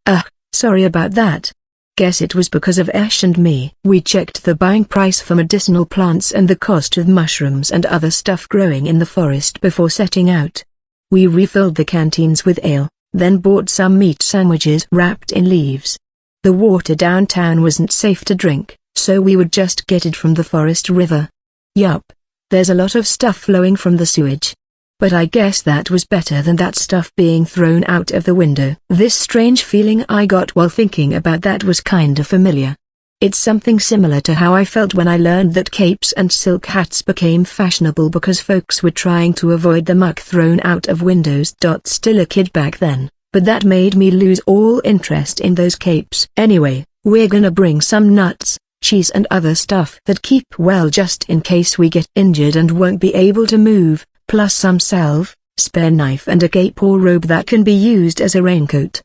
Sorry about that. Guess it was because of Ash and me. We checked the buying price for medicinal plants and the cost of mushrooms and other stuff growing in the forest before setting out. We refilled the canteens with ale, then bought some meat sandwiches wrapped in leaves. The water downtown wasn't safe to drink, so we would just get it from the forest river. Yup. There's a lot of stuff flowing from the sewage. But I guess that was better than that stuff being thrown out of the window. This strange feeling I got while thinking about that was kinda familiar. It's something similar to how I felt when I learned that capes and silk hats became fashionable because folks were trying to avoid the muck thrown out of windows. Still a kid back then, but that made me lose all interest in those capes. Anyway, we're gonna bring some nuts, cheese and other stuff that keep well just in case we get injured and won't be able to move. Plus some salve, spare knife and a cape or robe that can be used as a raincoat.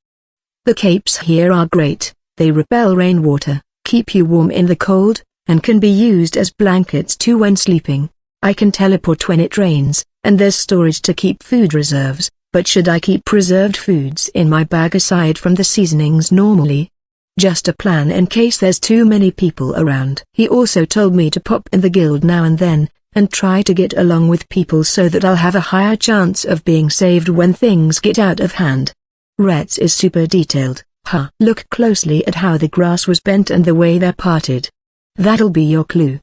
The capes here are great, they repel rainwater, keep you warm in the cold, and can be used as blankets too when sleeping. I can teleport when it rains, and there's storage to keep food reserves, but should I keep preserved foods in my bag aside from the seasonings normally? Just a plan in case there's too many people around. He also told me to pop in the guild now and then, and try to get along with people so that I'll have a higher chance of being saved when things get out of hand. Rhett's is super detailed, huh? Look closely at how the grass was bent and the way they're parted. That'll be your clue.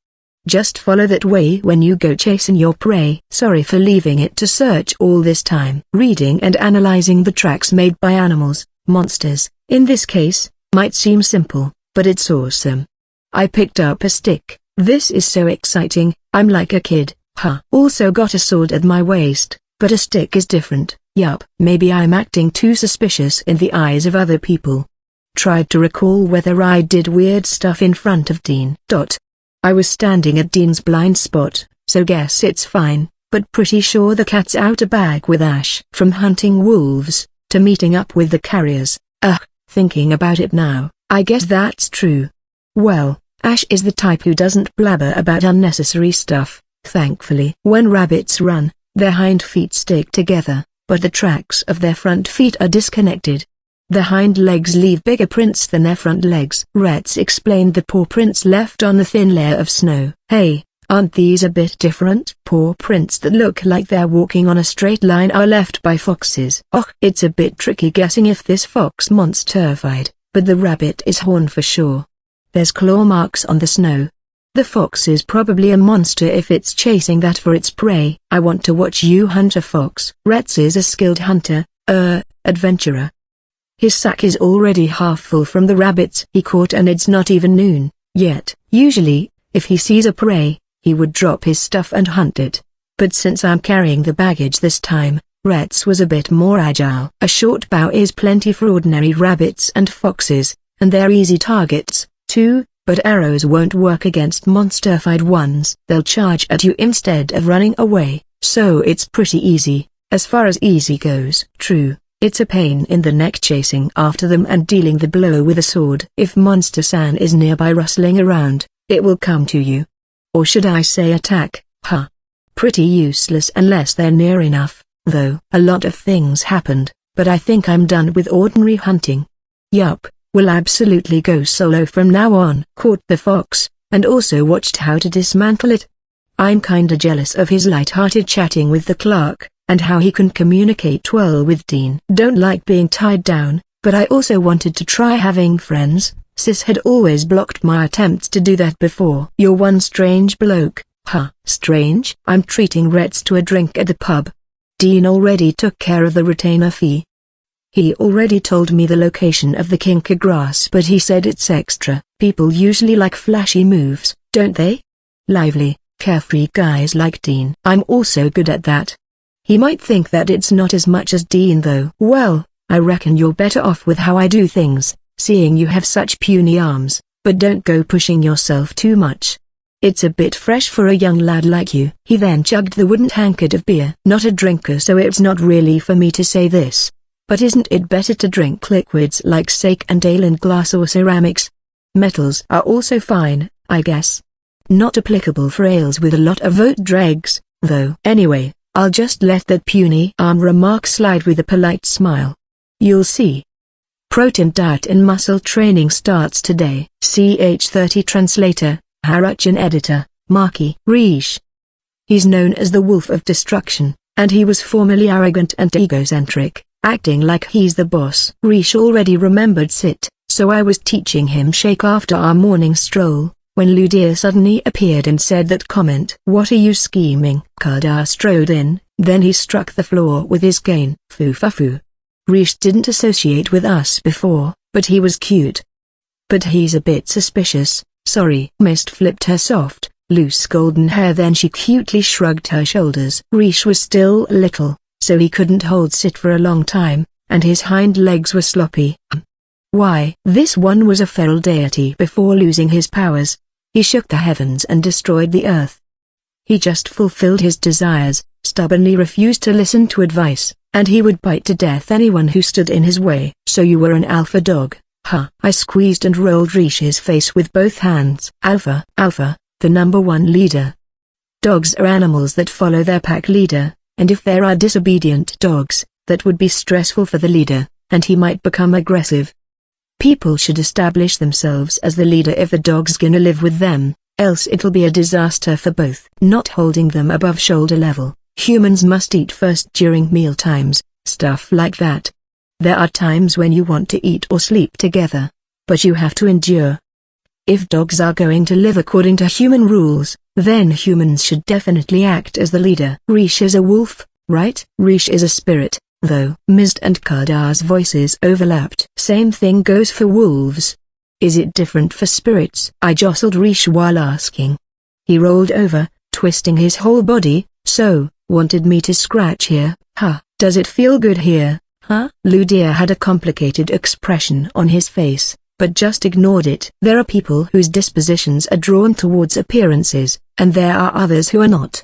Just follow that way when you go chasing your prey. Sorry for leaving it to search all this time. Reading and analyzing the tracks made by animals, monsters, in this case, might seem simple, but it's awesome. I picked up a stick. This is so exciting, I'm like a kid, huh? Also got a sword at my waist, but a stick is different. Yup, maybe I'm acting too suspicious in the eyes of other people. Tried to recall whether I did weird stuff in front of Dean. I was standing at Dean's blind spot, so guess it's fine, but pretty sure the cat's out a bag with Ash. From hunting wolves, to meeting up with the carriers, thinking about it now, I guess that's true. Well, Ash is the type who doesn't blabber about unnecessary stuff, thankfully. When rabbits run, their hind feet stick together, but the tracks of their front feet are disconnected. The hind legs leave bigger prints than their front legs. Rhett's explained the paw prints left on the thin layer of snow. Hey, aren't these a bit different? Paw prints that look like they're walking on a straight line are left by foxes. It's a bit tricky guessing if this fox monster-fied, but the rabbit is horned for sure. There's claw marks on the snow. The fox is probably a monster if it's chasing that for its prey. I want to watch you hunt a fox. Rhett's is a skilled hunter, adventurer. His sack is already half full from the rabbits he caught and it's not even noon, yet. Usually, if he sees a prey, he would drop his stuff and hunt it. But since I'm carrying the baggage this time, Rhett's was a bit more agile. A short bow is plenty for ordinary rabbits and foxes, and they're easy targets, too, but arrows won't work against monster-fied ones. They'll charge at you instead of running away, so it's pretty easy, as far as easy goes. True, it's a pain in the neck chasing after them and dealing the blow with a sword. If Monster San is nearby rustling around, it will come to you. Or should I say attack, huh? Pretty useless unless they're near enough, though. A lot of things happened, but I think I'm done with ordinary hunting. Yup. Will absolutely go solo from now on. Caught the fox, and also watched how to dismantle it. I'm kinda jealous of his light-hearted chatting with the clerk, and how he can communicate well with Dean. Don't like being tied down, but I also wanted to try having friends. Sis had always blocked my attempts to do that before. You're one strange bloke, huh? Strange? I'm treating Rhett's to a drink at the pub. Dean already took care of the retainer fee. He already told me the location of the kinka grass, but he said it's extra. People usually like flashy moves, don't they? Lively, carefree guys like Dean. I'm also good at that. He might think that it's not as much as Dean though. Well, I reckon you're better off with how I do things, seeing you have such puny arms, but don't go pushing yourself too much. It's a bit fresh for a young lad like you." He then chugged the wooden tankard of beer. "Not a drinker, so it's not really for me to say this. But isn't it better to drink liquids like sake and ale in glass or ceramics? Metals are also fine, I guess. Not applicable for ales with a lot of oat dregs, though. Anyway, I'll just let that puny arm remark slide with a polite smile. You'll see. Protein diet and muscle training starts today." CH30 Translator, Haruchan Editor, Maki Rish. He's known as the Wolf of Destruction, and he was formerly arrogant and egocentric, acting like he's the boss. Rish already remembered Sit, so I was teaching him Shake after our morning stroll, when Ludia suddenly appeared and said that comment. "What are you scheming?" Kardar strode in, then he struck the floor with his cane. "Foo-fa-foo. Rish didn't associate with us before, but he was cute. But he's a bit suspicious, sorry." Mist flipped her soft, loose golden hair, then she cutely shrugged her shoulders. Rish was still little, so he couldn't hold Sit for a long time, and his hind legs were sloppy. Why? This one was a feral deity before losing his powers. He shook the heavens and destroyed the earth. He just fulfilled his desires, stubbornly refused to listen to advice, and he would bite to death anyone who stood in his way. "So you were an alpha dog, huh?" I squeezed and rolled Rish's face with both hands. Alpha, the number one leader. Dogs are animals that follow their pack leader, and if there are disobedient dogs, that would be stressful for the leader, and he might become aggressive. People should establish themselves as the leader if the dog's gonna live with them, else it'll be a disaster for both. Not holding them above shoulder level, humans must eat first during meal times, stuff like that. There are times when you want to eat or sleep together, but you have to endure. If dogs are going to live according to human rules, then humans should definitely act as the leader. Rish is a wolf, right? Rish is a spirit, though. Mist and Kardar's voices overlapped. Same thing goes for wolves. Is it different for spirits? I jostled Rish while asking. He rolled over, twisting his whole body. "So, wanted me to scratch here, huh? Does it feel good here, huh?" Ludia had a complicated expression on his face, but just ignored it. There are people whose dispositions are drawn towards appearances, and there are others who are not.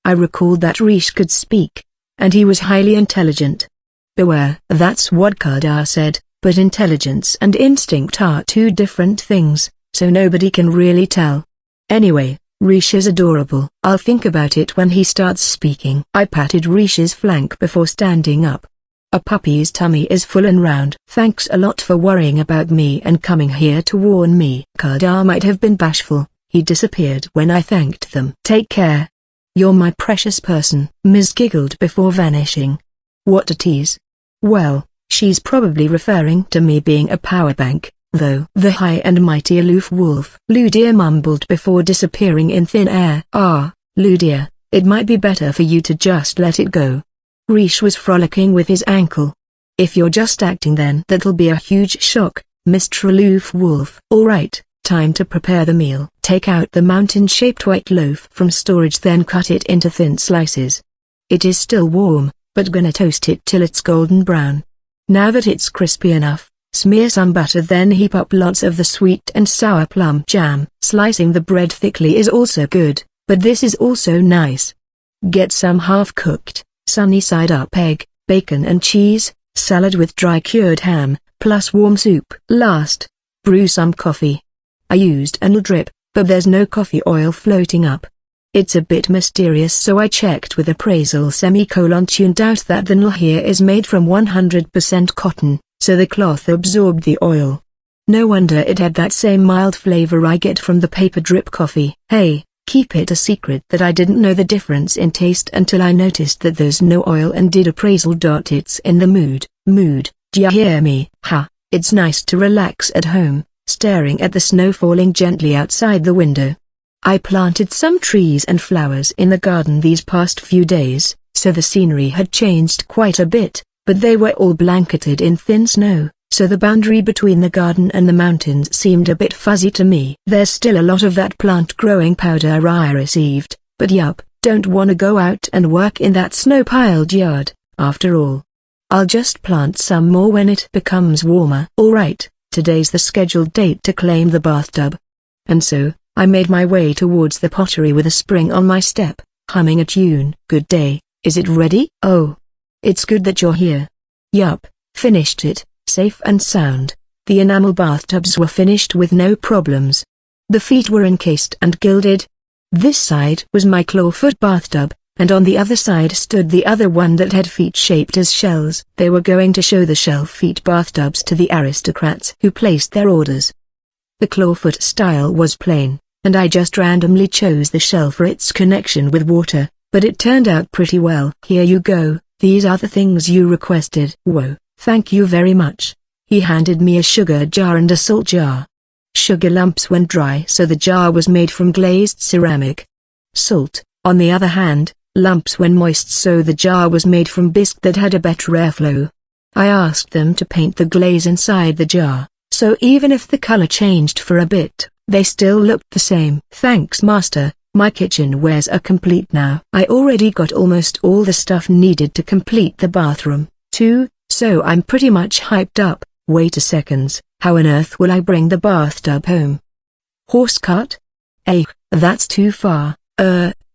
I recalled that Rish could speak, and he was highly intelligent. Beware. That's what Kardar said, but intelligence and instinct are two different things, so nobody can really tell. Anyway, Rish is adorable. I'll think about it when he starts speaking. I patted Rish's flank before standing up. A puppy's tummy is full and round. "Thanks a lot for worrying about me and coming here to warn me." Kardar might have been bashful. He disappeared when I thanked them. "Take care. You're my precious person." Ms. giggled before vanishing. What a tease. Well, she's probably referring to me being a power bank, though. The high and mighty aloof wolf. Ludia mumbled before disappearing in thin air. Ludia, it might be better for you to just let it go. Rish was frolicking with his ankle. If you're just acting, then that'll be a huge shock, Mr. Aloof Wolf. Alright, time to prepare the meal. Take out the mountain-shaped white loaf from storage, then cut it into thin slices. It is still warm, but gonna toast it till it's golden brown. Now that it's crispy enough, smear some butter, then heap up lots of the sweet and sour plum jam. Slicing the bread thickly is also good, but this is also nice. Get some half-cooked, sunny-side-up egg, bacon and cheese, salad with dry cured ham, plus warm soup. Last, brew some coffee. I used a drip, but there's no coffee oil floating up. It's a bit mysterious, so I checked with appraisal tuned out that the NL here is made from 100% cotton, so the cloth absorbed the oil. No wonder it had that same mild flavor I get from the paper drip coffee. Hey, keep it a secret that I didn't know the difference in taste until I noticed that there's no oil and did appraisal. It's in the mood, d'ya hear me? Ha, it's nice to relax at home, staring at the snow falling gently outside the window. I planted some trees and flowers in the garden these past few days, so the scenery had changed quite a bit, but they were all blanketed in thin snow, so the boundary between the garden and the mountains seemed a bit fuzzy to me. There's still a lot of that plant-growing powder I received, but yup, don't wanna go out and work in that snow-piled yard, after all. I'll just plant some more when it becomes warmer. Alright, today's the scheduled date to claim the bathtub. And so, I made my way towards the pottery with a spring on my step, humming a tune. Good day, is it ready? Oh. It's good that you're here. Yup, finished it, safe and sound. The enamel bathtubs were finished with no problems. The feet were encased and gilded. This side was my clawfoot bathtub, and on the other side stood the other one that had feet shaped as shells. They were going to show the shell feet bathtubs to the aristocrats who placed their orders. The clawfoot style was plain, and I just randomly chose the shell for its connection with water, but it turned out pretty well. Here you go, these are the things you requested. Whoa, thank you very much. He handed me a sugar jar and a salt jar. Sugar lumps went dry, so the jar was made from glazed ceramic. Salt, on the other hand, lumps when moist, so the jar was made from bisque that had a better airflow. I asked them to paint the glaze inside the jar, so even if the color changed for a bit, they still looked the same. Thanks master, my kitchenwares are complete now. I already got almost all the stuff needed to complete the bathroom, too, so I'm pretty much hyped up. Wait a second, how on earth will I bring the bathtub home? Horse cart? That's too far.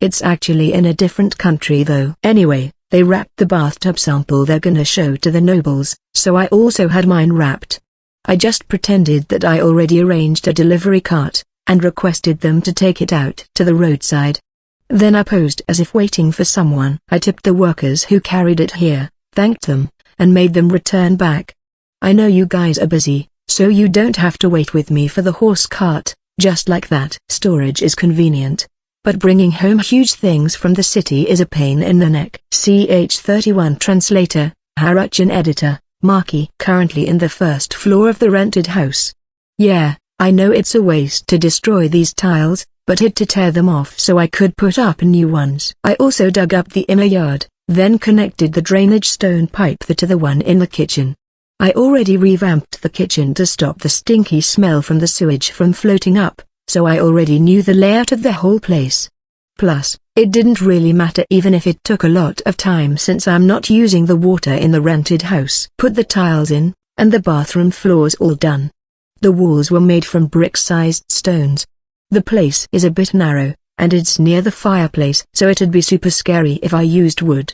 It's actually in a different country though. Anyway, they wrapped the bathtub sample they're gonna show to the nobles, so I also had mine wrapped. I just pretended that I already arranged a delivery cart, and requested them to take it out to the roadside. Then I posed as if waiting for someone. I tipped the workers who carried it here, thanked them, and made them return back. I know you guys are busy, so you don't have to wait with me for the horse cart, just like that. Storage is convenient, but bringing home huge things from the city is a pain in the neck. CH31 Translator, Haruchan Editor, Maki. Currently in the first floor of the rented house. Yeah, I know it's a waste to destroy these tiles, but had to tear them off so I could put up new ones. I also dug up the inner yard, then connected the drainage stone pipe to the one in the kitchen. I already revamped the kitchen to stop the stinky smell from the sewage from floating up, so I already knew the layout of the whole place. Plus, it didn't really matter even if it took a lot of time since I'm not using the water in the rented house. Put the tiles in, and the bathroom floors all done. The walls were made from brick-sized stones. The place is a bit narrow, and it's near the fireplace, so it'd be super scary if I used wood.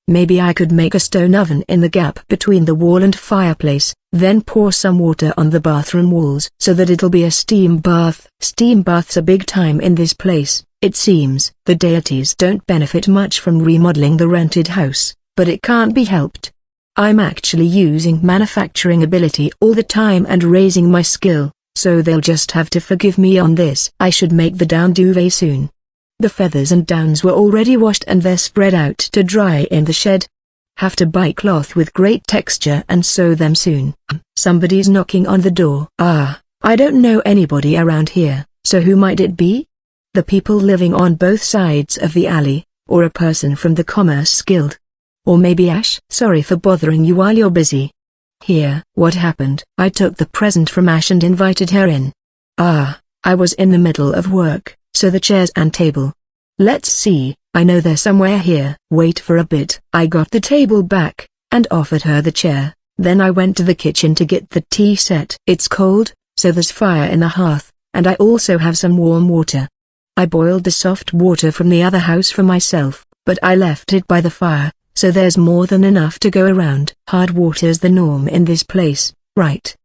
Maybe I could make a stone oven in the gap between the wall and fireplace, then pour some water on the bathroom walls so that it'll be a steam bath. Steam baths are big time in this place, it seems. The deities don't benefit much from remodeling the rented house, but it can't be helped. I'm actually using manufacturing ability all the time and raising my skill, so they'll just have to forgive me on this. I should make the down duvet soon. The feathers and downs were already washed and they're spread out to dry in the shed. Have to buy cloth with great texture and sew them soon. Somebody's knocking on the door. I don't know anybody around here, so who might it be? The people living on both sides of the alley, or a person from the Commerce Guild. Or maybe Ash? Sorry for bothering you while you're busy. Here. What happened? I took the present from Ash and invited her in. I was in the middle of work. So the chairs and table. Let's see, I know they're somewhere here. Wait for a bit. I got the table back, and offered her the chair, then I went to the kitchen to get the tea set. It's cold, so there's fire in the hearth, and I also have some warm water. I boiled the soft water from the other house for myself, but I left it by the fire, so there's more than enough to go around. Hard water's the norm in this place, right?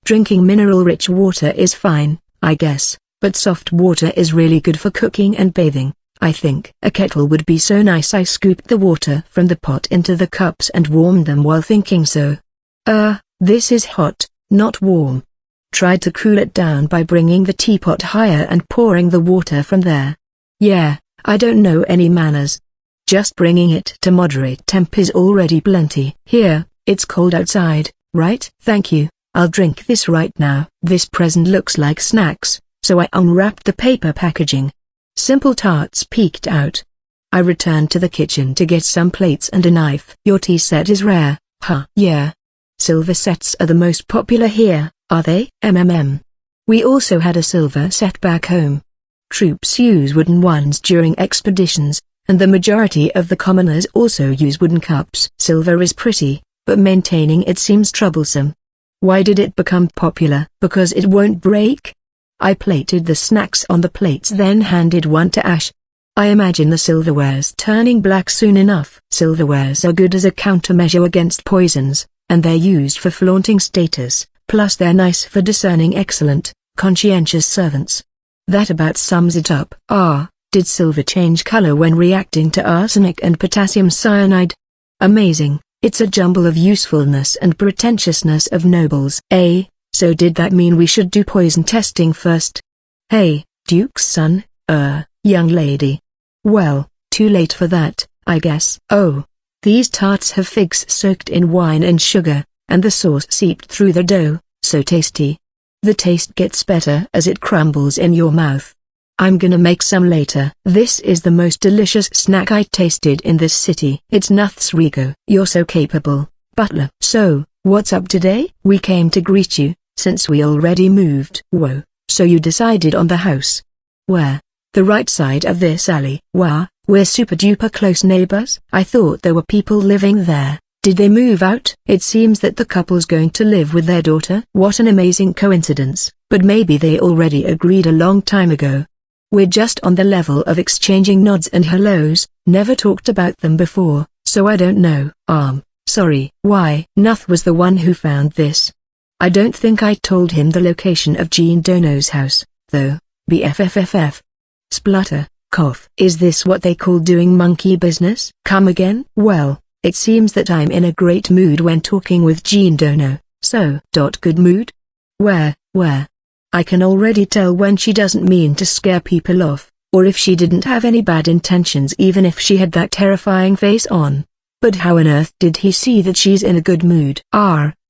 Drinking mineral-rich water is fine, I guess. But soft water is really good for cooking and bathing, I think. A kettle would be so nice. I scooped the water from the pot into the cups and warmed them while thinking so. This is hot, not warm. Tried to cool it down by bringing the teapot higher and pouring the water from there. Yeah, I don't know any manners. Just bringing it to moderate temp is already plenty. Here, it's cold outside, right? Thank you, I'll drink this right now. This present looks like snacks. So I unwrapped the paper packaging. Simple tarts peeked out. I returned to the kitchen to get some plates and a knife. Your tea set is rare, huh? Yeah. Silver sets are the most popular here, are they? We also had a silver set back home. Troops use wooden ones during expeditions, and the majority of the commoners also use wooden cups. Silver is pretty, but maintaining it seems troublesome. Why did it become popular? Because it won't break? I plated the snacks on the plates, then handed one to Ash. I imagine the silverware's turning black soon enough. Silverwares are good as a countermeasure against poisons, and they're used for flaunting status, plus they're nice for discerning excellent, conscientious servants. That about sums it up. Did silver change color when reacting to arsenic and potassium cyanide? Amazing, it's a jumble of usefulness and pretentiousness of nobles. So did that mean we should do poison testing first? Hey, Duke's son, young lady. Well, too late for that, I guess. Oh, these tarts have figs soaked in wine and sugar, and the sauce seeped through the dough, so tasty. The taste gets better as it crumbles in your mouth. I'm gonna make some later. This is the most delicious snack I tasted in this city. It's nuts, Rico. You're so capable, butler. So, what's up today? We came to greet you, since we already moved. Whoa, so you decided on the house. Where? The right side of this alley. Wow, we're super duper close neighbors. I thought there were people living there. Did they move out? It seems that the couple's going to live with their daughter. What an amazing coincidence, but maybe they already agreed a long time ago. We're just on the level of exchanging nods and hellos, never talked about them before, so I don't know. Sorry. Why? Nuth was the one who found this. I don't think I told him the location of Jean Dono's house, though. BFFFF. Splutter, cough. Is this what they call doing monkey business? Come again? Well, it seems that I'm in a great mood when talking with Jean Dono. So. Good mood? Where? I can already tell when she doesn't mean to scare people off, or if she didn't have any bad intentions even if she had that terrifying face on. But how on earth did he see that she's in a good mood?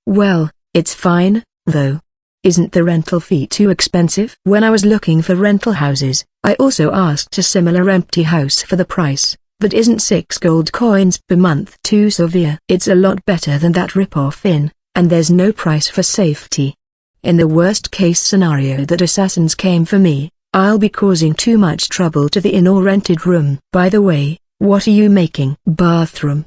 Well, it's fine, though. Isn't the rental fee too expensive? When I was looking for rental houses, I also asked a similar empty house for the price, but isn't 6 gold coins per month too severe? It's a lot better than that rip-off inn, and there's no price for safety. In the worst-case scenario that assassins came for me, I'll be causing too much trouble to the inn or rented room. By the way, what are you making? Bathroom.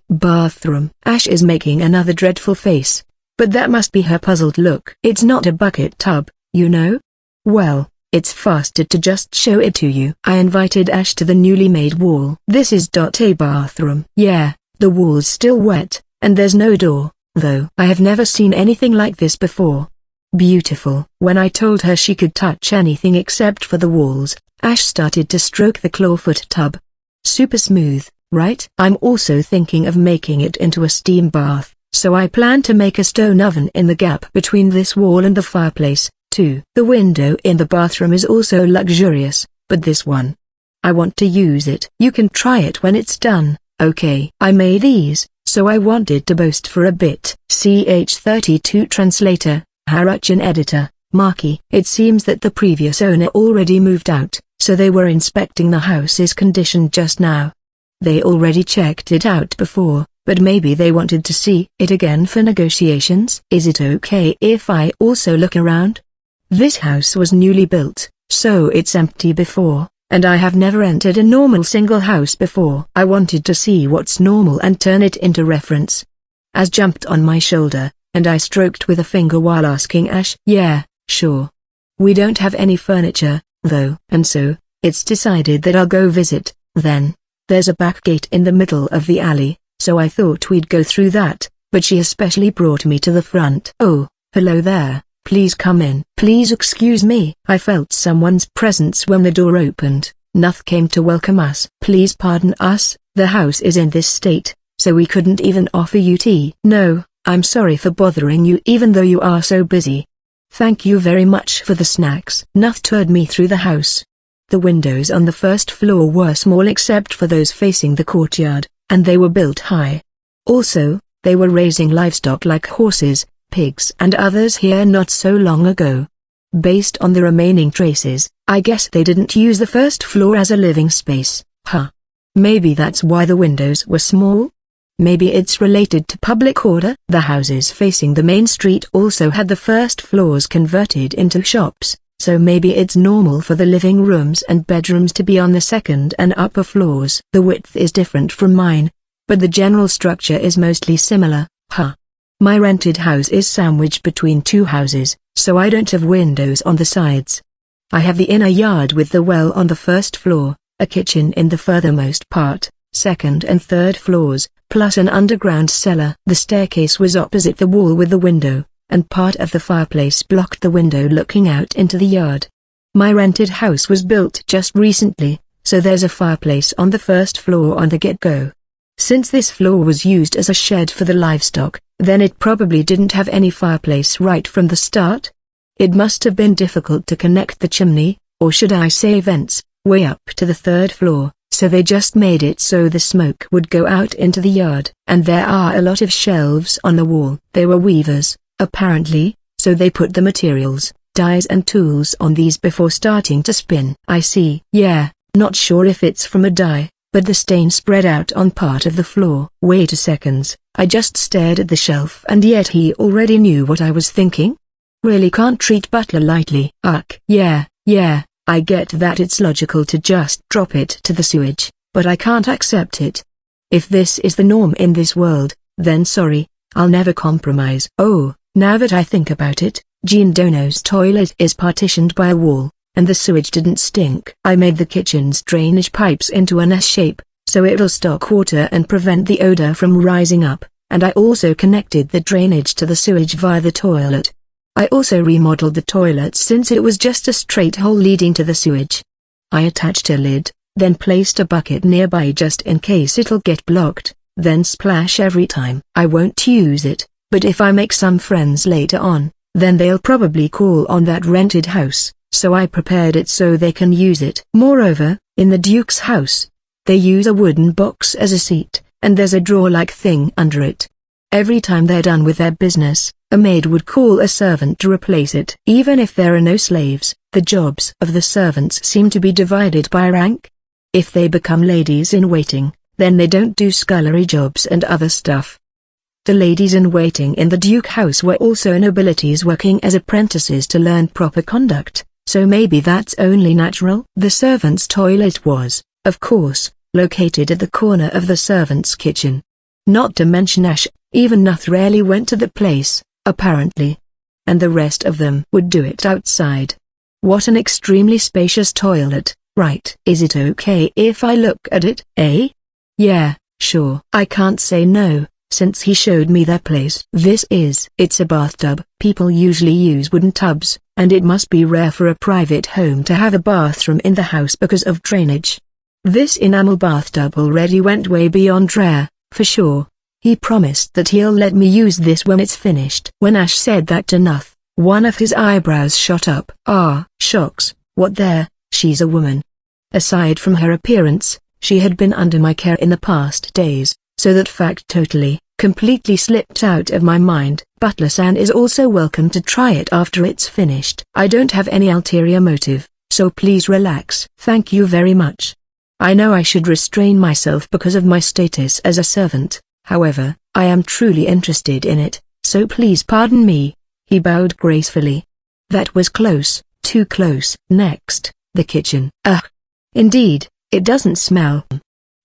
Ash is making another dreadful face. But that must be her puzzled look. It's not a bucket tub, you know? Well, it's faster to just show it to you. I invited Ash to the newly made wall. This is a bathroom. Yeah, the wall's still wet, and there's no door, though. I have never seen anything like this before. Beautiful. When I told her she could touch anything except for the walls, Ash started to stroke the clawfoot tub. Super smooth, right? I'm also thinking of making it into a steam bath. So I plan to make a stone oven in the gap between this wall and the fireplace, too. The window in the bathroom is also luxurious, but this one, I want to use it. You can try it when it's done, okay? I made these, so I wanted to boast for a bit. CH32 translator, Haruchan editor, Marky. It seems that the previous owner already moved out, so they were inspecting the house's condition just now. They already checked it out before, but maybe they wanted to see it again for negotiations. Is it okay if I also look around? This house was newly built, so it's empty before, and I have never entered a normal single house before. I wanted to see what's normal and turn it into reference. Ash jumped on my shoulder, and I stroked with a finger while asking Ash. Yeah, sure. We don't have any furniture, though, and so, it's decided that I'll go visit, then. There's a back gate in the middle of the alley, so I thought we'd go through that, but she especially brought me to the front. Oh, hello there, please come in. Please excuse me. I felt someone's presence when the door opened. Nuth came to welcome us. Please pardon us, the house is in this state, so we couldn't even offer you tea. No, I'm sorry for bothering you even though you are so busy. Thank you very much for the snacks. Nuth toured me through the house. The windows on the first floor were small except for those facing the courtyard, and they were built high. Also, they were raising livestock like horses, pigs and others here not so long ago. Based on the remaining traces, I guess they didn't use the first floor as a living space. Maybe that's why the windows were small? Maybe it's related to public order. The houses facing the main street also had the first floors converted into shops, so maybe it's normal for the living rooms and bedrooms to be on the second and upper floors. The width is different from mine, but the general structure is mostly similar. My rented house is sandwiched between two houses, so I don't have windows on the sides. I have the inner yard with the well on the first floor, a kitchen in the furthermost part, second and third floors, plus an underground cellar. The staircase was opposite the wall with the window, and part of the fireplace blocked the window looking out into the yard. My rented house was built just recently, so there's a fireplace on the first floor on the get-go. Since this floor was used as a shed for the livestock, then it probably didn't have any fireplace right from the start. It must have been difficult to connect the chimney, or should I say vents, way up to the third floor, so they just made it so the smoke would go out into the yard. And there are a lot of shelves on the wall. They were weavers, apparently, so they put the materials, dyes and tools on these before starting to spin. I see. Yeah, not sure if it's from a dye, but the stain spread out on part of the floor. Wait a second, I just stared at the shelf and yet he already knew what I was thinking? Really can't treat Butler lightly. Ugh. Yeah, I get that it's logical to just drop it to the sewage, but I can't accept it. If this is the norm in this world, then sorry, I'll never compromise. Oh, now that I think about it, Jean Dono's toilet is partitioned by a wall, and the sewage didn't stink. I made the kitchen's drainage pipes into an S shape, so it'll stock water and prevent the odor from rising up, and I also connected the drainage to the sewage via the toilet. I also remodeled the toilet since it was just a straight hole leading to the sewage. I attached a lid, then placed a bucket nearby just in case it'll get blocked, then splash every time. I won't use it, but if I make some friends later on, then they'll probably call on that rented house, so I prepared it so they can use it. Moreover, in the Duke's house, they use a wooden box as a seat, and there's a drawer-like thing under it. Every time they're done with their business, a maid would call a servant to replace it. Even if there are no slaves, the jobs of the servants seem to be divided by rank. If they become ladies-in-waiting, then they don't do scullery jobs and other stuff. The ladies-in-waiting in the Duke house were also nobilities working as apprentices to learn proper conduct, so maybe that's only natural. The servants' toilet was, of course, located at the corner of the servants' kitchen. Not to mention Ash, even Nuth rarely went to the place, apparently. And the rest of them would do it outside. What an extremely spacious toilet, right? Is it okay if I look at it? Eh? Yeah, sure. I can't say no, since he showed me their place. It's a bathtub. People usually use wooden tubs, and it must be rare for a private home to have a bathroom in the house because of drainage. This enamel bathtub already went way beyond rare, for sure. He promised that he'll let me use this when it's finished. When Ash said that to Nuth, one of his eyebrows shot up. Ah, shucks, what there, she's a woman. Aside from her appearance, she had been under my care in the past days, so that fact completely slipped out of my mind. Butler-san is also welcome to try it after it's finished. I don't have any ulterior motive, so please relax. Thank you very much. I know I should restrain myself because of my status as a servant, however, I am truly interested in it, so please pardon me. He bowed gracefully. That was close, too close. Next, the kitchen. Ugh. Indeed, it doesn't smell.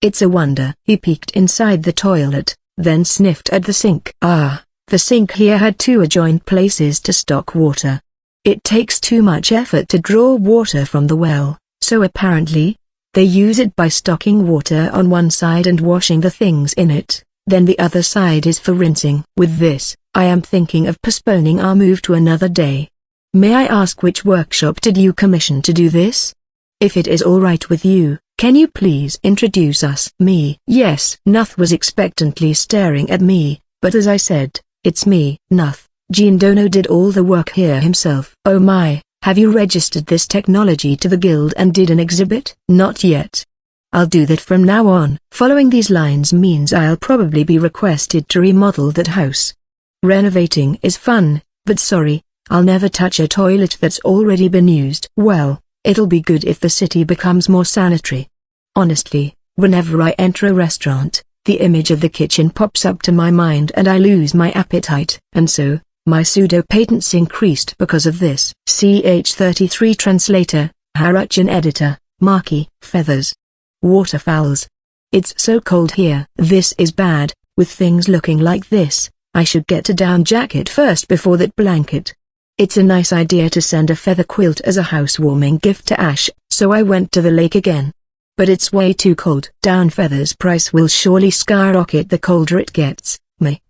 It's a wonder. He peeked inside the toilet, then sniffed at the sink. Ah, the sink here had two adjoined places to stock water. It takes too much effort to draw water from the well, so apparently, they use it by stocking water on one side and washing the things in it, then the other side is for rinsing. With this, I am thinking of postponing our move to another day. May I ask which workshop did you commission to do this? If it is all right with you, can you please introduce us? Me? Yes. Nuth was expectantly staring at me, but as I said, it's me. Nuth, Jean Dono did all the work here himself. Oh my. Have you registered this technology to the guild and did an exhibit? Not yet. I'll do that from now on. Following these lines means I'll probably be requested to remodel that house. Renovating is fun, but sorry, I'll never touch a toilet that's already been used. Well, it'll be good if the city becomes more sanitary. Honestly, whenever I enter a restaurant, the image of the kitchen pops up to my mind and I lose my appetite. And so, my pseudo-patents increased because of this. CH33 Translator, Haruchan Editor, Maki. Feathers. Waterfowls. It's so cold here. This is bad, with things looking like this. I should get a down jacket first before that blanket. It's a nice idea to send a feather quilt as a housewarming gift to Ash, so I went to the lake again. But it's way too cold. Down feathers price will surely skyrocket the colder it gets.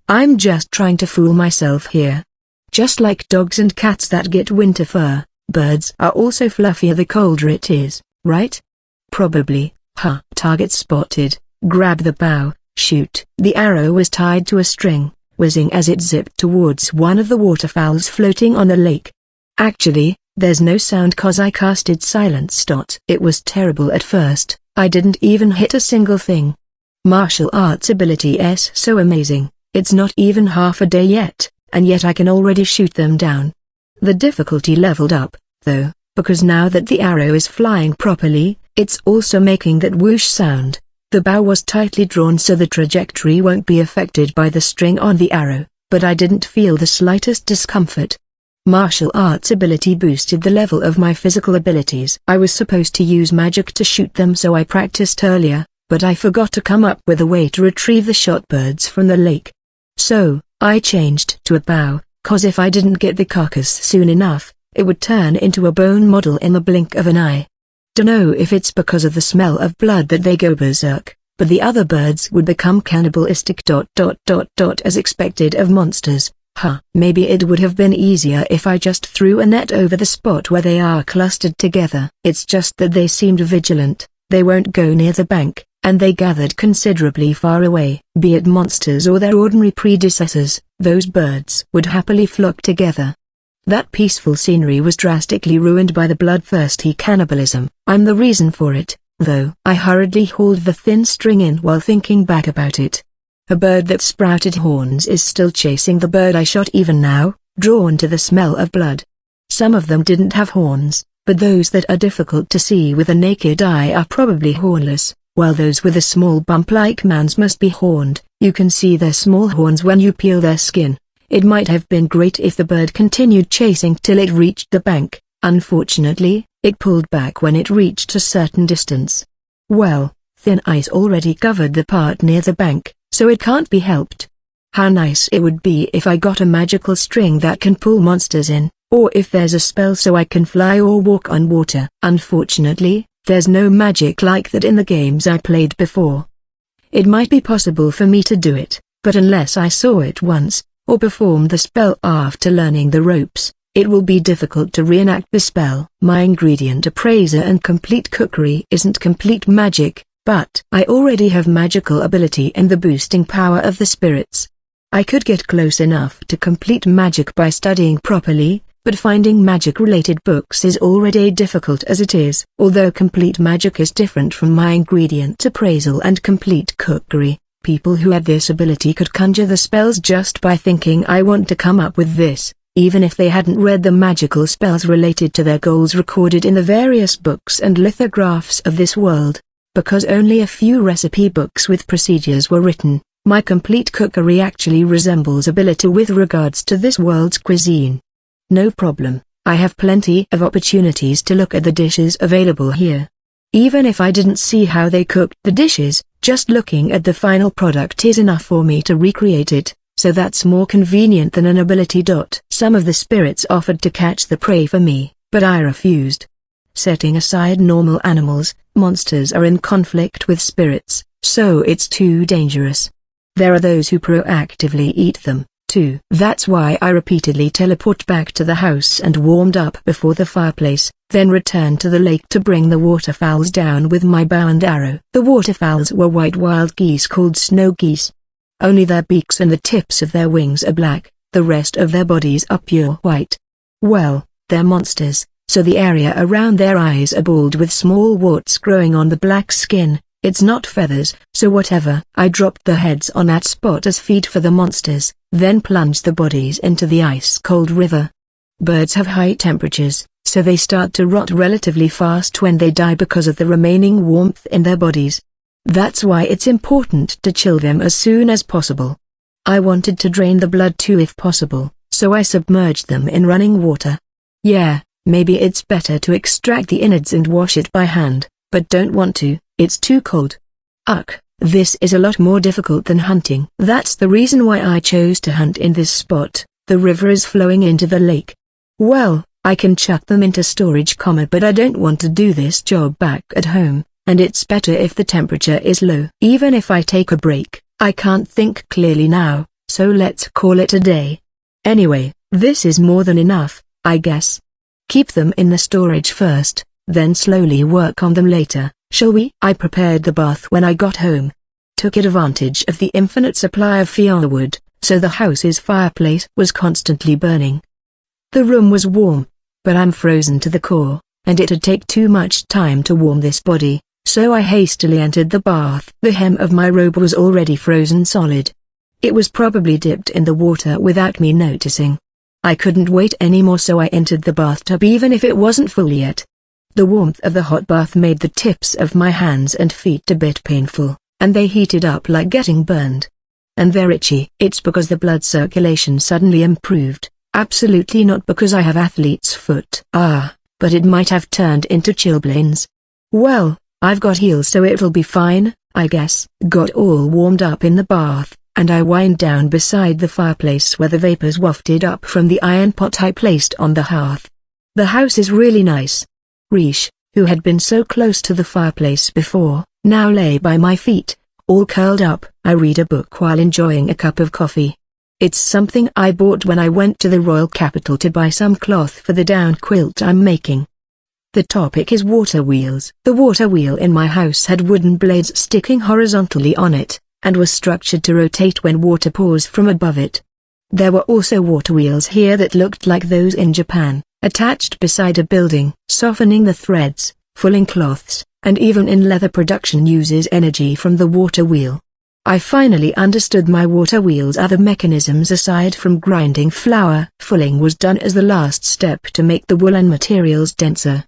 I'm just trying to fool myself here. Just like dogs and cats that get winter fur, birds are also fluffier the colder it is, right? Probably. Target spotted. Grab the bow, shoot. The arrow was tied to a string, whizzing as it zipped towards one of the waterfowls floating on the lake. Actually, there's no sound cause I casted silence. It was terrible at first, I didn't even hit a single thing. Martial arts ability is so amazing, it's not even half a day yet, and yet I can already shoot them down. The difficulty leveled up, though, because now that the arrow is flying properly, it's also making that whoosh sound. The bow was tightly drawn so the trajectory won't be affected by the string on the arrow, but I didn't feel the slightest discomfort. Martial arts ability boosted the level of my physical abilities. I was supposed to use magic to shoot them, so I practiced earlier, but I forgot to come up with a way to retrieve the shot birds from the lake. So, I changed to a bow, cause if I didn't get the carcass soon enough, it would turn into a bone model in the blink of an eye. Dunno if it's because of the smell of blood that they go berserk, but the other birds would become cannibalistic. As expected of monsters. Maybe it would have been easier if I just threw a net over the spot where they are clustered together. It's just that they seemed vigilant, they won't go near the bank, and they gathered considerably far away. Be it monsters or their ordinary predecessors, those birds would happily flock together. That peaceful scenery was drastically ruined by the bloodthirsty cannibalism. I'm the reason for it, though. I hurriedly hauled the thin string in while thinking back about it. A bird that sprouted horns is still chasing the bird I shot even now, drawn to the smell of blood. Some of them didn't have horns, but those that are difficult to see with a naked eye are probably hornless, while those with a small bump like man's must be horned. You can see their small horns when you peel their skin. It might have been great if the bird continued chasing till it reached the bank. Unfortunately, it pulled back when it reached a certain distance. Well, thin ice already covered the part near the bank, so it can't be helped. How nice it would be if I got a magical string that can pull monsters in, or if there's a spell so I can fly or walk on water. Unfortunately, there's no magic like that in the games I played before. It might be possible for me to do it, but unless I saw it once, or performed the spell after learning the ropes, it will be difficult to reenact the spell. My ingredient appraiser and complete cookery isn't complete magic, but I already have magical ability and the boosting power of the spirits. I could get close enough to complete magic by studying properly, but finding magic-related books is already difficult as it is. Although complete magic is different from my ingredient appraisal and complete cookery, people who had this ability could conjure the spells just by thinking I want to come up with this, even if they hadn't read the magical spells related to their goals recorded in the various books and lithographs of this world. Because only a few recipe books with procedures were written, my complete cookery actually resembles ability with regards to this world's cuisine. No problem, I have plenty of opportunities to look at the dishes available here. Even if I didn't see how they cooked the dishes, just looking at the final product is enough for me to recreate it, so that's more convenient than an ability. Some of the spirits offered to catch the prey for me, but I refused. Setting aside normal animals, monsters are in conflict with spirits, so it's too dangerous. There are those who proactively eat them, too. That's why I repeatedly teleport back to the house and warmed up before the fireplace, then returned to the lake to bring the waterfowls down with my bow and arrow. The waterfowls were white wild geese called snow geese. Only their beaks and the tips of their wings are black, the rest of their bodies are pure white. Well, they're monsters, so the area around their eyes are bald with small warts growing on the black skin. It's not feathers, so whatever. I dropped the heads on that spot as feed for the monsters, then plunged the bodies into the ice-cold river. Birds have high temperatures, so they start to rot relatively fast when they die because of the remaining warmth in their bodies. That's why it's important to chill them as soon as possible. I wanted to drain the blood too if possible, so I submerged them in running water. Yeah, maybe it's better to extract the innards and wash it by hand, but don't want to. It's too cold. This is a lot more difficult than hunting. That's the reason why I chose to hunt in this spot. The river is flowing into the lake. Well, I can chuck them into storage, but I don't want to do this job back at home, and it's better if the temperature is low. Even if I take a break, I can't think clearly now, so let's call it a day. Anyway, this is more than enough, I guess. Keep them in the storage first, then slowly work on them later, shall we? I prepared the bath when I got home. Took advantage of the infinite supply of firewood, so the house's fireplace was constantly burning. The room was warm, but I'm frozen to the core, and it'd take too much time to warm this body, so I hastily entered the bath. The hem of my robe was already frozen solid. It was probably dipped in the water without me noticing. I couldn't wait anymore, so I entered the bathtub even if it wasn't full yet. The warmth of the hot bath made the tips of my hands and feet a bit painful, and they heated up like getting burned. And they're itchy. It's because the blood circulation suddenly improved, absolutely not because I have athlete's foot. But it might have turned into chilblains. Well, I've got heels, so it'll be fine, I guess. Got all warmed up in the bath, and I wind down beside the fireplace where the vapors wafted up from the iron pot I placed on the hearth. The house is really nice. Rish, who had been so close to the fireplace before, now lay by my feet, all curled up. I read a book while enjoying a cup of coffee. It's something I bought when I went to the royal capital to buy some cloth for the down quilt I'm making. The topic is water wheels. The water wheel in my house had wooden blades sticking horizontally on it, and was structured to rotate when water pours from above it. There were also water wheels here that looked like those in Japan, attached beside a building. Softening the threads, fulling cloths, and even in leather production uses energy from the water wheel. I finally understood my water wheel's other mechanisms aside from grinding flour. Fulling was done as the last step to make the woolen materials denser.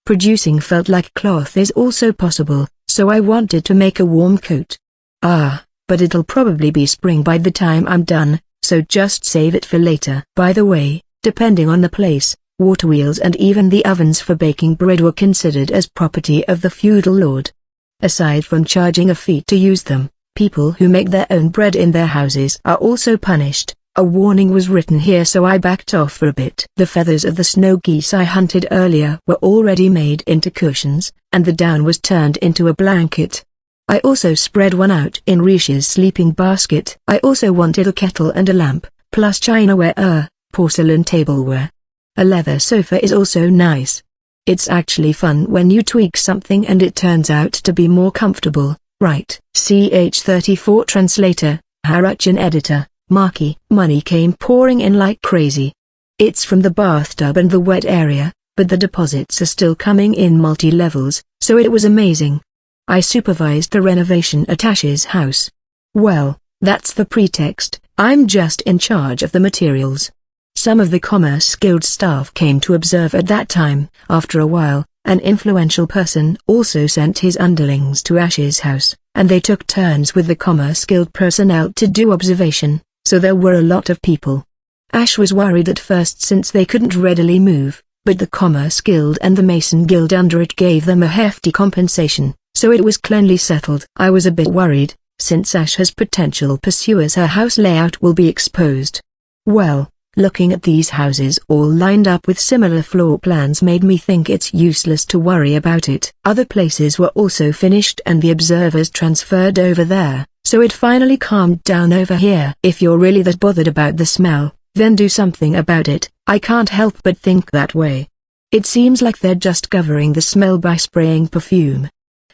Producing felt like cloth is also possible, so I wanted to make a warm coat. But it'll probably be spring by the time I'm done, so just save it for later. By the way, depending on the place, water wheels and even the ovens for baking bread were considered as property of the feudal lord. Aside from charging a fee to use them, people who make their own bread in their houses are also punished. A warning was written here, so I backed off for a bit. The feathers of the snow geese I hunted earlier were already made into cushions, and the down was turned into a blanket. I also spread one out in Rish's sleeping basket. I also wanted a kettle and a lamp, plus chinaware, porcelain tableware. A leather sofa is also nice. It's actually fun when you tweak something and it turns out to be more comfortable, right? CH34 Translator, Haruchan Editor, Marky. Money came pouring in like crazy. It's from the bathtub and the wet area, but the deposits are still coming in multi-levels, so it was amazing. I supervised the renovation at Ash's house. Well, that's the pretext. I'm just in charge of the materials. Some of the Commerce Guild staff came to observe at that time. After a while, an influential person also sent his underlings to Ash's house, and they took turns with the Commerce Guild personnel to do observation, so there were a lot of people. Ash was worried at first since they couldn't readily move, but the Commerce Guild and the Mason Guild under it gave them a hefty compensation, so it was cleanly settled. I was a bit worried, since Ash has potential pursuers, her house layout will be exposed. Well, looking at these houses all lined up with similar floor plans made me think it's useless to worry about it. Other places were also finished and the observers transferred over there, so it finally calmed down over here. If you're really that bothered about the smell, then do something about it. I can't help but think that way. It seems like they're just covering the smell by spraying perfume.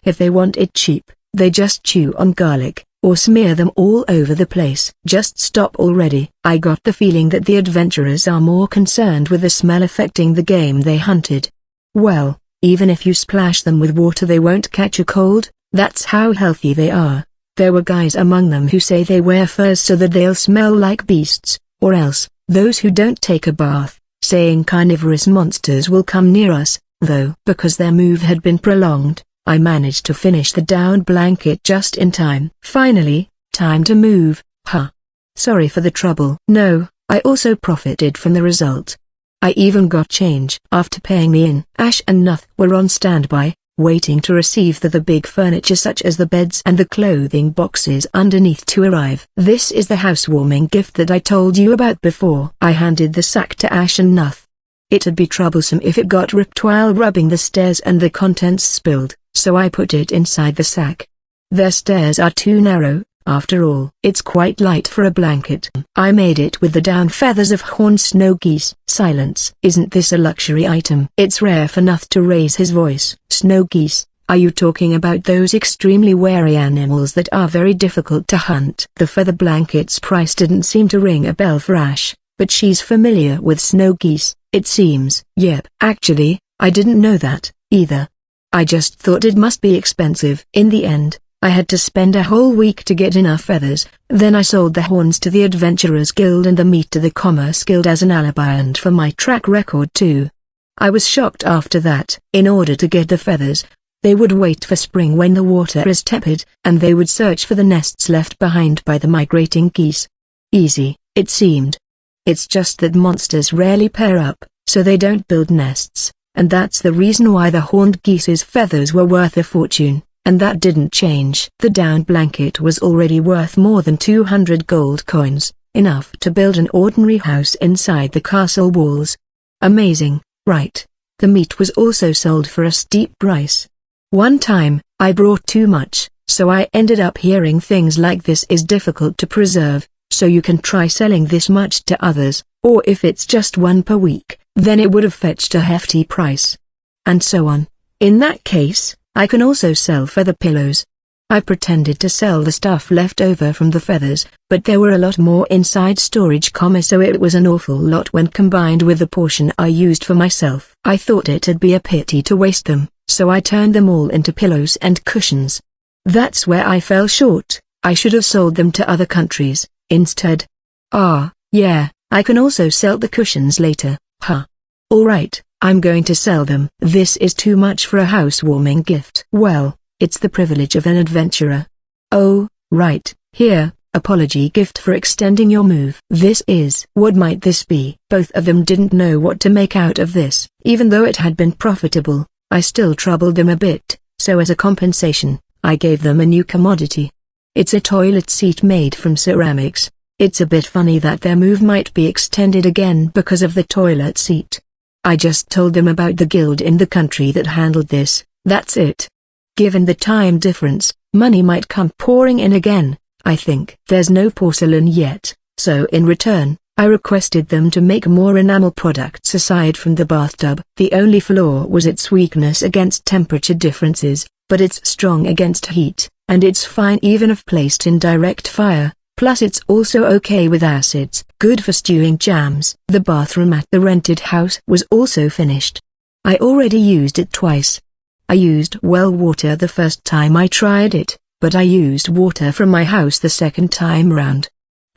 If they want it cheap, they just chew on garlic, or smear them all over the place. Just stop already. I got the feeling that the adventurers are more concerned with the smell affecting the game they hunted. Well, even if you splash them with water they won't catch a cold, that's how healthy they are. There were guys among them who say they wear furs so that they'll smell like beasts, or else, those who don't take a bath, saying carnivorous monsters will come near us, though. Because their move had been prolonged, I managed to finish the down blanket just in time. Finally, time to move, huh? Sorry for the trouble. No, I also profited from the result. I even got change. After paying me in, Ash and Nuth were on standby, waiting to receive the big furniture such as the beds and the clothing boxes underneath to arrive. This is the housewarming gift that I told you about before. I handed the sack to Ash and Nuth. It'd be troublesome if it got ripped while rubbing the stairs and the contents spilled, so I put it inside the sack. Their stairs are too narrow, after all. It's quite light for a blanket. I made it with the down feathers of horned snow geese. Silence. Isn't this a luxury item? It's rare for Nuth to raise his voice. Snow geese? Are you talking about those extremely wary animals that are very difficult to hunt? The feather blanket's price didn't seem to ring a bell for Ash, but she's familiar with snow geese, it seems. Yep. Actually, I didn't know that, either. I just thought it must be expensive. In the end, I had to spend a whole week to get enough feathers, then I sold the horns to the Adventurers Guild and the meat to the Commerce Guild as an alibi and for my track record too. I was shocked after that. In order to get the feathers, they would wait for spring when the water is tepid, and they would search for the nests left behind by the migrating geese. Easy, it seemed. It's just that monsters rarely pair up, so they don't build nests, and that's the reason why the horned geese's feathers were worth a fortune. And that didn't change. The down blanket was already worth more than 200 gold coins, enough to build an ordinary house inside the castle walls. Amazing, right? The meat was also sold for a steep price. One time, I brought too much, so I ended up hearing things like this is difficult to preserve, so you can try selling this much to others, or if it's just one per week, then it would have fetched a hefty price. And so on. In that case, I can also sell feather pillows. I pretended to sell the stuff left over from the feathers, but there were a lot more inside storage, so it was an awful lot when combined with the portion I used for myself. I thought it'd be a pity to waste them, so I turned them all into pillows and cushions. That's where I fell short. I should have sold them to other countries, instead. Ah, yeah, I can also sell the cushions later, huh? Alright. I'm going to sell them. This is too much for a housewarming gift. Well, it's the privilege of an adventurer. Oh, right, here, apology gift for extending your move. This is. What might this be? Both of them didn't know what to make out of this. Even though it had been profitable, I still troubled them a bit, so as a compensation, I gave them a new commodity. It's a toilet seat made from ceramics. It's a bit funny that their move might be extended again because of the toilet seat. I just told them about the guild in the country that handled this, that's it. Given the time difference, money might come pouring in again, I think. There's no porcelain yet, so in return, I requested them to make more enamel products aside from the bathtub. The only flaw was its weakness against temperature differences, but it's strong against heat, and it's fine even if placed in direct fire. Plus it's also okay with acids, good for stewing jams. The bathroom at the rented house was also finished. I already used it twice. I used well water the first time I tried it, but I used water from my house the second time round.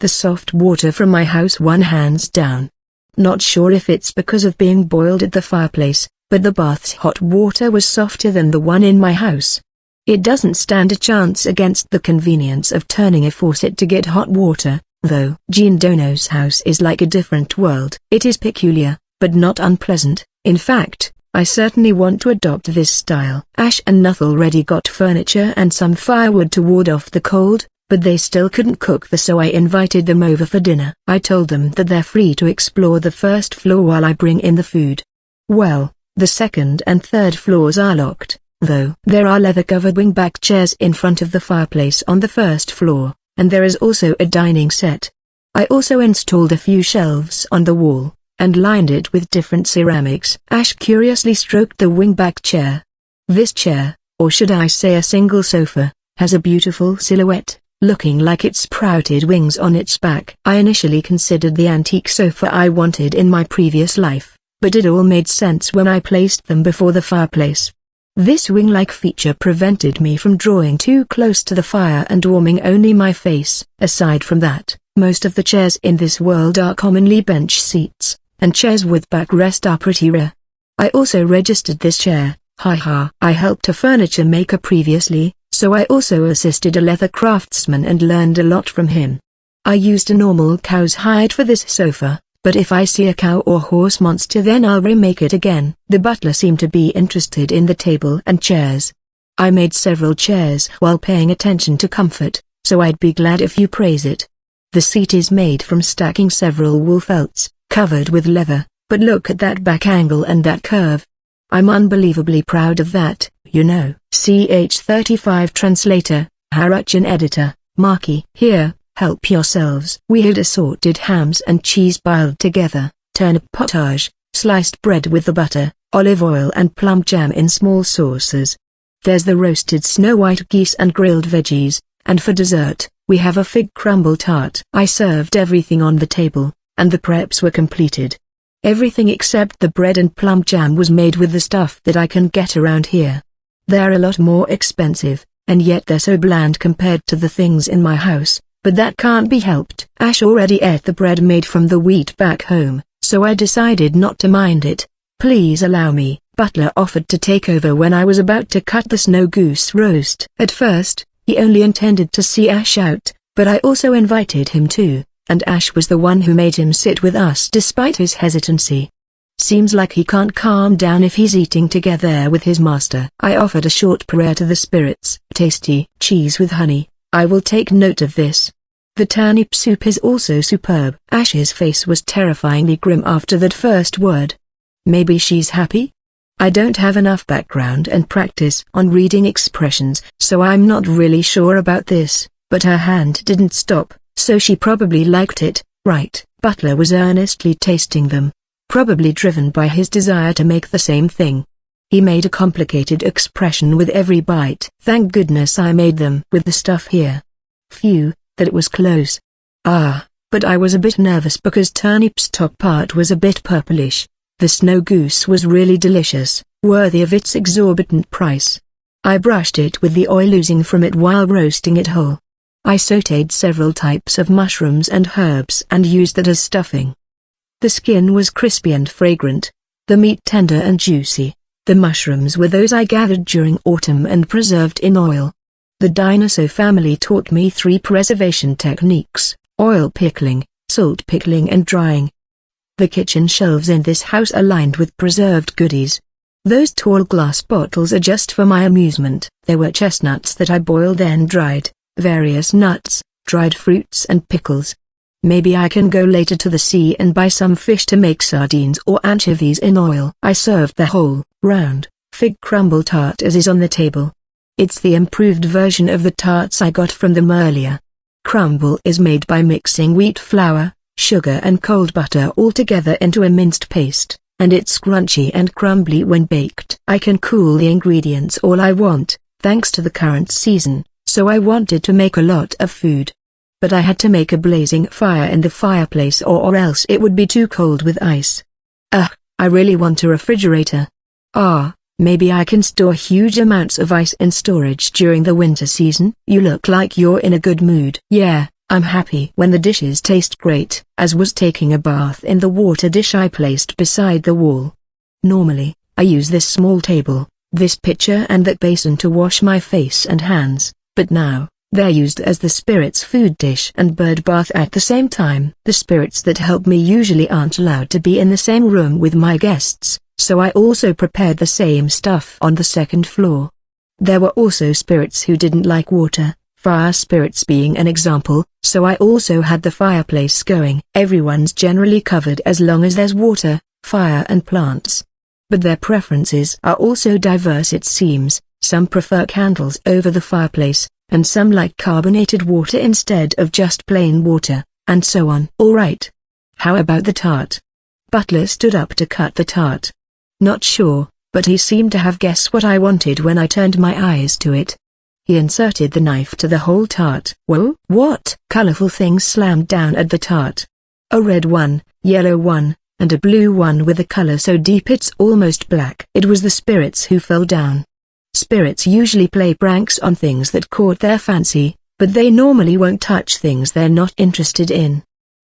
The soft water from my house won hands down. Not sure if it's because of being boiled at the fireplace, but the bath's hot water was softer than the one in my house. It doesn't stand a chance against the convenience of turning a faucet to get hot water, though. Jean Dono's house is like a different world. It is peculiar, but not unpleasant. In fact, I certainly want to adopt this style. Ash and Nuth already got furniture and some firewood to ward off the cold, but they still couldn't cook so I invited them over for dinner. I told them that they're free to explore the first floor while I bring in the food. Well, the second and third floors are locked, though. There are leather-covered wing-back chairs in front of the fireplace on the first floor, and there is also a dining set. I also installed a few shelves on the wall, and lined it with different ceramics. Ash curiously stroked the wing-back chair. This chair, or should I say a single sofa, has a beautiful silhouette, looking like it sprouted wings on its back. I initially considered the antique sofa I wanted in my previous life, but it all made sense when I placed them before the fireplace. This wing-like feature prevented me from drawing too close to the fire and warming only my face. Aside from that, most of the chairs in this world are commonly bench seats, and chairs with backrest are pretty rare. I also registered this chair, haha. I helped a furniture maker previously, so I also assisted a leather craftsman and learned a lot from him. I used a normal cow's hide for this sofa, But if I see a cow or horse monster, then I'll remake it again. The butler seemed to be interested in the table and chairs. I made several chairs while paying attention to comfort, so I'd be glad if you praise it. The seat is made from stacking several wool felts, covered with leather, but look at that back angle and that curve. I'm unbelievably proud of that, you know. CH35 Translator, Haruchan Editor, Marky. Here, help yourselves. We had assorted hams and cheese piled together, turnip potage, sliced bread with the butter, olive oil and plum jam in small saucers. There's the roasted snow white geese and grilled veggies, and for dessert, we have a fig crumble tart. I served everything on the table, and the preps were completed. Everything except the bread and plum jam was made with the stuff that I can get around here. They're a lot more expensive, and yet they're so bland compared to the things in my house, but that can't be helped. Ash already ate the bread made from the wheat back home, so I decided not to mind it. Please allow me. Butler offered to take over when I was about to cut the snow goose roast. At first, he only intended to see Ash out, but I also invited him too, and Ash was the one who made him sit with us despite his hesitancy. Seems like he can't calm down if he's eating together with his master. I offered a short prayer to the spirits. Tasty cheese with honey, I will take note of this. The turnip soup is also superb. Ash's face was terrifyingly grim after that first word. Maybe she's happy? I don't have enough background and practice on reading expressions, so I'm not really sure about this, but her hand didn't stop, so she probably liked it, right? Butler was earnestly tasting them, probably driven by his desire to make the same thing. He made a complicated expression with every bite. Thank goodness I made them with the stuff here. Phew, that it was close. But I was a bit nervous because turnip's top part was a bit purplish. The snow goose was really delicious, worthy of its exorbitant price. I brushed it with the oil oozing from it while roasting it whole. I sautéed several types of mushrooms and herbs and used that as stuffing. The skin was crispy and fragrant, the meat tender and juicy. The mushrooms were those I gathered during autumn and preserved in oil. The dinosaur family taught me 3 preservation techniques: oil pickling, salt pickling and drying. The kitchen shelves in this house are lined with preserved goodies. Those tall glass bottles are just for my amusement. There were chestnuts that I boiled then dried, various nuts, dried fruits and pickles. Maybe I can go later to the sea and buy some fish to make sardines or anchovies in oil. I served the whole, round, fig crumble tart as is on the table. It's the improved version of the tarts I got from them earlier. Crumble is made by mixing wheat flour, sugar and cold butter all together into a minced paste, and it's crunchy and crumbly when baked. I can cool the ingredients all I want, thanks to the current season, so I wanted to make a lot of food. But I had to make a blazing fire in the fireplace or else it would be too cold with ice. I really want a refrigerator. Maybe I can store huge amounts of ice in storage during the winter season. You look like you're in a good mood. Yeah, I'm happy when the dishes taste great, as was taking a bath in the water dish I placed beside the wall. Normally, I use this small table, this pitcher and that basin to wash my face and hands, but now, they're used as the spirits' food dish and bird bath at the same time. The spirits that help me usually aren't allowed to be in the same room with my guests, so I also prepared the same stuff on the second floor. There were also spirits who didn't like water, fire spirits being an example, so I also had the fireplace going. Everyone's generally covered as long as there's water, fire and plants. But their preferences are also diverse it seems. Some prefer candles over the fireplace, and some like carbonated water instead of just plain water, and so on. Alright. How about the tart? Butler stood up to cut the tart. Not sure, but he seemed to have guessed what I wanted when I turned my eyes to it. He inserted the knife to the whole tart. Whoa! What? Colorful things slammed down at the tart. A red one, yellow one, and a blue one with a color so deep it's almost black. It was the spirits who fell down. Spirits usually play pranks on things that caught their fancy, but they normally won't touch things they're not interested in.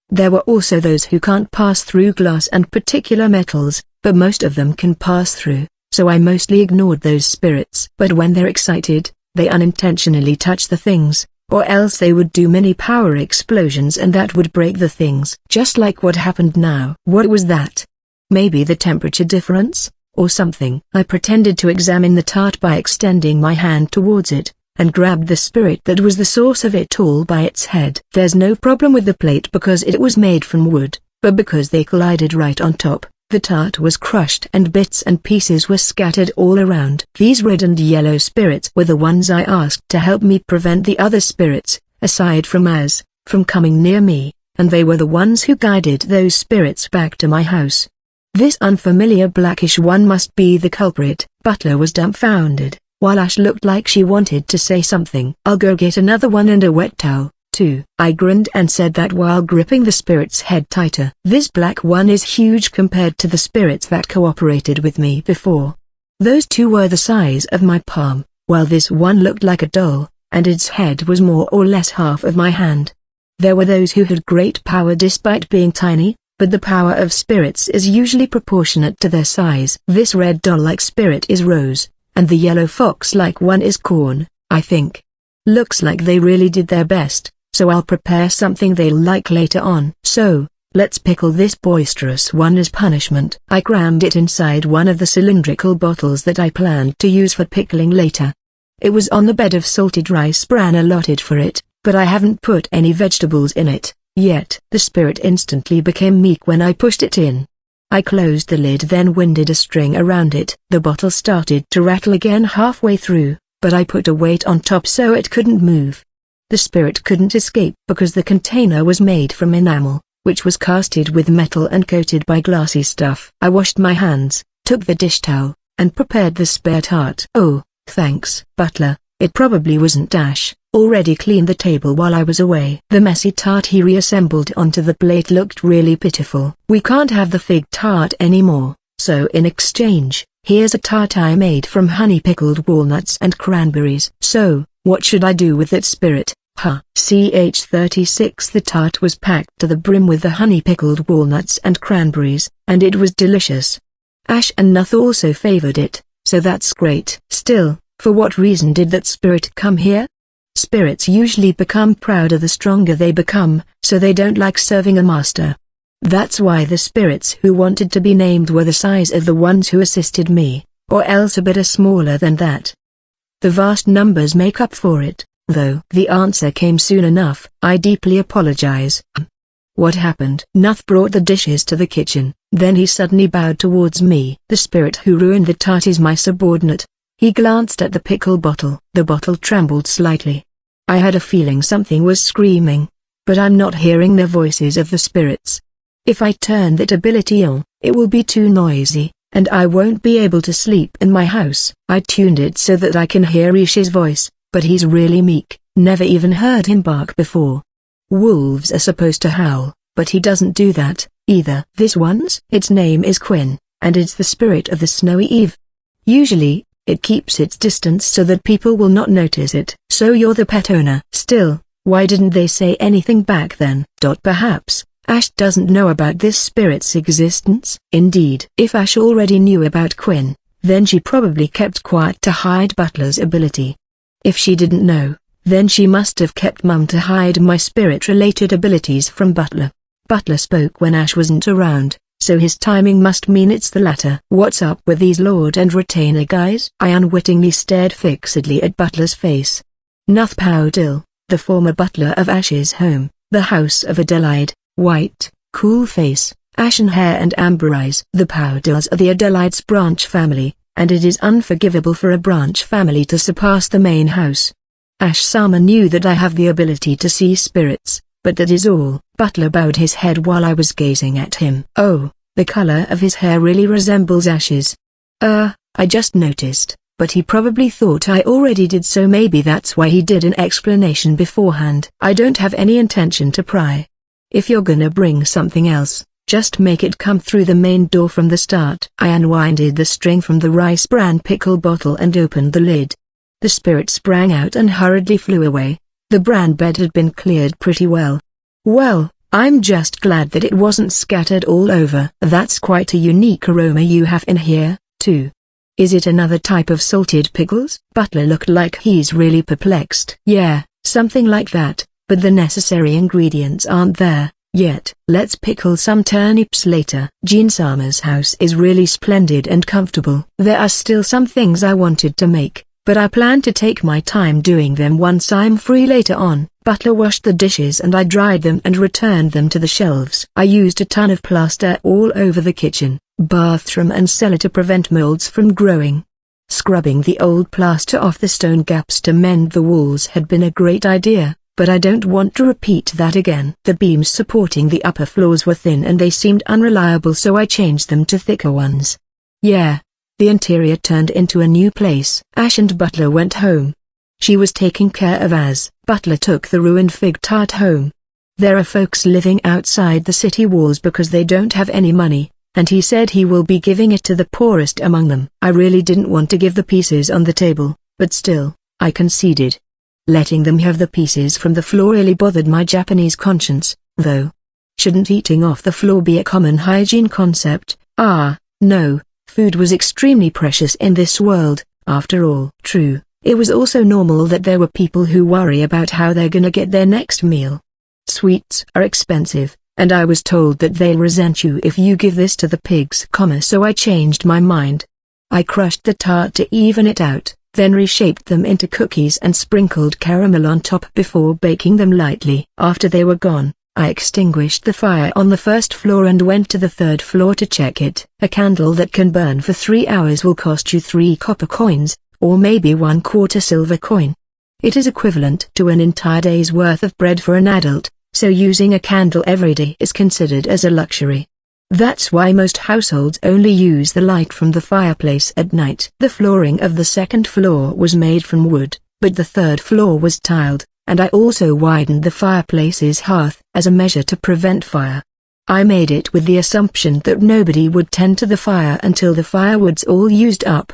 There were also those who can't pass through glass and particular metals, but most of them can pass through, so I mostly ignored those spirits. But when they're excited, they unintentionally touch the things, or else they would do mini power explosions and that would break the things. Just like what happened now. What was that? Maybe the temperature difference, or something. I pretended to examine the tart by extending my hand towards it, and grabbed the spirit that was the source of it all by its head. There's no problem with the plate because it was made from wood, but because they collided right on top, the tart was crushed and bits and pieces were scattered all around. These red and yellow spirits were the ones I asked to help me prevent the other spirits, aside from Az, from coming near me, and they were the ones who guided those spirits back to my house. This unfamiliar blackish one must be the culprit. Butler was dumbfounded, while Ash looked like she wanted to say something. I'll go get another one and a wet towel, too. I grinned and said that while gripping the spirit's head tighter. This black one is huge compared to the spirits that cooperated with me before. Those two were the size of my palm, while this one looked like a doll, and its head was more or less half of my hand. There were those who had great power despite being tiny, but the power of spirits is usually proportionate to their size. This red doll-like spirit is Rose, and the yellow fox-like one is Corn, I think. Looks like they really did their best, so I'll prepare something they'll like later on. So, let's pickle this boisterous one as punishment. I crammed it inside one of the cylindrical bottles that I planned to use for pickling later. It was on the bed of salted rice bran allotted for it, but I haven't put any vegetables in it yet. The spirit instantly became meek when I pushed it in. I closed the lid, then winded a string around it. The bottle started to rattle again halfway through, but I put a weight on top so it couldn't move. The spirit couldn't escape because the container was made from enamel, which was casted with metal and coated by glassy stuff. I washed my hands, took the dish towel, and prepared the spare tart. Oh, thanks, Butler. It probably wasn't Ash, already cleaned the table while I was away. The messy tart he reassembled onto the plate looked really pitiful. We can't have the fig tart anymore, so in exchange, here's a tart I made from honey-pickled walnuts and cranberries. So, what should I do with that spirit? Ch36. The tart was packed to the brim with the honey-pickled walnuts and cranberries, and it was delicious. Ash and Nuth also favored it, so that's great. Still, for what reason did that spirit come here? Spirits usually become prouder the stronger they become, so they don't like serving a master. That's why the spirits who wanted to be named were the size of the ones who assisted me, or else a bit smaller than that. The vast numbers make up for it, though. The answer came soon enough. I deeply apologize. What happened? Nuth brought the dishes to the kitchen, then he suddenly bowed towards me. The spirit who ruined the tart is my subordinate. He glanced at the pickle bottle. The bottle trembled slightly. I had a feeling something was screaming, but I'm not hearing the voices of the spirits. If I turn that ability on, it will be too noisy, and I won't be able to sleep in my house. I tuned it so that I can hear Ish's voice, but he's really meek, never even heard him bark before. Wolves are supposed to howl, but he doesn't do that, either. This one's? Its name is Quinn, and it's the spirit of the snowy eve. Usually, it keeps its distance so that people will not notice it. So you're the pet owner. Still, why didn't they say anything back then? Perhaps Ash doesn't know about this spirit's existence. Indeed, if Ash already knew about Quinn, then she probably kept quiet to hide Butler's ability. If she didn't know, then she must have kept mum to hide my spirit-related abilities from Butler. Butler spoke when Ash wasn't around, so his timing must mean it's the latter. What's up with these Lord and Retainer guys? I unwittingly stared fixedly at Butler's face. Nuth Powdill, the former butler of Ash's home, the House of Adelaide, white, cool face, ashen hair and amber eyes. The Powdills are the Adelaide's branch family, and it is unforgivable for a branch family to surpass the main house. Ash Sama knew that I have the ability to see spirits, but that is all. Butler bowed his head while I was gazing at him. Oh, the color of his hair really resembles Ash's. I just noticed, but he probably thought I already did, so maybe that's why he did an explanation beforehand. I don't have any intention to pry. If you're gonna bring something else, just make it come through the main door from the start. I unwinded the string from the rice bran pickle bottle and opened the lid. The spirit sprang out and hurriedly flew away. The bran bed had been cleared pretty well. Well, I'm just glad that it wasn't scattered all over. That's quite a unique aroma you have in here, too. Is it another type of salted pickles? Butler looked like he's really perplexed. Yeah, Something like that, but the necessary ingredients aren't there yet. Let's pickle some turnips later. Jin-sama's house is really splendid and comfortable. There are still some things I wanted to make, but I plan to take my time doing them once I'm free later on. Butler washed the dishes and I dried them and returned them to the shelves. I used a ton of plaster all over the kitchen, bathroom and cellar to prevent molds from growing. Scrubbing the old plaster off the stone gaps to mend the walls had been a great idea, but I don't want to repeat that again. The beams supporting the upper floors were thin and they seemed unreliable, so I changed them to thicker ones. Yeah. The interior turned into a new place. Ash and Butler went home. She was taking care of Az. Butler took the ruined fig tart home. There are folks living outside the city walls because they don't have any money, and he said he will be giving it to the poorest among them. I really didn't want to give the pieces on the table, but still, I conceded. Letting them have the pieces from the floor really bothered my Japanese conscience, though. Shouldn't eating off the floor be a common hygiene concept? No. Food was extremely precious in this world, after all. True, it was also normal that there were people who worry about how they're gonna get their next meal. Sweets are expensive, and I was told that they'll resent you if you give this to the pigs, so I changed my mind. I crushed the tart to even it out, then reshaped them into cookies and sprinkled caramel on top before baking them lightly. After they were gone, I extinguished the fire on the first floor and went to the third floor to check it. A candle that can burn for 3 hours will cost you 3 copper coins, or maybe 1/4 silver coin. It is equivalent to an entire day's worth of bread for an adult, so using a candle every day is considered as a luxury. That's why most households only use the light from the fireplace at night. The flooring of the second floor was made from wood, but the third floor was tiled, and I also widened the fireplace's hearth as a measure to prevent fire. I made it with the assumption that nobody would tend to the fire until the firewood's all used up.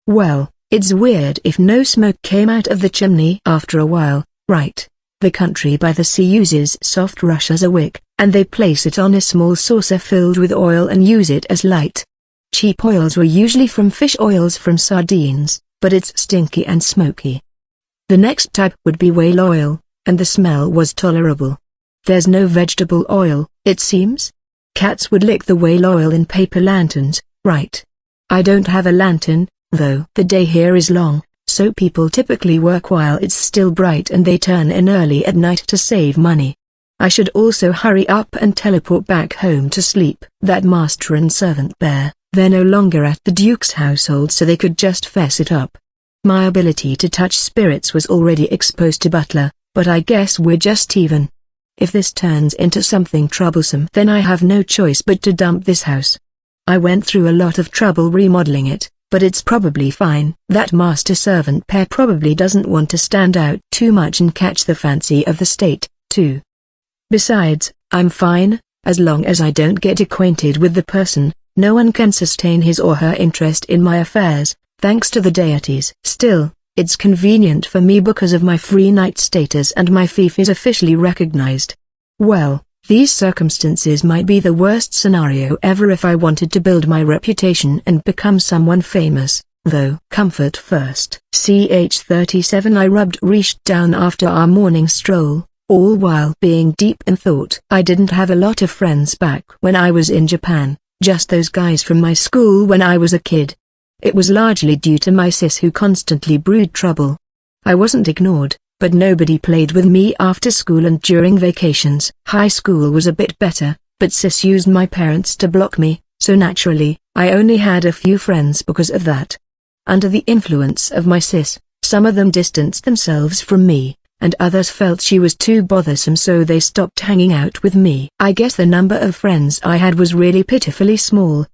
Well, it's weird if no smoke came out of the chimney after a while, right? The country by the sea uses soft rush as a wick, and they place it on a small saucer filled with oil and use it as light. Cheap oils were usually from fish oils from sardines, but it's stinky and smoky. The next type would be whale oil, and the smell was tolerable. There's no vegetable oil, it seems? Cats would lick the whale oil in paper lanterns, right? I don't have a lantern, though. The day here is long, so people typically work while it's still bright and they turn in early at night to save money. I should also hurry up and teleport back home to sleep. That master and servant bear, they're no longer at the Duke's household, so they could just fess it up. My ability to touch spirits was already exposed to Butler, but I guess we're just even. If this turns into something troublesome, then I have no choice but to dump this house. I went through a lot of trouble remodeling it, but it's probably fine. That master-servant pair probably doesn't want to stand out too much and catch the fancy of the state, too. Besides, I'm fine, as long as I don't get acquainted with the person. No one can sustain his or her interest in my affairs, thanks to the deities. Still, it's convenient for me because of my free knight status and my fief is officially recognized. Well, these circumstances might be the worst scenario ever if I wanted to build my reputation and become someone famous, though. Comfort first. CH37. I rubbed Rish down after our morning stroll, all while being deep in thought. I didn't have a lot of friends back when I was in Japan, just those guys from my school when I was a kid. It was largely due to my sis who constantly brewed trouble. I wasn't ignored, but nobody played with me after school and during vacations. High school was a bit better, but sis used my parents to block me, so naturally, I only had a few friends because of that. Under the influence of my sis, some of them distanced themselves from me, and others felt she was too bothersome, so they stopped hanging out with me. I guess the number of friends I had was really pitifully small,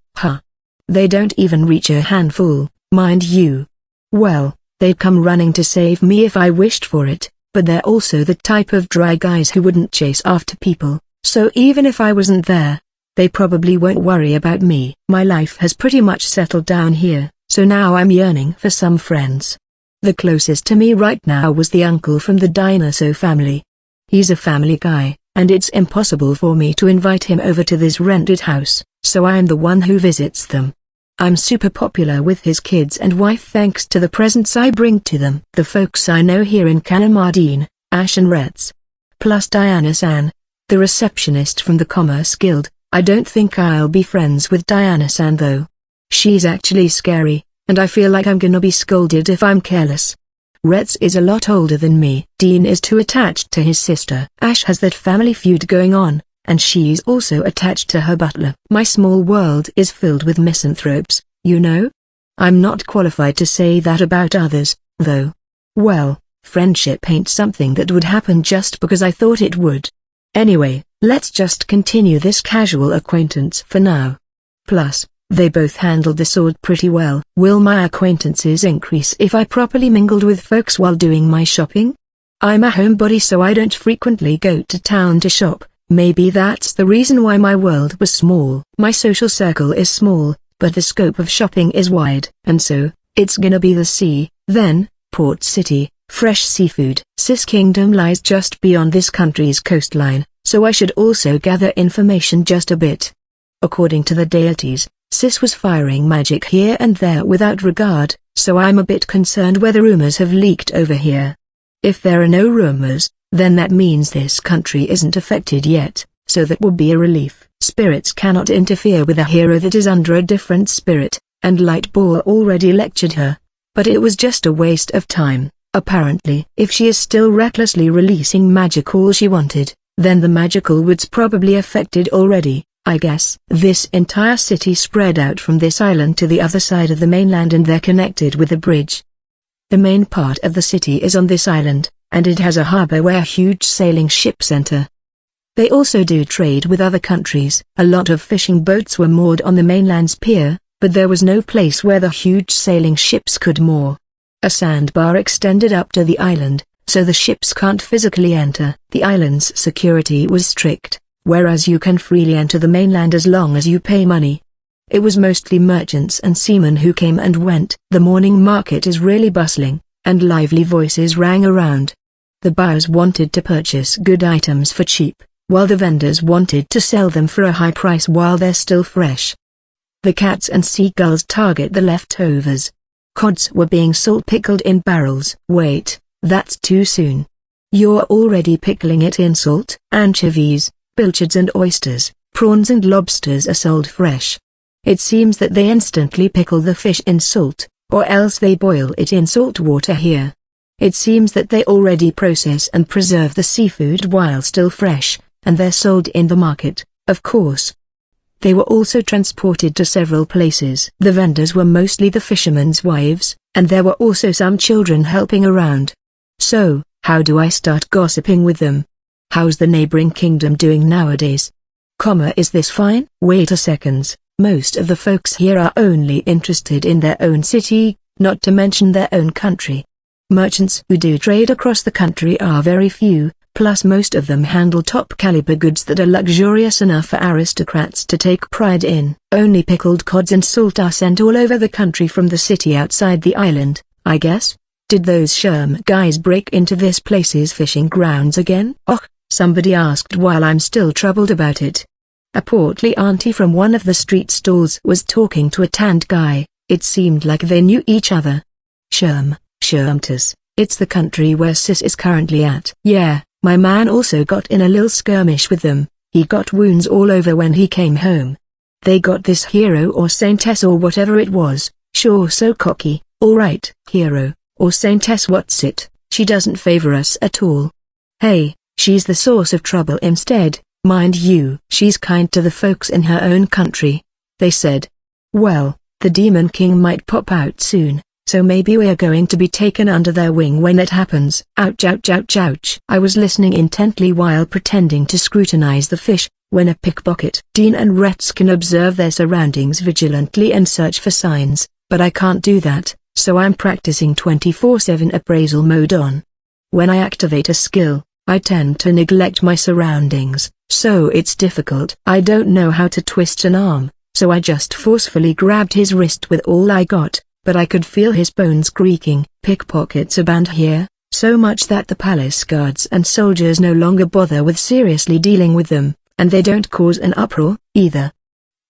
They don't even reach a handful, mind you. Well, they'd come running to save me if I wished for it, but they're also the type of dry guys who wouldn't chase after people, so even if I wasn't there, they probably won't worry about me. My life has pretty much settled down here, so now I'm yearning for some friends. The closest to me right now was the uncle from the Dinosaur family. He's a family guy, and it's impossible for me to invite him over to this rented house, so I'm the one who visits them. I'm super popular with his kids and wife thanks to the presents I bring to them. The folks I know here in Kanamadine, Ash and Retz. Plus Diana-san, the receptionist from the Commerce Guild. I don't think I'll be friends with Diana-san though. She's actually scary, and I feel like I'm gonna be scolded if I'm careless. Retz is a lot older than me. Dean is too attached to his sister. Ash has that family feud going on, and she's also attached to her butler. My small world is filled with misanthropes, you know? I'm not qualified to say that about others, though. Well, friendship ain't something that would happen just because I thought it would. Anyway, let's just continue this casual acquaintance for now. Plus, they both handled the sword pretty well. Will my acquaintances increase if I properly mingled with folks while doing my shopping? I'm a homebody, so I don't frequently go to town to shop. Maybe that's the reason why my world was small. My social circle is small, but the scope of shopping is wide. And so, it's gonna be the sea, then, Port City, fresh seafood. Sis Kingdom lies just beyond this country's coastline, so I should also gather information just a bit. According to the deities, Sis was firing magic here and there without regard, so I'm a bit concerned whether rumors have leaked over here. If there are no rumors, then that means this country isn't affected yet, so that would be a relief. Spirits cannot interfere with a hero that is under a different spirit, and Lightball already lectured her. But it was just a waste of time, apparently. If she is still recklessly releasing magic all she wanted, then the magical wood's probably affected already. I guess. This entire city spread out from this island to the other side of the mainland, and they're connected with a bridge. The main part of the city is on this island, and it has a harbor where huge sailing ships enter. They also do trade with other countries. A lot of fishing boats were moored on the mainland's pier, but there was no place where the huge sailing ships could moor. A sandbar extended up to the island, so the ships can't physically enter. The island's security was strict, whereas you can freely enter the mainland as long as you pay money. It was mostly merchants and seamen who came and went. The morning market is really bustling, and lively voices rang around. The buyers wanted to purchase good items for cheap, while the vendors wanted to sell them for a high price while they're still fresh. The cats and seagulls target the leftovers. Cods were being salt pickled in barrels. Wait, that's too soon. You're already pickling it in salt? Anchovies, pilchards and oysters, prawns and lobsters are sold fresh. It seems that they instantly pickle the fish in salt, or else they boil it in salt water here. It seems that they already process and preserve the seafood while still fresh, and they're sold in the market, of course. They were also transported to several places. The vendors were mostly the fishermen's wives, and there were also some children helping around. So, how do I start gossiping with them? How's the neighboring kingdom doing nowadays? Is this fine? Wait a second, most of the folks here are only interested in their own city, not to mention their own country. Merchants who do trade across the country are very few, plus most of them handle top-caliber goods that are luxurious enough for aristocrats to take pride in. Only pickled cods and salt are sent all over the country from the city outside the island, I guess. Did those Sherm guys break into this place's fishing grounds again? Oh, somebody asked while I'm still troubled about it. A portly auntie from one of the street stalls was talking to a tanned guy. It seemed like they knew each other. Shermtas, it's the country where Sis is currently at. Yeah, my man also got in a little skirmish with them. He got wounds all over when he came home. They got this hero or saintess or whatever it was, sure so cocky. Alright, hero or saintess, what's it? She doesn't favor us at all. Hey, she's the source of trouble instead, mind you. She's kind to the folks in her own country, they said. Well, the Demon King might pop out soon, so maybe we're going to be taken under their wing when it happens. Ouch, ouch, ouch, ouch. I was listening intently while pretending to scrutinize the fish, when a pickpocket. Dean and Retz can observe their surroundings vigilantly and search for signs, but I can't do that, so I'm practicing 24/7 appraisal mode on. When I activate a skill, I tend to neglect my surroundings, so it's difficult. I don't know how to twist an arm, so I just forcefully grabbed his wrist with all I got, but I could feel his bones creaking. Pickpockets are banned here, so much that the palace guards and soldiers no longer bother with seriously dealing with them, and they don't cause an uproar, either.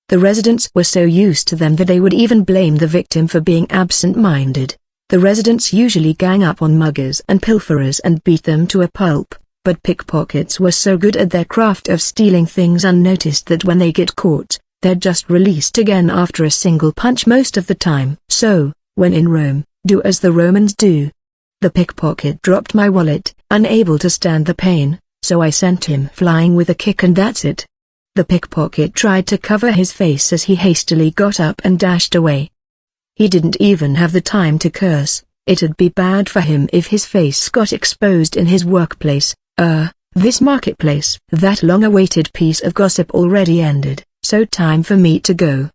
The residents were so used to them that they would even blame the victim for being absent-minded. The residents usually gang up on muggers and pilferers and beat them to a pulp, but pickpockets were so good at their craft of stealing things unnoticed that when they get caught, they're just released again after a single punch most of the time. So, when in Rome, do as the Romans do. The pickpocket dropped my wallet, unable to stand the pain, so I sent him flying with a kick, and that's it. The pickpocket tried to cover his face as he hastily got up and dashed away. He didn't even have the time to curse. It'd be bad for him if his face got exposed in his workplace. This marketplace. That long-awaited piece of gossip already ended, so time for me to go.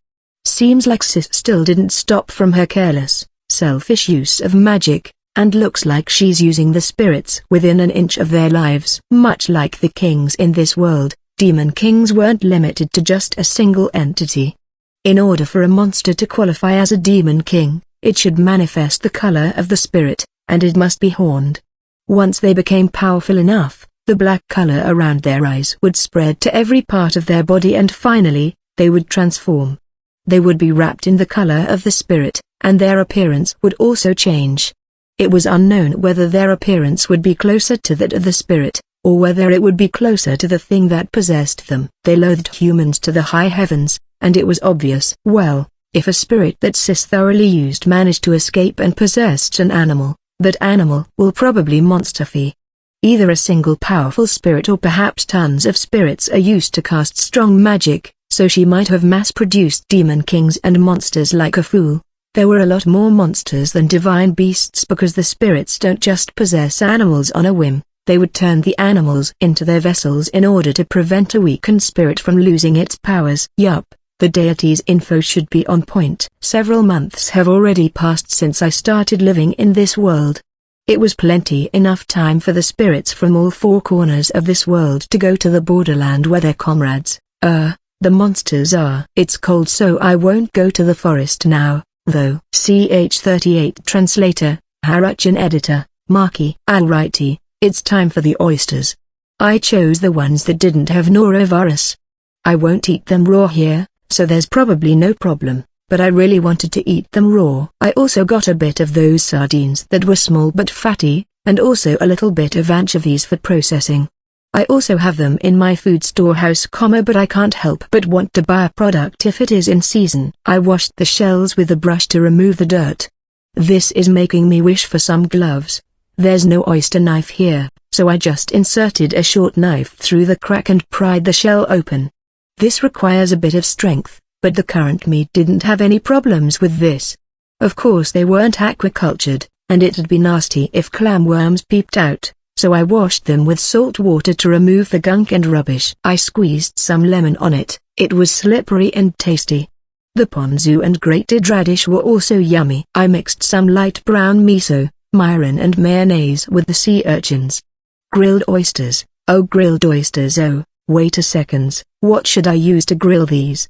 Seems like Sis still didn't stop from her careless, selfish use of magic, and looks like she's using the spirits within an inch of their lives. Much like the kings in this world, demon kings weren't limited to just a single entity. In order for a monster to qualify as a demon king, it should manifest the color of the spirit, and it must be horned. Once they became powerful enough, the black color around their eyes would spread to every part of their body, and finally, they would transform. They would be wrapped in the color of the spirit, and their appearance would also change. It was unknown whether their appearance would be closer to that of the spirit, or whether it would be closer to the thing that possessed them. They loathed humans to the high heavens, and it was obvious. Well, if a spirit that Sis thoroughly used managed to escape and possessed an animal, that animal will probably monsterfy. Either a single powerful spirit or perhaps tons of spirits are used to cast strong magic, so she might have mass-produced demon kings and monsters like a fool. There were a lot more monsters than divine beasts because the spirits don't just possess animals on a whim, they would turn the animals into their vessels in order to prevent a weakened spirit from losing its powers. Yup. The deity's info should be on point. Several months have already passed since I started living in this world. It was plenty enough time for the spirits from all four corners of this world to go to the borderland where their comrades, the monsters are. It's cold, so I won't go to the forest now, though. CH38 Translator, Haruchan Editor, Maki. Alrighty, it's time for the oysters. I chose the ones that didn't have norovirus. I won't eat them raw here, so there's probably no problem, but I really wanted to eat them raw. I also got a bit of those sardines that were small but fatty, and also a little bit of anchovies for processing. I also have them in my food storehouse, but I can't help but want to buy a product if it is in season. I washed the shells with a brush to remove the dirt. This is making me wish for some gloves. There's no oyster knife here, so I just inserted a short knife through the crack and pried the shell open. This requires a bit of strength, but the current meat didn't have any problems with this. Of course they weren't aquacultured, and it'd be nasty if clam worms peeped out, so I washed them with salt water to remove the gunk and rubbish. I squeezed some lemon on it. It was slippery and tasty. The ponzu and grated radish were also yummy. I mixed some light brown miso, mirin and mayonnaise with the sea urchins. Grilled oysters. Oh, grilled oysters. Oh, wait a second. What should I use to grill these?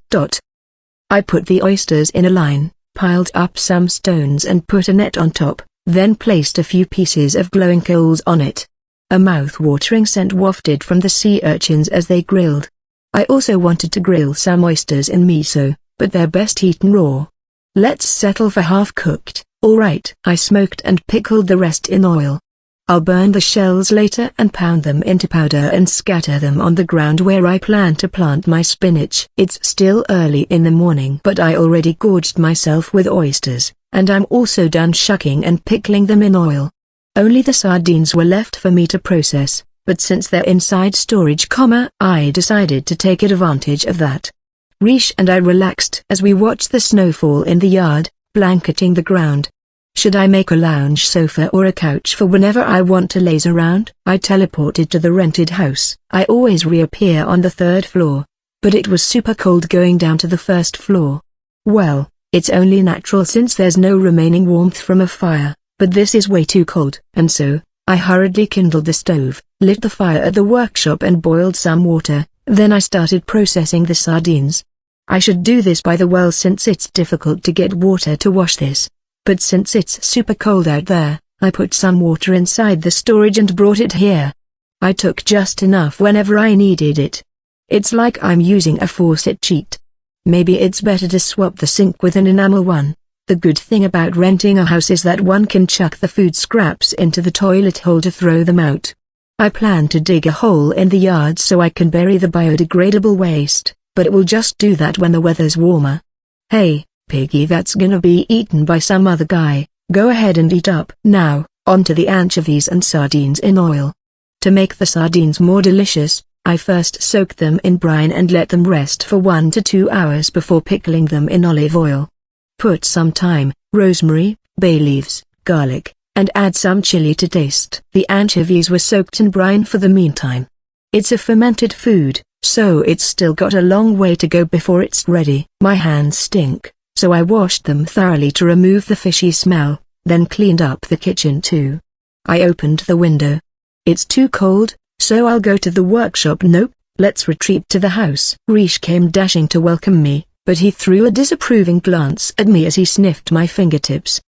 I put the oysters in a line, piled up some stones and put a net on top, then placed a few pieces of glowing coals on it. A mouth-watering scent wafted from the sea urchins as they grilled. I also wanted to grill some oysters in miso, but they're best eaten raw. Let's settle for half-cooked. Alright. I smoked and pickled the rest in oil. I'll burn the shells later and pound them into powder and scatter them on the ground where I plan to plant my spinach. It's still early in the morning, but I already gorged myself with oysters, and I'm also done shucking and pickling them in oil. Only the sardines were left for me to process, but since they're inside storage, I decided to take advantage of that. Rish and I relaxed as we watched the snowfall in the yard, blanketing the ground. Should I make a lounge sofa or a couch for whenever I want to laze around? I teleported to the rented house. I always reappear on the third floor, but it was super cold going down to the first floor. Well, it's only natural since there's no remaining warmth from a fire, but this is way too cold. And so, I hurriedly kindled the stove, lit the fire at the workshop and boiled some water, then I started processing the sardines. I should do this by the well since it's difficult to get water to wash this. But since it's super cold out there, I put some water inside the storage and brought it here. I took just enough whenever I needed it. It's like I'm using a faucet cheat. Maybe it's better to swap the sink with an enamel one. The good thing about renting a house is that one can chuck the food scraps into the toilet hole to throw them out. I plan to dig a hole in the yard so I can bury the biodegradable waste, but it will just do that when the weather's warmer. Hey, piggy that's gonna be eaten by some other guy, go ahead and eat up. Now, onto the anchovies and sardines in oil. To make the sardines more delicious, I first soak them in brine and let them rest for 1 to 2 hours before pickling them in olive oil. Put some thyme, rosemary, bay leaves, garlic, and add some chili to taste. The anchovies were soaked in brine for the meantime. It's a fermented food, so it's still got a long way to go before it's ready. My hands stink, so I washed them thoroughly to remove the fishy smell, then cleaned up the kitchen too. I opened the window. It's too cold, so I'll go to the workshop. Nope, let's retreat to the house. Rish came dashing to welcome me, but he threw a disapproving glance at me as he sniffed my fingertips.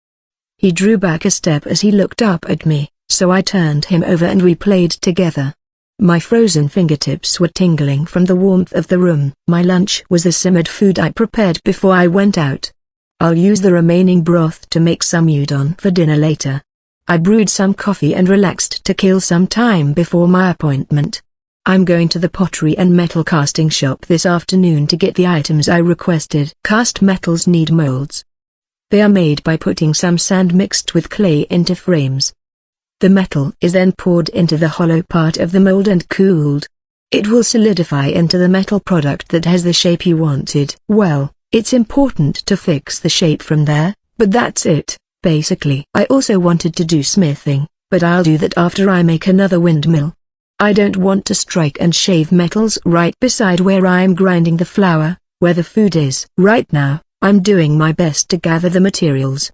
He drew back a step as he looked up at me, so I turned him over and we played together. My frozen fingertips were tingling from the warmth of the room. My lunch was the simmered food I prepared before I went out. I'll use the remaining broth to make some udon for dinner later. I brewed some coffee and relaxed to kill some time before my appointment. I'm going to the pottery and metal casting shop this afternoon to get the items I requested. Cast metals need molds. They are made by putting some sand mixed with clay into frames. The metal is then poured into the hollow part of the mold and cooled. It will solidify into the metal product that has the shape you wanted. Well, it's important to fix the shape from there, but that's it, basically. I also wanted to do smithing, but I'll do that after I make another windmill. I don't want to strike and shave metals right beside where I'm grinding the flour, where the food is. Right now, I'm doing my best to gather the materials.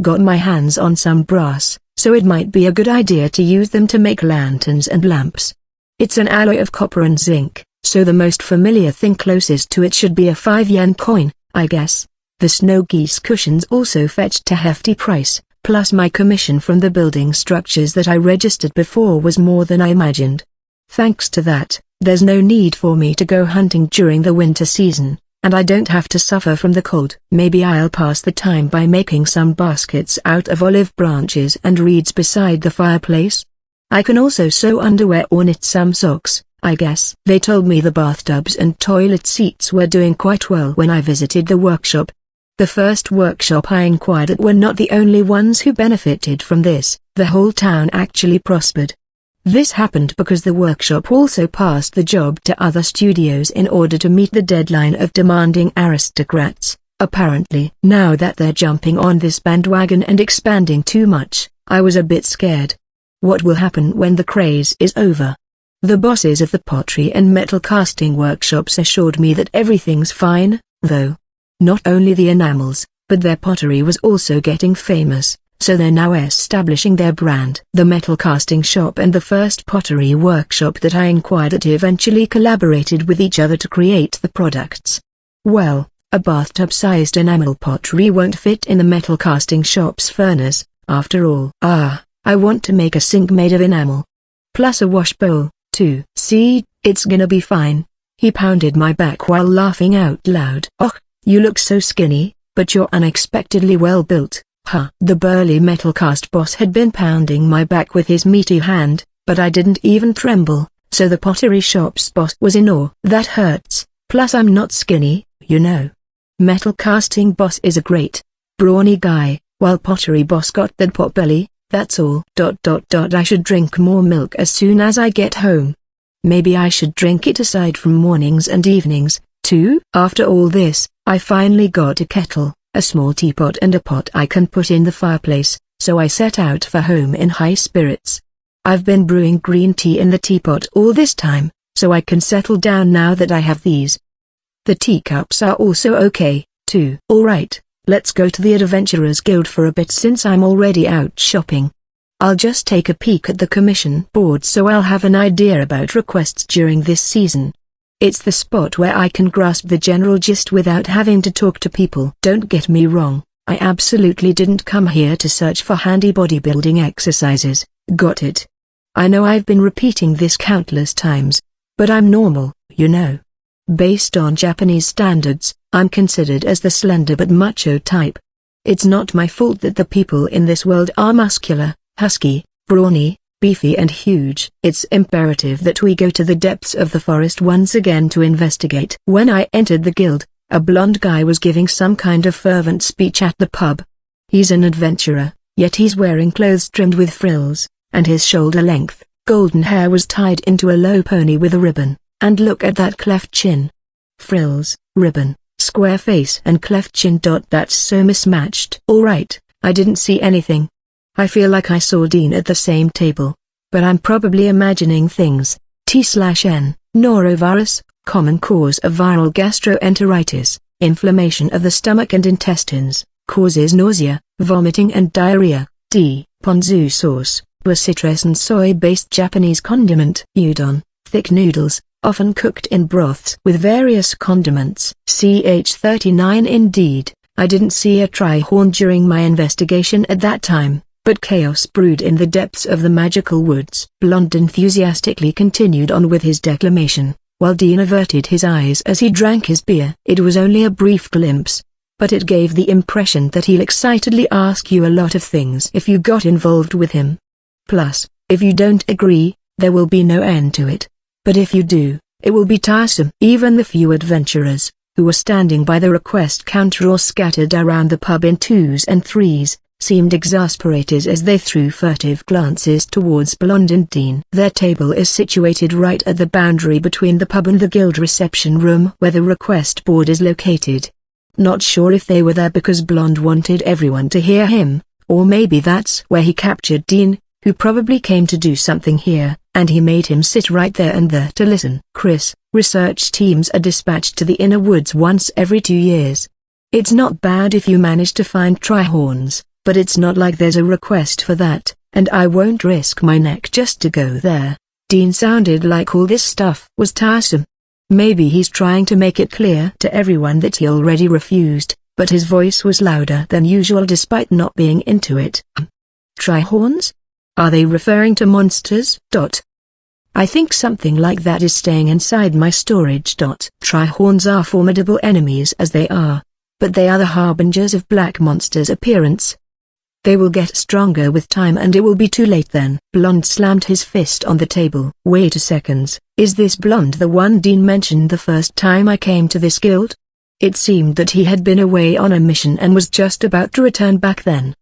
Got my hands on some brass, so it might be a good idea to use them to make lanterns and lamps. It's an alloy of copper and zinc, so the most familiar thing closest to it should be a 5-yen coin, I guess. The snow geese cushions also fetched a hefty price, plus my commission from the building structures that I registered before was more than I imagined. Thanks to that, there's no need for me to go hunting during the winter season, and I don't have to suffer from the cold. Maybe I'll pass the time by making some baskets out of olive branches and reeds beside the fireplace. I can also sew underwear or knit some socks, I guess. They told me the bathtubs and toilet seats were doing quite well when I visited the workshop. The first workshop I inquired at were not the only ones who benefited from this. The whole town actually prospered. This happened because the workshop also passed the job to other studios in order to meet the deadline of demanding aristocrats, apparently. Now that they're jumping on this bandwagon and expanding too much, I was a bit scared. What will happen when the craze is over? The bosses of the pottery and metal casting workshops assured me that everything's fine, though. Not only the enamels, but their pottery was also getting famous, so they're now establishing their brand. The metal casting shop and the first pottery workshop that I inquired at eventually collaborated with each other to create the products. Well, a bathtub-sized enamel pottery won't fit in the metal casting shop's furnace, after all. I want to make a sink made of enamel. Plus a wash bowl, too. See, it's gonna be fine. He pounded my back while laughing out loud. Oh, you look so skinny, but you're unexpectedly well built. The burly metal cast boss had been pounding my back with his meaty hand, but I didn't even tremble, so the pottery shop's boss was in awe. That hurts, plus I'm not skinny, you know. Metal casting boss is a great, brawny guy, while pottery boss got that pot belly, that's all. I should drink more milk as soon as I get home. Maybe I should drink it aside from mornings and evenings, too. After all this, I finally got a kettle, a small teapot and a pot I can put in the fireplace, so I set out for home in high spirits. I've been brewing green tea in the teapot all this time, so I can settle down now that I have these. The teacups are also okay, too. Alright, let's go to the Adventurers Guild for a bit since I'm already out shopping. I'll just take a peek at the commission board so I'll have an idea about requests during this season. It's the spot where I can grasp the general gist without having to talk to people. Don't get me wrong, I absolutely didn't come here to search for handy bodybuilding exercises. Got it. I know I've been repeating this countless times, but I'm normal, you know. Based on Japanese standards, I'm considered as the slender but macho type. It's not my fault that the people in this world are muscular, husky, brawny, beefy and huge. It's imperative that we go to the depths of the forest once again to investigate. When I entered the guild, a blonde guy was giving some kind of fervent speech at the pub. He's an adventurer, yet he's wearing clothes trimmed with frills, and his shoulder-length, golden hair was tied into a low pony with a ribbon, and look at that cleft chin. Frills, ribbon, square face and cleft chin. That's so mismatched. Alright, I didn't see anything. I feel like I saw Dean at the same table, but I'm probably imagining things. T/N, norovirus, common cause of viral gastroenteritis, inflammation of the stomach and intestines, causes nausea, vomiting and diarrhea. D. Ponzu sauce, a citrus and soy-based Japanese condiment. Udon, thick noodles, often cooked in broths with various condiments. CH39. Indeed, I didn't see a Tri-Horn during my investigation at that time, but chaos brewed in the depths of the magical woods. Blonde enthusiastically continued on with his declamation, while Dean averted his eyes as he drank his beer. It was only a brief glimpse, but it gave the impression that he'll excitedly ask you a lot of things if you got involved with him. Plus, if you don't agree, there will be no end to it. But if you do, it will be tiresome. Even the few adventurers, who were standing by the request counter or scattered around the pub in twos and threes, seemed exasperated as they threw furtive glances towards Blonde and Dean. Their table is situated right at the boundary between the pub and the guild reception room where the request board is located. Not sure if they were there because Blonde wanted everyone to hear him, or maybe that's where he captured Dean, who probably came to do something here, and he made him sit right there and there to listen. Chris, research teams are dispatched to the inner woods once every 2 years. It's not bad if you manage to find Tri-Horns, but it's not like there's a request for that, and I won't risk my neck just to go there. Dean sounded like all this stuff was tiresome. Maybe he's trying to make it clear to everyone that he already refused, but his voice was louder than usual despite not being into it. Tri-Horns? Are they referring to monsters? I think something like that is staying inside my storage. Tri-Horns are formidable enemies as they are, but they are the harbingers of black monsters' appearance. They will get stronger with time and it will be too late then. Blonde slammed his fist on the table. Wait a second, is this Blonde the one Dean mentioned the first time I came to this guild? It seemed that he had been away on a mission and was just about to return back then.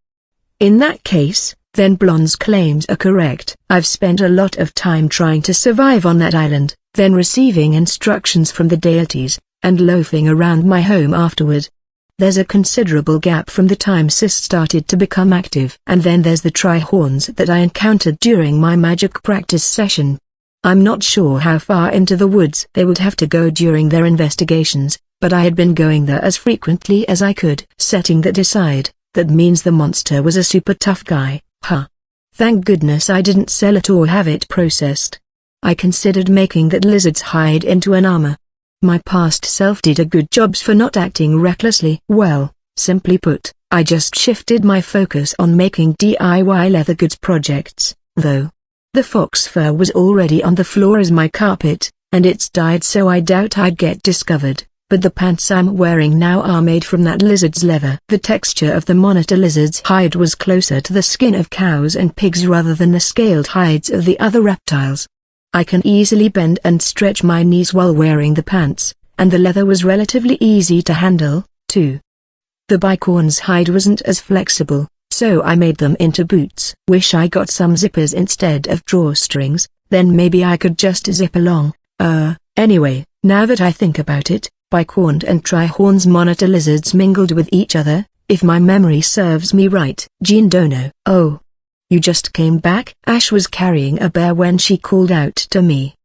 In that case, then Blonde's claims are correct. I've spent a lot of time trying to survive on that island, then receiving instructions from the deities, and loafing around my home afterward. There's a considerable gap from the time Sis started to become active. And then there's the Tri-Horns that I encountered during my magic practice session. I'm not sure how far into the woods they would have to go during their investigations, but I had been going there as frequently as I could. Setting that aside, that means the monster was a super tough guy, huh? Thank goodness I didn't sell it or have it processed. I considered making that lizard's hide into an armor. My past self did a good job for not acting recklessly. Well, simply put, I just shifted my focus on making DIY leather goods projects, though. The fox fur was already on the floor as my carpet, and it's dyed so I doubt I'd get discovered, but the pants I'm wearing now are made from that lizard's leather. The texture of the monitor lizard's hide was closer to the skin of cows and pigs rather than the scaled hides of the other reptiles. I can easily bend and stretch my knees while wearing the pants, and the leather was relatively easy to handle, too. The bicorn's hide wasn't as flexible, so I made them into boots. Wish I got some zippers instead of drawstrings, then maybe I could just zip along. Anyway, now that I think about it, bicorn and Tri-Horns monitor lizards mingled with each other, if my memory serves me right. Jean Dono. Oh. You just came back? Ash was carrying a bear when she called out to me.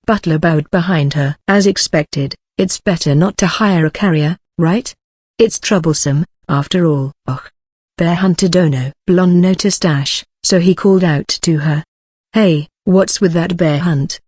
Butler bowed behind her. As expected, it's better not to hire a carrier, right? It's troublesome, after all. Ugh. Bear hunter Dono. Blonde noticed Ash, so he called out to her. Hey, what's with that bear hunt?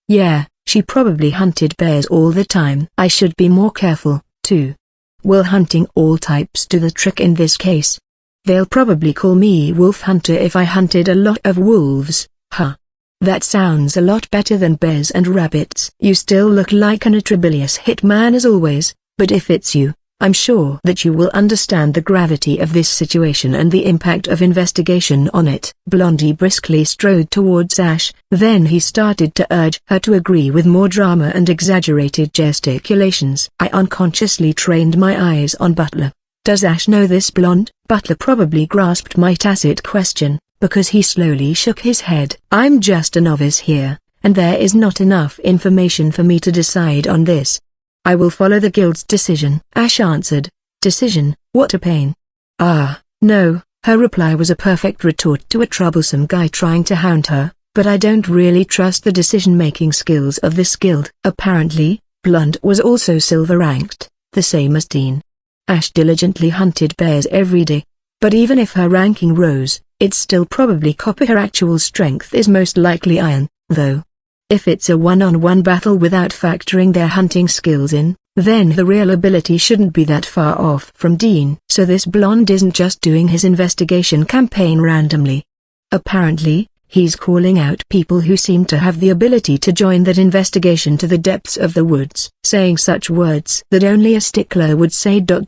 Yeah, she probably hunted bears all the time. I should be more careful, too. Will hunting all types do the trick in this case? They'll probably call me wolf hunter if I hunted a lot of wolves, huh? That sounds a lot better than bears and rabbits. You still look like an atrabilious hitman as always, but if it's you, I'm sure that you will understand the gravity of this situation and the impact of investigation on it. Blondie briskly strode towards Ash, then he started to urge her to agree with more drama and exaggerated gesticulations. I unconsciously trained my eyes on Butler. Does Ash know this blonde? Butler probably grasped my tacit question, because he slowly shook his head. I'm just a novice here, and there is not enough information for me to decide on this. I will follow the guild's decision. Ash answered. Decision? What a pain. Ah, no, her reply was a perfect retort to a troublesome guy trying to hound her, but I don't really trust the decision-making skills of this guild. Apparently, Blonde was also silver ranked, the same as Dean. Ash diligently hunted bears every day, but even if her ranking rose, it's still probably copper. Her actual strength is most likely iron, though. If it's a one-on-one battle without factoring their hunting skills in, then the real ability shouldn't be that far off from Dean. So this blonde isn't just doing his investigation campaign randomly. Apparently, he's calling out people who seem to have the ability to join that investigation to the depths of the woods, saying such words that only a stickler would say. Oh,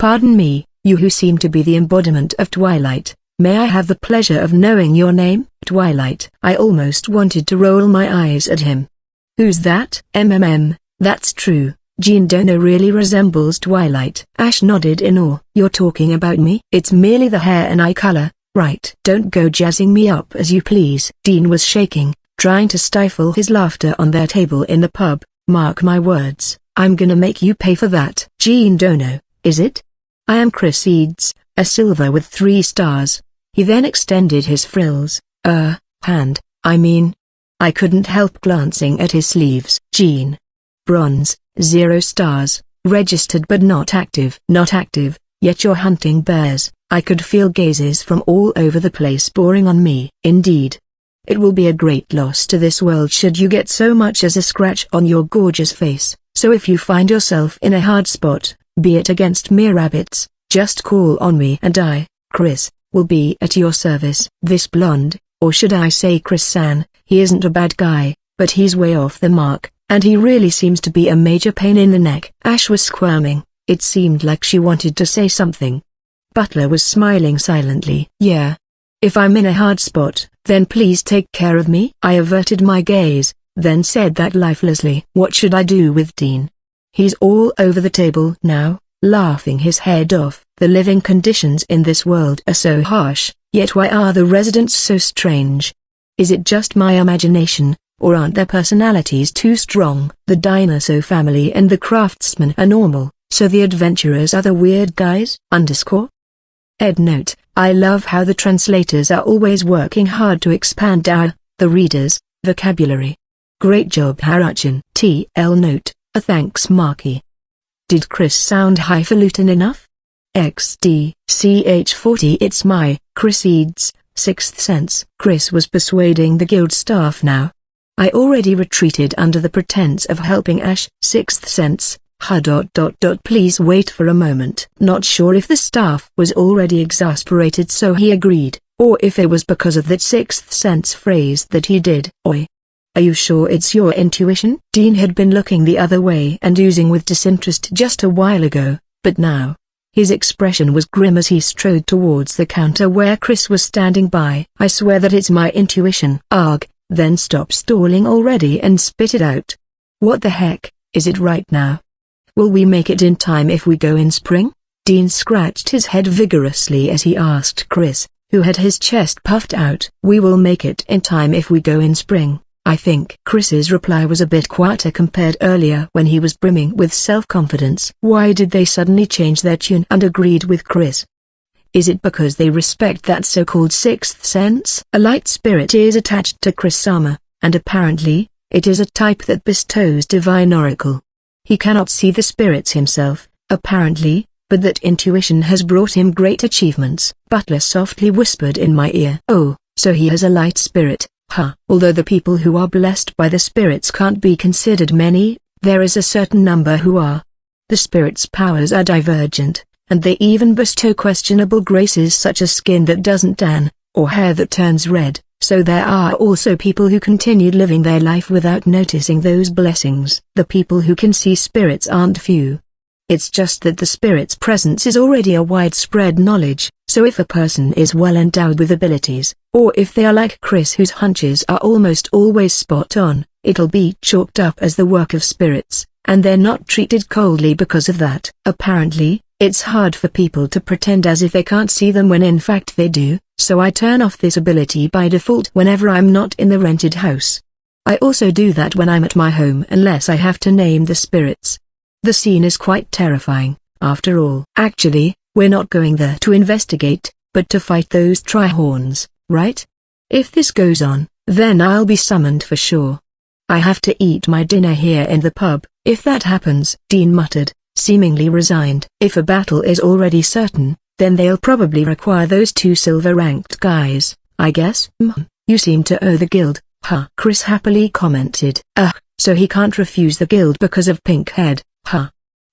pardon me, you who seem to be the embodiment of Twilight. May I have the pleasure of knowing your name? Twilight. I almost wanted to roll my eyes at him. Who's that? That's true. Jean Dono really resembles Twilight. Ash nodded in awe. You're talking about me? It's merely the hair and eye color, right? Don't go jazzing me up as you please. Dean was shaking, trying to stifle his laughter on their table in the pub. Mark my words, I'm gonna make you pay for that. Jean Dono, is it? I am Chris Eads, a silver with 3 stars. He then extended his frills, hand, I couldn't help glancing at his sleeves. Jean. Bronze, 0 stars, registered but not active. Not active, yet you're hunting bears. I could feel gazes from all over the place boring on me. Indeed. It will be a great loss to this world should you get so much as a scratch on your gorgeous face. So if you find yourself in a hard spot, be it against mere rabbits, just call on me and I, Chris, will be at your service. This blonde, or should I say Chris-san, he isn't a bad guy, but he's way off the mark, and he really seems to be a major pain in the neck. Ash was squirming, it seemed like she wanted to say something. Butler was smiling silently. Yeah. If I'm in a hard spot, then please take care of me. I averted my gaze, then said that lifelessly. What should I do with Dean? He's all over the table now, laughing his head off. The living conditions in this world are so harsh, yet why are the residents so strange? Is it just my imagination, or aren't their personalities too strong? The dinosaur family and the craftsmen are normal, so the adventurers are the weird guys? Ed note, I love how the translators are always working hard to expand the reader's, vocabulary. Great job Haruchin. TL note, a thanks Marky. Did Chris sound highfalutin enough? XD/CH40 It's my, Chris Eads, 6th sense. Chris was persuading the guild staff now. I already retreated under the pretense of helping Ash. 6th sense, Please wait for a moment. Not sure if the staff was already exasperated so he agreed, or if it was because of that 6th sense phrase that he did. Oi. Are you sure it's your intuition? Dean had been looking the other way and oozing with disinterest just a while ago, but now, his expression was grim as he strode towards the counter where Chris was standing by. I swear that it's my intuition. Arg, then stop stalling already and spit it out. What the heck, is it right now? Will we make it in time if we go in spring? Dean scratched his head vigorously as he asked Chris, who had his chest puffed out. We will make it in time if we go in spring, I think. Chris's reply was a bit quieter compared earlier when he was brimming with self-confidence. Why did they suddenly change their tune and agreed with Chris? Is it because they respect that so-called 6th sense? A light spirit is attached to Chris-sama, and apparently, it is a type that bestows divine oracle. He cannot see the spirits himself, apparently, but that intuition has brought him great achievements. Butler softly whispered in my ear. Oh, so he has a light spirit. Although the people who are blessed by the spirits can't be considered many, there is a certain number who are. The spirits' powers are divergent, and they even bestow questionable graces such as skin that doesn't tan, or hair that turns red, so there are also people who continued living their life without noticing those blessings. The people who can see spirits aren't few. it's just that the spirit's presence is already a widespread knowledge, so if a person is well endowed with abilities, or if they are like Chris whose hunches are almost always spot on, it'll be chalked up as the work of spirits, and they're not treated coldly because of that. Apparently, it's hard for people to pretend as if they can't see them when in fact they do, so I turn off this ability by default whenever I'm not in the rented house. I also do that when I'm at my home unless I have to name the spirits. The scene is quite terrifying, after all. Actually, we're not going there to investigate, but to fight those Trihorns, right? If this goes on, then I'll be summoned for sure. I have to eat my dinner here in the pub, if that happens, Dean muttered, seemingly resigned. If a battle is already certain, then they'll probably require those two silver-ranked guys, I guess. You seem to owe the guild, huh? Chris happily commented. So he can't refuse the guild because of Pinkhead, huh?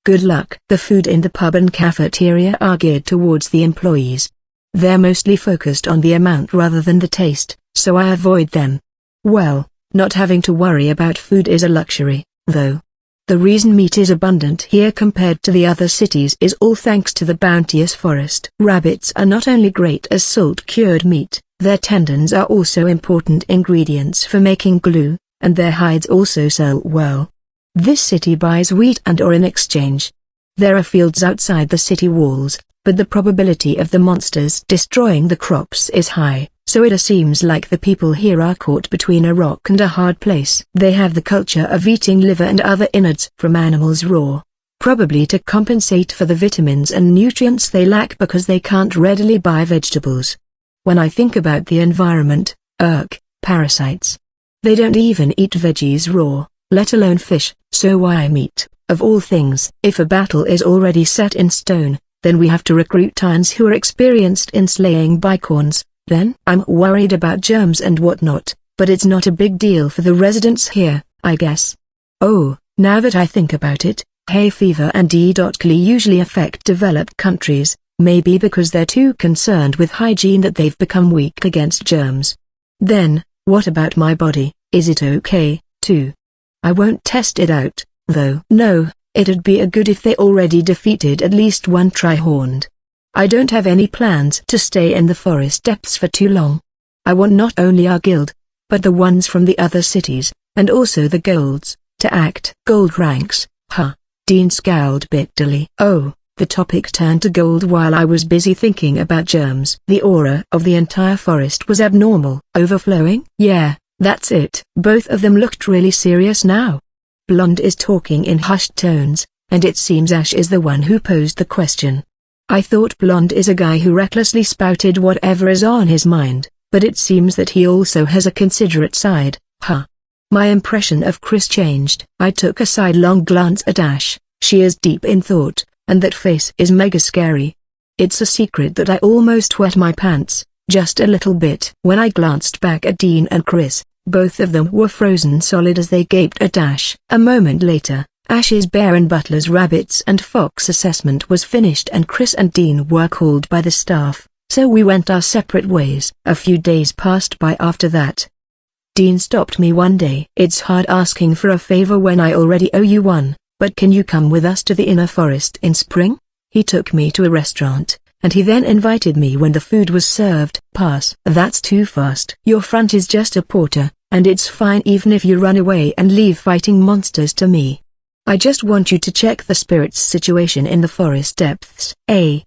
Good luck. The food in the pub and cafeteria are geared towards the employees. They're mostly focused on the amount rather than the taste, so I avoid them. Well, not having to worry about food is a luxury, though. The reason meat is abundant here compared to the other cities is all thanks to the bounteous forest. Rabbits are not only great as salt-cured meat, their tendons are also important ingredients for making glue, and their hides also sell well. This city buys wheat and ore in exchange. There are fields outside the city walls, but the probability of the monsters destroying the crops is high, so it seems like the people here are caught between a rock and a hard place. They have the culture of eating liver and other innards from animals raw, probably to compensate for the vitamins and nutrients they lack because they can't readily buy vegetables. When I think about the environment, parasites. They don't even eat veggies raw, let alone fish, so why meat, of all things? If a battle is already set in stone, then we have to recruit Tynes who are experienced in slaying bicorns. Then I'm worried about germs and whatnot, but it's not a big deal for the residents here, I guess. Oh, now that I think about it, hay fever and D.Cli usually affect developed countries, maybe because they're too concerned with hygiene that they've become weak against germs. Then, what about my body, is it okay, too? I won't test it out, though. No, it'd be a good if they already defeated at least one Trihorned. I don't have any plans to stay in the forest depths for too long. I want not only our guild, but the ones from the other cities, and also the guilds, to act. Gold ranks, huh? Dean scowled bitterly. Oh, the topic turned to gold while I was busy thinking about germs. The aura of the entire forest was abnormal. Overflowing? Yeah, that's it. Both of them looked really serious now. Blonde is talking in hushed tones, and it seems Ash is the one who posed the question. I thought Blonde is a guy who recklessly spouted whatever is on his mind, but it seems that he also has a considerate side, huh? My impression of Chris changed. I took a sidelong glance at Ash. She is deep in thought, and that face is mega scary. It's a secret that I almost wet my pants, just a little bit. When I glanced back at Dean and Chris, both of them were frozen solid as they gaped at Ash. A moment later, Ash's bear and Butler's rabbits and fox assessment was finished and Chris and Dean were called by the staff, so we went our separate ways. A few days passed by after that. Dean stopped me one day. It's hard asking for a favor when I already owe you one, but can you come with us to the inner forest in spring? He took me to a restaurant, and he then invited me when the food was served. Pass. That's too fast. Your front is just a porter, and it's fine even if you run away and leave fighting monsters to me. I just want you to check the spirit's situation in the forest depths.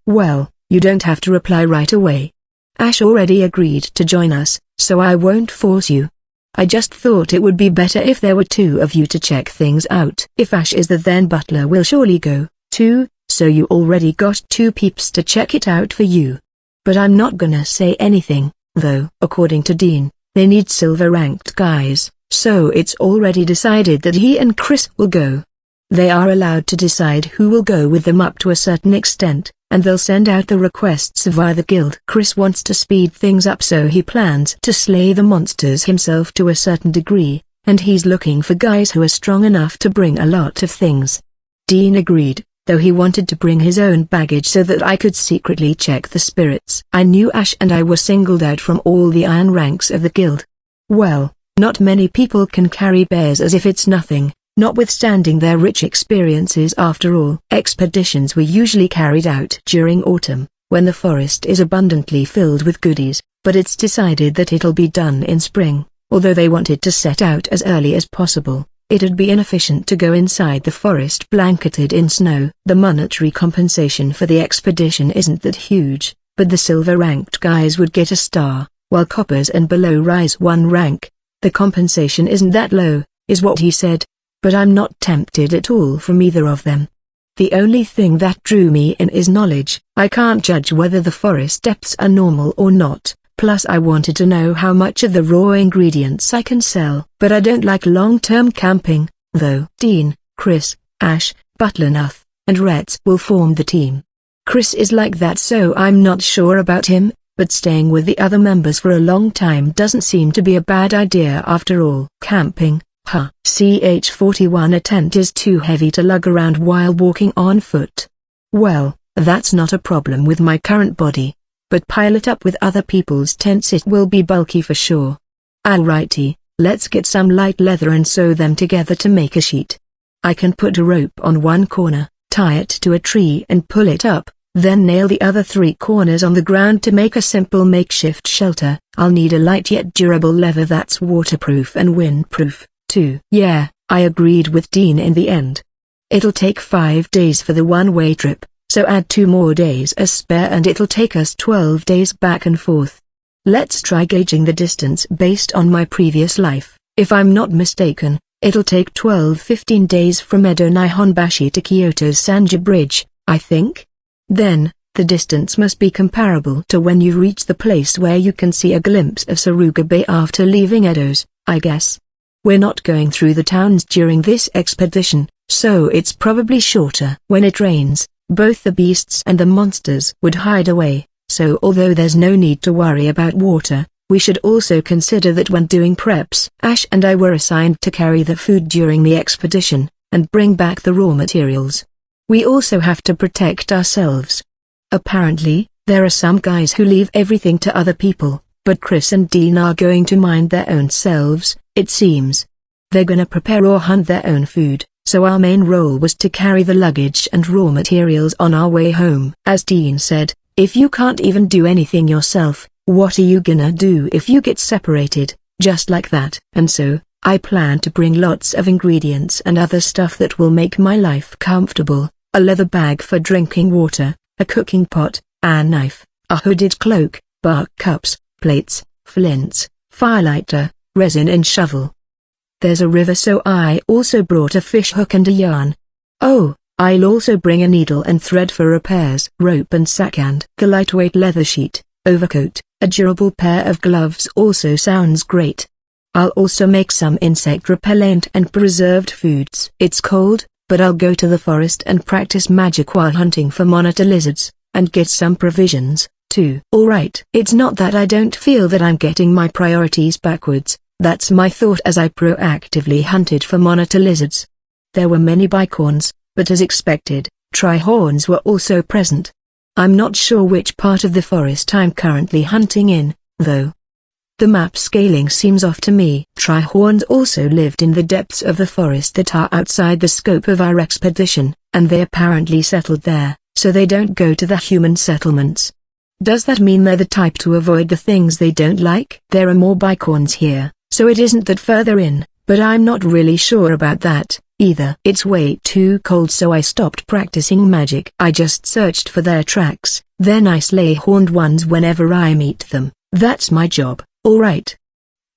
Well, you don't have to reply right away. Ash already agreed to join us, so I won't force you. I just thought it would be better if there were two of you to check things out. If Ash is there, then Butler will surely go, too, so you already got two peeps to check it out for you. But I'm not gonna say anything, though. According to Dean, they need silver-ranked guys, so it's already decided that he and Chris will go. They are allowed to decide who will go with them up to a certain extent, and they'll send out the requests via the guild. Chris wants to speed things up, so he plans to slay the monsters himself to a certain degree, and he's looking for guys who are strong enough to bring a lot of things. Dean agreed, though he wanted to bring his own baggage so that I could secretly check the spirits. I knew Ash and I were singled out from all the iron ranks of the guild. Well, not many people can carry bears as if it's nothing, notwithstanding their rich experiences. After all, expeditions were usually carried out during autumn, when the forest is abundantly filled with goodies, but it's decided that it'll be done in spring. Although they wanted to set out as early as possible, it'd be inefficient to go inside the forest blanketed in snow. The monetary compensation for the expedition isn't that huge, but the silver-ranked guys would get a star, while coppers and below rise one rank. The compensation isn't that low, is what he said. But I'm not tempted at all from either of them. The only thing that drew me in is knowledge. I can't judge whether the forest depths are normal or not. Plus I wanted to know how much of the raw ingredients I can sell. But I don't like long-term camping, though. Dean, Chris, Ash, Butlernuth, and Retz will form the team. Chris is like that, so I'm not sure about him, but staying with the other members for a long time doesn't seem to be a bad idea after all. Camping, huh? CH-41 A tent is too heavy to lug around while walking on foot. Well, that's not a problem with my current body. But pile it up with other people's tents, it will be bulky for sure. Alrighty, let's get some light leather and sew them together to make a sheet. I can put a rope on one corner, tie it to a tree and pull it up, then nail the other 3 corners on the ground to make a simple makeshift shelter. I'll need a light yet durable leather that's waterproof and windproof, too. Yeah, I agreed with Dean in the end. It'll take 5 days for the one-way trip, so add 2 more days as spare and it'll take us 12 days back and forth. Let's try gauging the distance based on my previous life. If I'm not mistaken, it'll take 12-15 days from Edo Nihonbashi to Kyoto's Sanja Bridge, I think. Then, the distance must be comparable to when you reach the place where you can see a glimpse of Saruga Bay after leaving Edo's, I guess. We're not going through the towns during this expedition, so it's probably shorter. When it rains, both the beasts and the monsters would hide away, so although there's no need to worry about water, we should also consider that when doing preps. Ash and I were assigned to carry the food during the expedition, and bring back the raw materials. We also have to protect ourselves. Apparently, there are some guys who leave everything to other people, but Chris and Dean are going to mind their own selves, it seems. They're gonna prepare or hunt their own food. So our main role was to carry the luggage and raw materials on our way home. As Dean said, if you can't even do anything yourself, what are you gonna do if you get separated, just like that? And so, I plan to bring lots of ingredients and other stuff that will make my life comfortable, a leather bag for drinking water, a cooking pot, a knife, a hooded cloak, bark cups, plates, flints, firelighter, resin and shovel. There's a river, so I also brought a fish hook and a yarn. Oh, I'll also bring a needle and thread for repairs, rope and sack and the lightweight leather sheet, overcoat, a durable pair of gloves also sounds great. I'll also make some insect repellent and preserved foods. It's cold, but I'll go to the forest and practice magic while hunting for monitor lizards, and get some provisions, too. Alright. It's not that I don't feel that I'm getting my priorities backwards. That's my thought as I proactively hunted for monitor lizards. There were many bicorns, but as expected, trihorns were also present. I'm not sure which part of the forest I'm currently hunting in, though. The map scaling seems off to me. Trihorns also lived in the depths of the forest that are outside the scope of our expedition, and they apparently settled there, so they don't go to the human settlements. Does that mean they're the type to avoid the things they don't like? There are more bicorns here. So it isn't that further in, but I'm not really sure about that, either. It's way too cold, so I stopped practicing magic. I just searched for their tracks, then I slay horned ones whenever I meet them. That's my job, alright.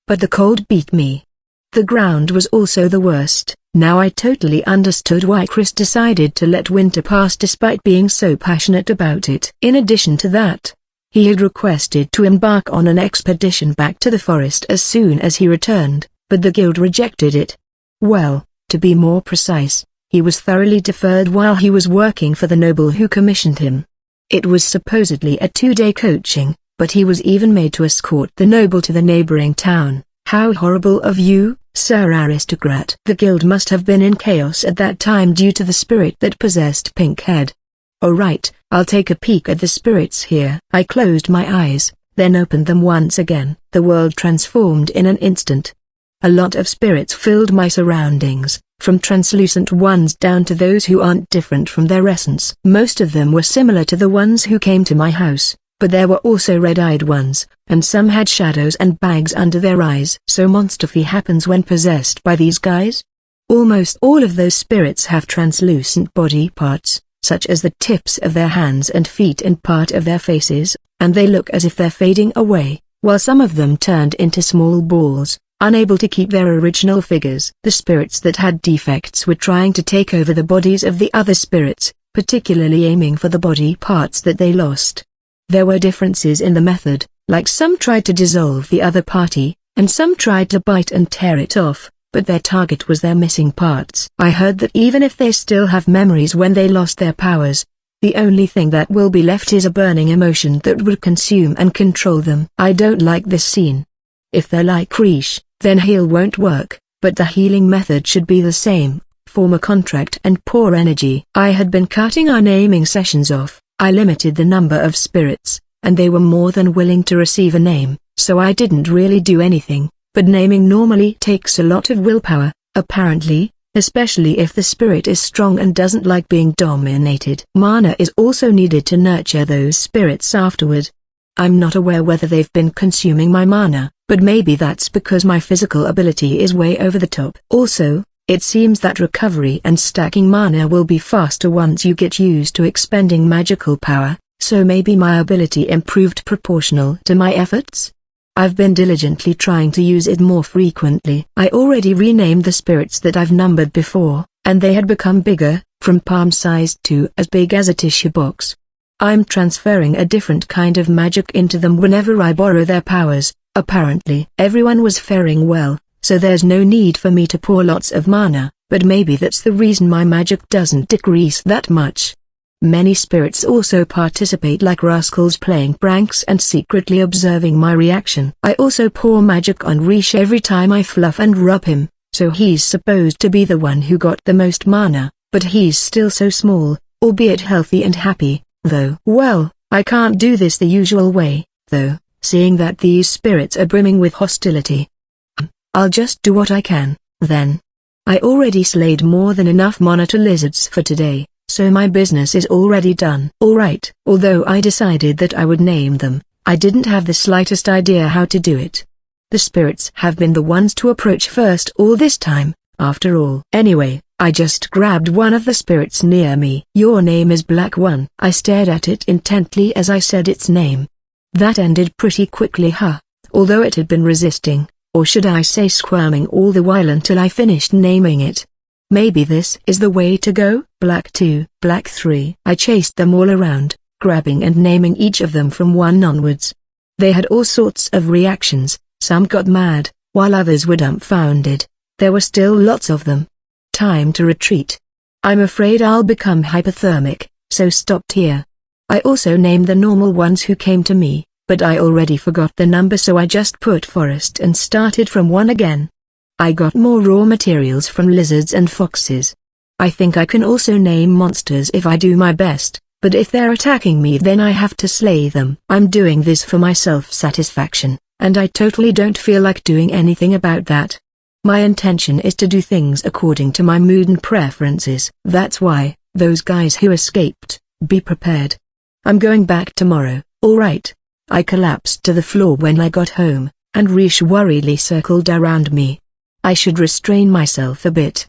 But the cold beat me. The ground was also the worst. Now I totally understood why Chris decided to let winter pass despite being so passionate about it. In addition to that, he had requested to embark on an expedition back to the forest as soon as he returned, but the guild rejected it. Well, to be more precise, he was thoroughly deferred while he was working for the noble who commissioned him. It was supposedly a 2-day coaching, but he was even made to escort the noble to the neighboring town. How horrible of you, Sir Aristocrat. The guild must have been in chaos at that time due to the spirit that possessed Pinkhead. Alright, I'll take a peek at the spirits here. I closed my eyes, then opened them once again. The world transformed in an instant. A lot of spirits filled my surroundings, from translucent ones down to those who aren't different from their essence. Most of them were similar to the ones who came to my house, but there were also red-eyed ones, and some had shadows and bags under their eyes. So monstrophy happens when possessed by these guys? Almost all of those spirits have translucent body parts, such as the tips of their hands and feet and part of their faces, and they look as if they're fading away, while some of them turned into small balls, unable to keep their original figures. The spirits that had defects were trying to take over the bodies of the other spirits, particularly aiming for the body parts that they lost. There were differences in the method, like some tried to dissolve the other party, and some tried to bite and tear it off, but their target was their missing parts. I heard that even if they still have memories when they lost their powers, the only thing that will be left is a burning emotion that would consume and control them. I don't like this scene. If they're like Rish, then heal won't work, but the healing method should be the same, form a contract and pour energy. I had been cutting our naming sessions off. I limited the number of spirits, and they were more than willing to receive a name, so I didn't really do anything, but naming normally takes a lot of willpower, apparently, especially if the spirit is strong and doesn't like being dominated. Mana is also needed to nurture those spirits afterward. I'm not aware whether they've been consuming my mana, but maybe that's because my physical ability is way over the top. Also, it seems that recovery and stacking mana will be faster once you get used to expending magical power, so maybe my ability improved proportional to my efforts? I've been diligently trying to use it more frequently. I already renamed the spirits that I've numbered before, and they had become bigger, from palm-sized to as big as a tissue box. I'm transferring a different kind of magic into them whenever I borrow their powers. Apparently everyone was faring well, so there's no need for me to pour lots of mana, but maybe that's the reason my magic doesn't decrease that much. Many spirits also participate like rascals playing pranks and secretly observing my reaction. I also pour magic on Rish every time I fluff and rub him, so he's supposed to be the one who got the most mana, but he's still so small, albeit healthy and happy, though. Well, I can't do this the usual way, though, seeing that these spirits are brimming with hostility. I'll just do what I can, then. I already slayed more than enough monitor lizards for today, so my business is already done. Alright. Although I decided that I would name them, I didn't have the slightest idea how to do it. The spirits have been the ones to approach first all this time, after all. Anyway, I just grabbed one of the spirits near me. Your name is Black One. I stared at it intently as I said its name. That ended pretty quickly, although it had been resisting. Or should I say squirming all the while until I finished naming it. Maybe this is the way to go. Black 2, Black 3. I chased them all around, grabbing and naming each of them from 1 onwards. They had all sorts of reactions, some got mad, while others were dumbfounded. There were still lots of them. Time to retreat. I'm afraid I'll become hypothermic, so stopped here. I also named the normal ones who came to me, but I already forgot the number, so I just put forest and started from 1 again. I got more raw materials from lizards and foxes. I think I can also name monsters if I do my best, but if they're attacking me then I have to slay them. I'm doing this for my self-satisfaction, and I totally don't feel like doing anything about that. My intention is to do things according to my mood and preferences. That's why, those guys who escaped, be prepared. I'm going back tomorrow, alright? I collapsed to the floor when I got home, and Rish worriedly circled around me. I should restrain myself a bit.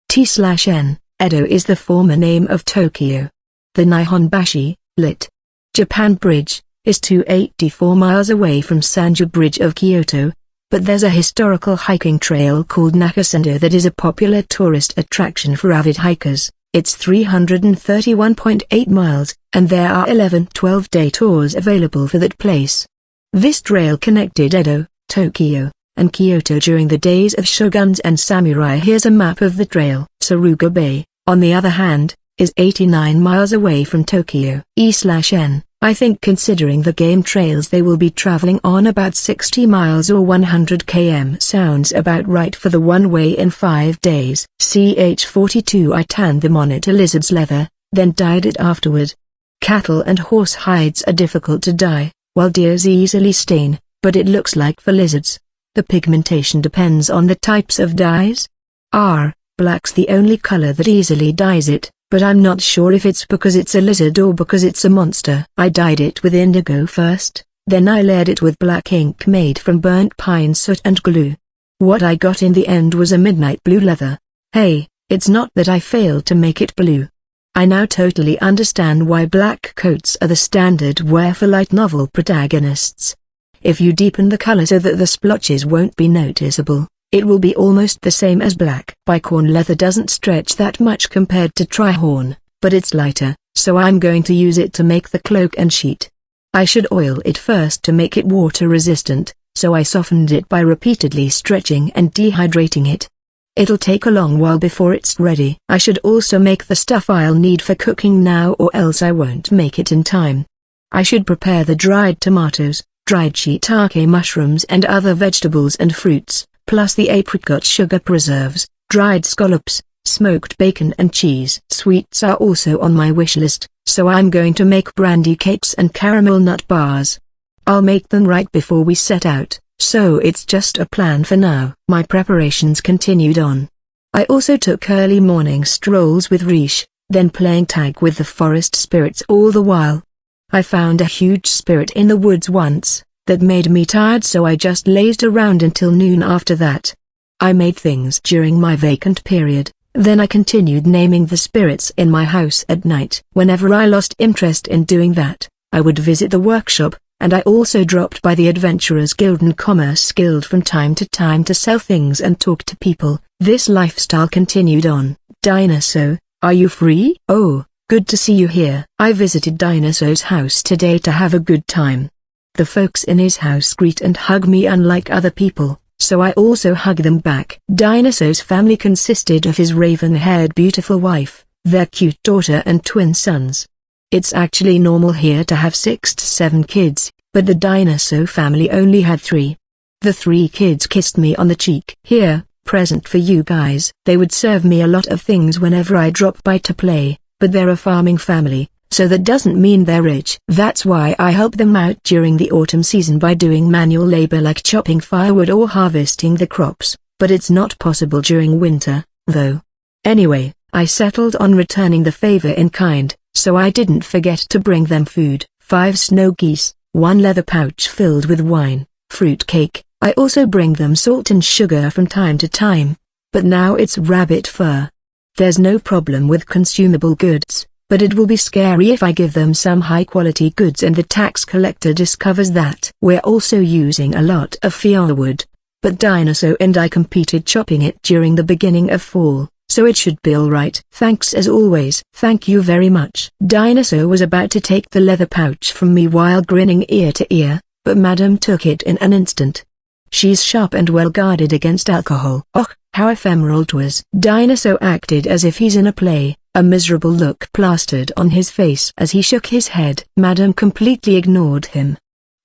T/N, Edo is the former name of Tokyo. The Nihonbashi, lit. Japan Bridge, is 284 miles away from Sanju Bridge of Kyoto, but there's a historical hiking trail called Nakasendo that is a popular tourist attraction for avid hikers. It's 331.8 miles, and there are 11 12-day tours available for that place. This trail connected Edo, Tokyo, and Kyoto during the days of shoguns and samurai. Here's a map of the trail. Suruga Bay, on the other hand, is 89 miles away from Tokyo. E/N, I think considering the game trails they will be traveling on about 60 miles or 100 km sounds about right for the one-way in 5 days. Ch-42 I tanned the monitor lizard's leather, then dyed it afterward. Cattle and horse hides are difficult to dye, while deer's easily stain, but it looks like for lizards, the pigmentation depends on the types of dyes. Black's the only color that easily dyes it, but I'm not sure if it's because it's a lizard or because it's a monster. I dyed it with indigo first, then I layered it with black ink made from burnt pine soot and glue. What I got in the end was a midnight blue leather. Hey, it's not that I failed to make it blue. I now totally understand why black coats are the standard wear for light novel protagonists. If you deepen the color so that the splotches won't be noticeable, it will be almost the same as black. Bicorn leather doesn't stretch that much compared to Trihorn, but it's lighter, so I'm going to use it to make the cloak and sheet. I should oil it first to make it water resistant, so I softened it by repeatedly stretching and dehydrating it. It'll take a long while before it's ready. I should also make the stuff I'll need for cooking now, or else I won't make it in time. I should prepare the dried tomatoes, dried shiitake mushrooms and other vegetables and fruits, plus the apricot sugar preserves, dried scallops, smoked bacon and cheese. Sweets are also on my wish list, so I'm going to make brandy cakes and caramel nut bars. I'll make them right before we set out, so it's just a plan for now. My preparations continued on. I also took early morning strolls with Riche, then playing tag with the forest spirits all the while. I found a huge spirit in the woods once, that made me tired, so I just lazed around until noon. After that, I made things during my vacant period, then I continued naming the spirits in my house at night. Whenever I lost interest in doing that, I would visit the workshop, and I also dropped by the Adventurers Guild and Commerce Guild from time to time to sell things and talk to people. This lifestyle continued on. Dinosaur, are you free? Oh, good to see you here. I visited Dinosaur's house today to have a good time. The folks in his house greet and hug me unlike other people, so I also hug them back. Dinosaur's family consisted of his raven-haired beautiful wife, their cute daughter and twin sons. It's actually normal here to have 6 to 7 kids, but the Dinosaur family only had 3. The 3 kids kissed me on the cheek. Here, present for you guys. They would serve me a lot of things whenever I drop by to play, but they're a farming family, so that doesn't mean they're rich. That's why I help them out during the autumn season by doing manual labor like chopping firewood or harvesting the crops, but it's not possible during winter, though. Anyway, I settled on returning the favor in kind, so I didn't forget to bring them food. 5 snow geese, 1 leather pouch filled with wine, fruit cake. I also bring them salt and sugar from time to time, but now it's rabbit fur. There's no problem with consumable goods, but it will be scary if I give them some high-quality goods and the tax collector discovers that. We're also using a lot of firewood, but Dinosaur and I competed chopping it during the beginning of fall, so it should be alright. Thanks as always. Thank you very much. Dinosaur was about to take the leather pouch from me while grinning ear to ear, but Madame took it in an instant. She's sharp and well guarded against alcohol. Oh, how ephemeral 'twas. Dinosaur acted as if he's in a play, a miserable look plastered on his face as he shook his head. Madame completely ignored him.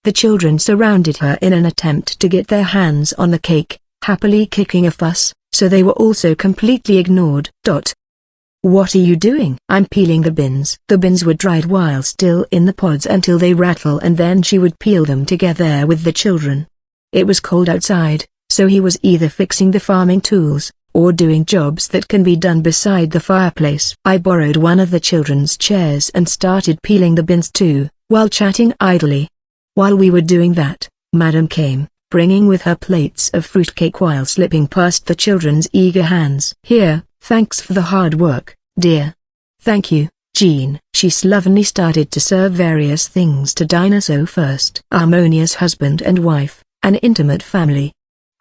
The children surrounded her in an attempt to get their hands on the cake, happily kicking a fuss, so they were also completely ignored. What are you doing? I'm peeling the beans. The beans were dried while still in the pods until they rattle, and then she would peel them together with the children. It was cold outside, so he was either fixing the farming tools, or doing jobs that can be done beside the fireplace. I borrowed one of the children's chairs and started peeling the beans too, while chatting idly. While we were doing that, Madame came, bringing with her plates of fruitcake while slipping past the children's eager hands. Here, thanks for the hard work, dear. Thank you, Jean. She slovenly started to serve various things to Dinosaur first. Harmonious husband and wife, an intimate family.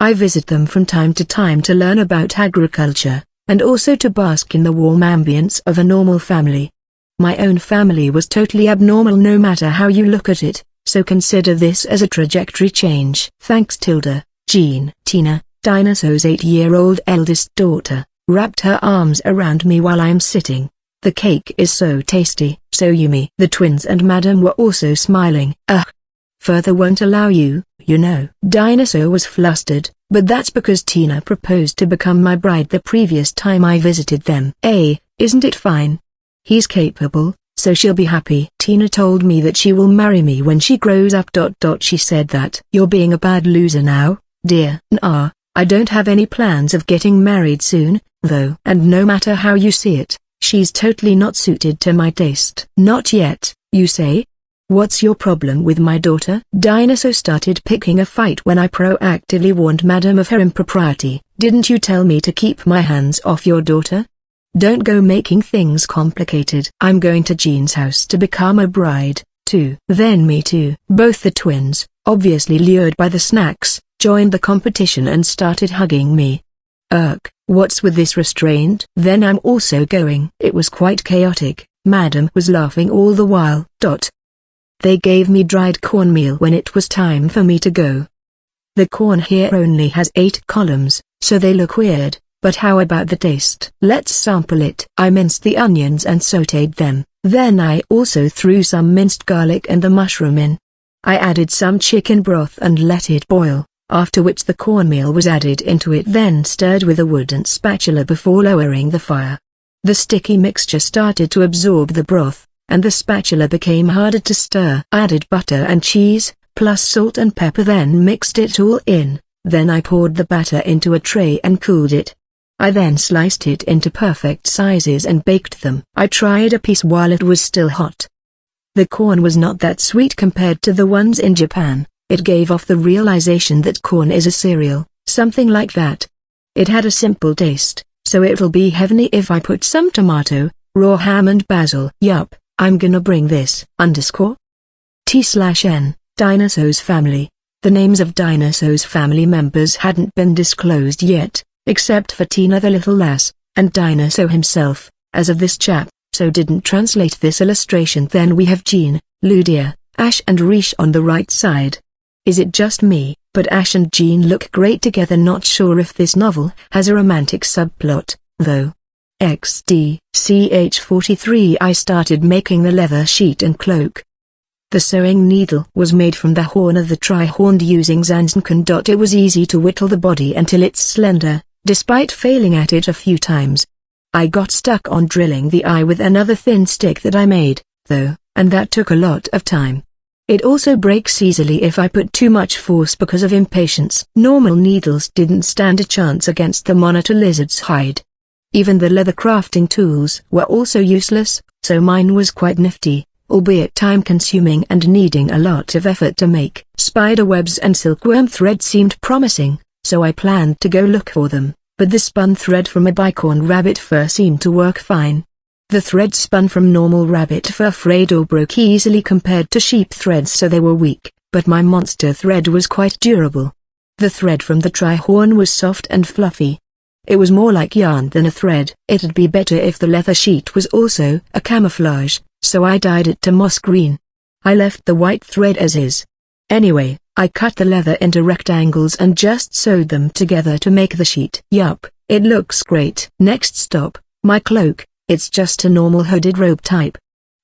I visit them from time to time to learn about agriculture, and also to bask in the warm ambience of a normal family. My own family was totally abnormal no matter how you look at it, so consider this as a trajectory change. Thanks Tilda. Jean. Tina, Dinosaur's 8-year-old eldest daughter, wrapped her arms around me while I'm sitting. The cake is so tasty, so yummy. The twins and Madame were also smiling. Further won't allow you, you know. Dinosaur was flustered, but that's because Tina proposed to become my bride the previous time I visited them. Isn't it fine? He's capable, so she'll be happy. Tina told me that she will marry me when she grows up. She said that. You're being a bad loser now, dear. Nah, I don't have any plans of getting married soon, though. And no matter how you see it, she's totally not suited to my taste. Not yet, you say? What's your problem with my daughter? Dinosaur started picking a fight when I proactively warned Madam of her impropriety. Didn't you tell me to keep my hands off your daughter? Don't go making things complicated. I'm going to Jean's house to become a bride, too. Then me too. Both the twins, obviously lured by the snacks, joined the competition and started hugging me. What's with this restraint? Then I'm also going. It was quite chaotic. Madam was laughing all the while. They gave me dried cornmeal when it was time for me to go. The corn here only has 8 columns, so they look weird, but how about the taste? Let's sample it. I minced the onions and sautéed them, then I also threw some minced garlic and the mushroom in. I added some chicken broth and let it boil, after which the cornmeal was added into it, then stirred with a wooden spatula before lowering the fire. The sticky mixture started to absorb the broth, and the spatula became harder to stir. I added butter and cheese, plus salt and pepper, then mixed it all in. Then I poured the batter into a tray and cooled it. I then sliced it into perfect sizes and baked them. I tried a piece while it was still hot. The corn was not that sweet compared to the ones in Japan. It gave off the realization that corn is a cereal, something like that. It had a simple taste, so it'll be heavenly if I put some tomato, raw ham and basil. Yup. I'm gonna bring this. T/N, Dinosaur's family. The names of Dinosaur's family members hadn't been disclosed yet, except for Tina the little lass, and Dinosaur himself, as of this chap, so didn't translate this illustration. Then we have Jean, Ludia, Ash and Riche on the right side. Is it just me, but Ash and Jean look great together? Not sure if this novel has a romantic subplot, though. XD/CH43 I started making the leather sheet and cloak. The sewing needle was made from the horn of the tri-horned using Zanzikan. It was easy to whittle the body until it's slender, despite failing at it a few times. I got stuck on drilling the eye with another thin stick that I made, though, and that took a lot of time. It also breaks easily if I put too much force because of impatience. Normal needles didn't stand a chance against the monitor lizard's hide. Even the leather crafting tools were also useless, so mine was quite nifty, albeit time-consuming and needing a lot of effort to make. Spider webs and silkworm thread seemed promising, so I planned to go look for them, but the spun thread from a bicorn rabbit fur seemed to work fine. The thread spun from normal rabbit fur frayed or broke easily compared to sheep threads, so they were weak, but my monster thread was quite durable. The thread from the tri-horn was soft and fluffy. It was more like yarn than a thread. It'd be better if the leather sheet was also a camouflage, so I dyed it to moss green. I left the white thread as is. Anyway, I cut the leather into rectangles and just sewed them together to make the sheet. Yup, it looks great. Next stop, my cloak. It's just a normal hooded robe type.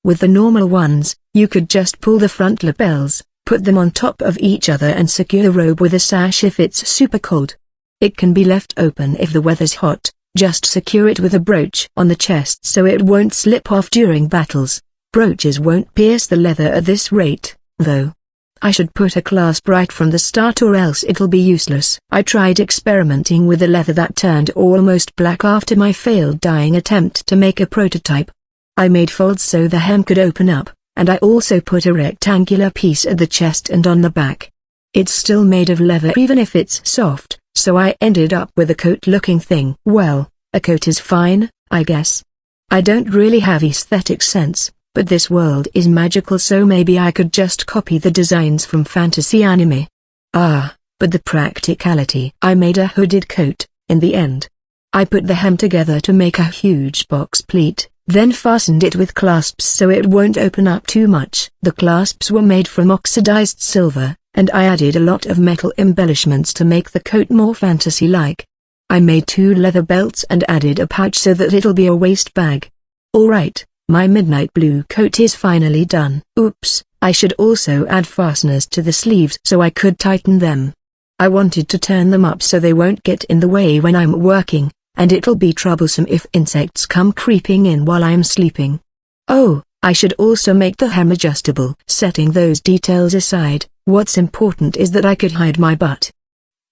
With the normal ones, you could just pull the front lapels, put them on top of each other and secure the robe with a sash if it's super cold. It can be left open if the weather's hot. Just secure it with a brooch on the chest so it won't slip off during battles. Brooches won't pierce the leather at this rate, though. I should put a clasp right from the start or else it'll be useless. I tried experimenting with the leather that turned almost black after my failed dyeing attempt to make a prototype. I made folds so the hem could open up, and I also put a rectangular piece at the chest and on the back. It's still made of leather even if it's soft, so I ended up with a coat-looking thing. Well, a coat is fine, I guess. I don't really have aesthetic sense, but this world is magical, so maybe I could just copy the designs from fantasy anime. But the practicality. I made a hooded coat, in the end. I put the hem together to make a huge box pleat, then fastened it with clasps so it won't open up too much. The clasps were made from oxidized silver, and I added a lot of metal embellishments to make the coat more fantasy-like. I made 2 leather belts and added a pouch so that it'll be a waist bag. Alright, my midnight blue coat is finally done. Oops, I should also add fasteners to the sleeves so I could tighten them. I wanted to turn them up so they won't get in the way when I'm working, and it'll be troublesome if insects come creeping in while I'm sleeping. Oh, I should also make the hem adjustable. Setting those details aside, what's important is that I could hide my butt.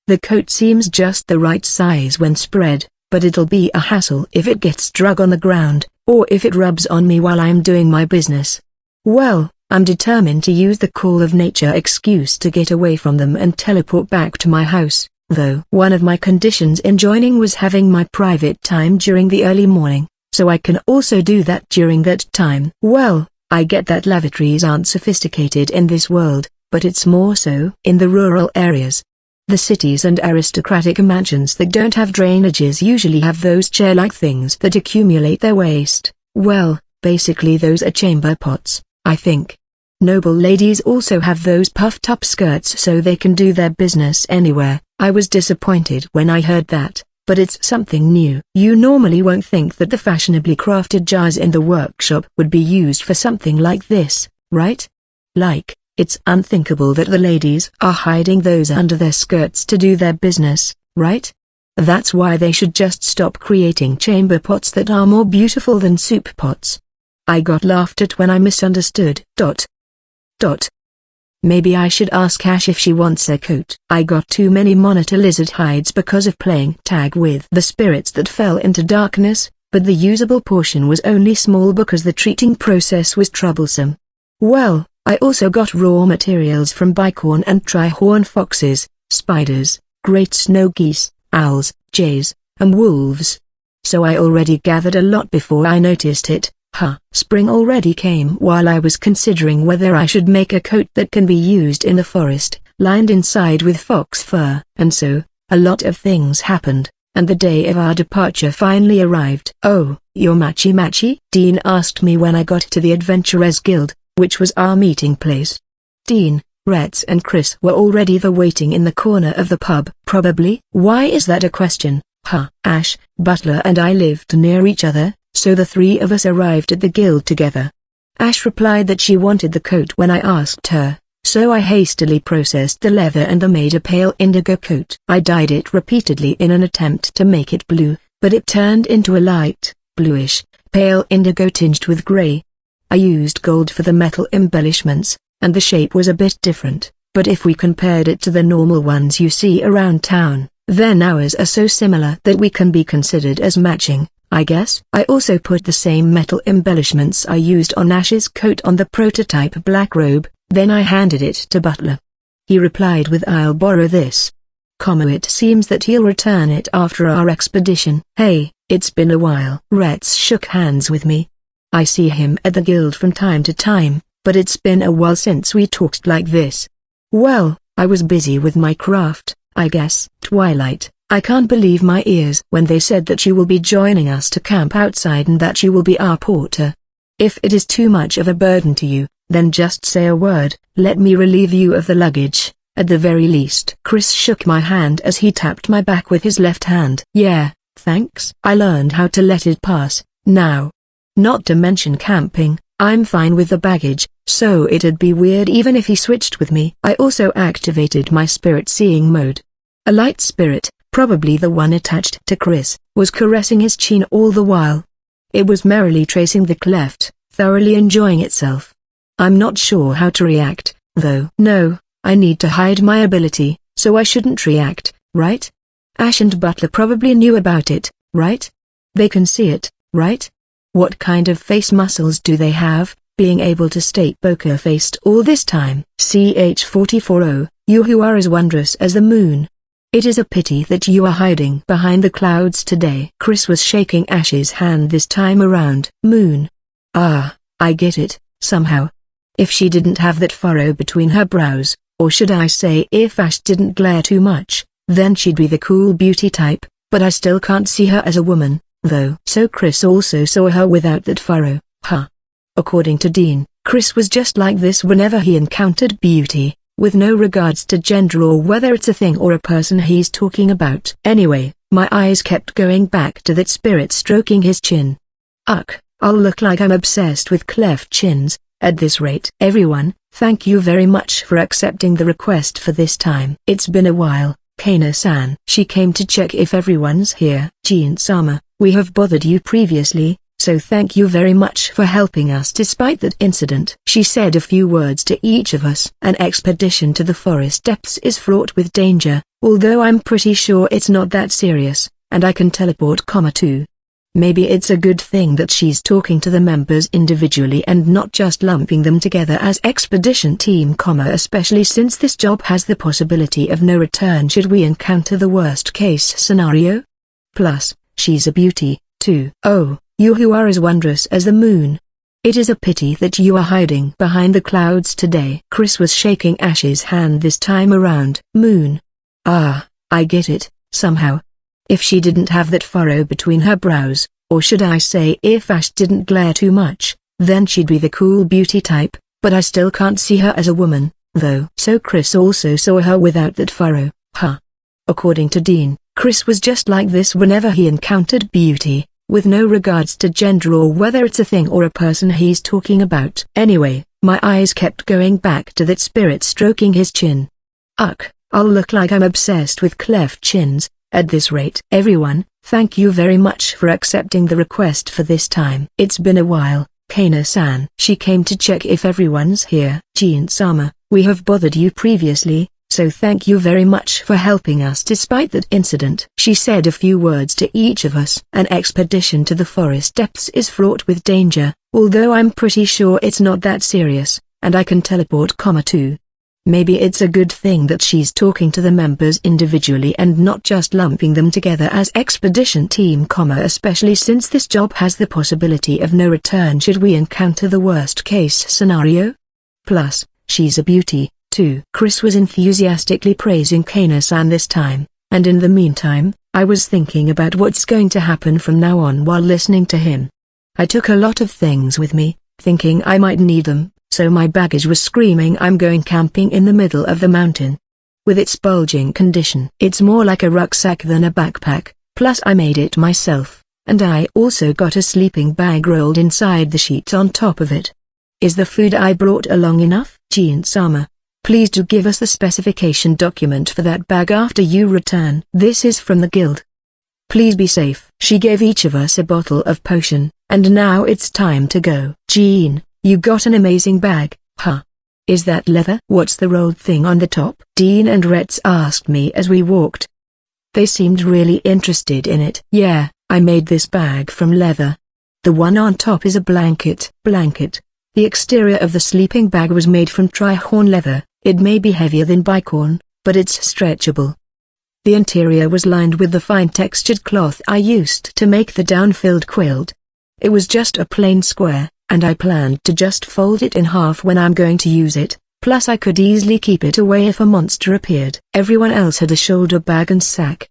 The coat seems just the right size when spread, but it'll be a hassle if it gets drug on the ground, or if it rubs on me while I'm doing my business. Well, I'm determined to use the call of nature excuse to get away from them and teleport back to my house, though one of my conditions in joining was having my private time during the early morning, so I can also do that during that time. Well, I get that lavatories aren't sophisticated in this world, but it's more so in the rural areas. The cities and aristocratic mansions that don't have drainages usually have those chair-like things that accumulate their waste. Well, basically those are chamber pots, I think. Noble ladies also have those puffed-up skirts so they can do their business anywhere. I was disappointed when I heard that, but it's something new. You normally won't think that the fashionably crafted jars in the workshop would be used for something like this, right? Like, it's unthinkable that the ladies are hiding those under their skirts to do their business, right? That's why they should just stop creating chamber pots that are more beautiful than soup pots. I got laughed at when I misunderstood. Maybe I should ask Ash if she wants a coat. I got too many monitor lizard hides because of playing tag with the spirits that fell into darkness, but the usable portion was only small because the treating process was troublesome. Well, I also got raw materials from bicorn and tri-horn foxes, spiders, great snow geese, owls, jays, and wolves. So I already gathered a lot before I noticed it. Spring already came while I was considering whether I should make a coat that can be used in the forest, lined inside with fox fur. And so, a lot of things happened, and the day of our departure finally arrived. "Oh, you're matchy-matchy?" Dean asked me when I got to the Adventurers Guild, which was our meeting place. Dean, Rhett and Chris were already waiting in the corner of the pub. Probably. Why is that a question? Ash, Butler and I lived near each other, so the three of us arrived at the guild together. Ash replied that she wanted the coat when I asked her, so I hastily processed the leather and made a pale indigo coat. I dyed it repeatedly in an attempt to make it blue, but it turned into a light, bluish, pale indigo tinged with grey. I used gold for the metal embellishments, and the shape was a bit different, but if we compared it to the normal ones you see around town, then ours are so similar that we can be considered as matching, I guess. I also put the same metal embellishments I used on Ash's coat on the prototype black robe, then I handed it to Butler. He replied with "I'll borrow this. It seems that he'll return it after our expedition." "Hey, it's been a while." Retz shook hands with me. "I see him at the guild from time to time, but it's been a while since we talked like this." "Well, I was busy with my craft, I guess." "Twilight, I can't believe my ears when they said that you will be joining us to camp outside and that you will be our porter. If it is too much of a burden to you, then just say a word. Let me relieve you of the luggage, at the very least." Chris shook my hand as he tapped my back with his left hand. "Yeah, thanks. I learned how to let it pass, now. Not to mention camping, I'm fine with the baggage, so it'd be weird even if he switched with me." I also activated my spirit-seeing mode. A light spirit, probably the one attached to Chris, was caressing his chin all the while. It was merrily tracing the cleft, thoroughly enjoying itself. I'm not sure how to react, though. No, I need to hide my ability, so I shouldn't react, right? Ash and Butler probably knew about it, right? They can see it, right? What kind of face muscles do they have, being able to stay poker-faced all this time? CH-44O, you who are as wondrous as the moon. It is a pity that you are hiding behind the clouds today. Chris was shaking Ash's hand this time around. Moon. Ah, I get it, somehow. If she didn't have that furrow between her brows, or should I say if Ash didn't glare too much, then she'd be the cool beauty type, but I still can't see her as a woman, though. So Chris also saw her without that furrow. According to Dean, Chris was just like this whenever he encountered beauty, with no regards to gender or whether it's a thing or a person he's talking about. Anyway, my eyes kept going back to that spirit stroking his chin. I'll look like I'm obsessed with cleft chins, at this rate. Everyone, thank you very much for accepting the request for this time. It's been a while, Kana-san. She came to check if everyone's here. Jean-sama, we have bothered you previously, so thank you very much for helping us despite that incident. She said a few words to each of us. An expedition to the forest depths is fraught with danger, although I'm pretty sure it's not that serious, and I can teleport, too. Maybe it's a good thing that she's talking to the members individually and not just lumping them together as expedition team, especially since this job has the possibility of no return should we encounter the worst case scenario. Plus, she's a beauty, too. Oh, you who are as wondrous as the moon. It is a pity that you are hiding behind the clouds today. Chris was shaking Ash's hand this time around. Moon. Ah, I get it, somehow. If she didn't have that furrow between her brows, or should I say if Ash didn't glare too much, then she'd be the cool beauty type, but I still can't see her as a woman, though. So Chris also saw her without that furrow, huh? According to Dean, Chris was just like this whenever he encountered beauty, with no regards to gender or whether it's a thing or a person he's talking about. Anyway, my eyes kept going back to that spirit stroking his chin. Ugh, I'll look like I'm obsessed with cleft chins. At this rate. Everyone, thank you very much for accepting the request for this time. It's been a while, Kana-san. She came to check if everyone's here. Jean-sama, we have bothered you previously, so thank you very much for helping us despite that incident. She said a few words to each of us. An expedition to the forest depths is fraught with danger, although I'm pretty sure it's not that serious, and I can teleport, too. Maybe it's a good thing that she's talking to the members individually and not just lumping them together as expedition team, especially since this job has the possibility of no return should we encounter the worst case scenario. Plus, she's a beauty, too. Chris was enthusiastically praising Kana-san this time, and in the meantime, I was thinking about what's going to happen from now on while listening to him. I took a lot of things with me, thinking I might need them. So my baggage was screaming I'm going camping in the middle of the mountain. With its bulging condition, it's more like a rucksack than a backpack, plus I made it myself, and I also got a sleeping bag rolled inside the sheet on top of it. Is the food I brought along enough? Jean-sama, please do give us the specification document for that bag after you return. This is from the guild. Please be safe. She gave each of us a bottle of potion, and now it's time to go. Jean, you got an amazing bag, huh? Is that leather? What's the rolled thing on the top? Dean and Retz asked me as we walked. They seemed really interested in it. Yeah, I made this bag from leather. The one on top is a blanket. The exterior of the sleeping bag was made from trihorn leather. It may be heavier than bicorn, but it's stretchable. The interior was lined with the fine textured cloth I used to make the down-filled quilt. It was just a plain square, and I planned to just fold it in half when I'm going to use it, plus I could easily keep it away if a monster appeared. Everyone else had a shoulder bag and sack.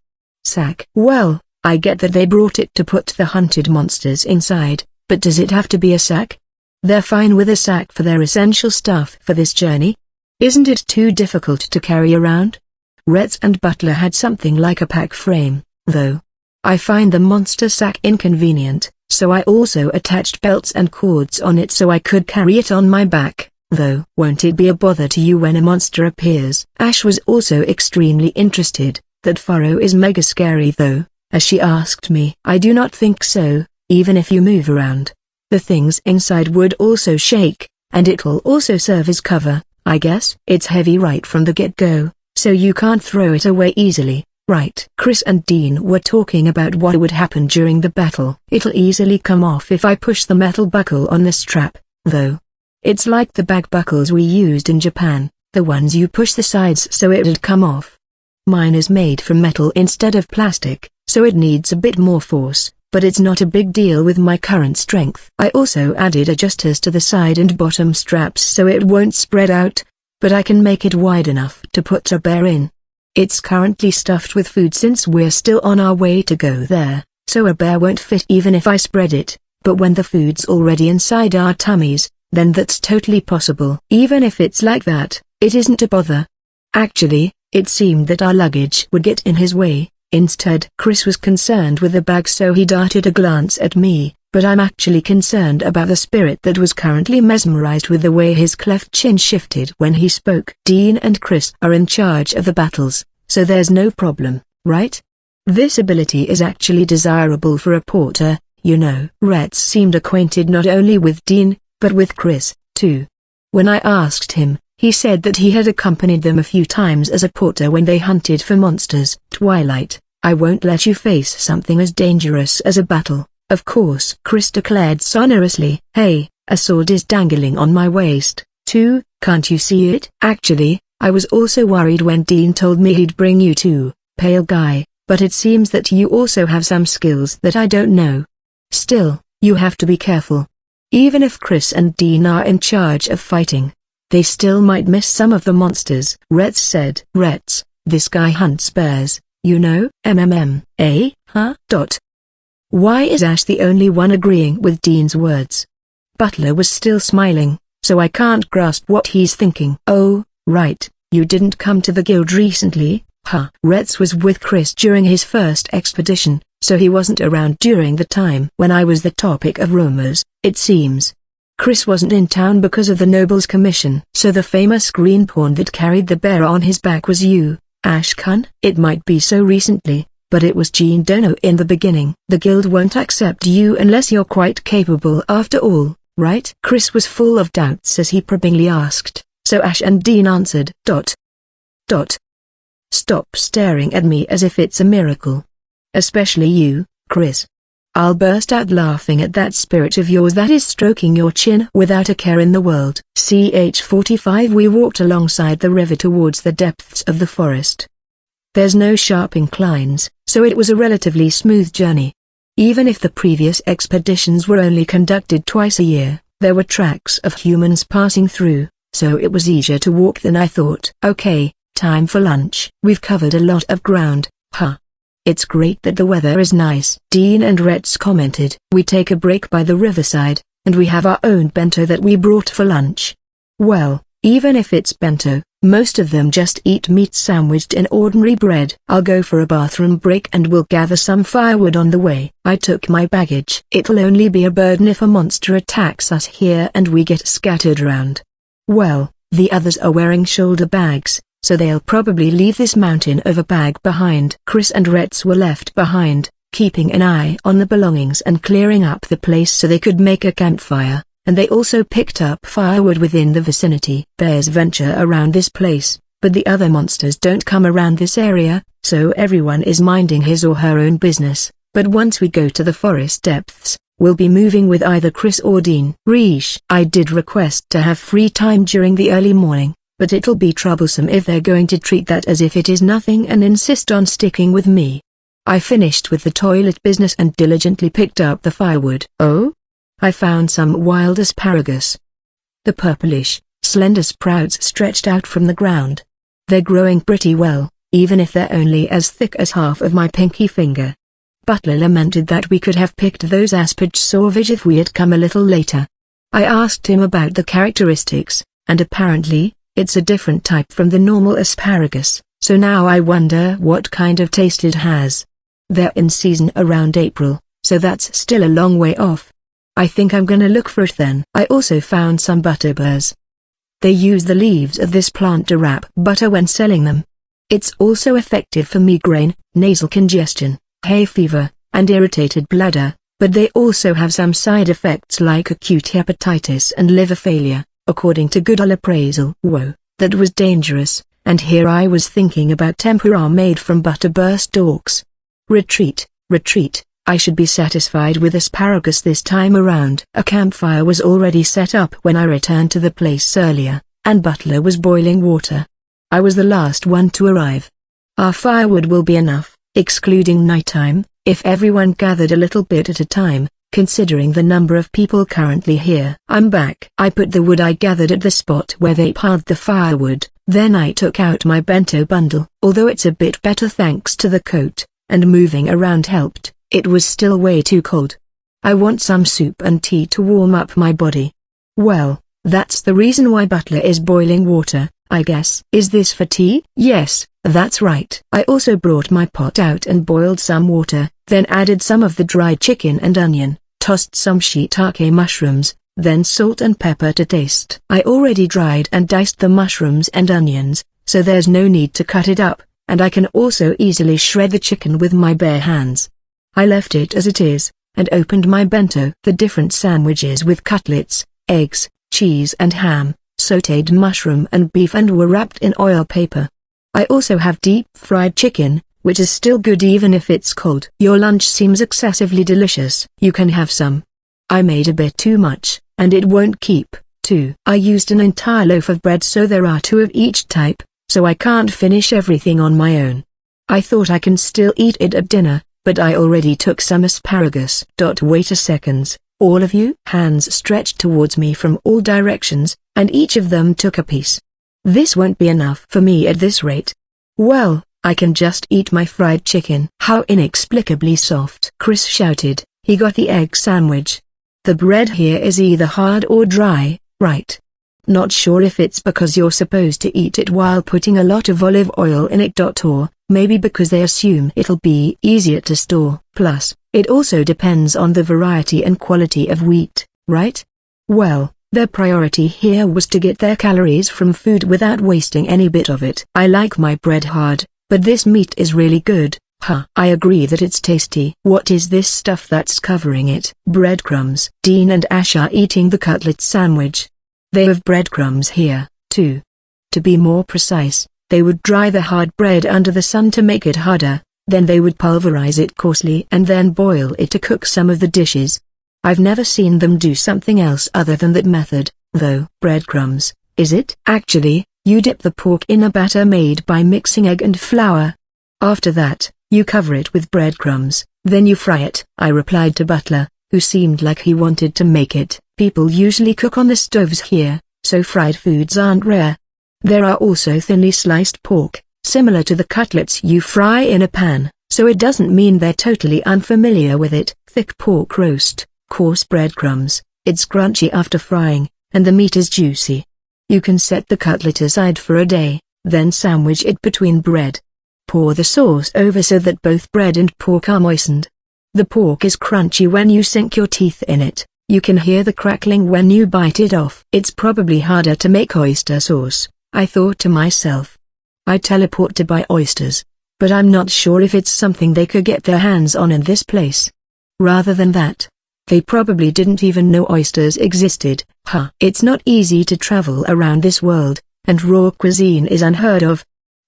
Well, I get that they brought it to put the hunted monsters inside, but does it have to be a sack? They're fine with a sack for their essential stuff for this journey? Isn't it too difficult to carry around? Retz and Butler had something like a pack frame, though. I find the monster sack inconvenient, so I also attached belts and cords on it so I could carry it on my back, though. Won't it be a bother to you when a monster appears? Ash was also extremely interested. That furrow is mega scary though, as she asked me. I do not think so, even if you move around. The things inside would also shake, and it'll also serve as cover, I guess. It's heavy right from the get-go, so you can't throw it away easily. Right. Chris and Dean were talking about what would happen during the battle. It'll easily come off if I push the metal buckle on the strap, though. It's like the bag buckles we used in Japan, the ones you push the sides so it'd come off. Mine is made from metal instead of plastic, so it needs a bit more force, but it's not a big deal with my current strength. I also added adjusters to the side and bottom straps so it won't spread out, but I can make it wide enough to put a bear in. It's currently stuffed with food since we're still on our way to go there, so a bear won't fit even if I spread it, but when the food's already inside our tummies, then that's totally possible. Even if it's like that, it isn't a bother. Actually, it seemed that our luggage would get in his way. Instead, Chris was concerned with the bag so he darted a glance at me, but I'm actually concerned about the spirit that was currently mesmerized with the way his cleft chin shifted when he spoke. Dean and Chris are in charge of the battles, so there's no problem, right? This ability is actually desirable for a porter, you know. Retz seemed acquainted not only with Dean, but with Chris, too. When I asked him, he said that he had accompanied them a few times as a porter when they hunted for monsters. Twilight, I won't let you face something as dangerous as a battle, of course, Chris declared sonorously. Hey, a sword is dangling on my waist, too, can't you see it? Actually, I was also worried when Dean told me he'd bring you too, pale guy, but it seems that you also have some skills that I don't know. Still, you have to be careful. Even if Chris and Dean are in charge of fighting, they still might miss some of the monsters. Retz said. Retz, this guy hunts bears, you know? Huh? Why is Ash the only one agreeing with Dean's words? Butler was still smiling, so I can't grasp what he's thinking. Oh, right, you didn't come to the guild recently, huh? Retz was with Chris during his first expedition, so he wasn't around during the time when I was the topic of rumors, it seems. Chris wasn't in town because of the Noble's commission. So the famous greenpawn that carried the bear on his back was you, Ashkan? It might be so recently, but it was Jean Dono in the beginning. The guild won't accept you unless you're quite capable after all, right? Chris was full of doubts as he probingly asked, so Ash and Dean answered. Stop staring at me as if it's a miracle. Especially you, Chris. I'll burst out laughing at that spirit of yours that is stroking your chin without a care in the world. Ch45. We walked alongside the river towards the depths of the forest. There's no sharp inclines, so it was a relatively smooth journey. Even if the previous expeditions were only conducted twice a year, there were tracks of humans passing through, so it was easier to walk than I thought. Okay, time for lunch. We've covered a lot of ground, huh? It's great that the weather is nice, Dean and Retz commented. We take a break by the riverside, and we have our own bento that we brought for lunch. Well, even if it's bento, most of them just eat meat sandwiched in ordinary bread. I'll go for a bathroom break and we'll gather some firewood on the way. I took my baggage. It'll only be a burden if a monster attacks us here and we get scattered around. Well, the others are wearing shoulder bags, so they'll probably leave this mountain of a bag behind. Chris and Retz were left behind, keeping an eye on the belongings and clearing up the place so they could make a campfire, and they also picked up firewood within the vicinity. Bears venture around this place, but the other monsters don't come around this area, so everyone is minding his or her own business. But once we go to the forest depths, we'll be moving with either Chris or Dean. Reesh. I did request to have free time during the early morning, but it'll be troublesome if they're going to treat that as if it is nothing and insist on sticking with me. I finished with the toilet business and diligently picked up the firewood. Oh? I found some wild asparagus. The purplish, slender sprouts stretched out from the ground. They're growing pretty well, even if they're only as thick as half of my pinky finger. Butler lamented that we could have picked those asparage if we had come a little later. I asked him about the characteristics, and apparently, it's a different type from the normal asparagus, so now I wonder what kind of taste it has. They're in season around April, so that's still a long way off. I think I'm gonna look for it then. I also found some butterburs. They use the leaves of this plant to wrap butter when selling them. It's also effective for migraine, nasal congestion, hay fever, and irritated bladder, but they also have some side effects like acute hepatitis and liver failure, according to good old appraisal. Whoa, that was dangerous, and here I was thinking about tempura made from butterbur stalks. Retreat, retreat, I should be satisfied with asparagus this time around. A campfire was already set up when I returned to the place earlier, and Butler was boiling water. I was the last one to arrive. Our firewood will be enough, excluding nighttime, if everyone gathered a little bit at a time, considering the number of people currently here. I'm back. I put the wood I gathered at the spot where they piled the firewood, then I took out my bento bundle. Although it's a bit better thanks to the coat, and moving around helped, it was still way too cold. I want some soup and tea to warm up my body. Well, that's the reason why Butler is boiling water, I guess. Is this for tea? Yes, that's right. I also brought my pot out and boiled some water, then added some of the dried chicken and onion, tossed some shiitake mushrooms, then salt and pepper to taste. I already dried and diced the mushrooms and onions, so there's no need to cut it up, and I can also easily shred the chicken with my bare hands. I left it as it is, and opened my bento. The different sandwiches with cutlets, eggs, cheese and ham, sautéed mushroom and beef, and were wrapped in oil paper. I also have deep-fried chicken, which is still good even if it's cold. Your lunch seems excessively delicious. You can have some. I made a bit too much, and it won't keep, too. I used an entire loaf of bread, so there are 2 of each type, so I can't finish everything on my own. I thought I can still eat it at dinner, but I already took some asparagus. Wait a second, all of you? Hands stretched towards me from all directions, and each of them took a piece. This won't be enough for me at this rate. Well, I can just eat my fried chicken. How inexplicably soft! Chris shouted. He got the egg sandwich. The bread here is either hard or dry, right? Not sure if it's because you're supposed to eat it while putting a lot of olive oil in it. Or maybe because they assume it'll be easier to store. Plus, it also depends on the variety and quality of wheat, right? Well, their priority here was to get their calories from food without wasting any bit of it. I like my bread hard, but this meat is really good. I agree that it's tasty. What is this stuff that's covering it? Breadcrumbs. Dean and Ash are eating the cutlet sandwich. They have breadcrumbs here, too. To be more precise, they would dry the hard bread under the sun to make it harder, then they would pulverize it coarsely and then boil it to cook some of the dishes. I've never seen them do something else other than that method, though. Breadcrumbs, is it? Actually, you dip the pork in a batter made by mixing egg and flour. After that, you cover it with breadcrumbs, then you fry it. I replied to Butler, who seemed like he wanted to make it. People usually cook on the stoves here, so fried foods aren't rare. There are also thinly sliced pork, similar to the cutlets you fry in a pan, so it doesn't mean they're totally unfamiliar with it. Thick pork roast, coarse breadcrumbs, it's crunchy after frying, and the meat is juicy. You can set the cutlet aside for a day, then sandwich it between bread. Pour the sauce over so that both bread and pork are moistened. The pork is crunchy when you sink your teeth in it. You can hear the crackling when you bite it off. It's probably harder to make oyster sauce, I thought to myself. I teleport to buy oysters, but I'm not sure if it's something they could get their hands on in this place. Rather than that, they probably didn't even know oysters existed. It's not easy to travel around this world, and raw cuisine is unheard of.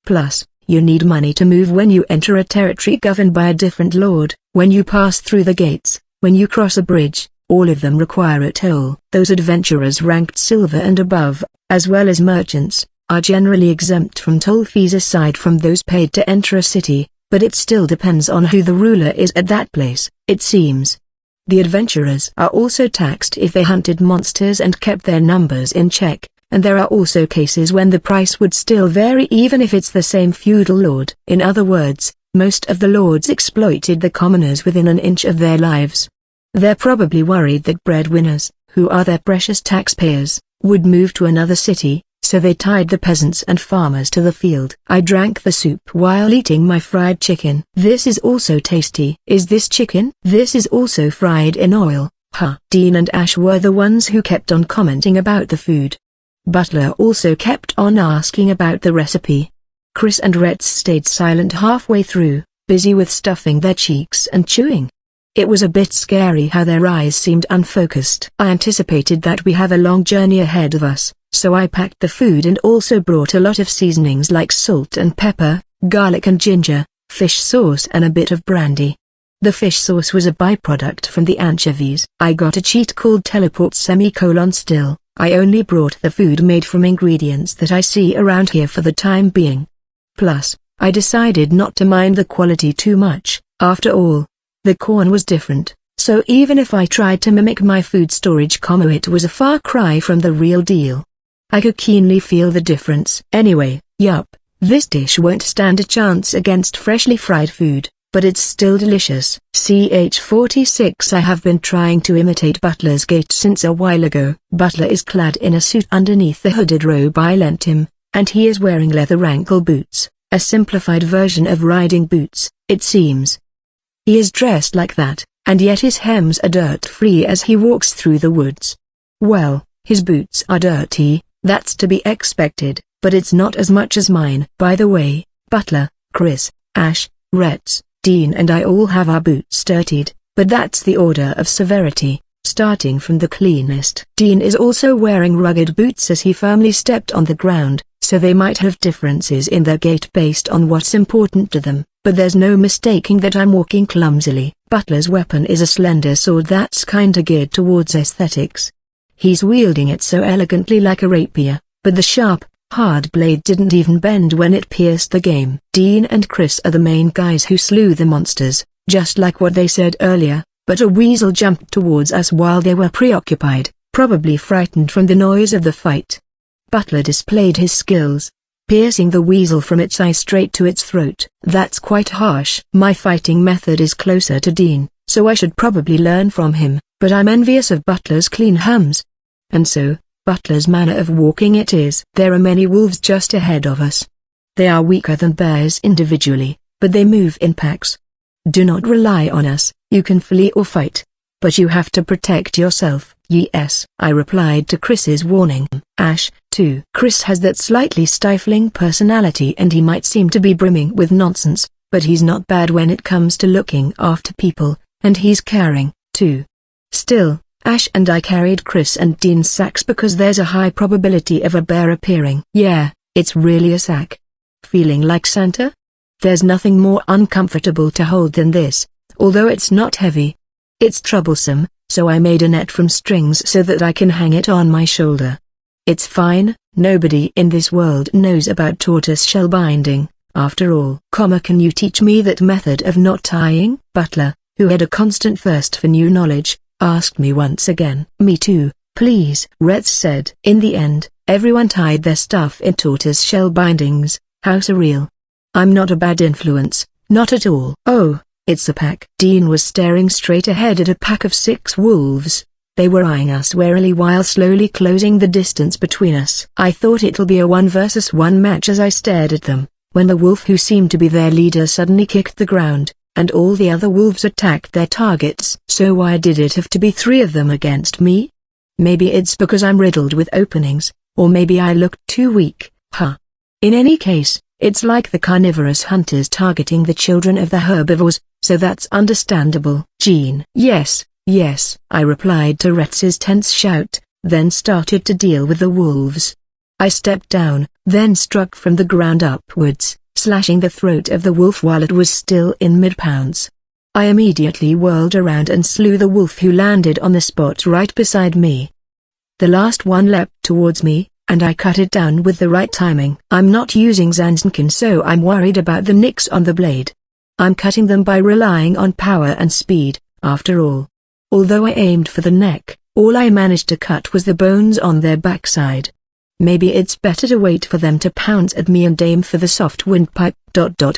Plus, you need money to move when you enter a territory governed by a different lord. When you pass through the gates, when you cross a bridge, all of them require a toll. Those adventurers ranked silver and above, as well as merchants, are generally exempt from toll fees aside from those paid to enter a city, but it still depends on who the ruler is at that place, it seems. The adventurers are also taxed if they hunted monsters and kept their numbers in check, and there are also cases when the price would still vary even if it's the same feudal lord. In other words, most of the lords exploited the commoners within an inch of their lives. They're probably worried that breadwinners, who are their precious taxpayers, would move to another city, so they tied the peasants and farmers to the field. I drank the soup while eating my fried chicken. This is also tasty. Is this chicken? This is also fried in oil. Dean and Ash were the ones who kept on commenting about the food. Butler also kept on asking about the recipe. Chris and Rex stayed silent halfway through, busy with stuffing their cheeks and chewing. It was a bit scary how their eyes seemed unfocused. I anticipated that we have a long journey ahead of us, so I packed the food and also brought a lot of seasonings like salt and pepper, garlic and ginger, fish sauce and a bit of brandy. The fish sauce was a byproduct from the anchovies. I got a cheat called teleport still. I only brought the food made from ingredients that I see around here for the time being. Plus, I decided not to mind the quality too much. After all, the corn was different, so even if I tried to mimic my food storage combo, it was a far cry from the real deal. I could keenly feel the difference. Anyway, this dish won't stand a chance against freshly fried food, but it's still delicious. CH-46 I have been trying to imitate Butler's gait since a while ago. Butler is clad in a suit underneath the hooded robe I lent him, and he is wearing leather ankle boots, a simplified version of riding boots, it seems. He is dressed like that, and yet his hems are dirt-free as he walks through the woods. Well, his boots are dirty, that's to be expected, but it's not as much as mine. By the way, Butler, Chris, Ash, Rex, Dean and I all have our boots dirtied, but that's the order of severity, starting from the cleanest. Dean is also wearing rugged boots as he firmly stepped on the ground, so they might have differences in their gait based on what's important to them, but there's no mistaking that I'm walking clumsily. Butler's weapon is a slender sword that's kinda geared towards aesthetics. He's wielding it so elegantly like a rapier, but the sharp, hard blade didn't even bend when it pierced the game. Dean and Chris are the main guys who slew the monsters, just like what they said earlier, but a weasel jumped towards us while they were preoccupied, probably frightened from the noise of the fight. Butler displayed his skills, piercing the weasel from its eye straight to its throat. That's quite harsh. My fighting method is closer to Dean, so I should probably learn from him, but I'm envious of Butler's clean hands. And so, Butler's manner of walking it is. There are many wolves just ahead of us. They are weaker than bears individually, but they move in packs. Do not rely on us, you can flee or fight. But you have to protect yourself. Yes, I replied to Chris's warning. Ash, too. Chris has that slightly stifling personality and he might seem to be brimming with nonsense, but he's not bad when it comes to looking after people, and he's caring, too. Still, Ash and I carried Chris and Dean's sacks because there's a high probability of a bear appearing. Yeah, it's really a sack. Feeling like Santa? There's nothing more uncomfortable to hold than this, although it's not heavy. It's troublesome, so I made a net from strings so that I can hang it on my shoulder. It's fine, nobody in this world knows about tortoiseshell binding, after all. Can you teach me that method of knot tying? Butler, who had a constant thirst for new knowledge, asked me once again. Me too, please, Retz said. In the end, everyone tied their stuff in tortoiseshell bindings. How surreal. I'm not a bad influence, not at all. Oh, it's a pack. Dean was staring straight ahead at a pack of 6 wolves. They were eyeing us warily while slowly closing the distance between us. I thought it'll be a 1 versus 1 match as I stared at them, when the wolf who seemed to be their leader suddenly kicked the ground, and all the other wolves attacked their targets. So why did it have to be 3 of them against me? Maybe it's because I'm riddled with openings, or maybe I looked too weak, huh? In any case, it's like the carnivorous hunters targeting the children of the herbivores, so that's understandable. Jean. Yes, I replied to Retz's tense shout, then started to deal with the wolves. I stepped down, then struck from the ground upwards, slashing the throat of the wolf while it was still in mid-pounce. I immediately whirled around and slew the wolf who landed on the spot right beside me. The last one leapt towards me, and I cut it down with the right timing. I'm not using Zanzikin, so I'm worried about the nicks on the blade. I'm cutting them by relying on power and speed, after all. Although I aimed for the neck, all I managed to cut was the bones on their backside. Maybe it's better to wait for them to pounce at me and aim for the soft windpipe.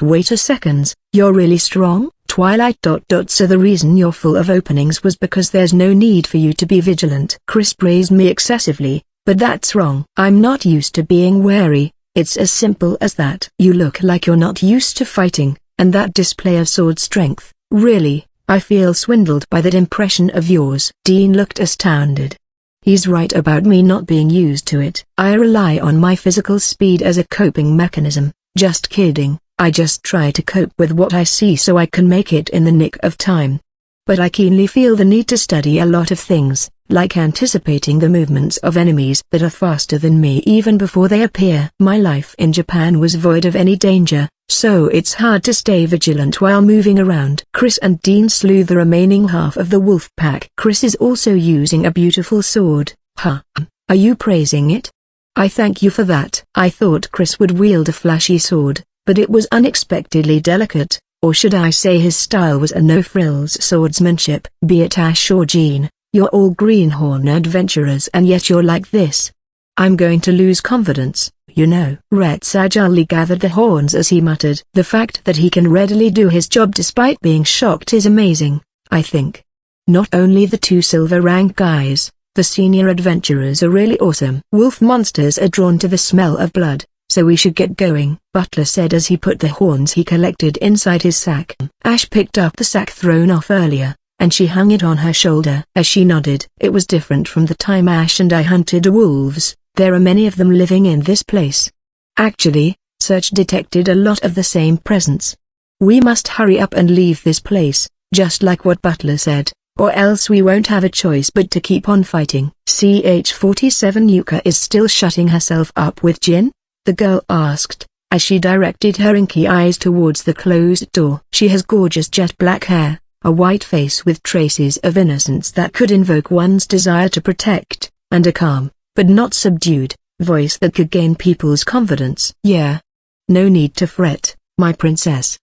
Wait a second, you're really strong, Twilight. So the reason you're full of openings was because there's no need for you to be vigilant. Chris praised me excessively, but that's wrong. I'm not used to being wary, it's as simple as that. You look like you're not used to fighting, and that display of sword strength, really, I feel swindled by that impression of yours. Dean looked astounded. He's right about me not being used to it. I rely on my physical speed as a coping mechanism. Just kidding, I just try to cope with what I see so I can make it in the nick of time. But I keenly feel the need to study a lot of things, like anticipating the movements of enemies that are faster than me even before they appear. My life in Japan was void of any danger, so it's hard to stay vigilant while moving around. Chris and Dean slew the remaining half of the wolf pack. Chris is also using a beautiful sword. Huh. Are you praising it? I thank you for that. I thought Chris would wield a flashy sword, but it was unexpectedly delicate, or should I say his style was a no-frills swordsmanship. Be it Ash or Jean, you're all greenhorn adventurers and yet you're like this. I'm going to lose confidence, you know. Retz agilely gathered the horns as he muttered. The fact that he can readily do his job despite being shocked is amazing, I think. Not only the 2 silver rank guys, the senior adventurers are really awesome. Wolf monsters are drawn to the smell of blood, so we should get going, Butler said as he put the horns he collected inside his sack. Ash picked up the sack thrown off earlier, and she hung it on her shoulder. As she nodded, it was different from the time Ash and I hunted wolves. There are many of them living in this place. Actually, search detected a lot of the same presence. We must hurry up and leave this place, just like what Butler said, or else we won't have a choice but to keep on fighting. CH-47 Yuka is still shutting herself up with Jin? The girl asked, as she directed her inky eyes towards the closed door. She has gorgeous jet black hair, a white face with traces of innocence that could invoke one's desire to protect, and a calm, but not subdued, voice that could gain people's confidence. Yeah. No need to fret, my princess.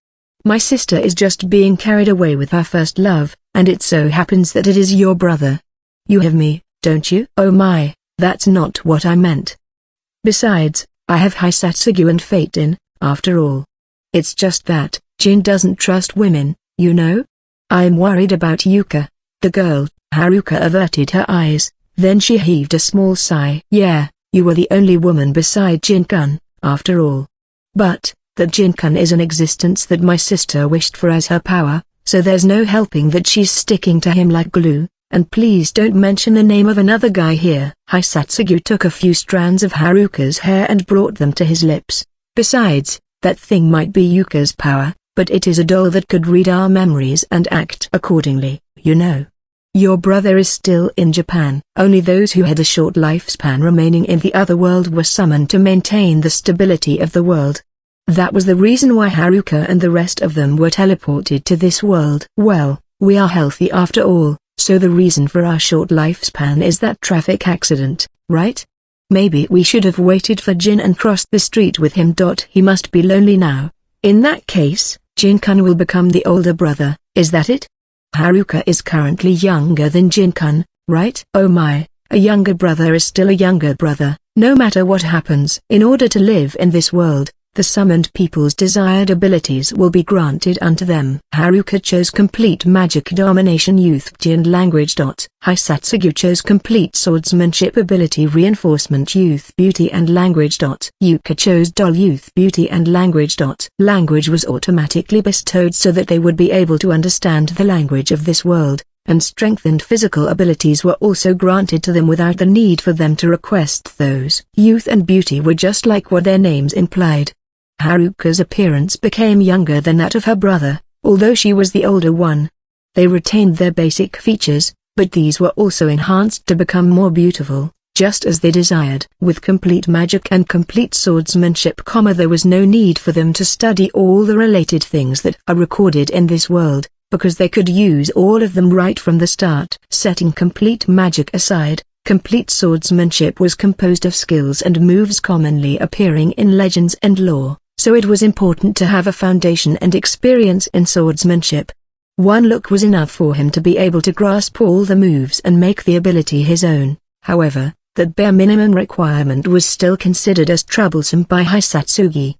My sister is just being carried away with her first love, and it so happens that it is your brother. You have me, don't you? Oh my, that's not what I meant. Besides, I have Hisatsugu and Fate-in, after all. It's just that, Jin doesn't trust women, you know? I'm worried about Yuka. The girl, Haruka, averted her eyes, then she heaved a small sigh. Yeah, you were the only woman beside Jin-kun, after all. But, that Jin-kun is an existence that my sister wished for as her power, so there's no helping that she's sticking to him like glue, and please don't mention the name of another guy here. Hisatsugu took a few strands of Haruka's hair and brought them to his lips. Besides, that thing might be Yuka's power, but it is a doll that could read our memories and act accordingly, you know. Your brother is still in Japan. Only those who had a short lifespan remaining in the other world were summoned to maintain the stability of the world. That was the reason why Haruka and the rest of them were teleported to this world. Well, we are healthy after all, so the reason for our short lifespan is that traffic accident, right? Maybe we should have waited for Jin and crossed the street with him. He must be lonely now. In that case, Jin-kun will become the older brother, is that it? Haruka is currently younger than Jin-kun, right? Oh my, a younger brother is still a younger brother, no matter what happens. In order to live in this world, the summoned people's desired abilities will be granted unto them. Haruka chose complete magic domination youth and language. Hisatsugu chose complete swordsmanship ability reinforcement youth beauty and language. Yuka chose doll youth beauty and language. Language was automatically bestowed so that they would be able to understand the language of this world, and strengthened physical abilities were also granted to them without the need for them to request those. Youth and beauty were just like what their names implied. Haruka's appearance became younger than that of her brother, although she was the older one. They retained their basic features, but these were also enhanced to become more beautiful, just as they desired. With complete magic and complete swordsmanship, there was no need for them to study all the related things that are recorded in this world, because they could use all of them right from the start. Setting complete magic aside, complete swordsmanship was composed of skills and moves commonly appearing in legends and lore, so it was important to have a foundation and experience in swordsmanship. One look was enough for him to be able to grasp all the moves and make the ability his own. However, that bare minimum requirement was still considered as troublesome by Hisatsugu.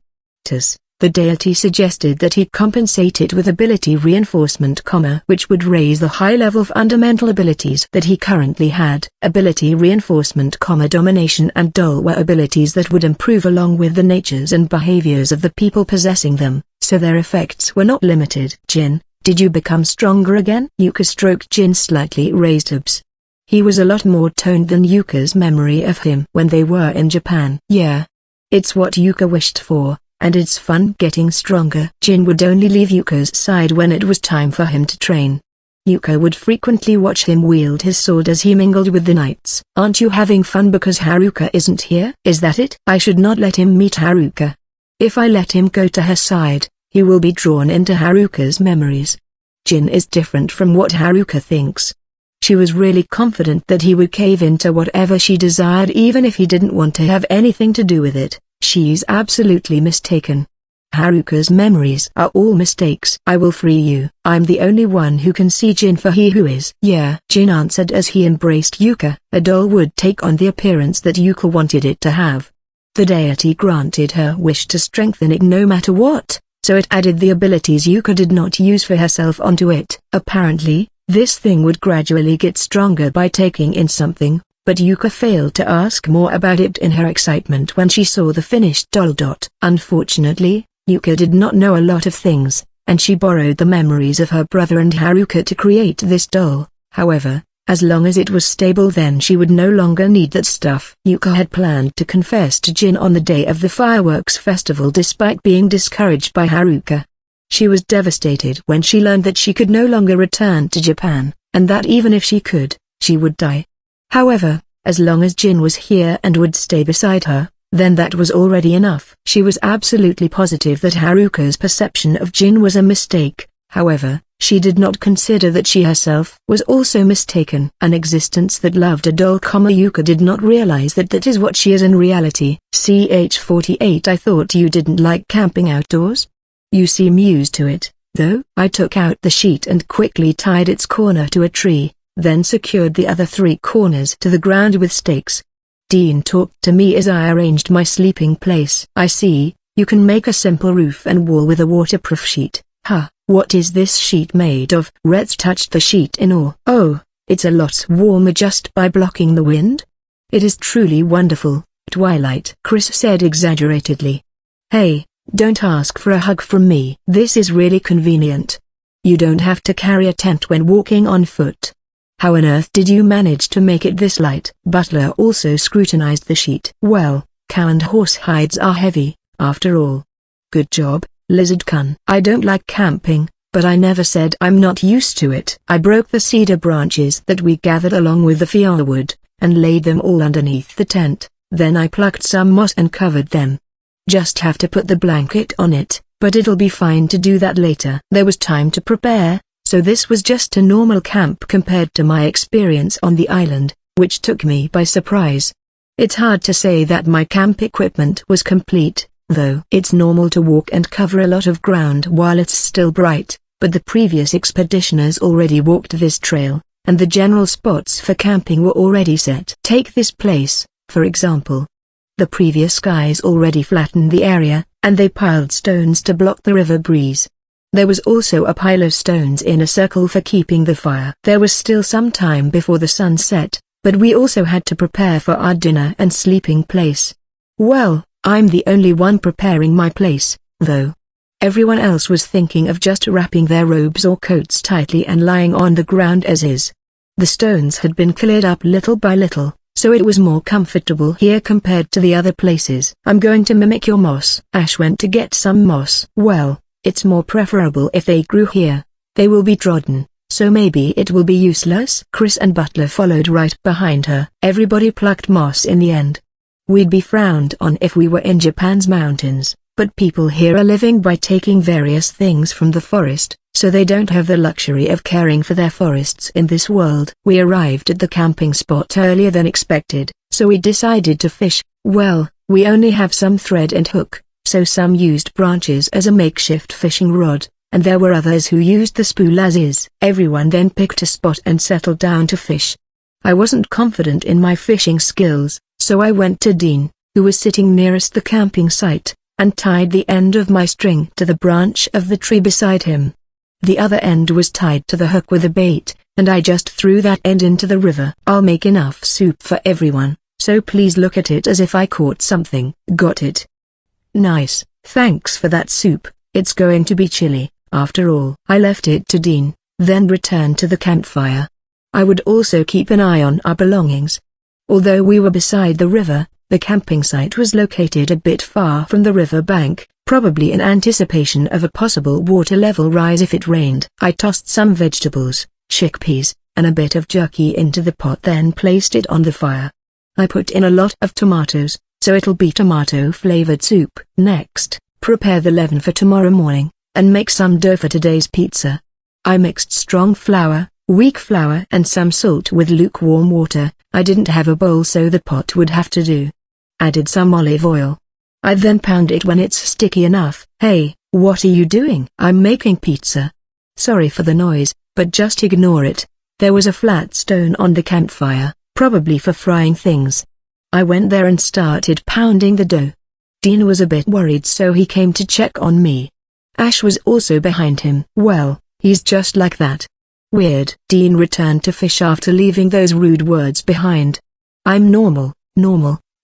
The deity suggested that he compensate it with ability reinforcement, which would raise the high level of fundamental abilities that he currently had. Ability reinforcement, domination and doll were abilities that would improve along with the natures and behaviors of the people possessing them, so their effects were not limited. Jin, did you become stronger again? Yuka stroked Jin's slightly raised hubs. He was a lot more toned than Yuka's memory of him when they were in Japan. Yeah. It's what Yuka wished for. And it's fun getting stronger. Jin would only leave Yuka's side when it was time for him to train. Yuka would frequently watch him wield his sword as he mingled with the knights. Aren't you having fun because Haruka isn't here? Is that it? I should not let him meet Haruka. If I let him go to her side, he will be drawn into Haruka's memories. Jin is different from what Haruka thinks. She was really confident that he would cave into whatever she desired even if he didn't want to have anything to do with it. She's absolutely mistaken. Haruka's memories are all mistakes. I will free you. I'm the only one who can see Jin for he who is. Yeah, Jin answered as he embraced Yuka. A doll would take on the appearance that Yuka wanted it to have. The deity granted her wish to strengthen it no matter what, so it added the abilities Yuka did not use for herself onto it. Apparently, this thing would gradually get stronger by taking in something, but Yuka failed to ask more about it in her excitement when she saw the finished doll. Unfortunately, Yuka did not know a lot of things, and she borrowed the memories of her brother and Haruka to create this doll. However, as long as it was stable, then she would no longer need that stuff. Yuka had planned to confess to Jin on the day of the fireworks festival despite being discouraged by Haruka. She was devastated when she learned that she could no longer return to Japan, and that even if she could, she would die. However, as long as Jin was here and would stay beside her, then that was already enough. She was absolutely positive that Haruka's perception of Jin was a mistake. However, she did not consider that she herself was also mistaken. An existence that loved a doll, Yuka did not realize that that is what she is in reality. CH-48 I thought you didn't like camping outdoors? You seem used to it, though. I took out the sheet and quickly tied its corner to a tree, then secured the other 3 corners to the ground with stakes. Dean talked to me as I arranged my sleeping place. I see, you can make a simple roof and wall with a waterproof sheet. Huh, what is this sheet made of? Retz touched the sheet in awe. Oh, it's a lot warmer just by blocking the wind? It is truly wonderful, Twilight, Chris said exaggeratedly. Hey, don't ask for a hug from me. This is really convenient. You don't have to carry a tent when walking on foot. How on earth did you manage to make it this light? Butler also scrutinized the sheet. Well, cow and horse hides are heavy, after all. Good job, Lizard-kun. I don't like camping, but I never said I'm not used to it. I broke the cedar branches that we gathered along with the firewood, and laid them all underneath the tent, then I plucked some moss and covered them. Just have to put the blanket on it, but it'll be fine to do that later. There was time to prepare, so this was just a normal camp compared to my experience on the island, which took me by surprise. It's hard to say that my camp equipment was complete, though. It's normal to walk and cover a lot of ground while it's still bright, but the previous expeditioners already walked this trail, and the general spots for camping were already set. Take this place, for example. The previous guys already flattened the area, and they piled stones to block the river breeze. There was also a pile of stones in a circle for keeping the fire. There was still some time before the sun set, but we also had to prepare for our dinner and sleeping place. Well, I'm the only one preparing my place, though. Everyone else was thinking of just wrapping their robes or coats tightly and lying on the ground as is. The stones had been cleared up little by little, so it was more comfortable here compared to the other places. I'm going to mimic your moss. Ash went to get some moss. Well, it's more preferable if they grew here. They will be trodden, so maybe it will be useless. Chris and Butler followed right behind her. Everybody plucked moss in the end. We'd be frowned on if we were in Japan's mountains, but people here are living by taking various things from the forest, so they don't have the luxury of caring for their forests in this world. We arrived at the camping spot earlier than expected, so we decided to fish. Well, we only have some thread and hook, so some used branches as a makeshift fishing rod, and there were others who used the spool as is. Everyone then picked a spot and settled down to fish. I wasn't confident in my fishing skills, so I went to Dean, who was sitting nearest the camping site, and tied the end of my string to the branch of the tree beside him. The other end was tied to the hook with a bait, and I just threw that end into the river. I'll make enough soup for everyone, so please look at it as if I caught something. Got it? Nice, thanks for that soup. It's going to be chilly, after all. I left it to Dean, then returned to the campfire. I would also keep an eye on our belongings. Although we were beside the river, the camping site was located a bit far from the river bank, probably in anticipation of a possible water level rise if it rained. I tossed some vegetables, chickpeas, and a bit of jerky into the pot, then placed it on the fire. I put in a lot of tomatoes, so it'll be tomato-flavored soup. Next, prepare the leaven for tomorrow morning, and make some dough for today's pizza. I mixed strong flour, weak flour and some salt with lukewarm water. I didn't have a bowl, so the pot would have to do. Added some olive oil. I then pound it when it's sticky enough. Hey, what are you doing? I'm making pizza. Sorry for the noise, but just ignore it. There was a flat stone on the campfire, probably for frying things. I went there and started pounding the dough. Dean was a bit worried, so he came to check on me. Ash was also behind him. Well, he's just like that. Weird. Dean returned to fish after leaving those rude words behind. I'm normal,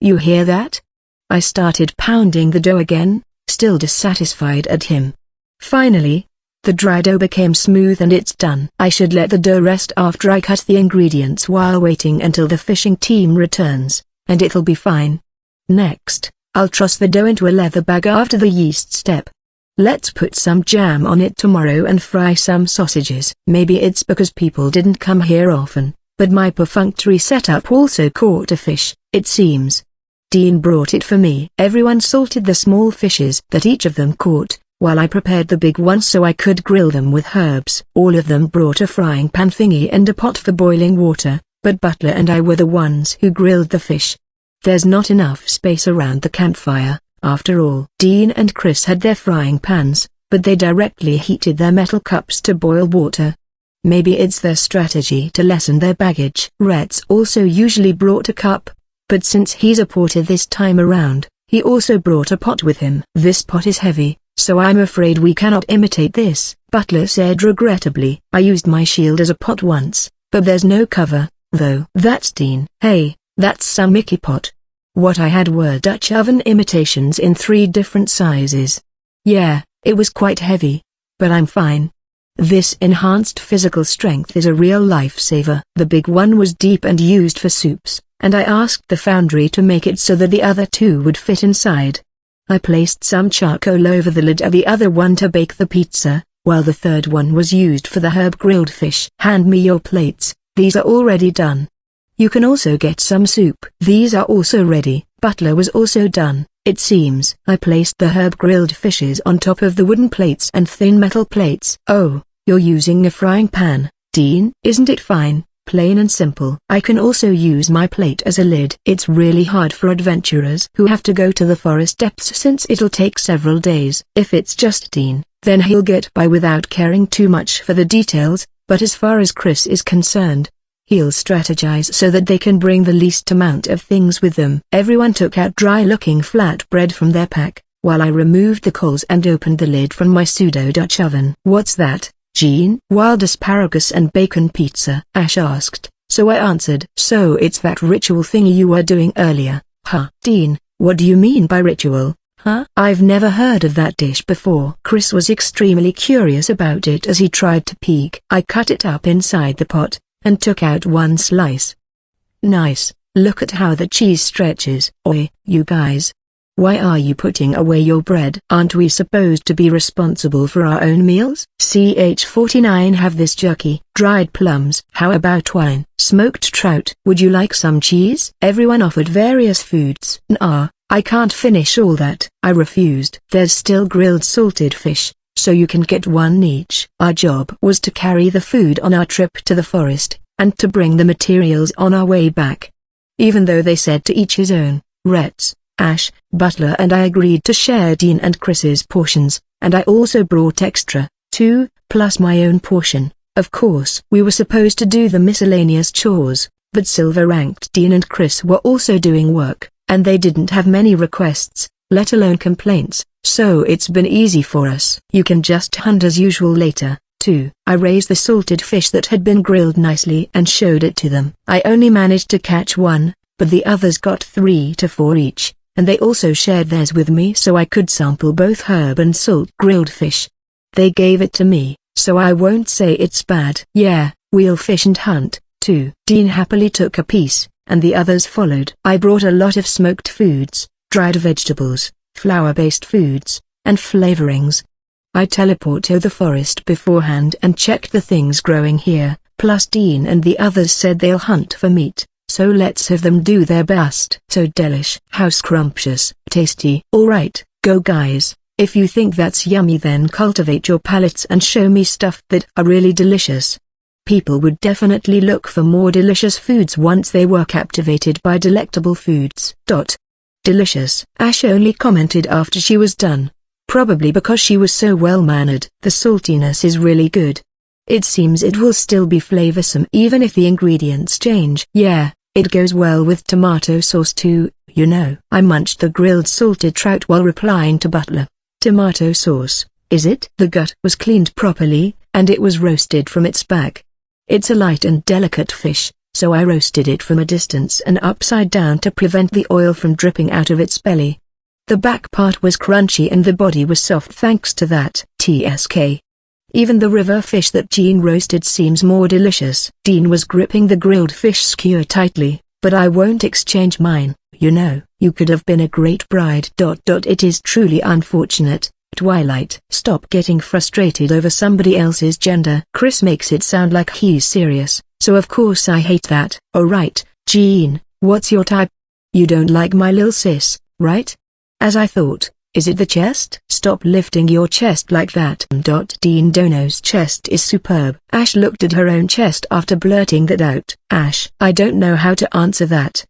you hear that? I started pounding the dough again, still dissatisfied at him. Finally, the dry dough became smooth and it's done. I should let the dough rest after I cut the ingredients while waiting until the fishing team returns, and it'll be fine. Next, I'll toss the dough into a leather bag after the yeast step. Let's put some jam on it tomorrow and fry some sausages. Maybe it's because people didn't come here often, but my perfunctory setup also caught a fish, it seems. Dean brought it for me. Everyone salted the small fishes that each of them caught, while I prepared the big ones so I could grill them with herbs. All of them brought a frying pan thingy and a pot for boiling water, but Butler and I were the ones who grilled the fish. There's not enough space around the campfire, after all. Dean and Chris had their frying pans, but they directly heated their metal cups to boil water. Maybe it's their strategy to lessen their baggage. Rhett's also usually brought a cup, but since he's a porter this time around, he also brought a pot with him. This pot is heavy, so I'm afraid we cannot imitate this, Butler said regrettably. I used my shield as a pot once, but there's no cover, though. That's Dean. Hey, that's some Mickey pot. What I had were Dutch oven imitations in 3 different sizes. Yeah, it was quite heavy, but I'm fine. This enhanced physical strength is a real lifesaver. The big one was deep and used for soups, and I asked the foundry to make it so that the other 2 would fit inside. I placed some charcoal over the lid of the other one to bake the pizza, while the 3rd one was used for the herb grilled fish. Hand me your plates, these are already done. You can also get some soup. These are also ready. Butler was also done, it seems. I placed the herb grilled fishes on top of the wooden plates and thin metal plates. Oh, you're using a frying pan, Dean? Isn't it fine, plain and simple? I can also use my plate as a lid. It's really hard for adventurers who have to go to the forest depths since it'll take several days. If it's just Dean, then he'll get by without caring too much for the details, but as far as Chris is concerned, he'll strategize so that they can bring the least amount of things with them. Everyone took out dry-looking flatbread from their pack, while I removed the coals and opened the lid from my pseudo-Dutch oven. What's that, Gene? Wild asparagus and bacon pizza, Ash asked, so I answered. So it's that ritual thingy you were doing earlier, huh? Dean, what do you mean by ritual, huh? I've never heard of that dish before. Chris was extremely curious about it as he tried to peek. I cut it up inside the pot, and took out one slice. Nice, look at how the cheese stretches. Oi, you guys. Why are you putting away your bread? Aren't we supposed to be responsible for our own meals? CH49 have this jerky. Dried plums. How about wine? Smoked trout. Would you like some cheese? Everyone offered various foods. Nah, I can't finish all that. I refused. There's still grilled salted fish, so you can get one each. Our job was to carry the food on our trip to the forest, and to bring the materials on our way back. Even though they said to each his own, Rhett's, Ash, Butler and I agreed to share Dean and Chris's portions, and I also brought extra, too, plus my own portion. Of course, we were supposed to do the miscellaneous chores, but Silver ranked Dean and Chris were also doing work, and they didn't have many requests, let alone complaints, so it's been easy for us. You can just hunt as usual later, too. I raised the salted fish that had been grilled nicely and showed it to them. I only managed to catch one, but the others got 3 to 4 each, and they also shared theirs with me so I could sample both herb and salt grilled fish. They gave it to me, so I won't say it's bad. Yeah, we'll fish and hunt, too. Dean happily took a piece, and the others followed. I brought a lot of smoked foods, dried vegetables, flour-based foods, and flavorings. I teleported to the forest beforehand and checked the things growing here, plus Dean and the others said they'll hunt for meat, so let's have them do their best. So delish. How scrumptious. Tasty. Alright, go guys, if you think that's yummy then cultivate your palates and show me stuff that are really delicious. People would definitely look for more delicious foods once they were captivated by delectable foods. Delicious. Ash only commented after she was done, probably because she was so well-mannered. The saltiness is really good. It seems it will still be flavorsome even if the ingredients change. Yeah, it goes well with tomato sauce too, you know. I munched the grilled salted trout while replying to Butler. Tomato sauce, is it? The gut was cleaned properly, and it was roasted from its back. It's a light and delicate fish, so I roasted it from a distance and upside down to prevent the oil from dripping out of its belly. The back part was crunchy and the body was soft thanks to that. TSK. Even the river fish that Jean roasted seems more delicious. Dean was gripping the grilled fish skewer tightly, but I won't exchange mine, you know. You could have been a great bride. It is truly unfortunate, Twilight. Stop getting frustrated over somebody else's gender. Chris makes it sound like he's serious, so of course I hate that. Alright, Jean, what's your type? You don't like my lil sis, right? As I thought. Is it the chest? Stop lifting your chest like that. Dean Dono's chest is superb. Ash looked at her own chest after blurting that out. Ash, I don't know how to answer that.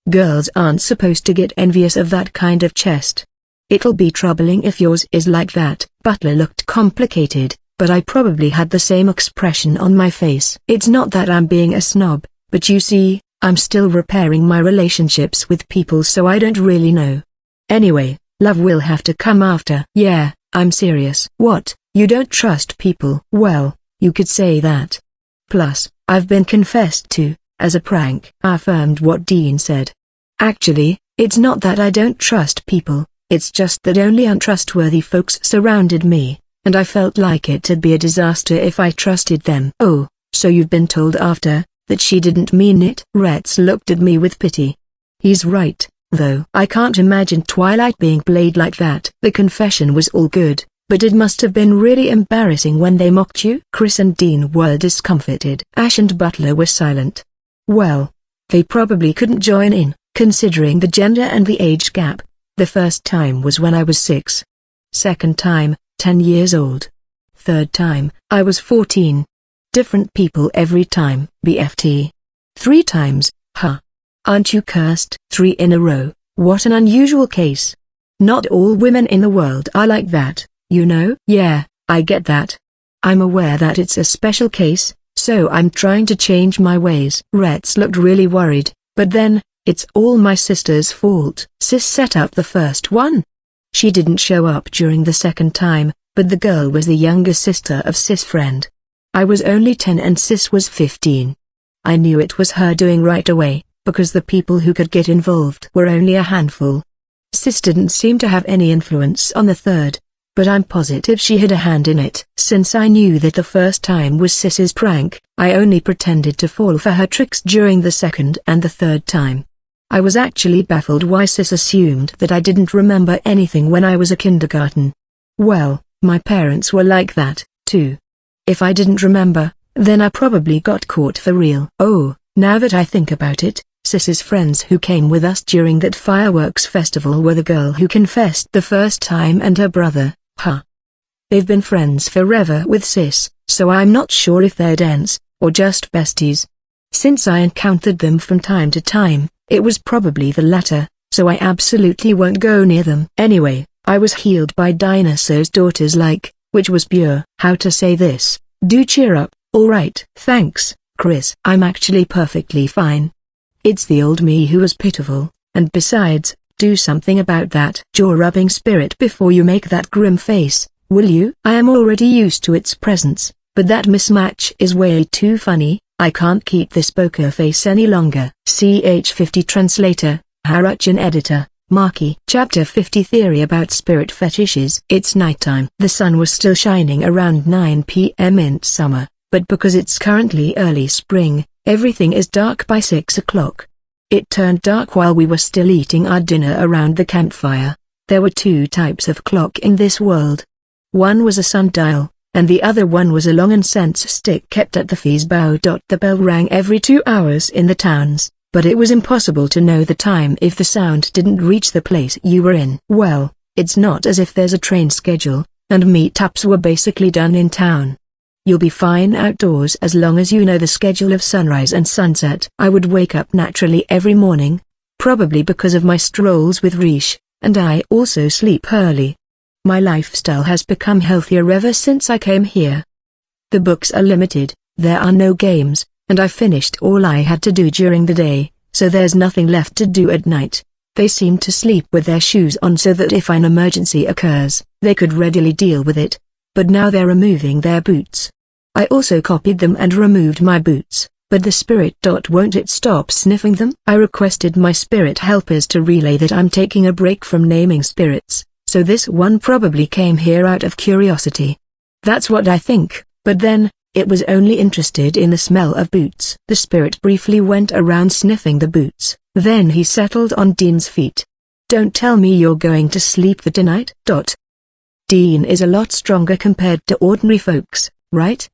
Girls aren't supposed to get envious of that kind of chest. It'll be troubling if yours is like that. Butler looked complicated, but I probably had the same expression on my face. It's not that I'm being a snob, but you see, I'm still repairing my relationships with people, so I don't really know. Anyway. Love will have to come after. Yeah, I'm serious. What, you don't trust people? Well, you could say that. Plus, I've been confessed to, as a prank. Affirmed what Dean said. Actually, it's not that I don't trust people, it's just that only untrustworthy folks surrounded me, and I felt like it'd be a disaster if I trusted them. Oh, so you've been told after, that she didn't mean it? Retz looked at me with pity. He's right. Though I can't imagine Twilight being played like that. The confession was all good, but it must have been really embarrassing when they mocked you. Chris and Dean were discomfited. Ash and Butler were silent. Well, they probably couldn't join in, considering the gender and the age gap. The first time was when I was 6. Second time, 10 years old. Third time, I was 14. Different people every time. BFT. 3 times, huh? Aren't you cursed? 3 in a row, what an unusual case. Not all women in the world are like that, you know? Yeah, I get that. I'm aware that it's a special case, so I'm trying to change my ways. Retz looked really worried, but then, it's all my sister's fault. Sis set up the first one. She didn't show up during the second time, but the girl was the younger sister of Sis' friend. I was only 10 and Sis was 15. I knew it was her doing right away, because the people who could get involved were only a handful. Sis didn't seem to have any influence on the third, but I'm positive she had a hand in it. Since I knew that the first time was Sis's prank, I only pretended to fall for her tricks during the second and the third time. I was actually baffled why Sis assumed that I didn't remember anything when I was a kindergarten. Well, my parents were like that, too. If I didn't remember, then I probably got caught for real. Oh, now that I think about it, Sis's friends who came with us during that fireworks festival were the girl who confessed the first time and her brother, huh? They've been friends forever with Sis, so I'm not sure if they're dens, or just besties. Since I encountered them from time to time, it was probably the latter, so I absolutely won't go near them. Anyway, I was healed by Dinosaur's daughters which was pure. How to say this? Do cheer up. Alright. Thanks, Chris. I'm actually perfectly fine. It's the old me who was pitiful, and besides, do something about that jaw-rubbing spirit before you make that grim face, will you? I am already used to its presence, but that mismatch is way too funny. I can't keep this poker face any longer. CH50 Translator, Haruchan Editor, Marky. Chapter 50 Theory about Spirit Fetishes. It's nighttime. The sun was still shining around 9 p.m. in summer, but because it's currently early spring, everything is dark by 6 o'clock. It turned dark while we were still eating our dinner around the campfire. There were 2 types of clock in this world. One was a sundial, and the other one was a long incense stick kept at the fee's bow. The bell rang every 2 hours in the towns, but it was impossible to know the time if the sound didn't reach the place you were in. Well, it's not as if there's a train schedule, and meetups were basically done in town. You'll be fine outdoors as long as you know the schedule of sunrise and sunset. I would wake up naturally every morning, probably because of my strolls with Rish, and I also sleep early. My lifestyle has become healthier ever since I came here. The books are limited, there are no games, and I finished all I had to do during the day, so there's nothing left to do at night. They seem to sleep with their shoes on so that if an emergency occurs, they could readily deal with it. But now they're removing their boots. I also copied them and removed my boots, but the spirit. Won't it stop sniffing them? I requested my spirit helpers to relay that I'm taking a break from naming spirits, so this one probably came here out of curiosity. That's what I think, but then, it was only interested in the smell of boots. The spirit briefly went around sniffing the boots, then he settled on Dean's feet. Don't tell me you're going to sleep tonight. Dean is a lot stronger compared to ordinary folks, right?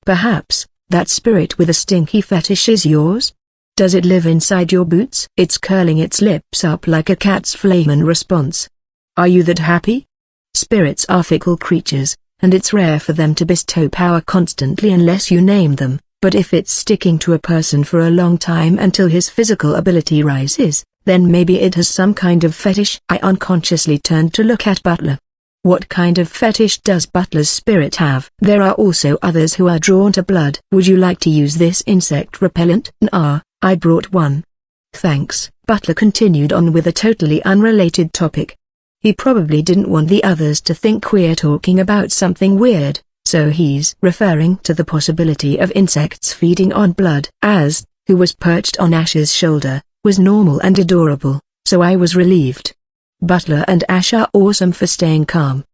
Perhaps, that spirit with a stinky fetish is yours? Does it live inside your boots? It's curling its lips up like a cat's flame in response. Are you that happy? Spirits are fickle creatures, and it's rare for them to bestow power constantly unless you name them, but if it's sticking to a person for a long time until his physical ability rises, then maybe it has some kind of fetish. I unconsciously turned to look at Butler. What kind of fetish does Butler's spirit have? There are also others who are drawn to blood. Would you like to use this insect repellent? Nah, I brought one. Thanks. Butler continued on with a totally unrelated topic. He probably didn't want the others to think we're talking about something weird, so he's referring to the possibility of insects feeding on blood. Who was perched on Ash's shoulder, was normal and adorable, so I was relieved. Butler and Ash are awesome for staying calm.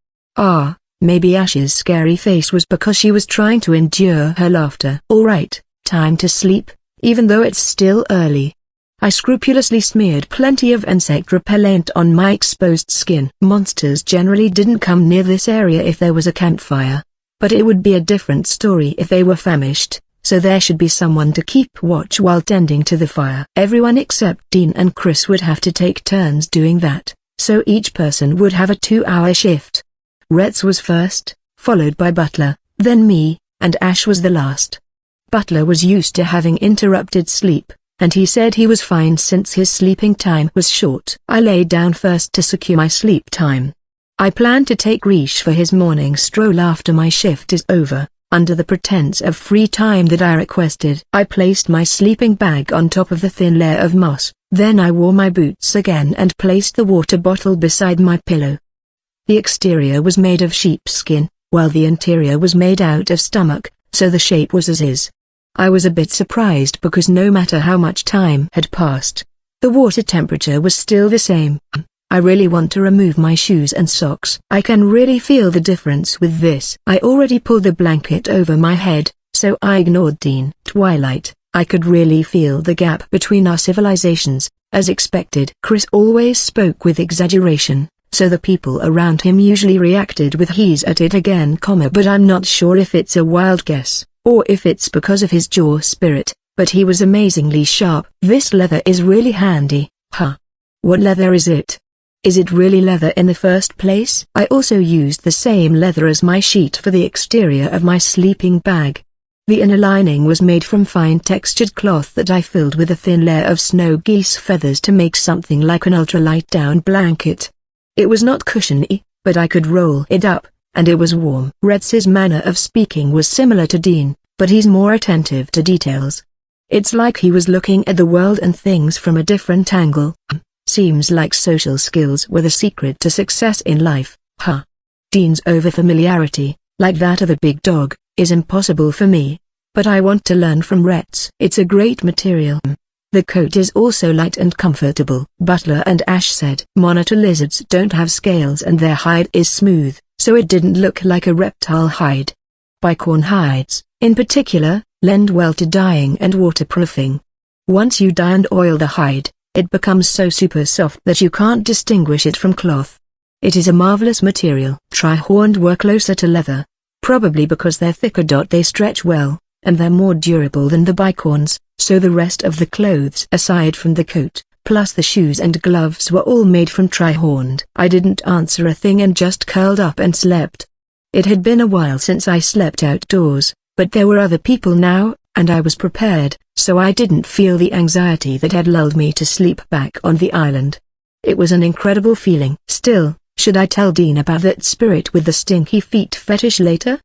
Maybe Ash's scary face was because she was trying to endure her laughter. Alright, time to sleep, even though it's still early. I scrupulously smeared plenty of insect repellent on my exposed skin. Monsters generally didn't come near this area if there was a campfire. But it would be a different story if they were famished, so there should be someone to keep watch while tending to the fire. Everyone except Dean and Chris would have to take turns doing that, so each person would have a 2-hour shift. Retz was first, followed by Butler, then me, and Ash was the last. Butler was used to having interrupted sleep, and he said he was fine since his sleeping time was short. I lay down first to secure my sleep time. I plan to take Riche for his morning stroll after my shift is over, under the pretense of free time that I requested. I placed my sleeping bag on top of the thin layer of moss, then I wore my boots again and placed the water bottle beside my pillow. The exterior was made of sheepskin, while the interior was made out of stomach, so the shape was as is. I was a bit surprised because no matter how much time had passed, the water temperature was still the same. I really want to remove my shoes and socks. I can really feel the difference with this. I already pulled the blanket over my head, so I ignored Dean. Twilight, I could really feel the gap between our civilizations, as expected. Chris always spoke with exaggeration, so the people around him usually reacted with "he's at it again," but I'm not sure if it's a wild guess, or if it's because of his jaw spirit, but he was amazingly sharp. This leather is really handy, huh? What leather is it? Is it really leather in the first place? I also used the same leather as my sheet for the exterior of my sleeping bag. The inner lining was made from fine textured cloth that I filled with a thin layer of snow geese feathers to make something like an ultralight down blanket. It was not cushiony, but I could roll it up, and it was warm. Retz's manner of speaking was similar to Dean, but he's more attentive to details. It's like he was looking at the world and things from a different angle. Seems like social skills were the secret to success in life, huh? Dean's overfamiliarity, like that of a big dog, is impossible for me. But I want to learn from Retz. It's a great material. The coat is also light and comfortable. Butler and Ash said monitor lizards don't have scales and their hide is smooth, so it didn't look like a reptile hide. Bicorn hides, in particular, lend well to dyeing and waterproofing. Once you dye and oil the hide, it becomes so super soft that you can't distinguish it from cloth. It is a marvelous material. Tri-horned were closer to leather, probably because they're thicker. They stretch well, and they're more durable than the bicorns, so the rest of the clothes aside from the coat, plus the shoes and gloves were all made from tri-horned. I didn't answer a thing and just curled up and slept. It had been a while since I slept outdoors, but there were other people now, and I was prepared, so I didn't feel the anxiety that had lulled me to sleep back on the island. It was an incredible feeling. Still, should I tell Dean about that spirit with the stinky feet fetish later?